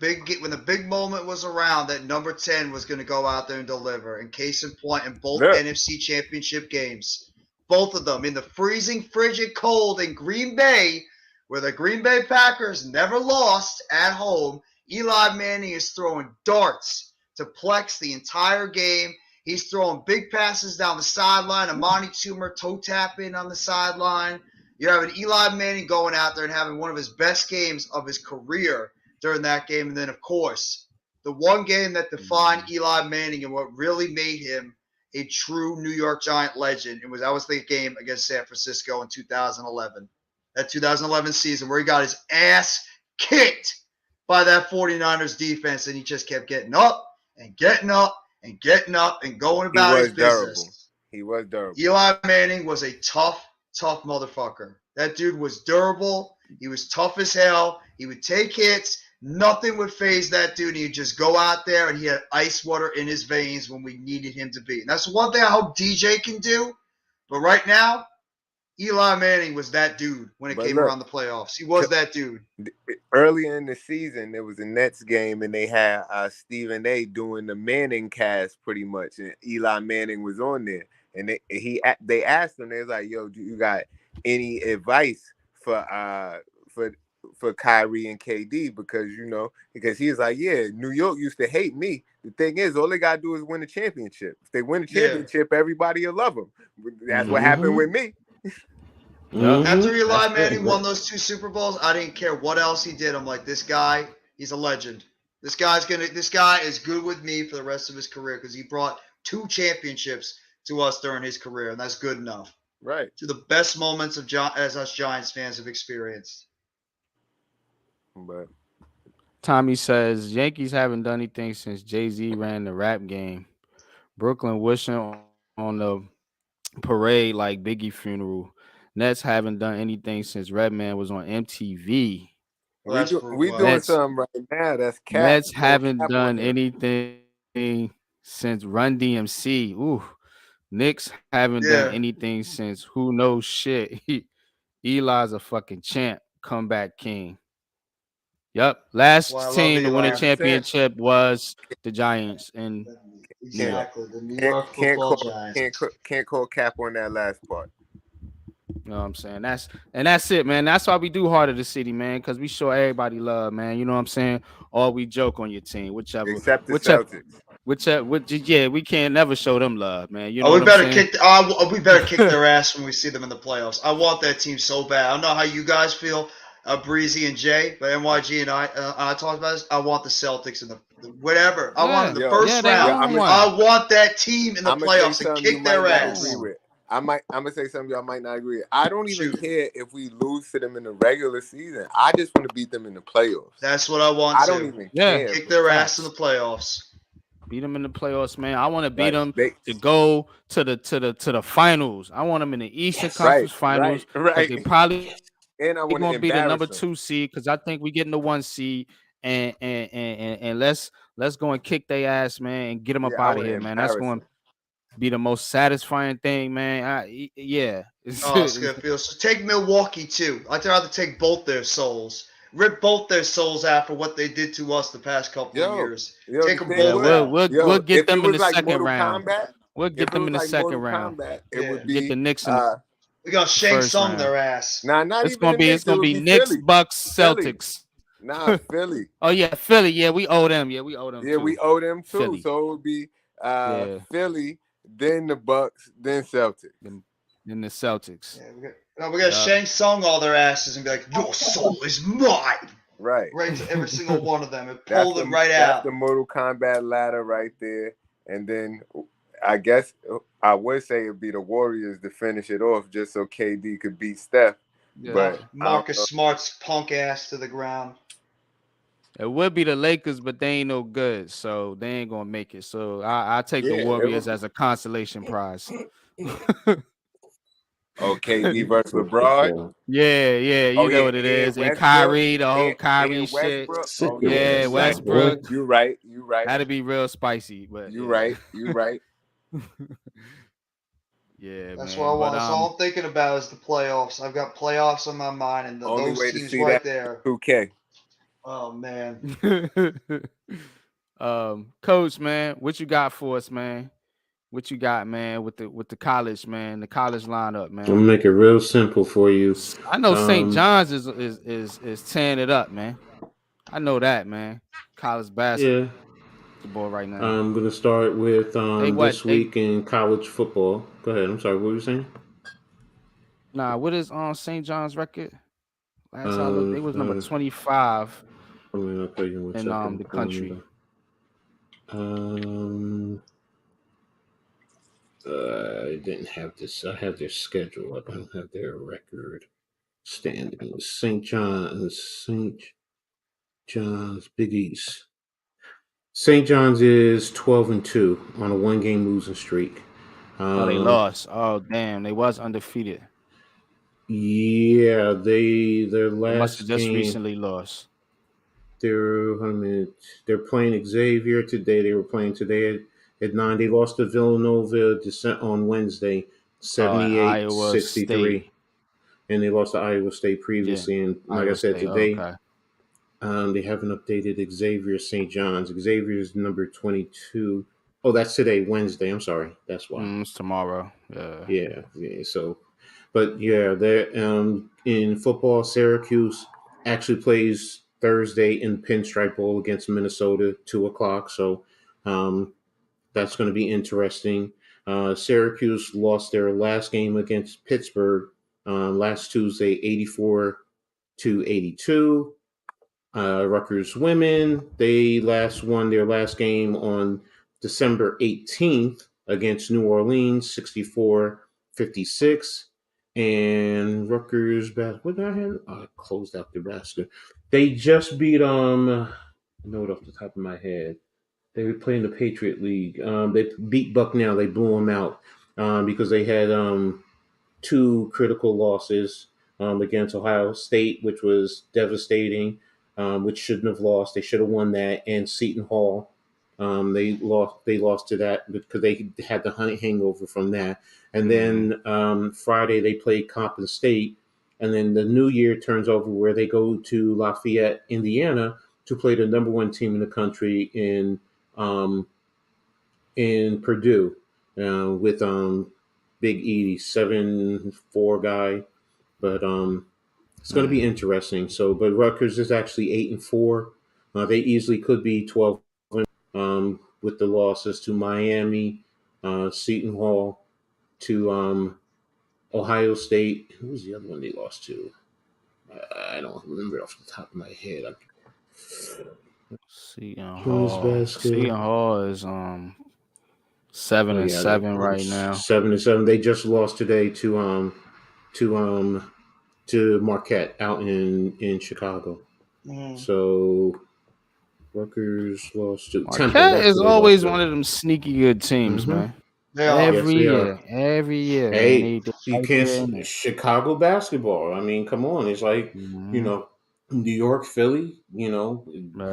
big moment was around, that number 10 was going to go out there and deliver. And case in point, in both look, NFC Championship games, both of them in the freezing, frigid cold in Green Bay, where the Green Bay Packers never lost at home, Eli Manning is throwing darts to Plex the entire game. He's throwing big passes down the sideline. Amani Toomer toe tapping on the sideline. You're having Eli Manning going out there and having one of his best games of his career during that game. And then, of course, the one game that defined Eli Manning and what really made him a true New York Giant legend. That was the game against San Francisco in 2011. That 2011 season where he got his ass kicked by that 49ers defense, and he just kept getting up and getting up and getting up and going he about his was durable. business. He was durable. Eli Manning was a tough motherfucker. That dude was durable. He was tough as hell. He would take hits. Nothing would phase that dude. He'd just go out there and he had ice water in his veins when we needed him to be. And that's one thing I hope DJ can do. But right now, Eli Manning was that dude when it But came look, around the playoffs. He was that dude. earlier in the season, there was a Nets game, and they had Stephen A. doing the Manning cast pretty much, and Eli Manning was on there. And they asked him, they was like, "Yo, do you got any advice for Kyrie and KD?" Because he was like, "Yeah, New York used to hate me. The thing is, all they gotta do is win a championship. If they win a championship, everybody will love them. That's what happened with me." After Eli That's Manning it. won those 2 Super Bowls, I didn't care what else he did. I'm like, this guy, he's a legend. This guy is good with me for the rest of his career because he brought 2 championships to us during his career, and that's good enough. Right. To the best moments as us Giants fans have experienced. But Tommy says Yankees haven't done anything since Jay-Z ran the rap game. Brooklyn wishing on the parade like Biggie funeral. Nets haven't done anything since Redman was on MTV. Well, we doing Nets something right now. That's cap. Nets No haven't cap done on there. anything since Run DMC. Ooh. Knicks haven't done anything since who knows shit. Eli's a fucking champ, comeback king. Yep. Last Well, I love team to win a Eli. championship was the Giants in New York. Exactly. The New York Football Giants. Can't call cap on that last part. You know what I'm saying? That's it, man. That's why we do Heart of the City, man, because we show everybody love, man. You know what I'm saying? Or we joke on your team, Except the Celtics. Yeah, we can't never show them love, man. You know we what better I'm saying? we better kick their ass when we see them in the playoffs. I want that team so bad. I don't know how you guys feel, Breezy and Jay, but NYG and I talked about this. I want the Celtics in the whatever. I want in the first round. I want that team in the playoffs and kick their ass. I'm gonna say something y'all might not agree with. I don't even care if we lose to them in the regular season. I just want to beat them in the playoffs. That's what I want. I don't even care. Kick their ass in the playoffs. Beat them in the playoffs, man. I want to beat them to go to the finals. I want them in the Eastern Conference Finals. Right. They probably and I want to to be the number them. 2 seed because I think we getting the 1 seed, and let's go and kick their ass, man, and get them up I out of would here, man. That's going embarrass to be the most satisfying thing, man. Yeah. Oh, it's gonna feel so. Take Milwaukee too. I'd rather take both their souls, rip both their souls out for what they did to us the past couple of years. Take The them thing both was, out. We'll get if it them in was the like second Mortal round. Kombat, We'll if get it them was in the like second Mortal round. Kombat, it would Get be the Knicks in We got Shang first Tsung round. their ass. not It's even gonna the be Knicks. It would be Knicks, Philly. Bucks, Philly. Celtics. Nah, Philly. Oh yeah, Philly. Yeah, we owe them. Yeah, we owe them. Yeah, too. we owe them too. Philly. So it would be Yeah. Philly, then the Bucks, then Celtics. Then the Celtics. Yeah, we're gonna Shang Tsung all their asses and be like, your soul is mine. Right. Right to every single one of them and That's pull them right That's out. the Mortal Kombat ladder right there. And then I guess I would say it'd be the Warriors to finish it off just so KD could beat Steph. Yeah. But Marcus Smart's punk ass to the ground. It would be the Lakers, but they ain't no good, so they ain't gonna make it. So I take the Warriors as a consolation prize. KD versus LeBron. Yeah, you know what it is. And Kyrie, the whole Kyrie shit. Yeah, Westbrook. You right. That'd be real spicy, but You right. Yeah, that's man. what I want. That's all I'm thinking about is the playoffs. I've got playoffs on my mind, and Only those way to teams see right that there. 2K. Oh man. Coach, man, what you got for us, man? What you got, man, with the college, man, the college lineup, man? I'm gonna make it real simple for you. I know St. John's is tearing it up, man. I know that, man. College basketball right now. I'm gonna start with this week in college football. Go ahead. I'm sorry. What were you saying? Nah, what is St. John's record? Last I looked, they was number 25 I mean, I'll tell you in the country. I didn't have this. I have their schedule up. I don't have their record standings. St. John's, Big East. St. John's is 12-2 on a 1-game losing streak. Oh, they lost. Oh, damn, they was undefeated. Yeah, their last must have just game recently lost. They're playing Xavier today. They were playing today at 9. They lost to Villanova on Wednesday, 78-63. And they lost to Iowa State previously. And like I said, today, they haven't updated Xavier St. John's. Xavier is number 22. Oh, that's today, Wednesday. I'm sorry. That's why. It's tomorrow. Yeah. So, but yeah, they're in football. Syracuse actually plays Thursday in Pinstripe Bowl against Minnesota, 2:00. So, that's going to be interesting. Syracuse lost their last game against Pittsburgh last Tuesday, 84-82. Rutgers women, they won their last game on December 18th against New Orleans, 64-56. And Rutgers, what did I have? I closed out the basket. They just beat note off the top of my head. They were playing the Patriot League. They beat Bucknell. They blew them out because they had 2 critical losses against Ohio State, which was devastating, which shouldn't have lost. They should have won that. And Seton Hall, they lost to that because they had the hangover from that. And then Friday they played Coppin State. And then the new year turns over where they go to Lafayette, Indiana, to play the number 1 team in the country in Purdue with Big E, 7'4" guy. But it's going to be interesting. So, but Rutgers is actually 8-4. They easily could be 12 with the losses to Miami, Seton Hall, to Ohio State. Who was the other one they lost to? I don't remember off the top of my head. Seton Hall. Seton Hall is 7-7 right now. 7-7. They just lost today to Marquette out in Chicago. So Rutgers lost to Marquette Temple. is always one of them sneaky good teams, man. Every year. Hey, you can't Chicago basketball. I mean, come on. It's like, New York, Philly, Yeah.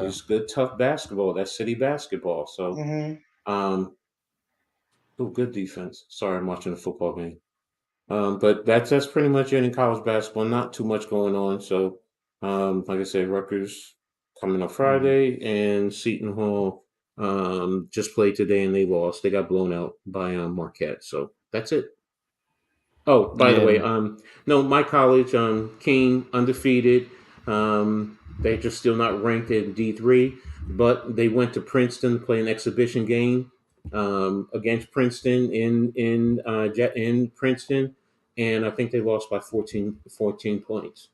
it's good, tough basketball. That's city basketball. So, um, good defense. Sorry, I'm watching a football game. But that's pretty much it in college basketball. Not too much going on. So, like I said, Rutgers coming up Friday, and Seton Hall just played today and they lost. They got blown out by Marquette. So that's it. Oh, by the Yeah, way, man. no, my college, King, undefeated. They're just still not ranked in D3, but they went to Princeton to play an exhibition game against Princeton in Princeton, and I think they lost by 14 points.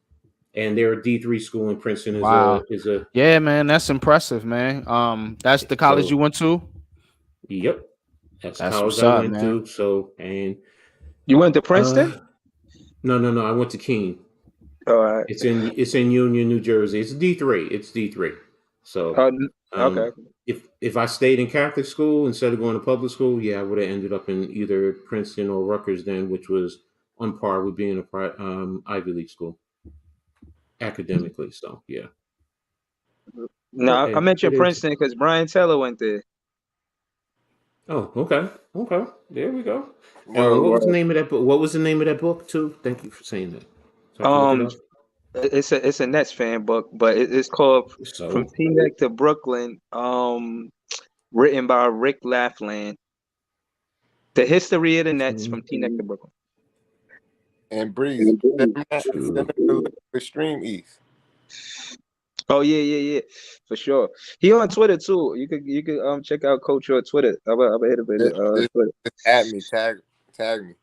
And they're a D3 school, and Princeton Wow. is a Yeah, man, that's impressive, man. That's the college you so. went to? Yep, that's the That's college what's I up, went man. to. So and You went to Princeton? no, I went to King. All right. It's in Union, New Jersey. It's D3. It's D3. So, Okay. if I stayed in Catholic school instead of going to public school, yeah, I would have ended up in either Princeton or Rutgers then, which was on par with being a Ivy League school academically. So, yeah. But No, I hey, it mentioned is. Princeton because Brian Taylor went there. Oh, okay. There we go. Word, What was the word. name of that book? What was the name of that book too? Thank you for saying that. So I can look it Um, up. it's a Nets fan book, but it's called From So. Teaneck to Brooklyn. Written by Rick Laughlin. The history of the Nets from Teaneck to Brooklyn. And Breeze, send them the link for Stream East. Oh yeah, for sure. He on Twitter too. You could check out Coach on Twitter. I'll hit a bit Twitter. Just add me, tag me.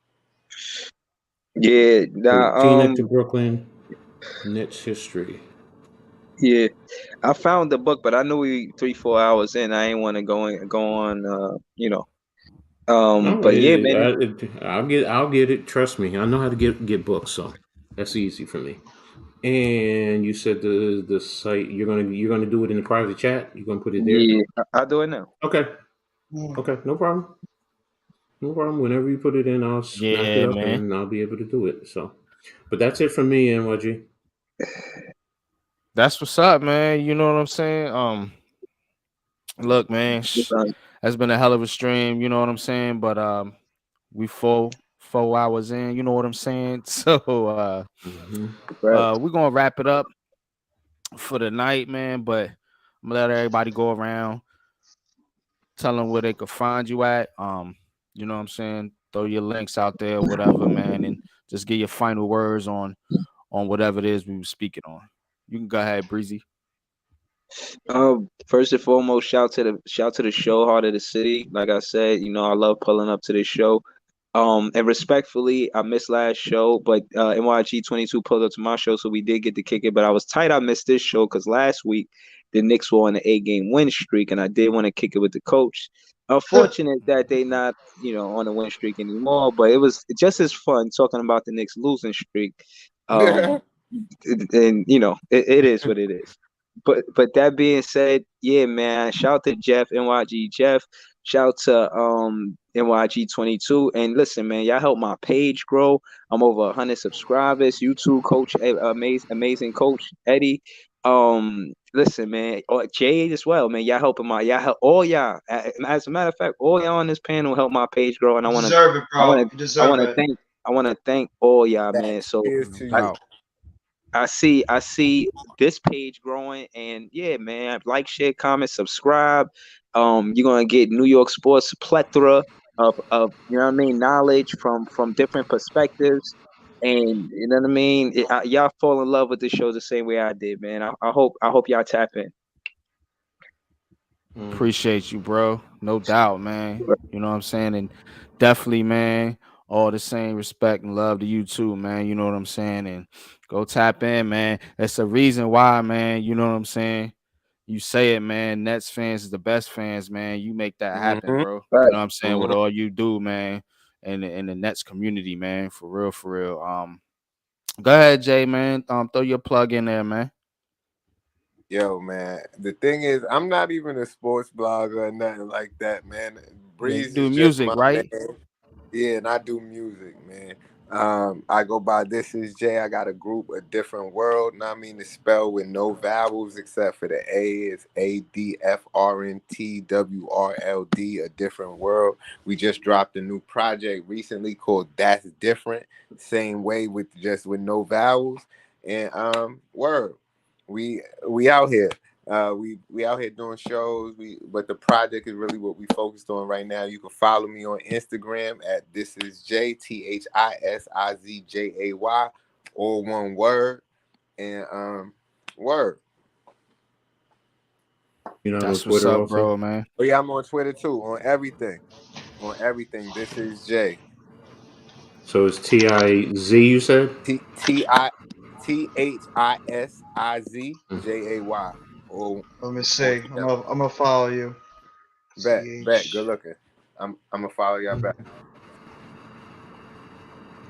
Yeah, Teaneck to Brooklyn, Nets history. Yeah, I found the book, but I knew we 3-4 hours in. I ain't want to go on. No, But yeah, man. I'll get it. Trust me, I know how to get books, so that's easy for me. And you said the site you're gonna do it in the private chat. You're gonna put it there. Yeah, I'll do it now. Okay, no problem. No problem. Whenever you put it in, I'll snap it Yeah, up man. and I'll be able to do it. So, but that's it from me, NYG. That's what's up, man. You know what I'm saying? Look, man, that's been a hell of a stream. You know what I'm saying? But we 4 hours in. You know what I'm saying? So we're gonna wrap it up for the night, man. But I'm gonna let everybody go around, tell them where they could find you at. You know what I'm saying? Throw your links out there, whatever, man, and just get your final words on whatever it is we were speaking on. You can go ahead, Breezy. First and foremost, shout to the show, Heart of the City. Like I said, I love pulling up to this show. And respectfully, I missed last show, but NYG 22 pulled up to my show, so we did get to kick it. But I was tight I missed this show because last week the Knicks were on an 8-game win streak, and I did want to kick it with the coach. Unfortunate that they not, on a win streak anymore, but it was just as fun talking about the Knicks losing streak. And it is what it is. But that being said, yeah, man, shout to Jeff, NYG Jeff. Shout to NYG 22. And listen, man, y'all help my page grow. I'm over 100 subscribers. YouTube coach, amazing coach Eddie. Listen, man, Jade as well, man. Y'all helping all y'all. As a matter of fact, all y'all on this panel help my page grow, and I want deserve it, bro. You deserve it. I want to thank all y'all, man. So I see this page growing, and yeah, man, like, share, comment, subscribe. You're gonna get New York sports plethora of knowledge from different perspectives, and you know what I mean. Y'all fall in love with this show the same way I did, man. I hope y'all tap in. Appreciate you, bro. No doubt, man. You know what I'm saying? And definitely, man, all the same respect and love to you too, man. You know what I'm saying? And go tap in, man. That's the reason why, man. You know what I'm saying? You say it, man. Nets fans is the best fans, man. You make that happen, bro. You know what I'm saying? With all you do, man, and in the Nets community, man. For real, for real. Go ahead, Jay, man. Throw your plug in there, man. Yo, man. The thing is, I'm not even a sports blogger or nothing like that, man. Breeze do is music, just my right? man. Yeah, and I do music, man. I go by This Is Jay. I got a group, A Different World. And I mean, it's spelled with no vowels except for the A. It's ADFRNTWRLD, A Different World. We just dropped a new project recently called That's Different. Same way with no vowels. And word. We out here. We out here doing shows. But the project is really what we focused on right now. You can follow me on Instagram at This Is Jay, THISIZJAY, all one word. And word. You're not on That's what's Twitter up, also? bro, man. Oh yeah, I'm on Twitter too. On everything. This is Jay. So it's TIZ, you said? THISIZJAY. Oh, Let me see. I'm gonna follow you. Bet. Good looking. I'm gonna follow y'all back.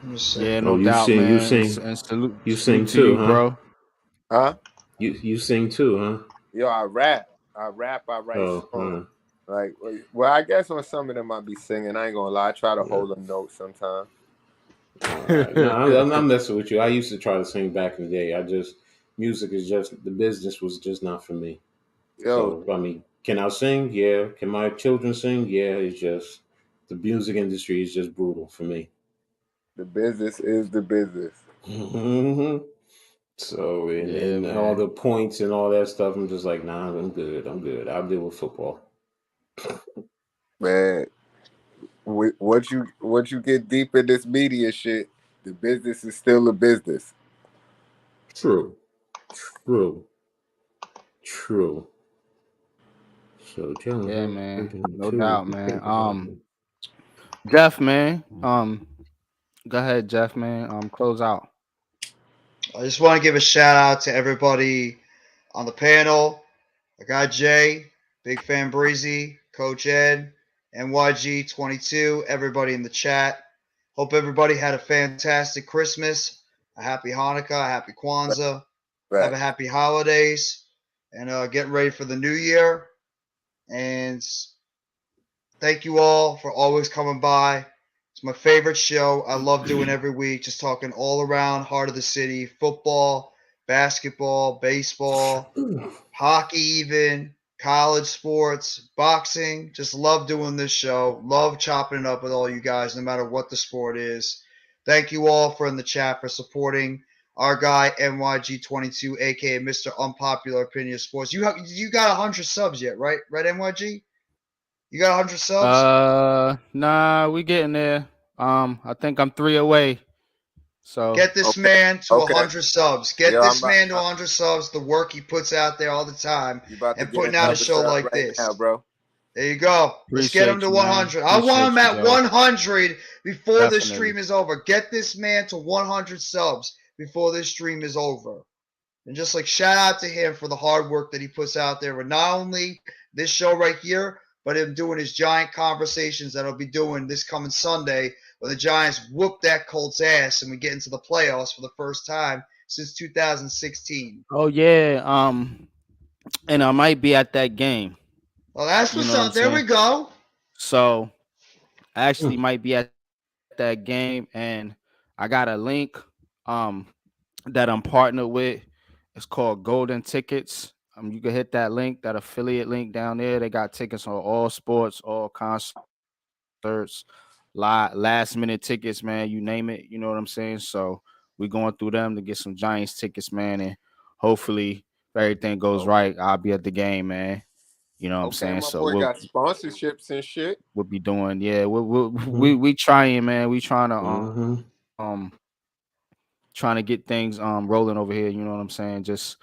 Let me see. Yeah, Oh, no you doubt, sing, you man. sing. And salute, You sing to too, you, huh? bro. Huh? You sing too, huh? Yo, I rap. I write songs. Like, well, I guess on some of them I be singing. I ain't gonna lie. I try to hold a note sometimes. No, I'm messing with you. I used to try to sing back in the day. Music is just, the business was just not for me. Yo. So, I mean, can I sing? Yeah. Can my children sing? Yeah. It's just, the music industry is just brutal for me. The business is the business. Mm-hmm. So, and all the points and all that stuff, I'm just like, nah, I'm good. I'll deal with football. Man, once you get deep in this media shit, the business is still a business. True. So, John, Yeah, man. No doubt, man. Jeff, man. Go ahead, Jeff, man. Close out. I just want to give a shout out to everybody on the panel. I got Jay, Big Fan Breezy, Coach Ed, NYG22, everybody in the chat. Hope everybody had a fantastic Christmas, a happy Hanukkah, a happy Kwanzaa, have a happy holidays, and getting ready for the new year. And thank you all for always coming by. It's my favorite show. I love doing every week, just talking all around heart of the city, football, basketball, baseball, hockey, even college sports, boxing. Just love doing this show. Love chopping it up with all you guys, no matter what the sport is. Thank you all for in the chat for supporting our guy NYG22, aka Mr. Unpopular Opinion Sports. You got 100 subs yet, right? Right, NYG? You got 100 subs? Nah, we getting there. I think I'm 3 away. So get this man to 100 subs. Get Yo, this man to 100 subs. The work he puts out there all the time, and putting out a show like this, now, bro. There you go. Let's get him to 100. I want him at 100 before this stream is over. Get this man to 100 subs before this stream is over. And just like shout out to him for the hard work that he puts out there. But not only this show right here, but him doing his Giant conversations that he'll be doing this coming Sunday when the Giants whoop that Colts ass and we get into the playoffs for the first time since 2016. Oh yeah. And I might be at that game. Well, that's what's up. There we go. So I actually might be at that game, and I got a link that I'm partnered with. It's called Golden Tickets. You can hit that link, that affiliate link down there. They got tickets on all sports, all concerts, last minute tickets, man. You name it. You know what I'm saying? So we're going through them to get some Giants tickets, man, and hopefully if everything goes right, I'll be at the game, man. You know what I'm saying? My So boy got sponsorships and shit. We'll be doing, yeah. We trying, man. We trying to trying to get things rolling over here. You know what I'm saying? Just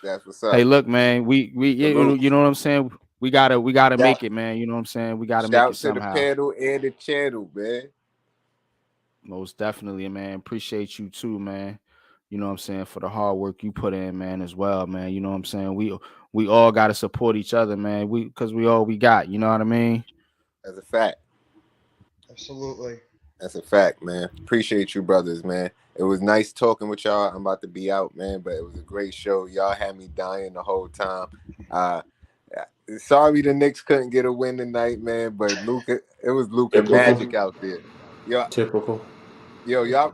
that's what's up. Hey, look, man. We you know what I'm saying? We gotta make it, man. You know what I'm saying? We gotta make it somehow. Shout to the pedal and the channel, man. Most definitely, man. Appreciate you too, man. You know what I'm saying, for the hard work you put in, man, as well, man. You know what I'm saying? We all gotta support each other, man. Because we all we got, you know what I mean? That's a fact. Absolutely. That's a fact, man. Appreciate you, brothers, man. It was nice talking with y'all. I'm about to be out, man, but it was a great show. Y'all had me dying the whole time. Sorry the Knicks couldn't get a win tonight, man, but it was Luka magic out there. Typical. Yo, y'all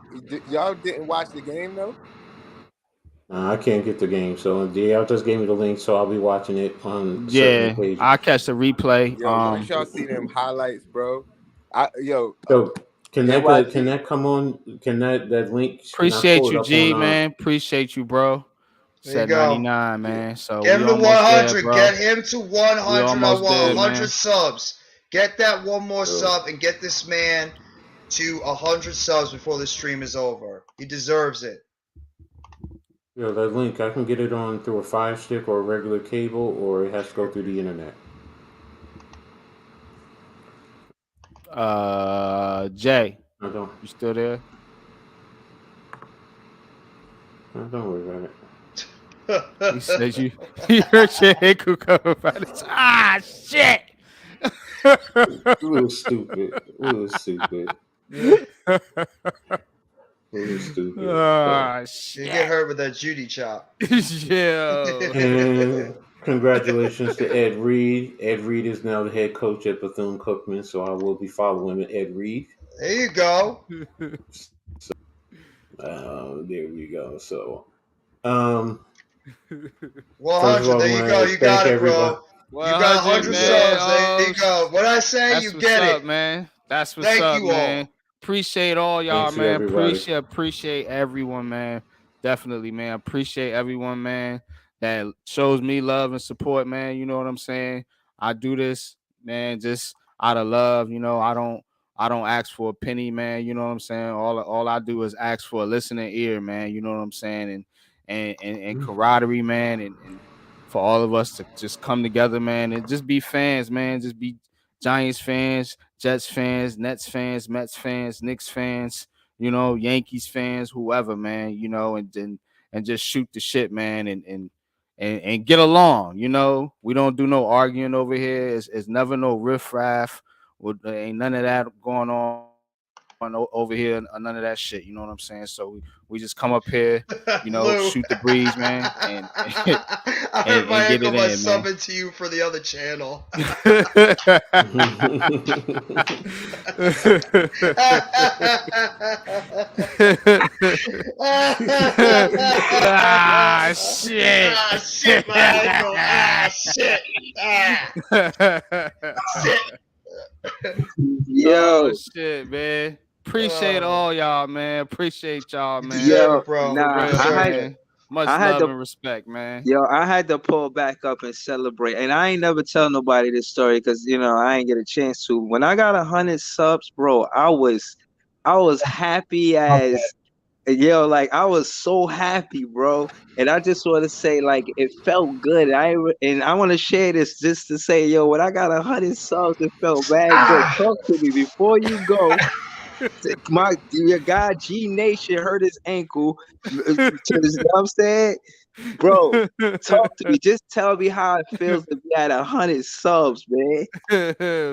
didn't watch the game though? I can't get the game, so y'all just gave me the link, so I'll be watching it on certain Yeah, occasions. I catch the replay. Yo, once y'all see them highlights, bro. So can that come on? Can that link? Can I Appreciate pull it you, up G, on? man. Appreciate you, bro. There you Said go. 99, man. So Get we him to almost there, 100. bro. Get him to 100. We I almost want there, 100 man. subs. Get that one more sub and get this man to 100 subs before the stream is over. He deserves it. Yeah, that link, I can get it on through a Fire Stick or a regular cable, or it has to go through the internet. Jay, I don't. You still there? Don't worry about it. He said you heard your ankle coming by this. Ah, shit. Real stupid. Real stupid. Real stupid. Ah, You shit. get hurt with that Judy chop. Yeah. And congratulations to Ed Reed. Ed Reed is now the head coach at Bethune-Cookman, so I will be following Ed Reed. There you go. There we go. So, 100. all, There you go. You got it, bro. You got 100 subs. There you go. What I say, That's you what's get up, it. man. That's what's Thank up, you man. all. Appreciate all y'all, Thanks to man. everybody. Appreciate everyone, man. Definitely, man. Appreciate everyone, man, that shows me love and support, man. You know what I'm saying? I do this, man, just out of love. You know, I don't ask for a penny, man. You know what I'm saying? All I do is ask for a listening ear, man. You know what I'm saying? And camaraderie, man, and for all of us to just come together, man, and just be fans, man. Just be Giants fans, Jets fans, Nets fans, Mets fans, Knicks fans, you know, Yankees fans, whoever, man, you know, and just shoot the shit, man, and get along. You know, we don't do no arguing over here. It's never no riffraff. There ain't none of that going on over here, none of that shit. You know what I'm saying? So we just come up here, you know, Lou. shoot the breeze, man, and I heard my and get ankle it by in, man. subbing to you for the other channel. Ah, shit. Ah, shit, my ankle. Ah, shit. Ah. Shit. Yo. Oh, shit, man. Appreciate all y'all, man. Appreciate y'all, man. Yo, For nah, real, I had man. Much I had love to and respect, man. Yo, I had to pull back up and celebrate. And I ain't never tell nobody this story because I ain't get a chance to. When I got 100 subs, bro, I was happy as like I was so happy, bro. And I just want to say, like, it felt good. And I want to share this just to say, yo, when I got 100 subs, it felt bad good. Talk to me before you go. Your guy G Nation hurt his ankle. You know what I'm saying? Bro, talk to me. Just tell me how it feels to be at 100 subs, man.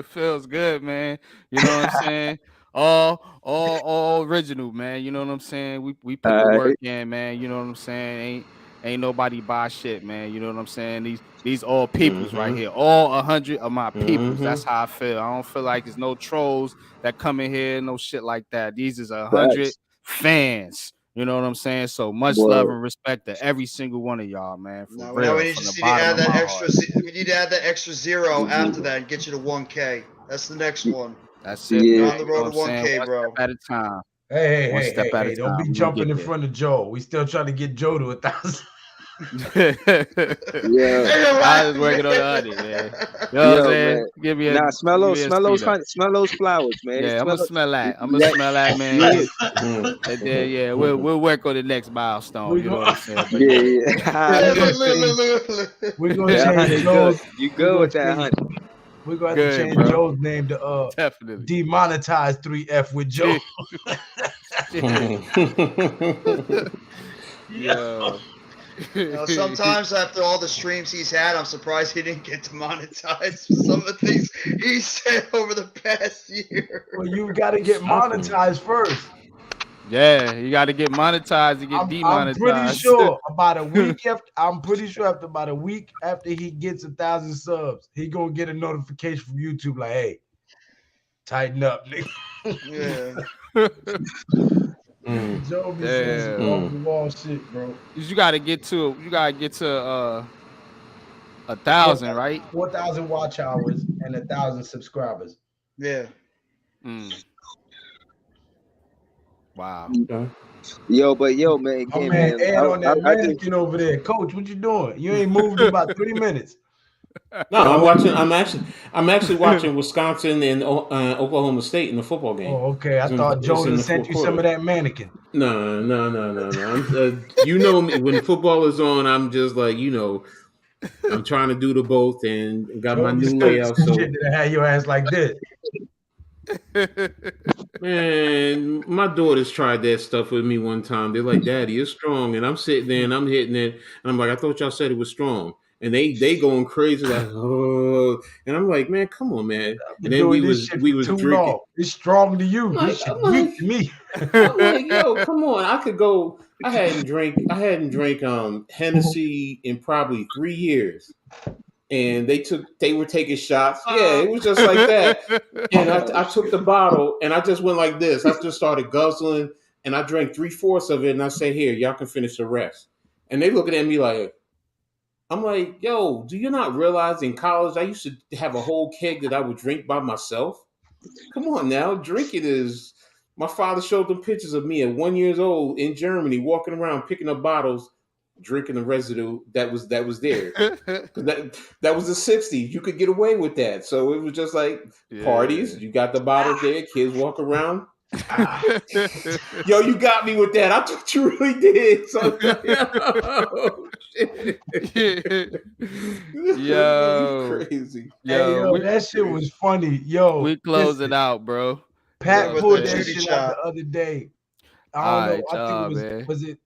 Feels good, man. You know what I'm saying? All original, man. You know what I'm saying? We put the work in, man. You know what I'm saying? Ain't nobody buy shit, man. You know what I'm saying? These all peoples right here. All 100 of my peoples. That's how I feel. I don't feel like there's no trolls that come in here, no shit like that. These is 100 fans. You know what I'm saying? So much love and respect to every single one of y'all, man. For Now real, we from the just need to bottom add of that my extra. heart. We need to add that extra 0 after that and get you to 1K. That's the next one. That's it. You're Man. on the You know road to what I'm saying? 1K, One bro. step at a time. Hey, One step at a don't time. be We gonna jumping get in there. front of Joe. We still trying to get Joe to 1,000. I was working on the honey, man. You know what I'm saying? Man. Give me a Nah, smell those speed up. flowers, man. Yeah, I'm gonna smell that. I'm gonna Yeah. smell that, man. And then we'll work on the next milestone. You know what I'm saying? But We're gonna change Joe's. You good with that, honey? We're gonna have to change Joe's name to definitely demonetize 3F with Joe. Yo. Sometimes after all the streams he's had, I'm surprised he didn't get demonetized for some of the things he said over the past year. Well, you got to get monetized first. Yeah, you got to get monetized to get demonetized. I'm pretty sure about a week after. I'm pretty sure after about a week after he gets 1,000 subs, he gonna get a notification from YouTube like, "Hey, Tighten up, nigga. Joe be saying some off the wall shit, bro. You gotta get to 1,000, right? 4,000 watch hours and 1,000 subscribers. Yeah. Wow. Yo, man, Oh again, man, Ed on that I just mannequin over there. Coach, what you doing? You ain't moved in about 3 minutes. No, I'm actually watching Wisconsin and Oklahoma State in the football game. Oh, okay. I thought It's Joe in done the sent fourth you some of quarter. that mannequin. No. You know me, when football is on, I'm just like, I'm trying to do the both and got my Joe be new sending layout. some So, shit that had your ass like this. man, my daughters tried that stuff with me one time. They're like, "Daddy, it's strong," and I'm sitting there and I'm hitting it, and I'm like, "I thought y'all said it was strong." And they going crazy like, "Oh," and I'm like, "Man, come on, man." I've And been then doing this shit we for was too drinking. long. It's strong to you. I'm This shit like, weak to me. I'm like, yo, come on. I could go. I hadn't drank Hennessy in probably 3 years. And they were taking shots. Yeah, it was just like that. And I took the bottle and I just went like this. I just started guzzling and I drank 3/4 of it and I said, "Here, y'all can finish the rest." And they looking at me like, I'm like, yo, do you not realize in college I used to have a whole keg that I would drink by myself? Come on now, drinking is. My father showed them pictures of me at 1 year old in Germany, walking around picking up bottles, drinking the residue that was there. That was the '60s. You could get away with that, so it was just like parties. You got the bottles there, kids walk around. Yo, you got me with that. I thought you really did. So, oh, shit. Yo, crazy. Yo, that shit was funny. Yo, we close it out, bro. Pat Yeah, pulled man. that shit out the other day. I don't All know. right, I think y'all, it man. was it